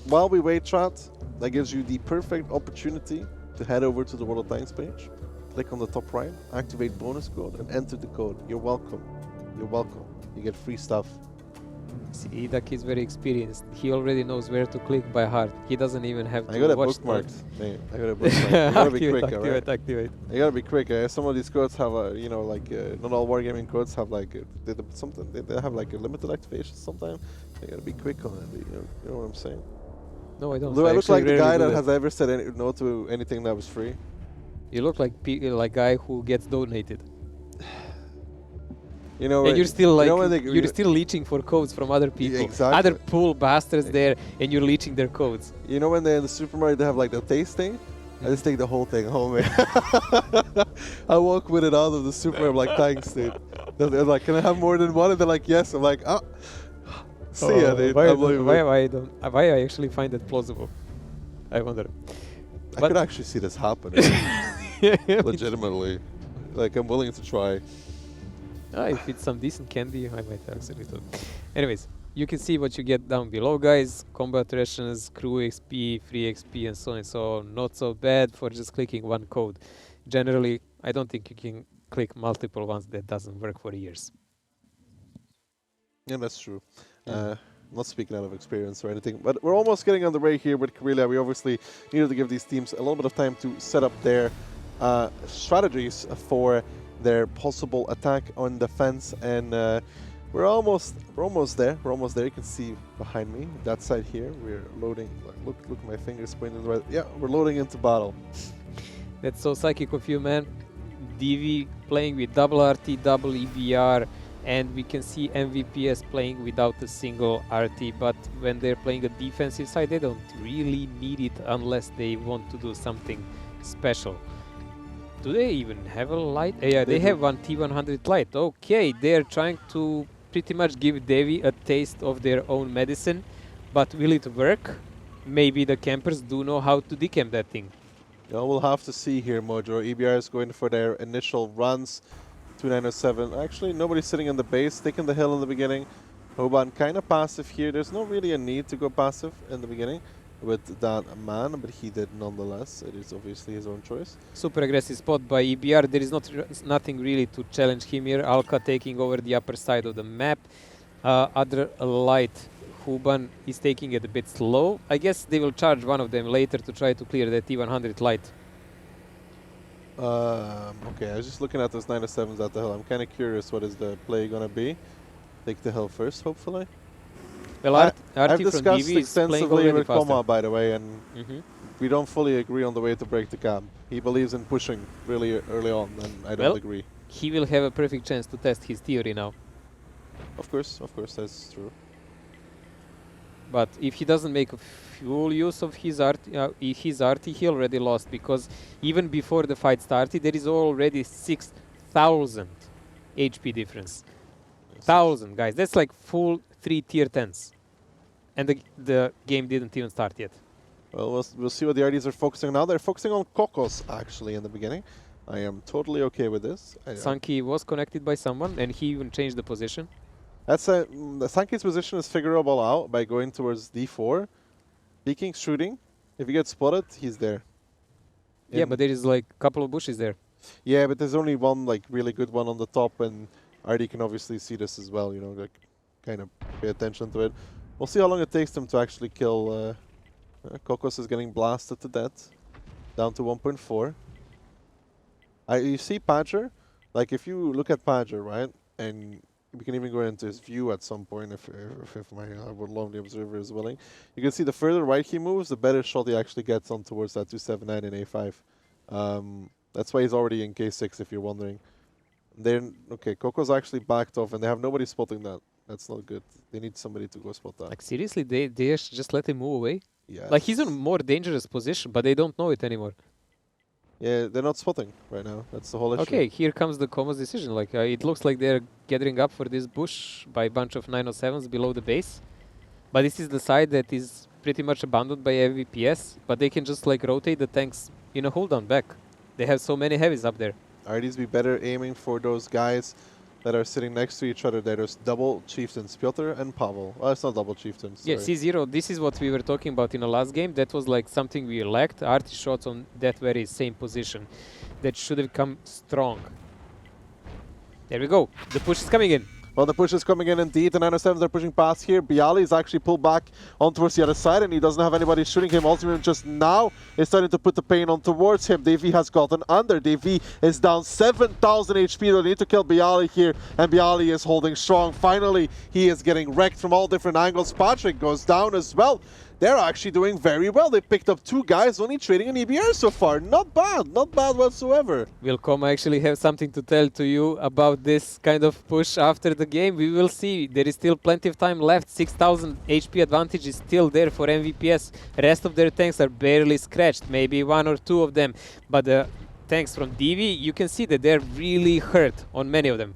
While we wait, chat, that gives you the perfect opportunity to head over to the World of Tanks page. Click on the top right, activate bonus code, and enter the code. You're welcome. You're welcome. You get free stuff.
See, Idak is very experienced. He already knows where to click by heart. He doesn't even have to
I got it
watch
bookmarked, mate. I got it bookmarked. You gotta be quick, alright?
Activate.
You gotta be quick. Some of these codes have a, you know, like not all wargaming codes have like something. They have like a limited activation sometimes. You gotta be quick on it. You know what I'm saying?
No, I don't.
Do I look like the guy that
has
has ever said no to anything that was free?
You look like guy who gets donated.
You know,
and you're still like,
you know
still leeching for codes from other people.
Exactly.
Other pool bastards there, and you're leeching their codes.
You know when they're in the supermarket, they have like the taste thing? I just take the whole thing home, man. I walk with it out of the supermarket, I'm like, thanks, dude. They're like, can I have more than one? And they're like, yes. I'm like, ah. See ya, dude.
Why I actually find that plausible? I wonder.
I could actually see this happening. Legitimately. Like, I'm willing to try.
If it's some decent candy, I might actually do. Anyways, you can see what you get down below, guys. Combat rations, crew XP, free XP, and so on and so on. Not so bad for just clicking one code. Generally, I don't think you can click multiple ones. That doesn't work for years.
Yeah, that's true. Not speaking out of experience or anything, but we're almost getting on the way here with Carelia. We obviously needed to give these teams a little bit of time to set up their strategies for their possible attack on defense, and we're almost there. We're almost there. You can see behind me that side here. We're loading. Look at my fingers pointing in the right. Yeah, we're loading into battle.
That's so psychic of you, man. DV playing with double RT, double EBR, and we can see MVPS playing without a single RT. But when they're playing a defensive side, they don't really need it unless they want to do something special. Do they even have a light? Yeah, they have one T100 light. Okay, they're trying to pretty much give Devi a taste of their own medicine, but will it work? Maybe the campers do know how to decamp that thing.
Yeah, we'll have to see here, Mojo. EBR is going for their initial runs. 2907. Actually, nobody's sitting in the base, taking the hill in the beginning. Hoban kind of passive here. There's not really a need to go passive in the beginning with that man, but he did nonetheless. It is obviously his own choice.
Super aggressive spot by EBR. There is nothing really to challenge him here. Alka taking over the upper side of the map. Other light, Huban is taking it a bit slow. I guess they will charge one of them later to try to clear the T100 light.
Okay, I was just looking at those 907s at the hill. I'm kind of curious what is the play gonna be. Take the hill first, hopefully.
Well,
I've discussed extensively with Koma, by the way, and we don't fully agree on the way to break the camp. He believes in pushing really early on, and I don't agree.
He will have a perfect chance to test his theory now.
Of course, that's true.
But if he doesn't make a full use of his RT, he already lost, because even before the fight started, there is already 6,000 HP difference. 1,000, guys. That's like full 3 tier 10s. And the game didn't even start yet.
Well, we'll see what the RDs are focusing on now. They're focusing on Kokos, actually, in the beginning. I am totally okay with this.
Sankey was connected by someone, and he even changed the position.
That's the Sankey's position is figurable out by going towards D4. Peeking, shooting. If he gets spotted, he's there.
Yeah, but there is like a couple of bushes there.
Yeah, but there's only one like really good one on the top, and RD can obviously see this as well, you know, like kind of pay attention to it. We'll see how long it takes them to actually kill. Kokos is getting blasted to death. Down to 1.4. You see Padger? Like if you look at Padger, right? And we can even go into his view at some point if my lovely observer is willing. You can see the further right he moves, the better shot he actually gets on towards that 279 and A5. That's why he's already in K6 if you're wondering. Okay, Coco's actually backed off and they have nobody spotting that. That's not good. They need somebody to go spot that.
Like seriously, they just let him move away?
Yeah.
Like he's in a more dangerous position, but they don't know it anymore.
Yeah, they're not spotting right now. That's the whole issue.
Okay, here comes the Coma's decision. Like it looks like they're gathering up for this bush by a bunch of 907s below the base. But this is the side that is pretty much abandoned by MVPS, but they can just like rotate the tanks in a hold-on back. They have so many heavies up there.
Arties be better aiming for those guys that are sitting next to each other. There's double chieftains, Piotr and Pavel. Well, it's not double chieftains.
Yeah,
sorry.
C0, this is what we were talking about in the last game. That was like something we lacked. Arty shots on that very same position. That should have come strong. There we go. The push is coming in.
Well, the push is coming in indeed. The 907s are pushing past here. Bialy is actually pulled back on towards the other side, and he doesn't have anybody shooting him. Ultimate just now is starting to put the pain on towards him. Davey has gotten under. Davey is down 7,000 HP. They need to kill Bialy here, and Bialy is holding strong. Finally, he is getting wrecked from all different angles. Patrick goes down as well. They're actually doing very well. They picked up 2 guys, only trading an EBR so far. Not bad whatsoever.
Will Koma actually have something to tell to you about this kind of push after the game? We will see. There is still plenty of time left. 6,000 HP advantage is still there for MVPS. Rest of their tanks are barely scratched, maybe 1 or 2 of them. But the tanks from DV, you can see that they're really hurt on many of them.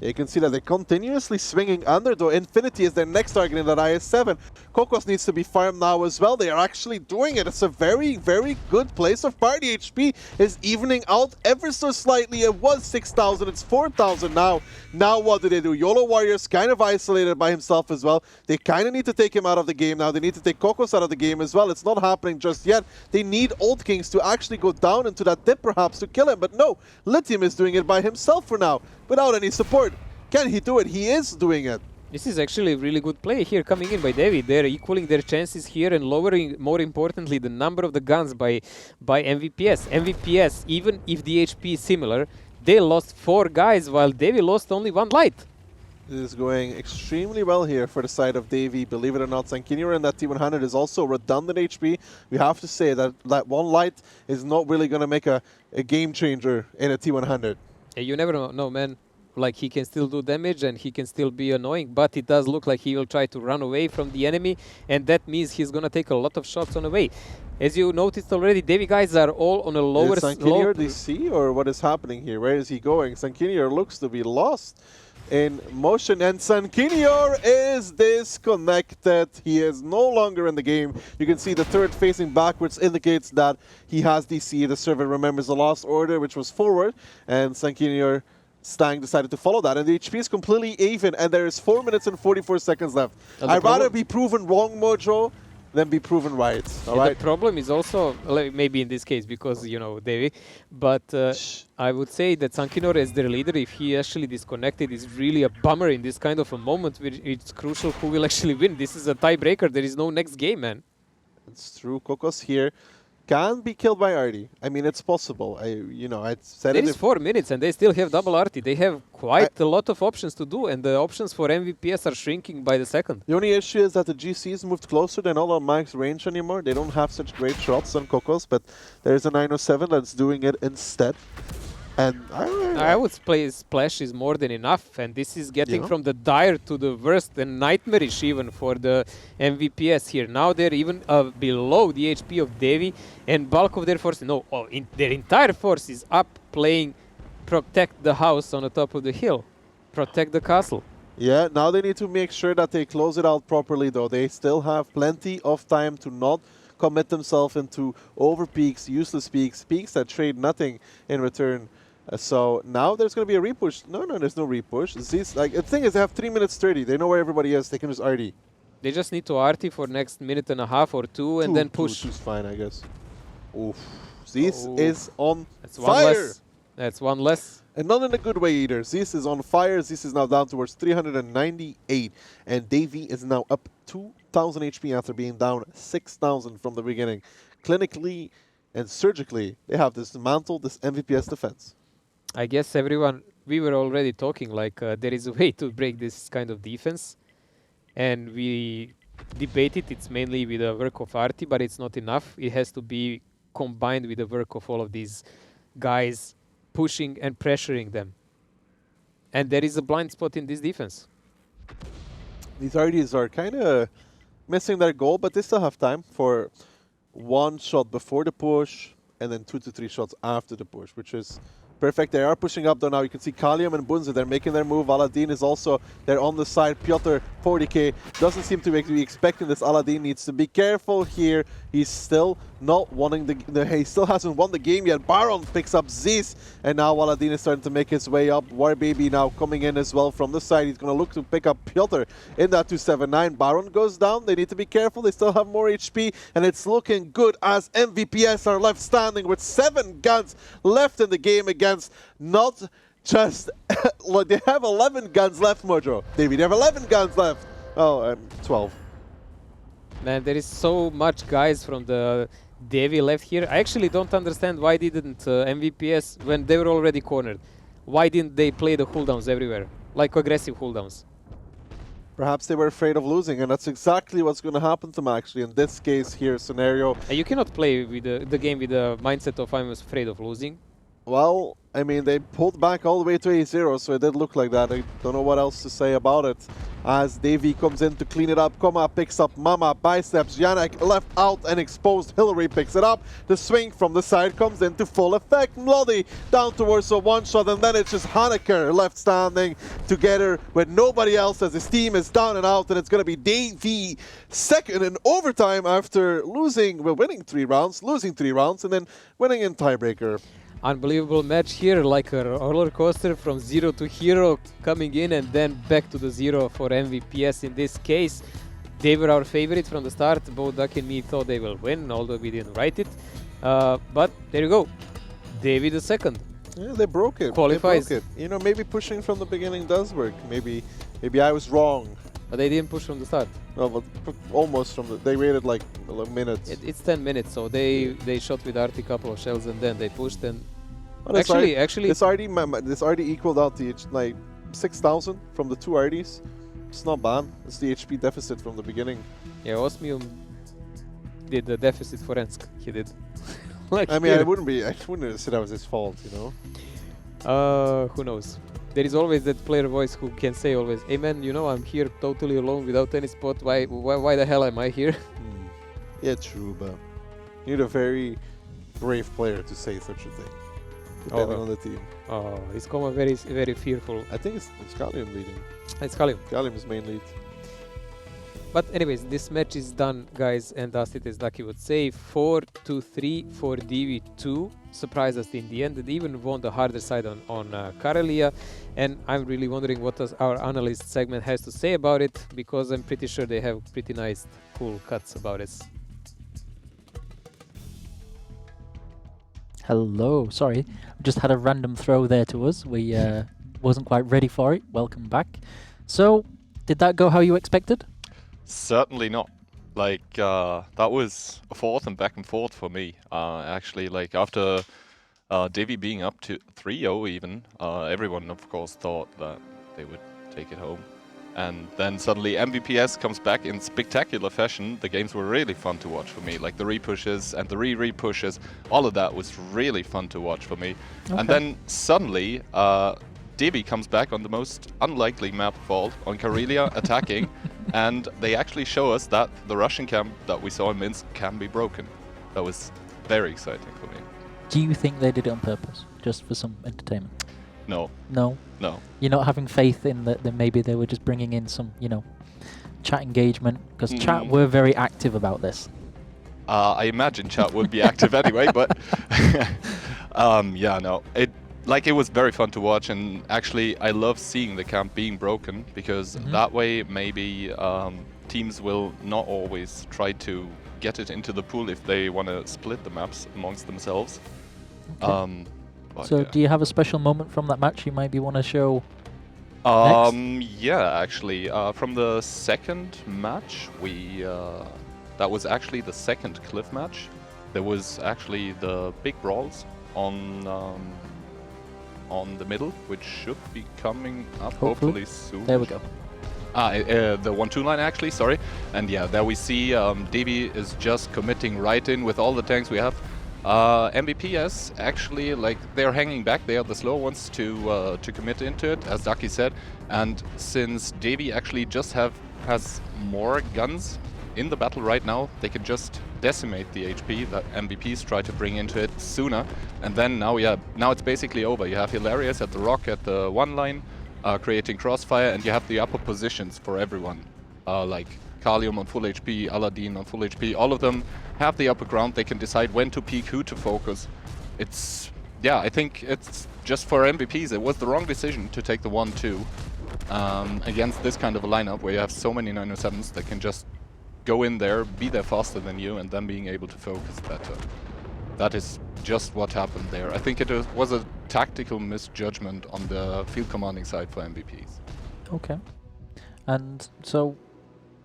You can see that they're continuously swinging under, though. Infinity is their next target in that IS-7. Kokos needs to be farmed now as well. They are actually doing it. It's a very, very good place of party. HP is evening out ever so slightly. It was 6,000. It's 4,000 now. Now what do they do? YOLO Warriors kind of isolated by himself as well. They kind of need to take him out of the game now. They need to take Kokos out of the game as well. It's not happening just yet. They need Old Kings to actually go down into that dip perhaps to kill him. But no, Lithium is doing it by himself for now, without any support. Can he do it? He is doing it.
This is actually a really good play here coming in by David. They're equaling their chances here and lowering, more importantly, the number of the guns by MVPS. MVPS, even if the HP is similar, they lost 4 guys while David lost only 1 light.
It is going extremely well here for the side of Davey. Believe it or not, Sankinio and that T100 is also redundant HP. We have to say that that 1 light is not really going to make a game changer in a T100.
Yeah, you never know, man. Like, he can still do damage and he can still be annoying, but it does look like he will try to run away from the enemy, and that means he's gonna take a lot of shots on the way. As you noticed already, Davy guys are all on a lower slope.
Is Sankinio DC, or what is happening here? Where is he going? Sankinio looks to be lost in motion, and Sankinio is disconnected. He is no longer in the game. You can see the turret facing backwards indicates that he has DC. The server remembers the last order, which was forward, and Sankinio Stang decided to follow that, and the HP is completely even, and there is 4 minutes and 44 seconds left. I'd rather be proven wrong, Mojo, than be proven right. All right.
The problem is also, maybe in this case, because, you know, Davy, but I would say that Sankinor as their leader, if he actually disconnected, is really a bummer in this kind of a moment where it's crucial who will actually win. This is a tiebreaker. There is no next game, man.
It's true. Kokos here can be killed by Artie. I mean, it's possible. I said
There
it.
is 4 minutes and they still have double Artie. They have quite a lot of options to do, and the options for MVPS are shrinking by the second.
The only issue is that the GCs moved closer. They're not on max range anymore. They don't have such great shots on Kokos, but there's a 907 that's doing it instead. And
I would play Splash is more than enough, and this is getting
Yeah.
from the dire to the worst and nightmarish even for the MVPS here. Now they're even below the HP of Devi, and bulk of their force, their entire force is up playing protect the house on the top of the hill, protect the castle.
yeah, now they need to make sure that they close it out properly, though. They still have plenty of time to not commit themselves into over peaks, useless peaks, peaks that trade nothing in return. So now there's going to be a repush. No, there's no repush. The thing is, they have 3 minutes 30. They know where everybody is. They can just RD.
They just need to arty for next minute and a half or two, and then push.
Two's fine, I guess. Oof. This is on
That's
fire.
one less. That's one less.
And not in a good way either. This is on fire. This is now down towards 398. And Davey is now up 2,000 HP after being down 6,000 from the beginning. Clinically and surgically, they have dismantled this MVPS defense.
I guess everyone, we were already talking like there is a way to break this kind of defense, and we debated it's mainly with the work of Arti, but it's not enough. It has to be combined with the work of all of these guys pushing and pressuring them. And there is a blind spot in this defense.
These RDs are kind of missing their goal, but they still have time for 1 shot before the push and then 2 to 3 shots after the push, which is Perfect. They are pushing up though now. You can see Kalium and Bunze. They're making their move. Aladdin is also there on the side. Piotr, 40k. Doesn't seem to be expecting this. Aladdin needs to be careful here. He's still not wanting he still hasn't won the game yet. Baron picks up Zeus. And now Aladdin is starting to make his way up. Warbaby now coming in as well from the side. He's going to look to pick up Piotr in that 279. Baron goes down. They need to be careful. They still have more HP. And it's looking good as MVPS are left standing with 7 guns left in the game against not just look, they have 11 guns left, Mojo. Davey, they have 11 guns left. Oh, 12.
Man, there is so much guys from the Devi left here. I actually don't understand why didn't MVPS, when they were already cornered, why didn't they play the cooldowns everywhere? Like aggressive cooldowns.
Perhaps they were afraid of losing, and that's exactly what's going to happen to them actually in this case here scenario.
And you cannot play with the game with the mindset of I'm afraid of losing.
Well, I mean, they pulled back all the way to A0, so it did look like that. I don't know what else to say about it. As Davey comes in to clean it up, Koma picks up Mama, biceps, Janek left out and exposed, Hillary picks it up. The swing from the side comes into full effect. Mlody down towards a one-shot, and then it's just Haneker left standing together with nobody else as his team is down and out, and it's going to be Davey second in overtime after winning 3 rounds, losing 3 rounds, and then winning in tiebreaker.
Unbelievable match here, like a roller coaster from 0 to hero coming in and then back to the 0 for MVPS in this case. They were our favorite from the start. Both Duck and me thought they will win, although we didn't write it. But there you go. Davey the second.
Yeah, they broke it.
Qualifies.
They broke it. You know, maybe pushing from the beginning does work. Maybe I was wrong.
But they didn't push from the start.
No, but almost from the. They waited like a minute.
It's 10 minutes, so they shot with Arty couple of shells and then they pushed and
But
actually
this already equaled out to like 6,000 from the 2 RDs. It's not bad. It's the HP deficit from the beginning.
yeah, Osmium did the deficit for Ensk. He did. Like
I mean, I wouldn't say that was his fault, you know.
who knows? There is always that player voice who can say always, "Hey man, you know I'm here totally alone without any spot. Why the hell am I here?"
Yeah, true, but you need a very brave player to say such a thing, depending on the team.
Oh, is Koma very fearful.
I think it's Kalium leading.
It's Kalium.
Kalium is main lead.
But anyways, this match is done, guys, and as it is Lucky would say, 4-3 for DV2. Surprised us in the end. They even won the harder side on Carelia. And I'm really wondering what our analyst segment has to say about it, because I'm pretty sure they have pretty nice, cool cuts about it.
Hello, sorry, just had a random throw there to us. We wasn't quite ready for it. Welcome back. So, did that go how you expected?
Certainly not. Like, that was a fourth and back and forth for me. Actually, like, after Davey being up to 3-0 even, everyone, of course, thought that they would take it home. And then suddenly MVPS comes back in spectacular fashion. The games were really fun to watch for me. Like, the repushes and the re-repushes, all of that was really fun to watch for me. Okay. And then suddenly, Davey comes back on the most unlikely map of all, on Carelia, attacking, and they actually show us that the Russian camp that we saw in Minsk can be broken. That was very exciting for me.
Do you think they did it on purpose, just for some entertainment?
No.
No?
No.
You're not having faith in that maybe they were just bringing in some, you know, chat engagement? Because chat were very active about this.
I imagine chat would be active anyway, but yeah, no. It was very fun to watch, and actually I love seeing the camp being broken, because that way maybe teams will not always try to get it into the pool if they want to split the maps amongst themselves.
Okay. So
yeah.
do you have a special moment from that match you maybe want to show next?
Yeah, actually, from the second match, that was actually the second cliff match. There was actually the big brawls on the middle, which should be coming up hopefully soon.
There we go.
The 1-2 line actually, sorry. And yeah, there we see Davey is just committing right in with all the tanks we have. MVPS actually, like, they're hanging back. They are the slow ones to commit into it, as Ducky said. And since Davey actually just has more guns in the battle right now, they can just decimate the HP that MVPs try to bring into it sooner. And then now it's basically over. You have Hilarious at the rock at the one line, creating crossfire, and you have the upper positions for everyone. Like Kalium on full HP, Aladdin on full HP, all of them have the upper ground. They can decide when to peek, who to focus. I think it's just for MVPs, it was the wrong decision to take the 1-2 against this kind of a lineup where you have so many 907s that can just go in there, be there faster than you, and then being able to focus better. That is just what happened there. I think it was a tactical misjudgment on the field commanding side for MVPs.
Okay. And so,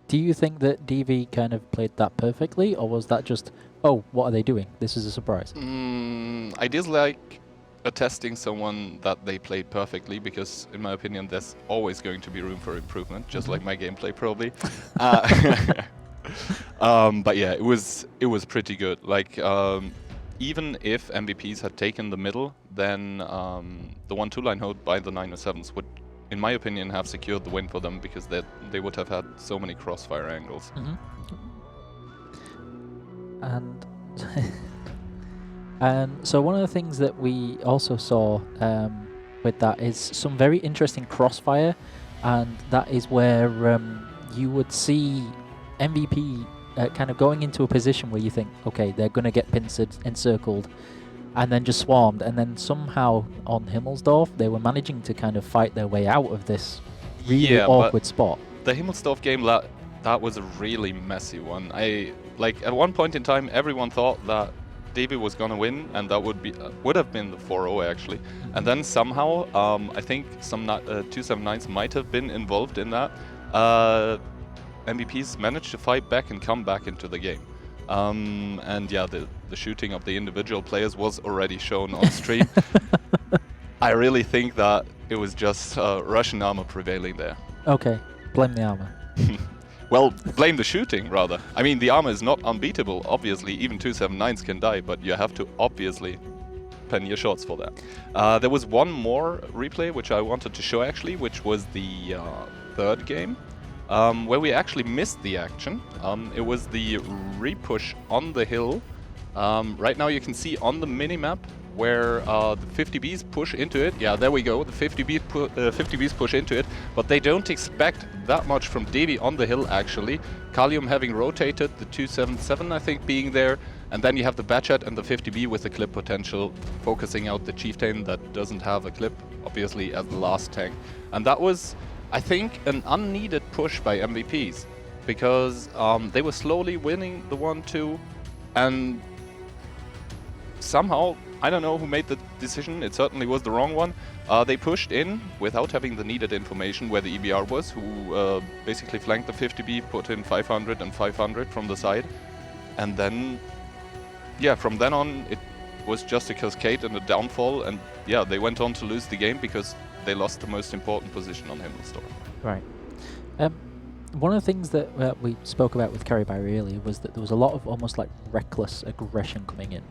do you think that DV kind of played that perfectly, or was that just, oh, what are they doing? This is a surprise?
I dislike attesting someone that they played perfectly, because in my opinion there's always going to be room for improvement, just like my gameplay probably. But yeah, it was pretty good. Like even if MVPs had taken the middle, then the 1-2 line hold by the 907s would, in my opinion, have secured the win for them, because they would have had so many crossfire angles.
And so one of the things that we also saw with that is some very interesting crossfire, and that is where you would see MVP kind of going into a position where you think, okay, they're going to get pincered, encircled, and then just swarmed, and then somehow on Himmelsdorf they were managing to kind of fight their way out of this really awkward spot.
The Himmelsdorf game, that was a really messy one. At one point in time everyone thought that Davey was gonna win, and that would have been the 4-0 actually. And then somehow, I think some 279s might have been involved in that. MVPs managed to fight back and come back into the game. And yeah, the shooting of the individual players was already shown on stream. I really think that it was just Russian armor prevailing there.
Okay, blame the armor.
Well, blame the shooting, rather. I mean, the armor is not unbeatable, obviously. Even 279s can die, but you have to obviously pen your shots for that. There was one more replay which I wanted to show, actually, which was the third game, where we actually missed the action. It was the repush on the hill. Right now you can see on the minimap where the 50Bs push into it. Yeah, there we go. The 50Bs push into it, but they don't expect that much from Devi on the hill, actually. Kalium having rotated, the 277, I think, being there, and then you have the Batchat and the 50B with the clip potential, focusing out the Chieftain that doesn't have a clip, obviously, as the last tank. And that was, I think, an unneeded push by MVPs, because they were slowly winning the 1-2, and somehow, I don't know who made the decision, it certainly was the wrong one. They pushed in without having the needed information where the EBR was, who basically flanked the 50B, put in 500 and 500 from the side. And then, yeah, from then on it was just a cascade and a downfall, and yeah, they went on to lose the game because they lost the most important position on Himmelsdorf.
Right. One of the things that we spoke about with Carelia earlier was that there was a lot of almost like reckless aggression coming in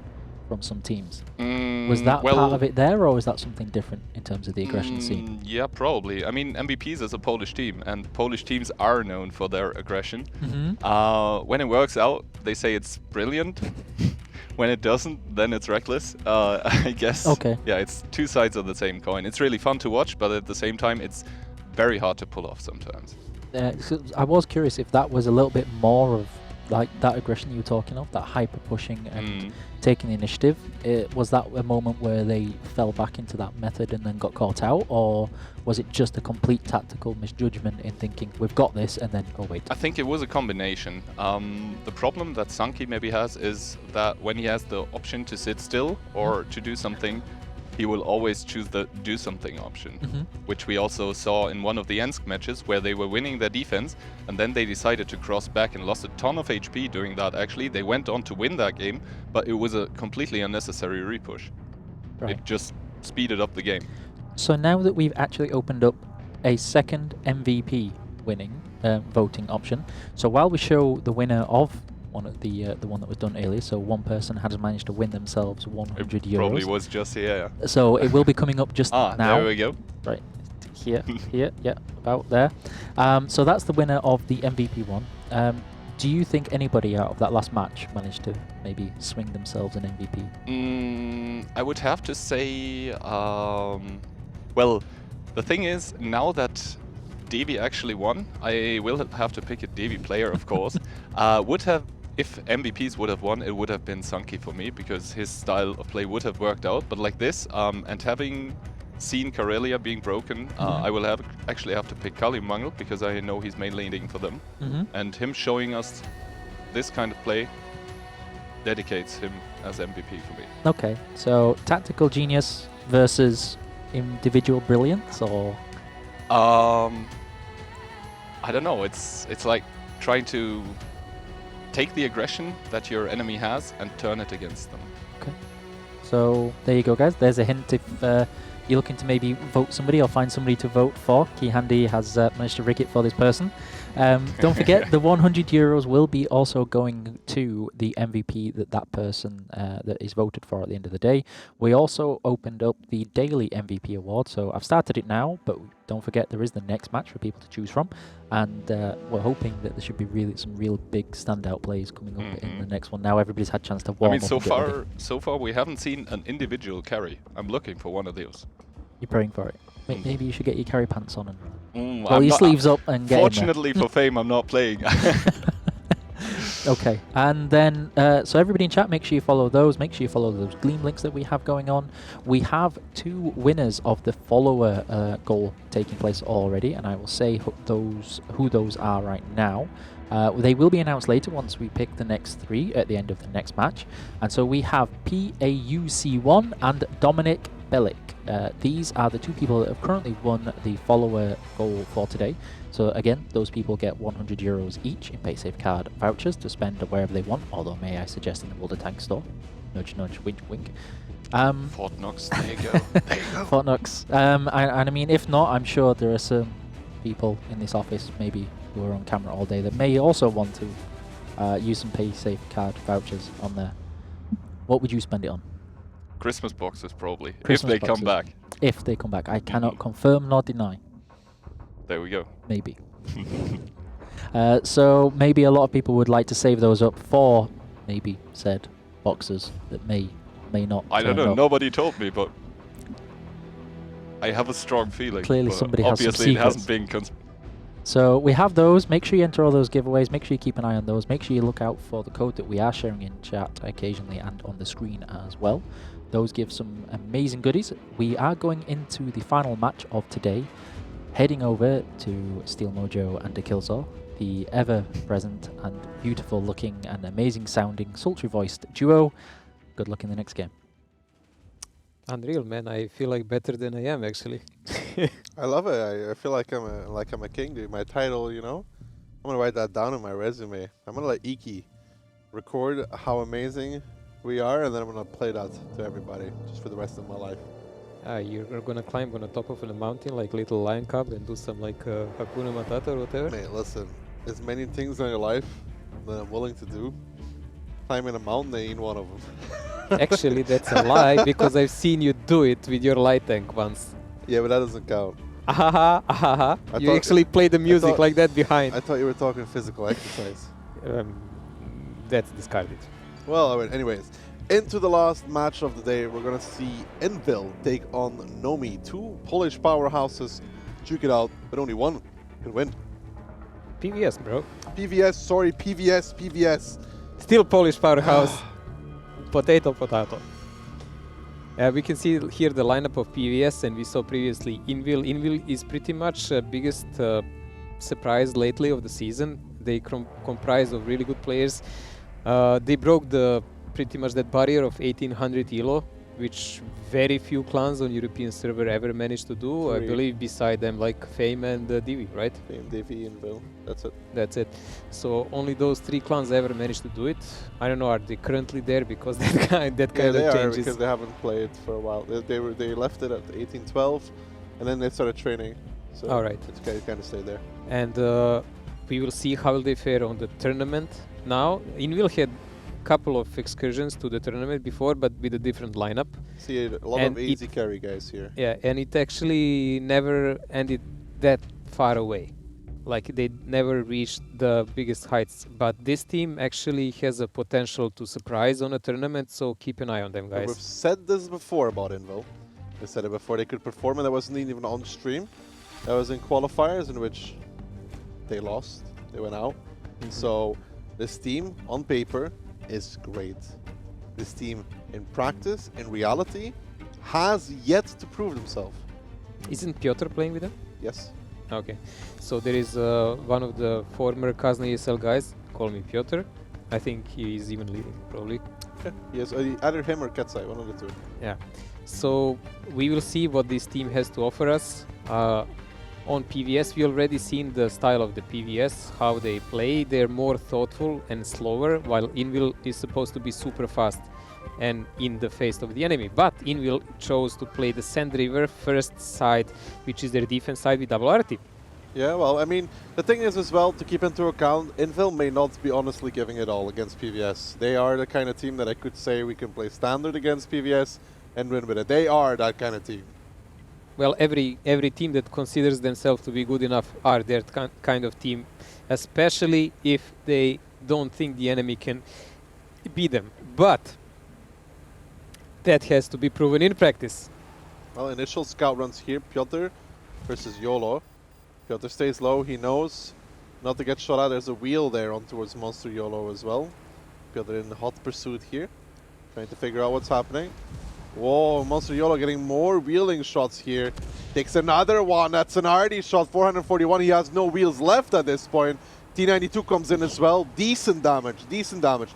from some teams. Was that part of it there, or was that something different in terms of the aggression scene?
Yeah, probably. I mean, MVPs is a Polish team, and Polish teams are known for their aggression. When it works out, they say it's brilliant. When it doesn't, then it's reckless. I guess.
Okay.
Yeah, it's two sides of the same coin. It's really fun to watch, but at the same time, it's very hard to pull off sometimes.
So I was curious if that was a little bit more of like that aggression you were talking of, that hyper pushing and taking the initiative. Was that a moment where they fell back into that method and then got caught out, or was it just a complete tactical misjudgment in thinking we've got this and then oh wait?
I think it was a combination. The problem that Sanki maybe has is that when he has the option to sit still or to do something, he will always choose the do something option, which we also saw in one of the Ensk matches where they were winning their defense and then they decided to cross back and lost a ton of HP doing that. Actually, they went on to win that game, but it was a completely unnecessary repush.
Right.
It just speeded up the game.
So now that we've actually opened up a second MVP winning voting option, so while we show the winner of one of the one that was done earlier, so one person has managed to win themselves 100 euros.
Probably was just here. Yeah.
So it will be coming up just now.
There we go.
Right, here, yeah, about there. So that's the winner of the MVP one. Do you think anybody out of that last match managed to maybe swing themselves an MVP?
I would have to say, well, the thing is, now that Devi actually won, I will have to pick a Devi player, of course. If MVPs would have won, it would have been Sunky for me, because his style of play would have worked out. But like this, and having seen Carelia being broken, I will actually have to pick Kalimangl, because I know he's mainly leading for them. And him showing us this kind of play dedicates him as MVP for me.
Okay, so tactical genius versus individual brilliance, or?
I don't know. It's like trying to take the aggression that your enemy has and turn it against them.
Okay. So there you go, guys. There's a hint if you're looking to maybe vote somebody or find somebody to vote for. Key Handy has managed to rig it for this person. Don't forget, the 100 euros will be also going to the MVP that person that is voted for at the end of the day. We also opened up the daily MVP award, so I've started it now, but don't forget there is the next match for people to choose from, and we're hoping that there should be some real big standout plays coming up in the next one. Now everybody's had a chance to warm up.
So far we haven't seen an individual carry. I'm looking for one of those.
You're praying for it. Maybe you should get your carry pants on and
roll
your sleeves up and get
Fortunately for fame, I'm not playing.
Okay, and then so everybody in chat, make sure you follow those. Make sure you follow those Gleam links that we have going on. We have 2 winners of the follower goal taking place already, and I will say who those are right now. They will be announced later once we pick the next 3 at the end of the next match. And so we have PAUC1 and Dominic Bellick. These are the 2 people that have currently won the follower goal for today. So again, those people get 100 euros each in Paysafecard vouchers to spend wherever they want, although may I suggest in the Boulder Tank store. Nudge, nudge, wink, wink.
Fort Knox, there you go. There you go.
Fort Knox. And I mean, if not, I'm sure there are some people in this office, maybe who are on camera all day, that may also want to use some Paysafecard vouchers on there. What would you spend it on?
Christmas boxes, probably.
Christmas
if they come
boxes.
back.
If they come back. I cannot confirm nor deny.
There we go.
Maybe. So maybe a lot of people would like to save those up for maybe said boxes that may not.
I don't know.
up.
Nobody told me, but I have a strong feeling.
Clearly somebody has some
obviously it hasn't
secrets.
been
So we have those. Make sure you enter all those giveaways. Make sure you keep an eye on those. Make sure you look out for the code that we are sharing in chat occasionally and on the screen as well. Those give some amazing goodies. We are going into the final match of today, heading over to Steel Mojo and Killsaw, the ever-present and beautiful-looking and amazing-sounding, sultry-voiced duo. Good luck in the next game.
Unreal, man. I feel like better than I am, actually.
I love it. I feel like I'm a king, dude. My title, you know, I'm gonna write that down in my resume. I'm gonna let Iki record how amazing we are, and then I'm gonna play that to everybody just for the rest of my life.
You're gonna climb on the top of a mountain like little lion cub and do some like Hakuna Matata or whatever?
Mate, listen, there's many things in your life that I'm willing to do. Climbing a mountain ain't one of them.
Actually, that's a lie, because I've seen you do it with your light tank once.
Yeah, but that doesn't count.
Ahaha, ahaha. You
thought-
actually play the music like that behind.
I thought you were talking physical exercise.
That's discarded.
Well, alright, anyways. Into the last match of the day, we're gonna see Envil take on Nomi. 2 Polish powerhouses duke it out, but only one can win.
PVS, bro.
PVS.
Still Polish powerhouse. Potato, potato. We can see here the lineup of PVS, and we saw previously Invil. Invil is pretty much biggest surprise lately of the season. They comprise of really good players. They broke pretty much that barrier of 1800 elo, which very few clans on European server ever managed to do. I believe beside them like Fame and Divi, right?
Fame, Divi, Envil. That's it.
That's it. So only those 3 clans ever managed to do it. I don't know, are they currently there because that kind of
they
changes?
are, because they haven't played for a while. They left it at 1812, and then they started training. So
all right.
It kind of stayed there.
And we will see how they fare on the tournament now. Invil had couple of excursions to the tournament before, but with a different lineup.
See a lot of easy carry guys here.
Yeah, and it actually never ended that far away. Like they never reached the biggest heights. But this team actually has a potential to surprise on a tournament, so keep an eye on them,
We've
guys.
said this before about Invil. They said it before they could perform, and that wasn't even on stream. That was in qualifiers in which they lost. They went out. So this team, on paper, is great. This team, in practice, in reality, has yet to prove themselves.
Isn't Piotr playing with them?
Yes.
Okay. So there is one of the former Kazna ESL guys, call me Piotr. I think he is even leading, probably.
Yeah. Yes, either him or Ketsai, one of the two.
Yeah. So we will see what this team has to offer us. On PVS, we already seen the style of the PVS, how they play. They're more thoughtful and slower, while Invil is supposed to be super fast and in the face of the enemy. But Invil chose to play the Sand River first side, which is their defense side with double RT.
Yeah, well, I mean, the thing is as well, to keep into account, Invil may not be honestly giving it all against PVS. They are the kind of team that I could say we can play standard against PVS and win with it. They are that kind of team.
Well, every team that considers themselves to be good enough are that kind of team, especially if they don't think the enemy can beat them. But that has to be proven in practice.
Well, initial scout runs here, Piotr versus YOLO. Piotr stays low, he knows not to get shot at. There's a wheel there on towards Monster YOLO as well. Piotr in hot pursuit here, trying to figure out what's happening. Whoa, Monster YOLO getting more wheeling shots here. Takes another one, that's an RD shot, 441. He has no wheels left at this point. T92 comes in as well. Decent damage,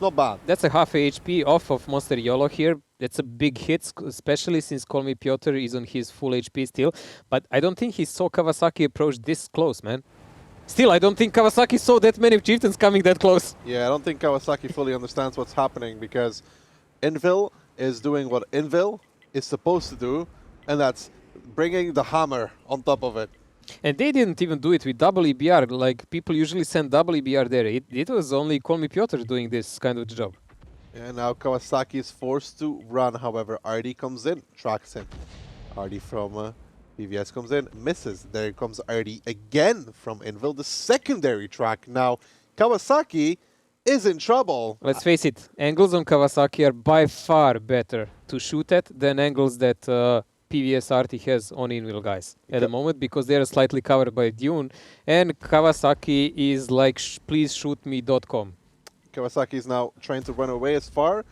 not bad.
That's a half HP off of Monster YOLO here. That's a big hit, especially since Call Me Piotr is on his full HP still. But I don't think he saw Kawasaki approach this close, man. Still, I don't think Kawasaki saw that many chieftains coming that close.
Yeah, I don't think Kawasaki fully understands what's happening, because Invil is doing what Invil is supposed to do, and that's bringing the hammer on top of it.
And they didn't even do it with double EBR. Like, people usually send double EBR there. It was only Call Me Piotr doing this kind of job.
And now Kawasaki is forced to run. However, RD comes in, tracks him. RD from PVS comes in, misses. There comes RD again from Invil, the secondary track. Now, Kawasaki is in trouble.
Let's face it, angles on Kawasaki are by far better to shoot at than angles that PVS RT has on Invil guys at the moment, because they are slightly covered by Dune, and Kawasaki is like please-shoot-me.com.
Kawasaki is now trying to run away as far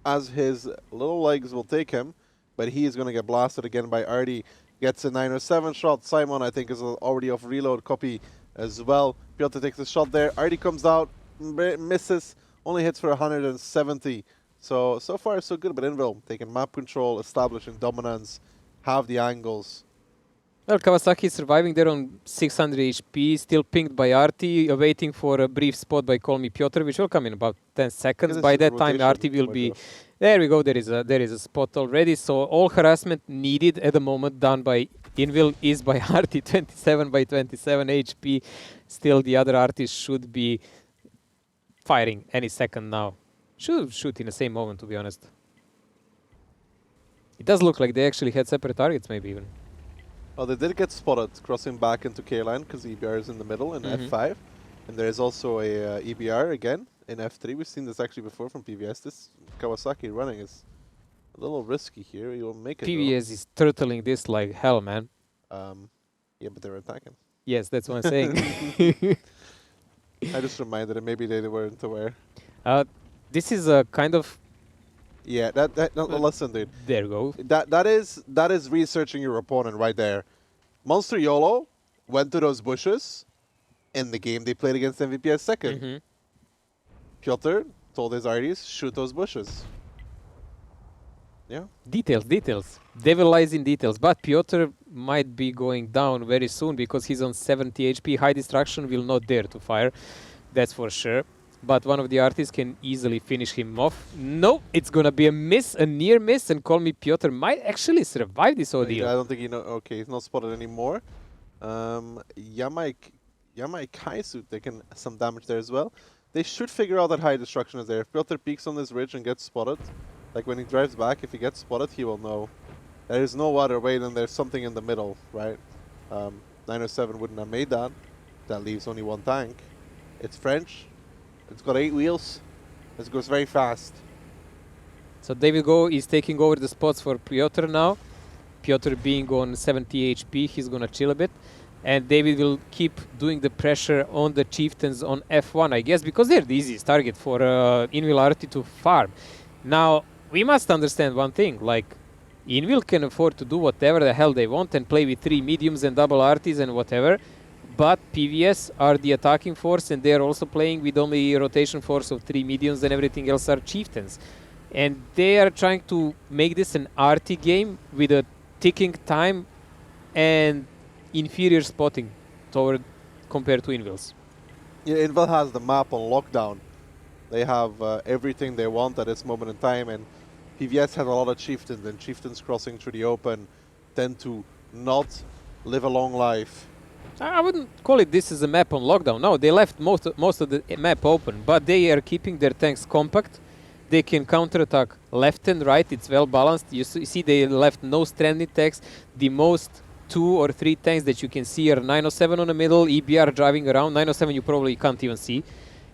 as his little legs will take him, but he is going to get blasted again by RD. Gets a 907 shot. Simon, I think, is already off reload copy as well. Piotr takes a shot there. RD comes out, misses, only hits for 170. So far so good, but Invil taking map control, establishing dominance, have the angles.
Well, Kawasaki is surviving there on 600 HP, still pinged by RT, awaiting for a brief spot by Call Me Piotr, which will come in about 10 seconds. By that time, RT will be... There we go, there is a spot already. So all harassment needed at the moment done by Invil is by RT, 27 by 27 HP. Still, the other artists should be firing any second now. Should shoot in the same moment, to be honest. It does look like they actually had separate targets, maybe even.
Well, they did get spotted crossing back into K-line because EBR is in the middle in F5. And there is also a EBR again in F3. We've seen this actually before from PVS. This Kawasaki running is a little risky here. He will make it.
PVS is turtling this like hell, man.
Yeah, but they're attacking.
Yes, that's what I'm saying.
I just reminded him maybe they weren't aware.
This is a kind of...
Yeah, no, listen, dude.
There you go.
That is researching your opponent right there. Monster YOLO went to those bushes in the game they played against MVP as second. Piotr told his RDs, shoot those bushes. Yeah.
Details. Devil lies in details. But Piotr might be going down very soon because he's on 70 HP. High Destruction will not dare to fire. That's for sure. But one of the artists can easily finish him off. No, it's gonna be a miss, a near miss, and Call Me Piotr might actually survive this ordeal.
I don't think he know. Okay, he's not spotted anymore. Yamai Kaisu taking some damage there as well. They should figure out that High Destruction is there. If Piotr peeks on this ridge and gets spotted, like when he drives back, if he gets spotted, he will know. There is no other way than there's something in the middle, right? 907 wouldn't have made that. That leaves only one tank. It's French. It's got 8 wheels. It goes very fast.
So David is taking over the spots for Piotr now. Piotr being on 70 HP, he's gonna chill a bit. And David will keep doing the pressure on the chieftains on F1, I guess, because they're the easiest target for Invil Arti to farm. Now, we must understand one thing, like, Invil can afford to do whatever the hell they want and play with 3 mediums and double arties and whatever, but PVS are the attacking force and they're also playing with only rotation force of 3 mediums and everything else are chieftains. And they are trying to make this an arty game with a ticking time and inferior spotting compared to Invils.
Yeah, Invil has the map on lockdown. They have everything they want at this moment in time, and PVS has a lot of chieftains, and chieftains crossing through the open tend to not live a long life.
I wouldn't call it this as a map on lockdown. No, they left most of the map open, but they are keeping their tanks compact. They can counterattack left and right. It's well balanced. You see they left no stranded tanks. The most 2 or 3 tanks that you can see are 907 on the middle, EBR driving around. 907 you probably can't even see.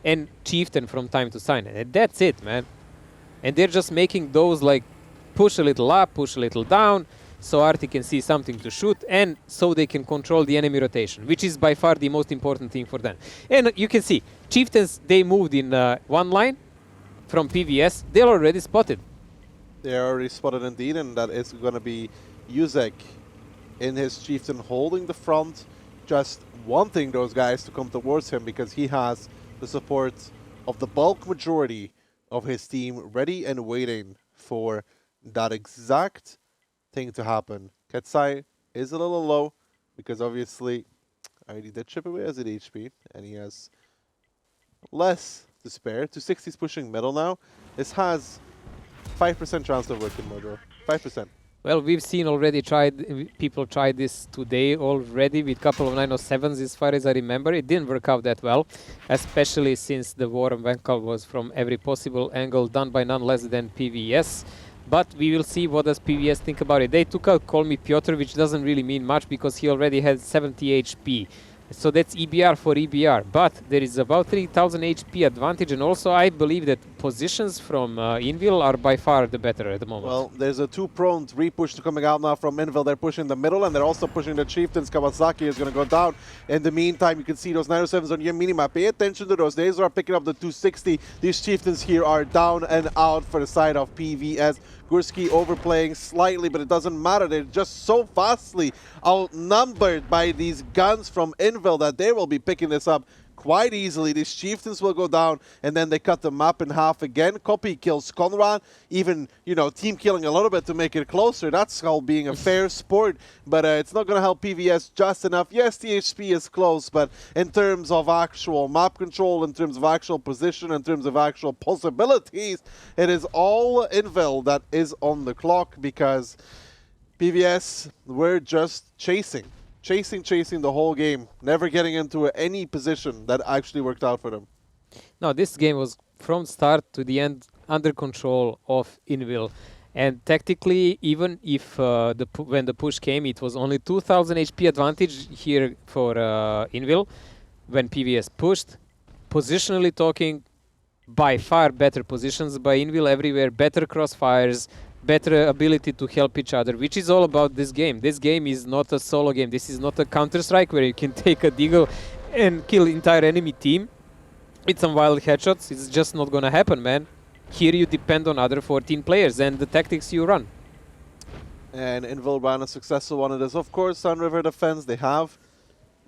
And Chieftain from time to time. And that's it, man. And they're just making those like push a little up, push a little down, so Arti can see something to shoot, and so they can control the enemy rotation, which is by far the most important thing for them. And you can see, Chieftains, they moved in one line from PVS. They're already spotted.
They're already spotted indeed, and that is going to be Yuzek in his Chieftain holding the front, just wanting those guys to come towards him because he has the support of the bulk majority of his team ready and waiting for that exact thing to happen. Ketsai is a little low because obviously I already did chip away as an HP and he has less to spare. 260 is pushing middle now. This has 5% chance of working, Mojo. 5%.
Well, we've seen already people tried this today already with a couple of 907s as far as I remember. It didn't work out that well, especially since the war on Vankal was from every possible angle done by none less than PVS. But we will see what does PVS think about it. They took out Call Me Piotr, which doesn't really mean much because he already had 70 HP. So that's EBR for EBR, but there is about 3000 HP advantage, and also I believe that positions from Invil are by far the better at the moment.
Well, there's a 2-prone repush coming out now from Invil. They're pushing the middle, and they're also pushing the Chieftains. Kawasaki is going to go down. In the meantime, you can see those 907s on your minimap. Pay attention to those. They are picking up the 260. These Chieftains here are down and out for the side of PVS. Gurski overplaying slightly, but it doesn't matter. They're just so vastly outnumbered by these guns from Invil that they will be picking this up quite easily. These Chieftains will go down, and then they cut the map in half again. Copy kills Conrad, even, you know, team killing a little bit to make it closer. That's called being a fair sport, but it's not going to help PVS just enough. Yes, the HP is close, but in terms of actual map control, in terms of actual position, in terms of actual possibilities, it is all Invil that is on the clock because PVS were just chasing the whole game, never getting into any position that actually worked out for them.
No, this game was from start to the end under control of Invil. And tactically, even if when the push came, it was only 2000 HP advantage here for Invil when PVS pushed. Positionally talking, by far better positions by Invil everywhere, better crossfires, better ability to help each other, which is all about this game. This game is not a solo game. This is not a Counter-Strike where you can take a deagle and kill entire enemy team with some wild headshots. It's just not gonna happen, man. Here you depend on other 14 players and the tactics you run.
And Invil ran a successful one. It is, of course, Sun River Defense. They have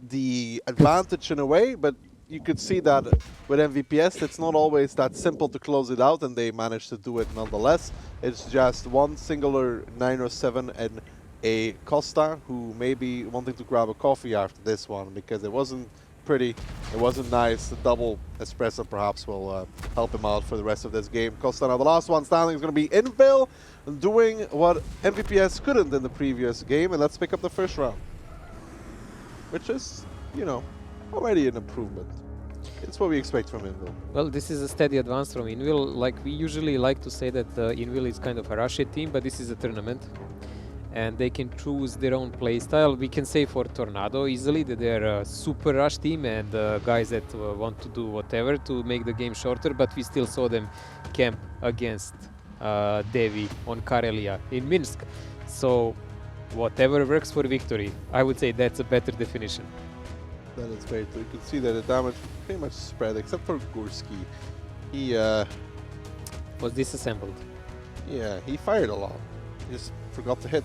the advantage in a way, but you could see that with MVPS, it's not always that simple to close it out, and they managed to do it nonetheless. It's just one singular 907 and a Costa who may be wanting to grab a coffee after this one because it wasn't pretty, it wasn't nice. The double espresso perhaps will help him out for the rest of this game. Costa now the last one standing is going to be Invil, doing what MVPS couldn't in the previous game, and let's pick up the first round, which is, you know, already an improvement. It's what we expect from Invil.
Well, this is a steady advance from Invil. Like, we usually like to say that Invil is kind of a Russia team, but this is a tournament. and they can choose their own playstyle. We can say for Tornado easily that they're a super rush team and guys that want to do whatever to make the game shorter, but we still saw them camp against Devi on Carelia in Minsk. So whatever works for victory, I would say that's a better definition.
That is very true. You can see that the damage pretty much spread, except for Gursky. He
Was disassembled.
yeah, he fired a lot. He just forgot to hit.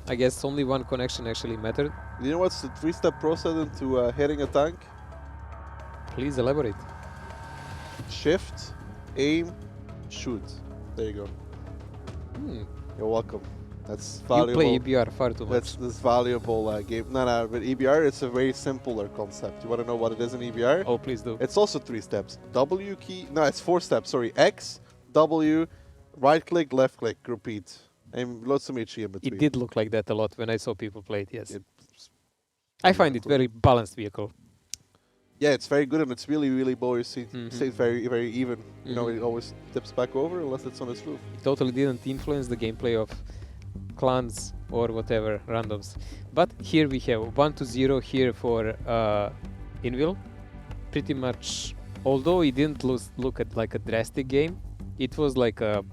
I guess only one connection actually mattered.
You know what's the 3-step process into hitting a tank?
Please elaborate.
Shift, aim, shoot. There you go. You're welcome. That's valuable.
You play EBR far too much.
That's valuable game. No, but EBR, it's a very simpler concept. You want to know what it is in EBR?
Oh, please do.
It's also 3 steps. W key, no, it's 4 steps, sorry. X, W, right click, left click, repeat. And lots of HE in between.
It did look like that a lot when I saw people play it, yes.
It's
I find it very balanced vehicle.
yeah, it's very good and it's really, really bold. Stays very, very even. You know, it always tips back over unless it's on its roof.
It totally didn't influence the gameplay of clans or whatever randoms. But here we have 1-0 here for Invil. Pretty much, although it didn't look at like a drastic game, it was like a,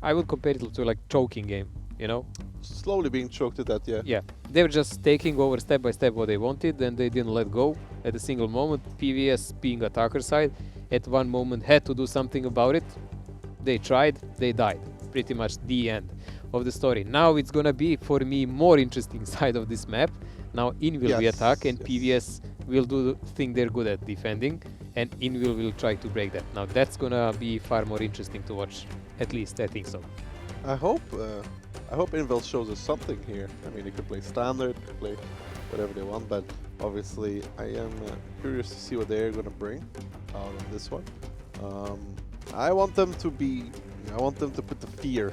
I would compare it to like choking game, you know?
Slowly being choked at that, yeah.
Yeah, they were just taking over step by step what they wanted and they didn't let go at a single moment. PVS being attacker side, at one moment had to do something about it. They tried, they died. Pretty much the end of the story. Now it's gonna be, for me, more interesting side of this map. Now Invil will attack and PVS will do the thing they're good at, defending, and Invil will try to break that. Now that's gonna be far more interesting to watch. At least I think so.
I hope Invil shows us something here. I mean, they could play standard, could play whatever they want, but obviously I am curious to see what they're gonna bring out on this one. I want them to put the fear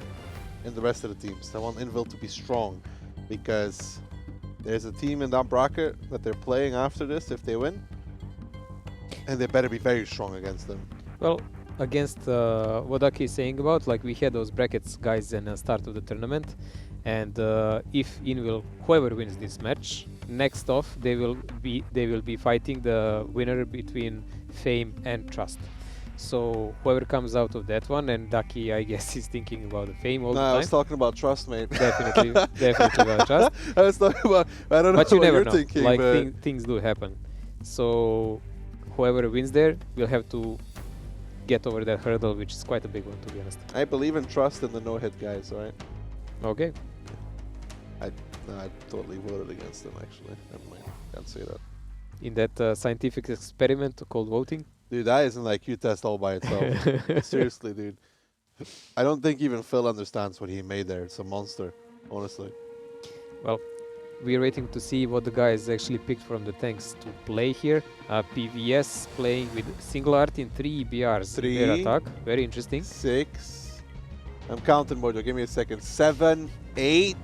in the rest of the teams. I want Invil to be strong because there's a team in that bracket that they're playing after this if they win, and they better be very strong against them.
Well, against what Aki is saying about, like we had those brackets guys in the start of the tournament, and if Invil, whoever wins this match, next off they will be fighting the winner between Fame and Trust. So whoever comes out of that one, and Ducky, I guess, is thinking about the Fame all the time.
I was talking about Trust, mate.
Definitely about Trust.
I was talking about, I don't know
but you
what
never
you're
know.
thinking.
Like
but
things do happen. So whoever wins there will have to get over that hurdle, which is quite a big one, to be honest.
I believe in Trust and the no-hit guys, alright?
Okay.
I totally voted against them, actually. Never mind. Can't say that.
In that scientific experiment called voting.
Dude, that isn't like Q-test all by itself. Seriously, dude. I don't think even Phil understands what he made there. It's a monster, honestly.
Well, we're waiting to see what the guys actually picked from the tanks to play here. PVS playing with single art in 3 EBRs. in their attack. Very interesting.
6. I'm counting, Mojo. Give me a second. 7, 8.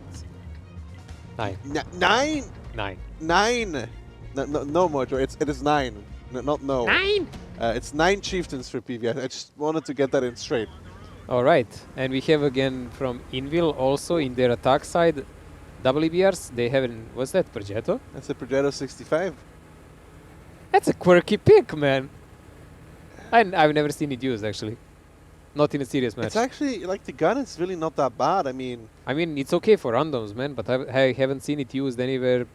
9.
9?
9.
9. No, Mojo. It is 9. Not no.
9!
It's 9 chieftains for PVS. I just wanted to get that in straight.
Alright. And we have again from Invil also in their attack side. WBRs, they have an, what's that, Progetto?
That's a Progetto 65.
That's a quirky pick, man. I've never seen it used, actually. Not in a serious match.
It's actually, like, the gun is really not that bad. I mean,
it's okay for randoms, man, but I haven't seen it used anywhere.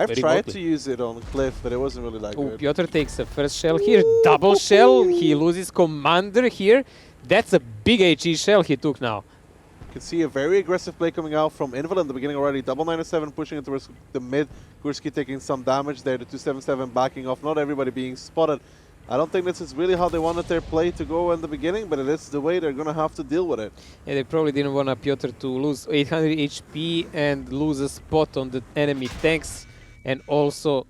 I've tried to use it on Cliff, but it wasn't really that
Oh,
good.
Piotr takes a first shell here, double shell. He loses commander here. That's a big HE shell he took now.
You can see a very aggressive play coming out from Invil in the beginning already. Double 907 pushing it towards the mid. Gursky taking some damage there. The 277 backing off. Not everybody being spotted. I don't think this is really how they wanted their play to go in the beginning, but it is the way they're going to have to deal with it.
Yeah, they probably didn't want Piotr to lose 800 HP and lose a spot on the enemy tanks, and also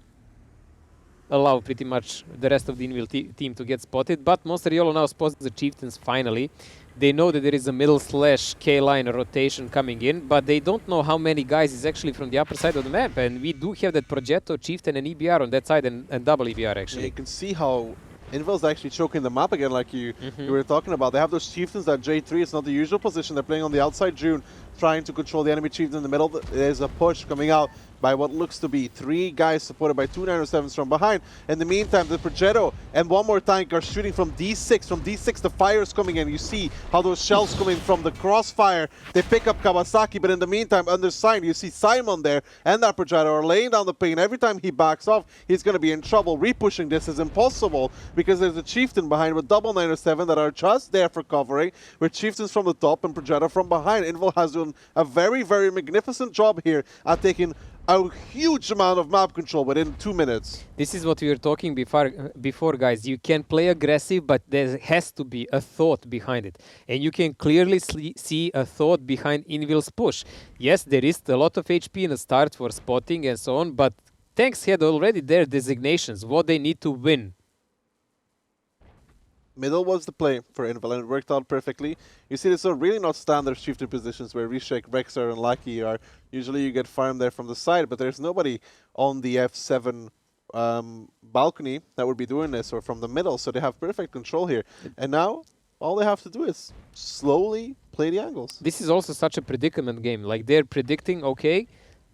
allow pretty much the rest of the Invil team to get spotted. But Monster Yolo now spots the chieftains finally. They know that there is a middle / K-line rotation coming in, but they don't know how many guys is actually from the upper side of the map. And we do have that Progetto, Chieftain and EBR on that side, and double EBR actually.
Yeah, you can see how Invil's actually choking the map again, like you were talking about. They have those chieftains at J3. It's not the usual position. They're playing on the outside June. trying to control the enemy chief in the middle. There's a push coming out by what looks to be 3 guys supported by 2 907s from behind. In the meantime, the Progetto and one more tank are shooting from D6. From D6, the fire is coming in. You see how those shells coming from the crossfire. They pick up Kawasaki, but in the meantime, undersigned, you see Simon there and that Progetto are laying down the pain. Every time he backs off, he's going to be in trouble. Repushing this is impossible because there's a chieftain behind with double 907 that are just there for covering, with chieftains from the top and Progetto from behind. Invil has done a very, very magnificent job here at taking a huge amount of map control within 2 minutes.
This is what we were talking before, guys. You can play aggressive, but there has to be a thought behind it. And you can clearly see a thought behind Invil's push. Yes, there is a lot of HP in the start for spotting and so on, but tanks had already their designations, what they need to win.
Middle was the play for Invil, and it worked out perfectly. You see, these are really not standard shifted positions where Rishek, Rexar, and Lucky are. Usually you get farmed there from the side, but there's nobody on the F7 balcony that would be doing this, or from the middle, so they have perfect control here. And now, all they have to do is slowly play the angles.
This is also such a predicament game. Like, they're predicting, okay,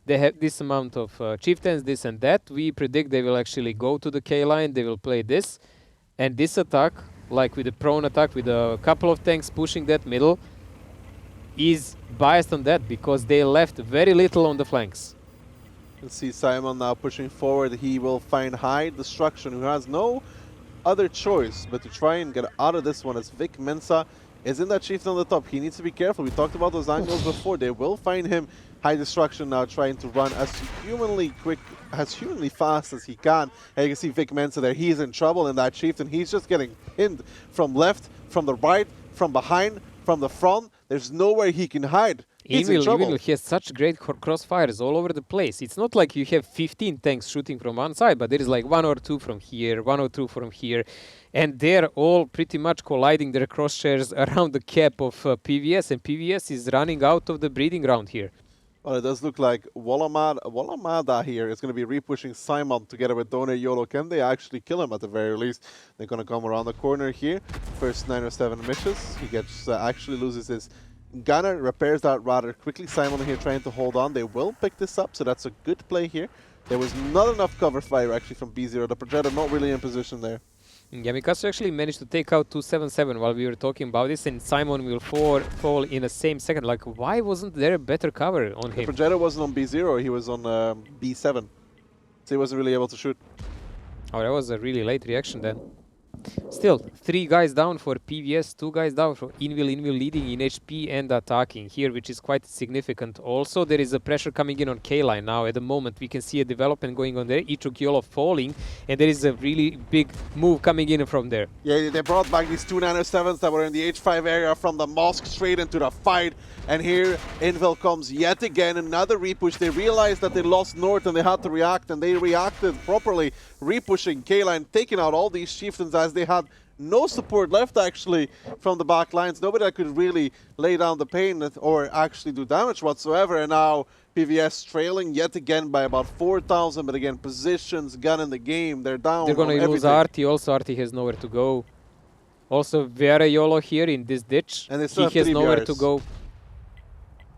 they have this amount of chieftains, this and that. We predict they will actually go to the K line, they will play this. And this attack, like with the prone attack, with a couple of tanks pushing that middle, is biased on that because they left very little on the flanks.
Let's see Simon now pushing forward. He will find High Destruction, who has no other choice but to try and get out of this one, as Vic Mensa is in that chieftain on the top. He needs to be careful. We talked about those angles before. They will find him. High Destruction now trying to run as humanly quick, as humanly fast as he can. And you can see Vic Mensa there. He's in trouble in that chieftain. He's just getting pinned from left, from the right, from behind, from the front. There's nowhere he can hide. He's in trouble.
Evil has such great crossfires all over the place. It's not like you have 15 tanks shooting from one side, but there is like 1 or 2 from here, 1 or 2 from here. And they're all pretty much colliding their crosshairs around the cap of PVS. And PVS is running out of the breeding ground here.
Well, it does look like Walamada here is going to be repushing Simon together with Done Yolo. Can they actually kill him at the very least? They're going to come around the corner here. First 907 misses. He gets actually loses his gunner, repairs that rather quickly. Simon here trying to hold on. They will pick this up, so that's a good play here. There was not enough cover fire actually from B0. The Progetto not really in position there.
Yeah, Mikasu actually managed to take out 277 while we were talking about this, and Simon will fall in the same second. Like, why wasn't there a better cover on him?
The Progetto wasn't on B0, he was on B7. So he wasn't really able to shoot.
Oh, that was a really late reaction then. Still, 3 guys down for PVS, 2 guys down for Invil leading in HP and attacking here, which is quite significant. Also, there is a pressure coming in on K-line now. At the moment, we can see a development going on there. Ichukyolo falling, and there is a really big move coming in from there.
Yeah, they brought back these 2 907s that were in the H5 area from the mosque straight into the fight. And here, Invil comes yet again, another repush. They realized that they lost north and they had to react, and they reacted properly, repushing K-line, taking out all these chieftains as they had no support left actually from the back lines. Nobody that could really lay down the pain or actually do damage whatsoever. And now PVS trailing yet again by about 4,000, but again, positions, gun in the game, they're down.
They're going to lose Arti. Also, Arti has nowhere to go. Also, Vera Yolo here in this ditch.
And
he has nowhere to go.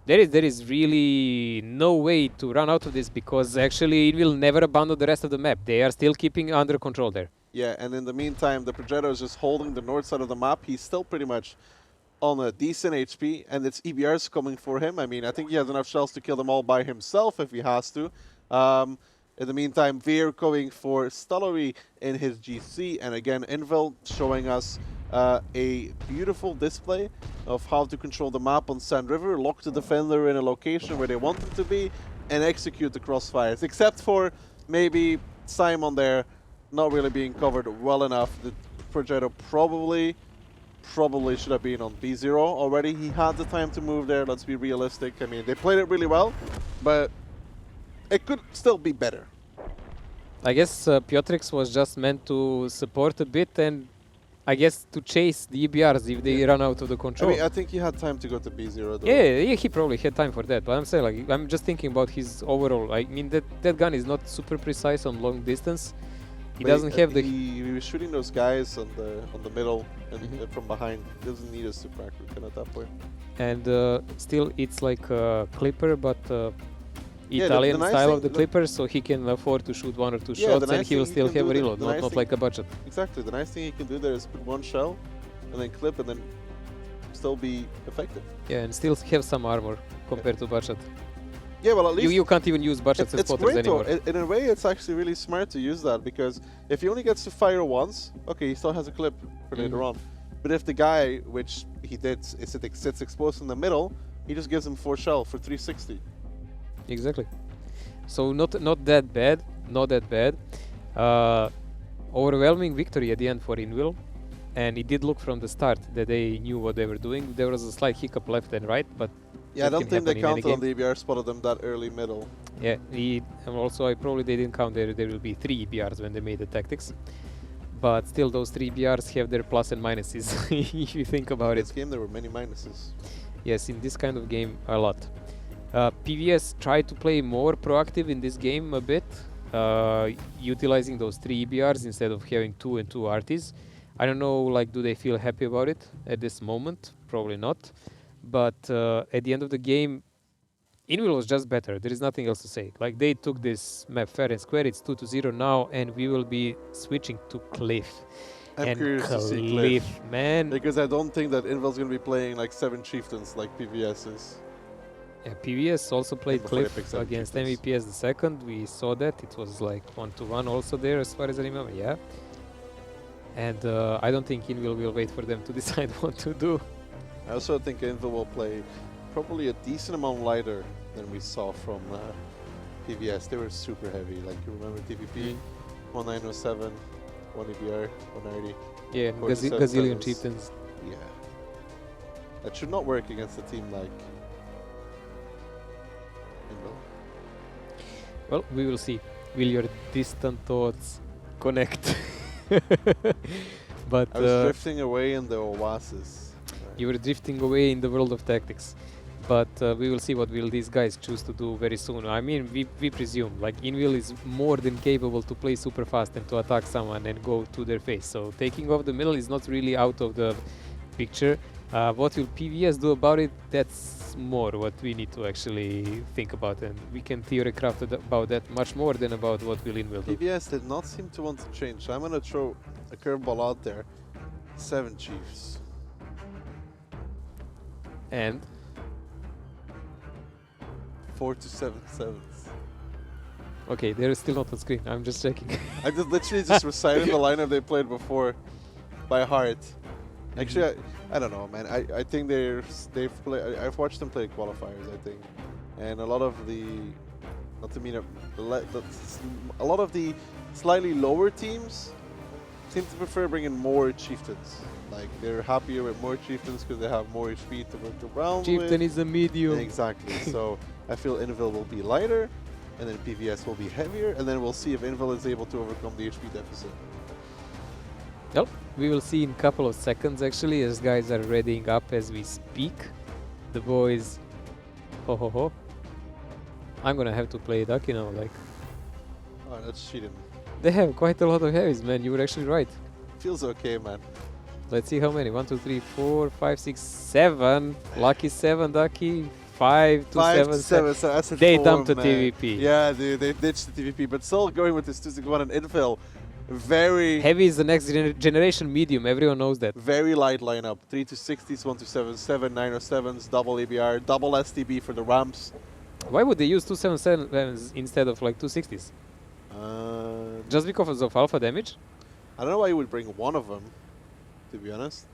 There is really no way to run out of this, because actually it will never abandon the rest of the map. They are still keeping under control there.
Yeah, and in the meantime, the Progetto is just holding the north side of the map. He's still pretty much on a decent HP, and it's EBRs coming for him. I mean, I think he has enough shells to kill them all by himself if he has to. In the meantime, Veer going for Stollery in his GC, and again, Invil showing us a beautiful display of how to control the map on Sand River, lock the defender in a location where they want him to be, and execute the crossfires. Except for maybe Simon there not really being covered well enough. The Progetto probably should have been on B0 already. He had the time to move there, let's be realistic. I mean, they played it really well, but it could still be better.
I guess Piotrix was just meant to support a bit, and I guess to chase the EBRs if they run out of the control.
I mean, I think he had time to go to B0 though.
Yeah, he probably had time for that. But I'm saying, like, I'm just thinking about his overall. I mean, that gun is not super precise on long distance, He doesn't have the...
He was shooting those guys on the middle and from behind. He doesn't need a super accurate at that point.
And still, it's like a clipper, but
Yeah,
Italian
nice
style
thing-
of the clipper, so he can afford to shoot 1 or 2
Yeah,
shots,
the
and
nice
he will
thing
still
he can
have a
do
reload,
the nice
not
thing-
like a budget.
Exactly. The nice thing he can do there is put 1 shell and then clip and then still be effective.
Yeah, and still have some armor compared to budget.
Yeah, well, at least
You can't even use budgets as
it's
spotters
great though.
anymore.
In a way, it's actually really smart to use that because if he only gets to fire once, okay, he still has a clip for later on. But if the guy, which he did, sits exposed in the middle, he just gives him 4 shell for 360.
Exactly. So not that bad, not that bad. Overwhelming victory at the end for Invil, and it did look from the start that they knew what they were doing. There was a slight hiccup left and right, but
Yeah, I
that
don't
can
think they
happen in any
counted on
game.
the EBR spotted them that early middle.
Yeah, and also probably they didn't count there will be 3 EBRs when they made the tactics. But still, those 3 EBRs have their plus and minuses, if you think about
This
it.
game there were many minuses.
Yes, in this kind of game, a lot. PVS tried to play more proactive in this game a bit, utilizing those 3 EBRs instead of having 2 and 2 RTs. I don't know, like, do they feel happy about it at this moment? Probably not. But at the end of the game, Invil was just better. There is nothing else to say. Like, they took this map fair and square. It's 2-0 now, and we will be switching to Cliff.
I'm
And
curious to see
Cliff,
Cliff.
man.
Because I don't think that Invil's going to be playing like 7 chieftains like PVS is.
Yeah, PVS also played
before they
Cliff
picked seven
against
chieftains.
MVP as the second. We saw that. It was like 1-1 also there, as far as I remember. Yeah. And I don't think Invil will wait for them to decide what to do.
I also think Invil will play probably a decent amount lighter than we saw from PVS. They were super heavy. Like, you remember TVP? 1907, 1 EBR, 190.
Yeah,
47
Gazillion
sevens.
Chieftains.
Yeah. That should not work against a team like Invil.
Well, we will see. Will your distant thoughts connect? But
I was drifting away in the oasis.
you were drifting away in the world of tactics. But we will see what will these guys choose to do very soon. I mean, we presume, like, Invil is more than capable to play super fast and to attack someone and go to their face. So taking off the middle is not really out of the picture. What will PVS do about it? That's more what we need to actually think about, and we can theorycraft about that much more than about what will Invil do.
PVS did not seem to want to change. So I'm going to throw a curveball out there. 7 chiefs.
And
4 to 7 sevens.
okay, they're still not on screen. I'm just checking.
I just literally just recited the lineup they played before by heart. Actually, I don't know, man. I think they've played. I've watched them play qualifiers, I think, and a lot of the, not to mean a lot of the slightly lower teams seem to prefer bringing more chieftains. Like, they're happier with more chieftains because they have more HP to work around
Chieftain
with.
is a medium.
Exactly. So I feel Invil will be lighter, and then PVS will be heavier, and then we'll see if Invil is able to overcome the HP deficit.
Well, we will see in a couple of seconds actually, as guys are readying up as we speak. The boys, ho ho ho. I'm gonna have to play Ducky now, like.
Oh, that's cheating.
They have quite a lot of heavies, man. You were actually right.
Feels okay, man.
Let's see how many. 1, 2, 3, 4, 5, 6, 7. Lucky 7, Ducky. 5 to
5
7.
to 7, so that's a
They
form,
dumped the
man.
TVP.
Yeah, dude, they ditched the TVP, but still going with this 2-1 and Invil. Very,
Heavy is the next generation medium. Everyone knows that.
very light lineup. 3 to 60s, 1 to 7, 7, 907s, double ABR, double STB for the ramps.
Why would they use 277s instead of like 260s? Just because of alpha damage?
I don't know why you would bring one of them, to be honest.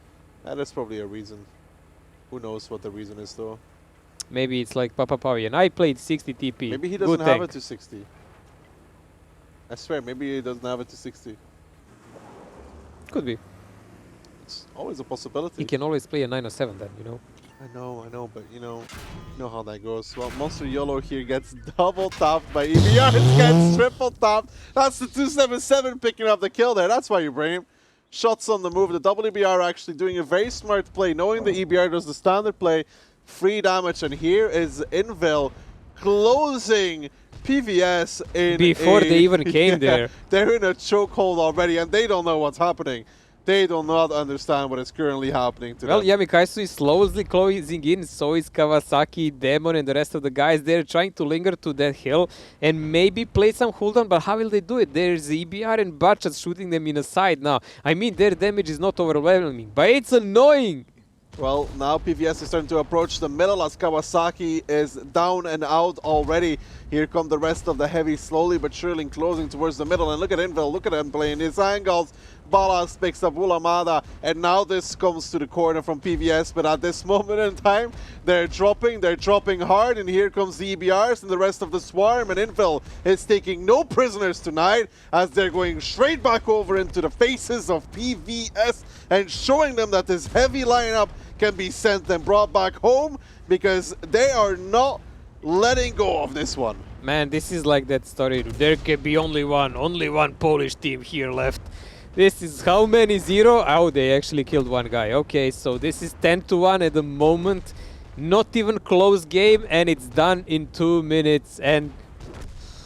That is probably a reason. Who knows what the reason is, though.
Maybe it's like Papa Pavian. I played 60 TP.
Maybe he doesn't
Good
have
tank.
a 260. I swear, maybe he doesn't have a 260.
Could be.
It's always a possibility.
He can always play a 907 then, you know.
I know, but you know how that goes. Well, Monster YOLO here gets double tapped by EBR, gets triple tapped. That's the 277 picking up the kill there. That's why you bring him. Shots on the move. The double EBR actually doing a very smart play, knowing the EBR does the standard play, free damage, and here is Invil closing PVS in
Before they even came there.
They're in a chokehold already, and they don't know what's happening. They do not understand what is currently happening to
Well,
them.
Yamikaisu is slowly closing in, so is Kawasaki, Demon, and the rest of the guys. They're trying to linger to that hill and maybe play some cooldown, but how will they do it? There's EBR and Butchers shooting them in the side now. I mean, their damage is not overwhelming, but it's annoying.
Well, now PVS is starting to approach the middle as Kawasaki is down and out already. Here come the rest of the heavy, slowly but surely closing towards the middle. And look at Invil, look at him playing his angles. Balas picks up Ulamada, and now this comes to the corner from PVS. But at this moment in time, they're dropping hard. And here comes the EBRs and the rest of the swarm. And Invil is taking no prisoners tonight as they're going straight back over into the faces of PVS and showing them that this heavy lineup can be sent and brought back home, because they are not letting go of this one.
Man, this is like that story. There can be only one Polish team here left. This is how many? 0? Oh, they actually killed one guy. Okay, so this is 10-1 at the moment. Not even close game, and it's done in 2 minutes and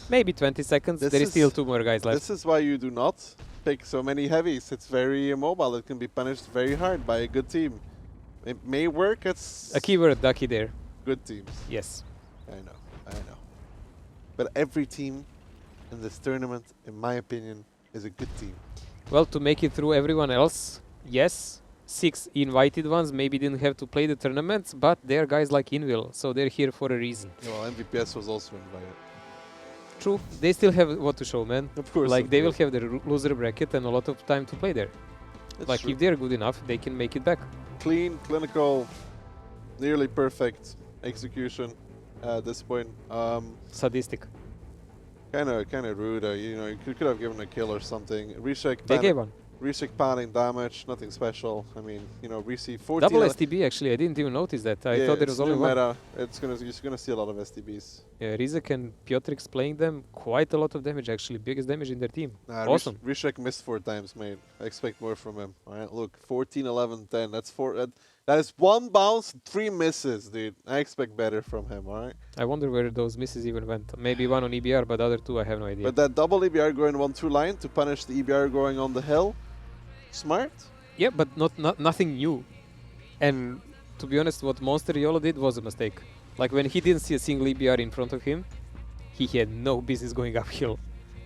maybe 20 seconds. There is still 2 more guys left.
This is why you do not pick so many heavies. It's very immobile. It can be punished very hard by a good team. It may work. It's
A keyword, Ducky, there.
good teams.
Yes.
I know. But every team in this tournament, in my opinion, is a good team.
Well, to make it through everyone else, yes. 6 invited ones maybe didn't have to play the tournaments, but they're guys like Invil, so they're here for a reason.
Well, MVPS was also invited.
True, they still have what to show, man.
Of course.
Like, they will have the loser bracket and a lot of time to play there.
It's
Like,
true.
if they're good enough, they can make it back.
Clean, clinical, nearly perfect execution at this point.
Sadistic.
Kind of rude. You could have given a kill or something. Reshek
They gave one.
padding damage, nothing special. I mean, receive 14.
Double STB, actually, I didn't even notice that. I thought there was only one.
meta. You're gonna see a lot of STBs.
Yeah, Rizek and Piotrix playing them, quite a lot of damage, actually. Biggest damage in their team. Awesome.
Reshek missed 4 times, mate. I expect more from him. All right, look, 14, 11, 10. That's 4. That is 1 bounce, 3 misses, dude. I expect better from him. All right.
I wonder where those misses even went. Maybe one on EBR, but the other 2 I have no idea.
But that double EBR going 1-2 line to punish the EBR going on the hill. Smart.
Yeah, but nothing new. And to be honest, what Monster YOLO did was a mistake. Like, when he didn't see a single EBR in front of him, he had no business going uphill.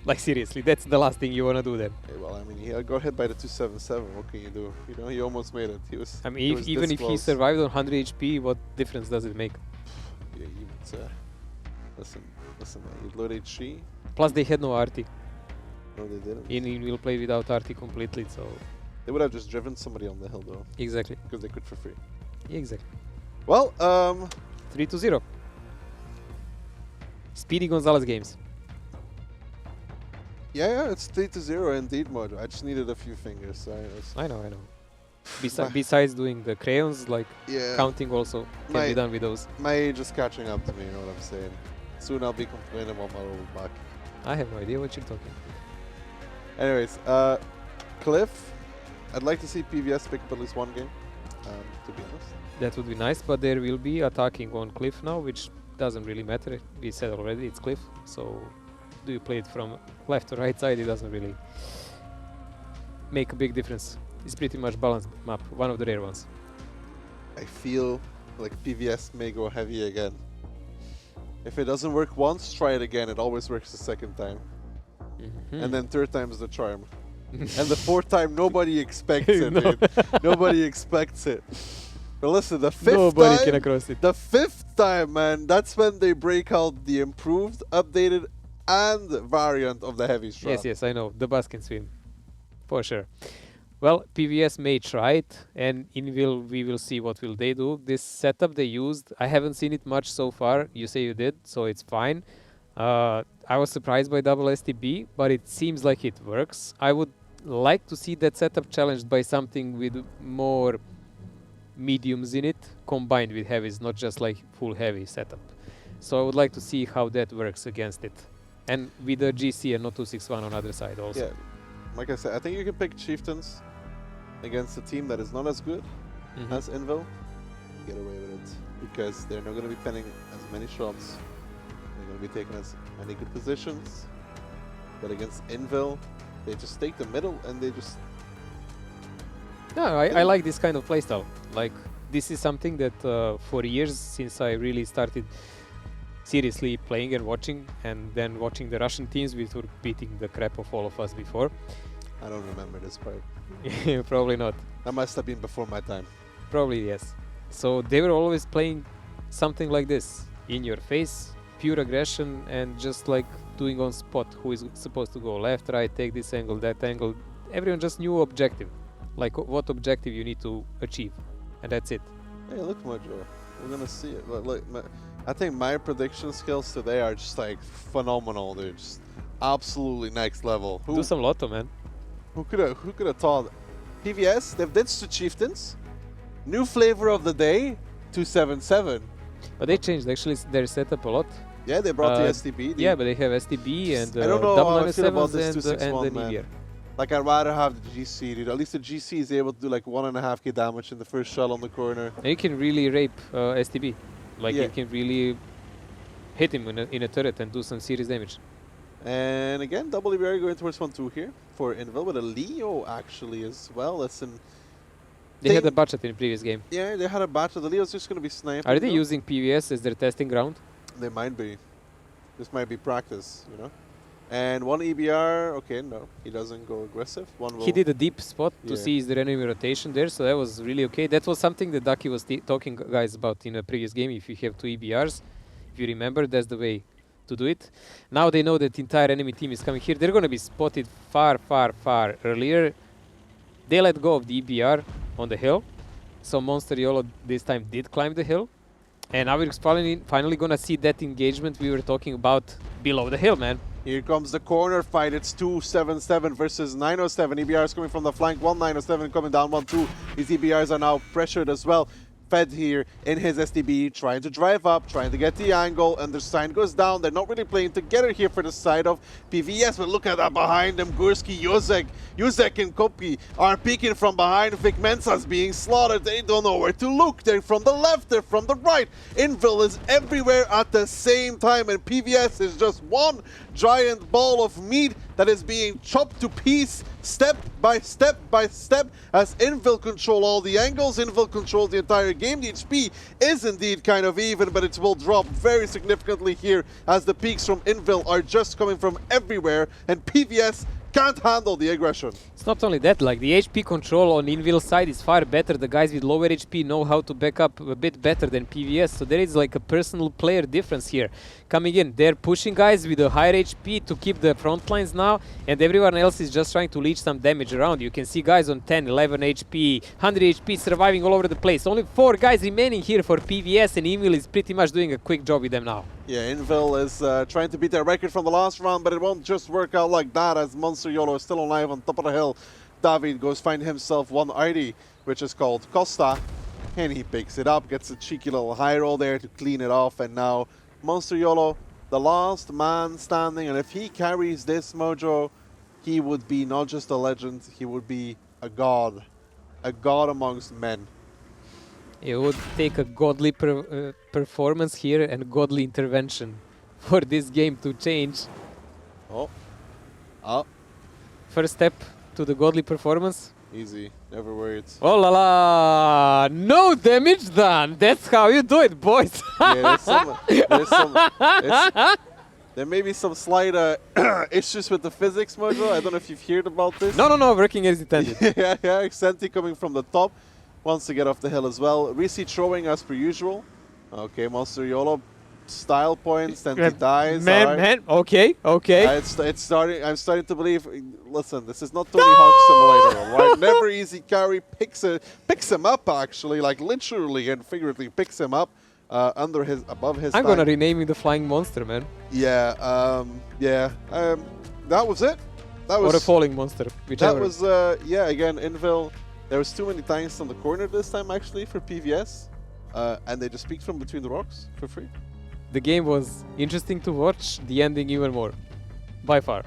Like, seriously, that's the last thing you want to do then.
Okay, well, I mean, he got hit by the 277. What can you do? He almost made it. He was.
I mean, even if he survived on 100 HP, what difference does it make?
Yeah, listen, man. You load HG.
Plus, they had no RT.
No, they didn't.
In will play without RT completely, so...
They would have just driven somebody on the hill, though.
Exactly.
Because they could for free.
Exactly.
Well,
3-0. Speedy Gonzalez games.
yeah, it's 3-0 indeed, Mojo. I just needed a few fingers.
I know. Besides doing the crayons, like,
Yeah.
counting also can be done with those.
My age is catching up to me, you know what I'm saying? Soon I'll be complaining about my old back.
I have no idea what you're talking.
Anyways, Cliff, I'd like to see PVS pick up at least 1 game, to be honest.
That would be nice, but there will be attacking on Cliff now, which doesn't really matter. We said already it's Cliff, so do you play it from left or right side? It doesn't really make a big difference. It's pretty much balanced map, one of the rare ones.
I feel like PVS may go heavy again. If it doesn't work once, try it again. It always works the second time. And then 3rd time is the charm. And the 4th time, nobody expects it,
No.
dude. Nobody expects it. But listen, the 5th
Nobody
time,
can across it.
the 5th time, man, that's when they break out the improved, updated, and variant of the heavy strap.
Yes, I know. The bus can swim. For sure. Well, PVS may try it, and we will see what will they do. This setup they used, I haven't seen it much so far. You say you did, so it's fine. I was surprised by double STB, but it seems like it works. I would like to see that setup challenged by something with more mediums in it, combined with heavies, not just like full heavy setup. So I would like to see how that works against it. And with a GC and not 261 on other side also.
Yeah, like I said, I think you can pick Chieftains against a team that is not as good as Invil. Get away with it, because they're not going to be penning as many shots. They're going to be taken as any good positions. But against Invil, they just take the middle and they just...
No, I like this kind of playstyle. Like, this is something that for years since I really started seriously playing and watching, and then watching the Russian teams, which were beating the crap of all of us before.
I don't remember this part.
Probably not.
That must have been before my time.
Probably yes. So they were always playing something like this, in your face, pure aggression, and just like doing on spot who is supposed to go left, right, take this angle, that angle. Everyone just knew objective, like what objective you need to achieve, and that's it.
Hey, look, Mojo. We're gonna see it. Look, I think my prediction skills today are just like phenomenal. They're just absolutely next level.
Do some lotto, man.
Who could have thought? PVS, they've ditched the chieftains. New flavor of the day, 277.
But they changed actually their setup a lot.
Yeah, they brought the STB.
Yeah, but they have STB and
I don't know how I feel about
7s
this
and
261,
the
man.
EVR.
Like, I'd rather have the GC, dude. At least the GC is able to do like 1.5k damage in the first shot on the corner.
And you can really rape STB. Like,
Yeah.
you can really hit him in a turret and do some serious damage.
And again, double EBR going towards 1-2 here for Invil, with a Leo actually as well. Listen,
They had a budget in the previous game.
yeah, they had a battle. The Leo's just going to be sniping.
Are they
though.
using PVS as their testing ground?
They might be. This might be practice, you know. And one EBR, okay, no, he doesn't go aggressive. One will.
He did a deep spot to
Yeah.
see is there enemy rotation there, so that was really okay. That was something that Ducky was talking guys about in a previous game. If you have 2 EBRs, if you remember, that's the way to do it. Now they know that the entire enemy team is coming here. They're going to be spotted far, far, far earlier. They let go of the EBR on the hill, so Monster YOLO this time did climb the hill. And now we're finally going to see that engagement we were talking about below the hill, man.
Here comes the corner fight. It's 277 versus 907. EBRs coming from the flank. 1907 coming down 1-2. These EBRs are now pressured as well. Fed here in his STB, trying to drive up, trying to get the angle, and the sign goes down. They're not really playing together here for the side of PVS, but look at that behind them. Gurski, Yuzek and Kopki are peeking from behind. Vic Mensa's being slaughtered. They don't know where to look. They're from the left, they're from the right. Invil is everywhere at the same time, and PVS is just one giant ball of meat that is being chopped to piece step by step by step as Invil control all the angles. Invil control the entire game. The HP is indeed kind of even, but it will drop very significantly here as the peaks from Invil are just coming from everywhere, and PVS can't handle the aggression.
It's not only that, like the HP control on Invil's side is far better. The guys with lower HP know how to back up a bit better than PVS, so there is like a personal player difference here. Coming in, they're pushing guys with a higher HP to keep the front lines now, and everyone else is just trying to leech some damage around. You can see guys on 10, 11 HP, 100 HP surviving all over the place. Only 4 guys remaining here for PVS, and Invil is pretty much doing a quick job with them now.
Yeah, Invil is trying to beat their record from the last round, but it won't just work out like that as Monster YOLO is still alive on top of the hill. David goes find himself one ID, which is called Costa, and he picks it up, gets a cheeky little high roll there to clean it off, and now Monster YOLO, the last man standing, and if he carries this mojo, he would be not just a legend, he would be a god amongst men.
It would take a godly performance here and godly intervention for this game to change.
Oh.
First step to the godly performance.
Easy, never worried.
Oh la la! No damage done! That's how you do it, boys!
Yeah, there may be some slight issues with the physics, Mojo. I don't know if you've heard about this.
No, working as intended.
yeah, Xenti coming from the top. Wants to get off the hill as well. Risi throwing as per usual. Okay, Monster YOLO style points, and he dies.
Man, okay.
It's starting. I'm starting to believe. Listen, this is not Tony Hawk Simulator, right? Never easy carry picks him up actually, like literally and figuratively picks him up above his.
I'm gonna rename him the Flying Monster, man.
Yeah, that was it. That was
or a Falling Monster, whichever.
That was again Invil. There was too many tanks on the corner this time actually for PVS, and they just peeked from between the rocks for free.
The game was interesting to watch, the ending even more, by far.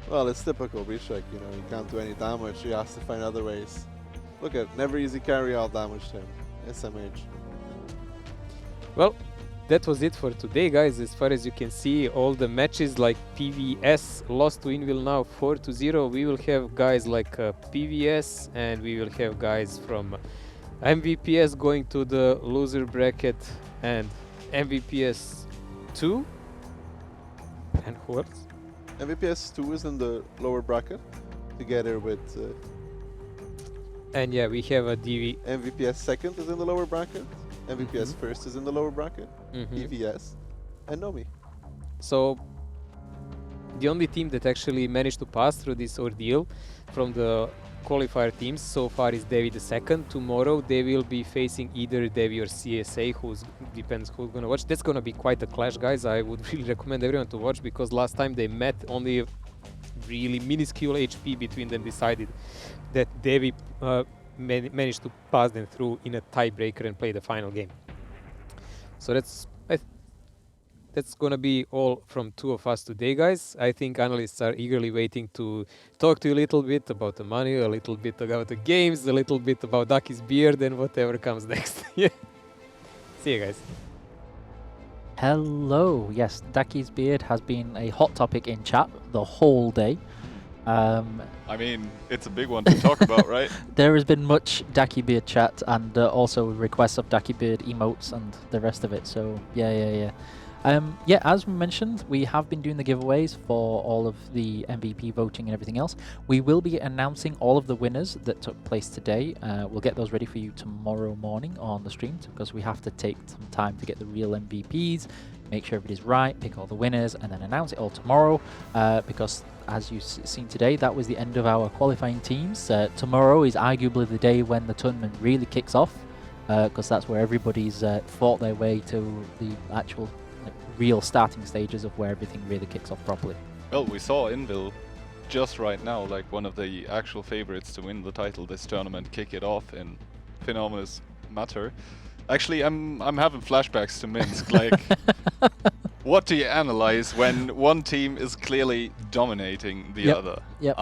Well, it's typical Bishek, you know, he can't do any damage, he has to find other ways. Look at never easy carry out damage to him, SMH.
Well, that was it for today, guys. As far as you can see, all the matches like PVS lost to Invil now 4-0. We will have guys like PVS, and we will have guys from MVPS going to the loser bracket, and MVPS 2. And who else?
MVPS 2 is in the lower bracket, together with
And yeah, we have a DV.
MVPS second is in the lower bracket, MVPS first is in the lower bracket, EVS, and Nomi.
So the only team that actually managed to pass through this ordeal from the qualifier teams so far is Devi the second. Tomorrow they will be facing either Devi or CSA, depends who's gonna watch. That's gonna be quite a clash, guys. I would really recommend everyone to watch, because last time they met, only a really minuscule HP between them decided that Devi managed to pass them through in a tiebreaker and play the final game. So that's gonna be all from two of us today, guys. I think analysts are eagerly waiting to talk to you a little bit about the money, a little bit about the games, a little bit about Ducky's beard, and whatever comes next. Yeah. See you guys.
Hello. Yes, Daki's beard has been a hot topic in chat the whole day.
I mean, it's a big one to talk about, right?
There has been much Daki beard chat, and also requests of Daki beard emotes and the rest of it. So yeah. Yeah, as we mentioned, we have been doing the giveaways for all of the MVP voting and everything else. We will be announcing all of the winners that took place today. We'll get those ready for you tomorrow morning on the stream, because we have to take some time to get the real MVPs, make sure everybody's right, pick all the winners, and then announce it all tomorrow, because as you've seen today, that was the end of our qualifying teams. Tomorrow is arguably the day when the tournament really kicks off, because that's where everybody's fought their way to the actual real starting stages of where everything really kicks off properly.
Well, we saw Invil just right now, like one of the actual favorites to win the title this tournament, kick it off in phenomenous matter. Actually, I'm having flashbacks to Minsk. Like, what do you analyze when one team is clearly dominating the other?
Yep.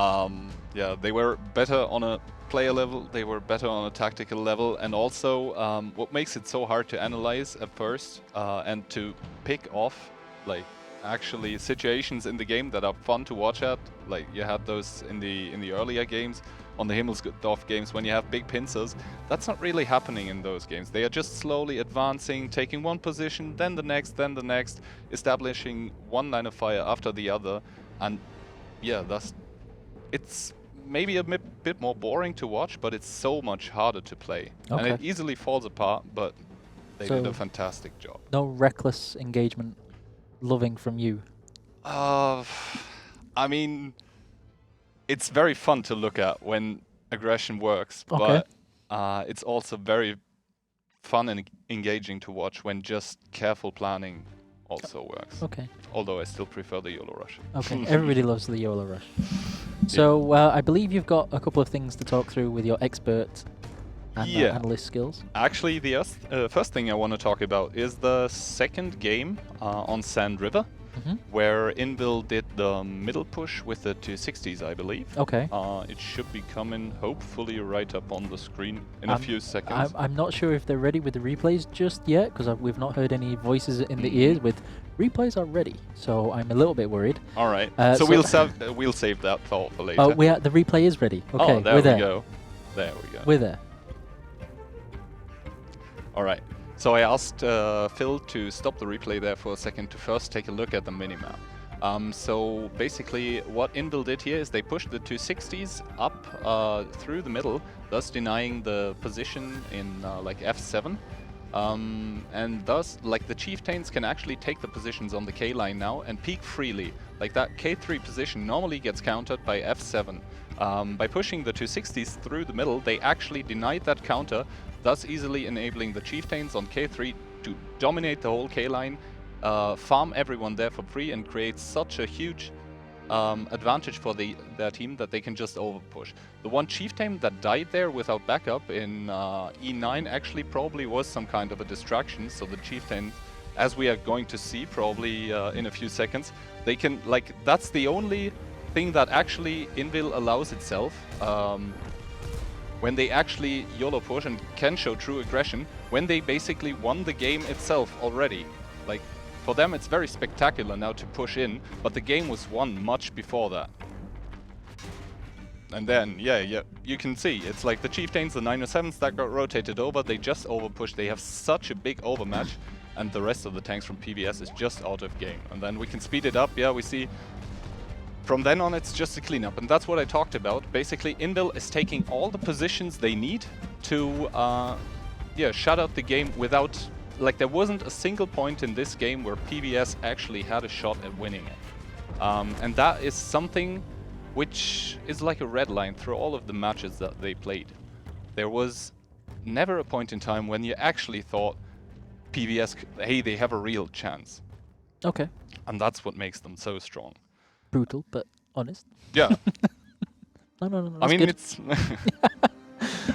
Yeah, they were better on a player level, they were better on a tactical level, and also what makes it so hard to analyze at first and to pick off, like, actually situations in the game that are fun to watch at, like you had those in the earlier games, on the Himmelsdorf games, when you have big pincers. That's not really happening in those games. They are just slowly advancing, taking one position, then the next, establishing one line of fire after the other, and yeah, it's maybe a bit more boring to watch, but it's so much harder to play.
Okay.
And it easily falls apart, but they did a fantastic job.
No reckless engagement loving from you?
I mean, it's very fun to look at when aggression works, but it's also very fun and engaging to watch when just careful planning also works.
Okay.
Although I still prefer the YOLO Rush.
Okay, everybody loves the YOLO Rush. So I believe you've got a couple of things to talk through with your expert and analyst skills.
Actually, the first thing I want to talk about is the second game on Sand River, where Invil did the middle push with the 260s, I believe.
Okay.
It should be coming hopefully right up on the screen in a few seconds.
I'm not sure if they're ready with the replays just yet, because we've not heard any voices in the ears with replays are ready. So I'm a little bit worried.
All right. So we'll save that thought for later.
Oh, the replay is ready. Okay,
there we go. There we go.
We're there.
All right. So I asked Phil to stop the replay there for a second to first take a look at the minimap. So basically what Invil did here is they pushed the 260s up through the middle, thus denying the position in like F7. And thus, like, the chieftains can actually take the positions on the K line now and peek freely. Like, that K3 position normally gets countered by F7. By pushing the 260s through the middle, they actually denied that counter, thus easily enabling the chieftains on K3 to dominate the whole K line, farm everyone there for free, and create such a huge advantage for their team that they can just overpush. The one chieftain that died there without backup in E9 actually probably was some kind of a distraction, so the chieftain, as we are going to see probably in a few seconds, they can, like, that's the only thing that actually Invil allows itself when they actually YOLO push and can show true aggression, when they basically won the game itself already. Like, for them it's very spectacular now to push in, but the game was won much before that. And then, yeah, you can see, it's like the Chieftains, the 907s that got rotated over, they just overpushed. They have such a big overmatch, and the rest of the tanks from PBS is just out of game. And then we can speed it up, yeah, we see. From then on, it's just a cleanup, and that's what I talked about. Basically, Invil is taking all the positions they need to, shut out the game without... Like, there wasn't a single point in this game where PBS actually had a shot at winning it. And that is something which is like a red line through all of the matches that they played. There was never a point in time when you actually thought PBS, hey, they have a real chance.
Okay.
And that's what makes them so strong.
Brutal, but honest.
Yeah.
No.
I mean,
good.
it's...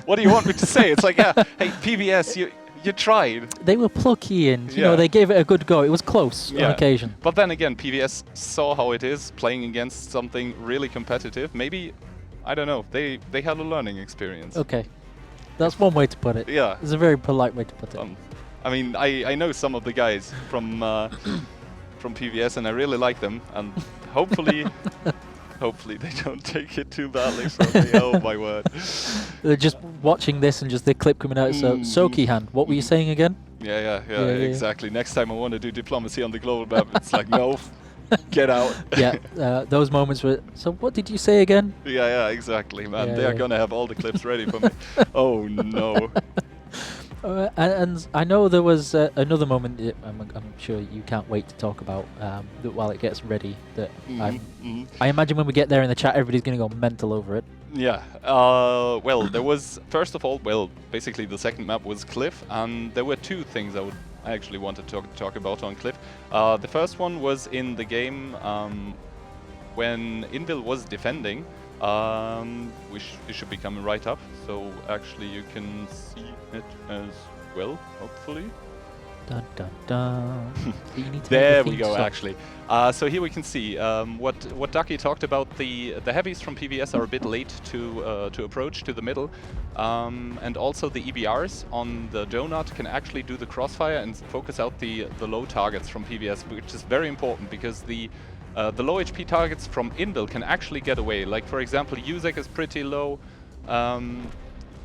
What do you want me to say? It's like, yeah, hey, PBS, you tried.
They were plucky and, you know,
Yeah.
they gave it a good go. It was close on
Yeah.
occasion.
But then again, PBS saw how it is playing against something really competitive. Maybe, I don't know, they had a learning experience.
Okay. That's one way to put it.
Yeah.
It's a very polite way to put it.
I mean, I know some of the guys from PBS, and I really like them, and hopefully they don't take it too badly from me. Oh my word.
They're just watching this and just the clip coming out. So, Soki hand, what were you saying again?
Yeah, exactly. Next time I want to do diplomacy on the global map, it's like, no, get out.
Yeah, those moments were... So what did you say again?
Yeah, exactly, man.
Yeah,
They're
yeah.
gonna have all the clips ready for me. Oh no.
And I know there was another moment I'm sure you can't wait to talk about that while it gets ready. That I imagine when we get there in the chat, everybody's going to go mental over it.
Yeah. Well, there was, first of all, basically the second map was Cliff, and there were two things I actually wanted to talk about on Cliff. The first one was in the game when Invil was defending. It should be coming right up, so actually you can see it as well, hopefully.
Dun dun dun. You need to
There
make the
we
theme
go,
song.
actually. So here we can see what Ducky talked about. The heavies from PBS are a bit late to approach to the middle, and also the EBRs on the donut can actually do the crossfire and focus out the low targets from PBS, which is very important because the low HP targets from Invil can actually get away. Like, for example, Yuzek is pretty low,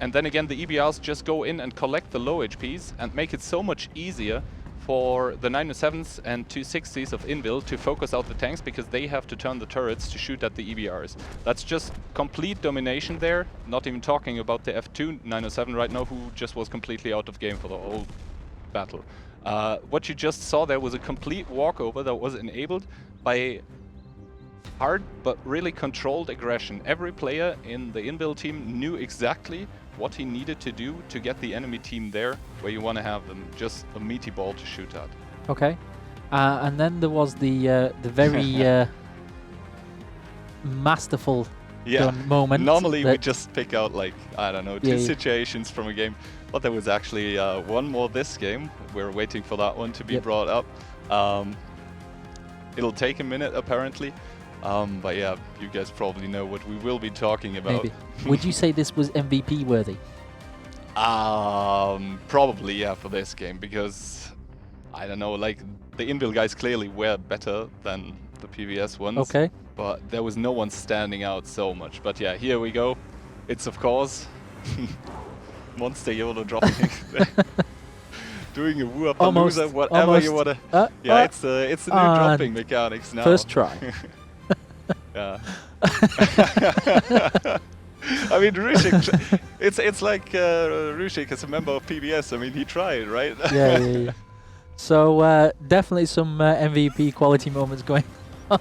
and then again the EBRs just go in and collect the low HPs and make it so much easier for the 907s and 260s of Invil to focus out the tanks because they have to turn the turrets to shoot at the EBRs. That's just complete domination there, not even talking about the F2 907 right now, who just was completely out of game for the whole battle. What you just saw there was a complete walkover that was enabled by hard but really controlled aggression. Every player in the Invil team knew exactly what he needed to do to get the enemy team there where you want to have them, just a meaty ball to shoot at.
Okay. And then there was the very masterful done moment.
Normally we just pick out, like, I don't know, two situations from a game, but there was actually one more this game. We're waiting for that one to be brought up. It'll take a minute apparently, but yeah, you guys probably know what we will be talking about.
Maybe. Would you say this was MVP worthy?
Probably, yeah, for this game, because I don't know, like, the Invil guys clearly were better than the PBS ones.
Okay.
But there was no one standing out so much. But yeah, here we go. It's, of course, Monster YOLO dropping. Doing a woo-up-a-loser, whatever you want to... yeah, it's a new dropping mechanics now.
First try.
Yeah. I mean, Rushik, it's like Rushik is a member of PBS. I mean, he tried, right?
Yeah. So definitely some MVP quality moments going on.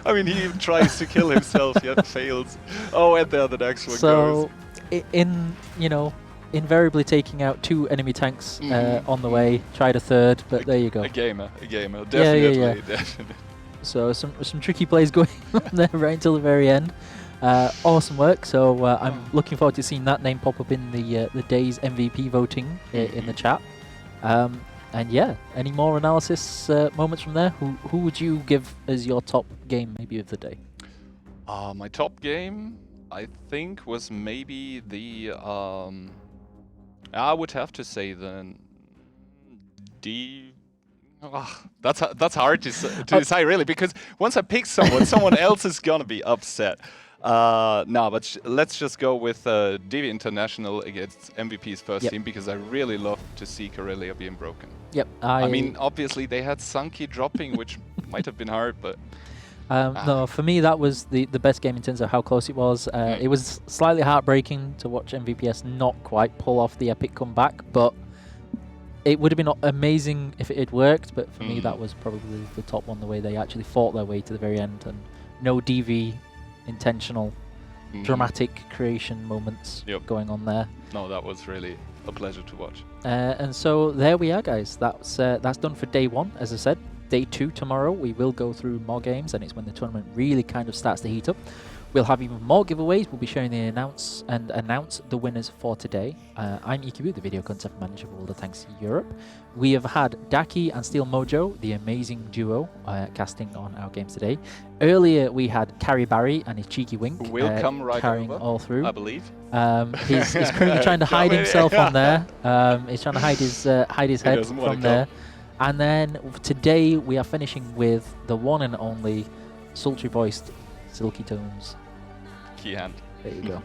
I mean, he even tries to kill himself, yet fails. Oh, and there the next one goes.
So, invariably taking out two enemy tanks on the way, tried a third, but there you go.
A gamer, definitely. Definitely.
So some tricky plays going on there right until the very end. Awesome work. So I'm looking forward to seeing that name pop up in the day's MVP voting in the chat. And yeah, any more analysis moments from there? Who would you give as your top game maybe of the day?
My top game, I think, was maybe the I would have to say the Oh, that's hard to say really, because once I pick someone, someone else is gonna be upset. No, but let's just go with Divi International against MVP's first team, because I really love to see Carelia being broken.
Yep.
I mean, obviously they had Sunky dropping, which might have been hard, but
no, for me that was the best game in terms of how close it was. It was slightly heartbreaking to watch MVPS not quite pull off the epic comeback, but it would have been amazing if it had worked. But for me, that was probably the top one, the way they actually fought their way to the very end, and no DV intentional dramatic creation moments going on there.
No, that was really a pleasure to watch.
And so there we are, guys. That's done for day one. As I said, day two tomorrow we will go through more games, and it's when the tournament really kind of starts to heat up. We'll have even more giveaways. We'll be sharing the announce the winners for today. I'm EQB, the video content manager for World of Tanks Europe. We have had Daki and Steel Mojo, the amazing duo, casting on our games today. Earlier we had Carrie Barry and his cheeky wink,
who will come right
carrying
over,
all through.
I believe.
He's currently trying to hide himself on there. He's trying to hide his head from there. And then today we are finishing with the one and only sultry-voiced Silky Tones.
Key hand.
There you go.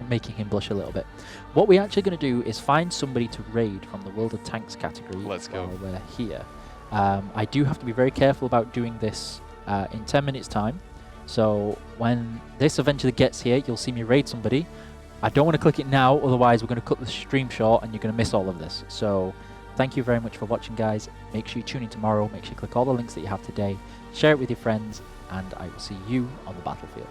Making him blush a little bit. What we're actually going to do is find somebody to raid from the World of Tanks category.
Let's go.
While we're here. I do have to be very careful about doing this in 10 minutes time. So when this eventually gets here, you'll see me raid somebody. I don't want to click it now, otherwise we're going to cut the stream short and you're going to miss all of this. So thank you very much for watching, guys. Make sure you tune in tomorrow. Make sure you click all the links that you have today. Share it with your friends, and I will see you on the battlefield.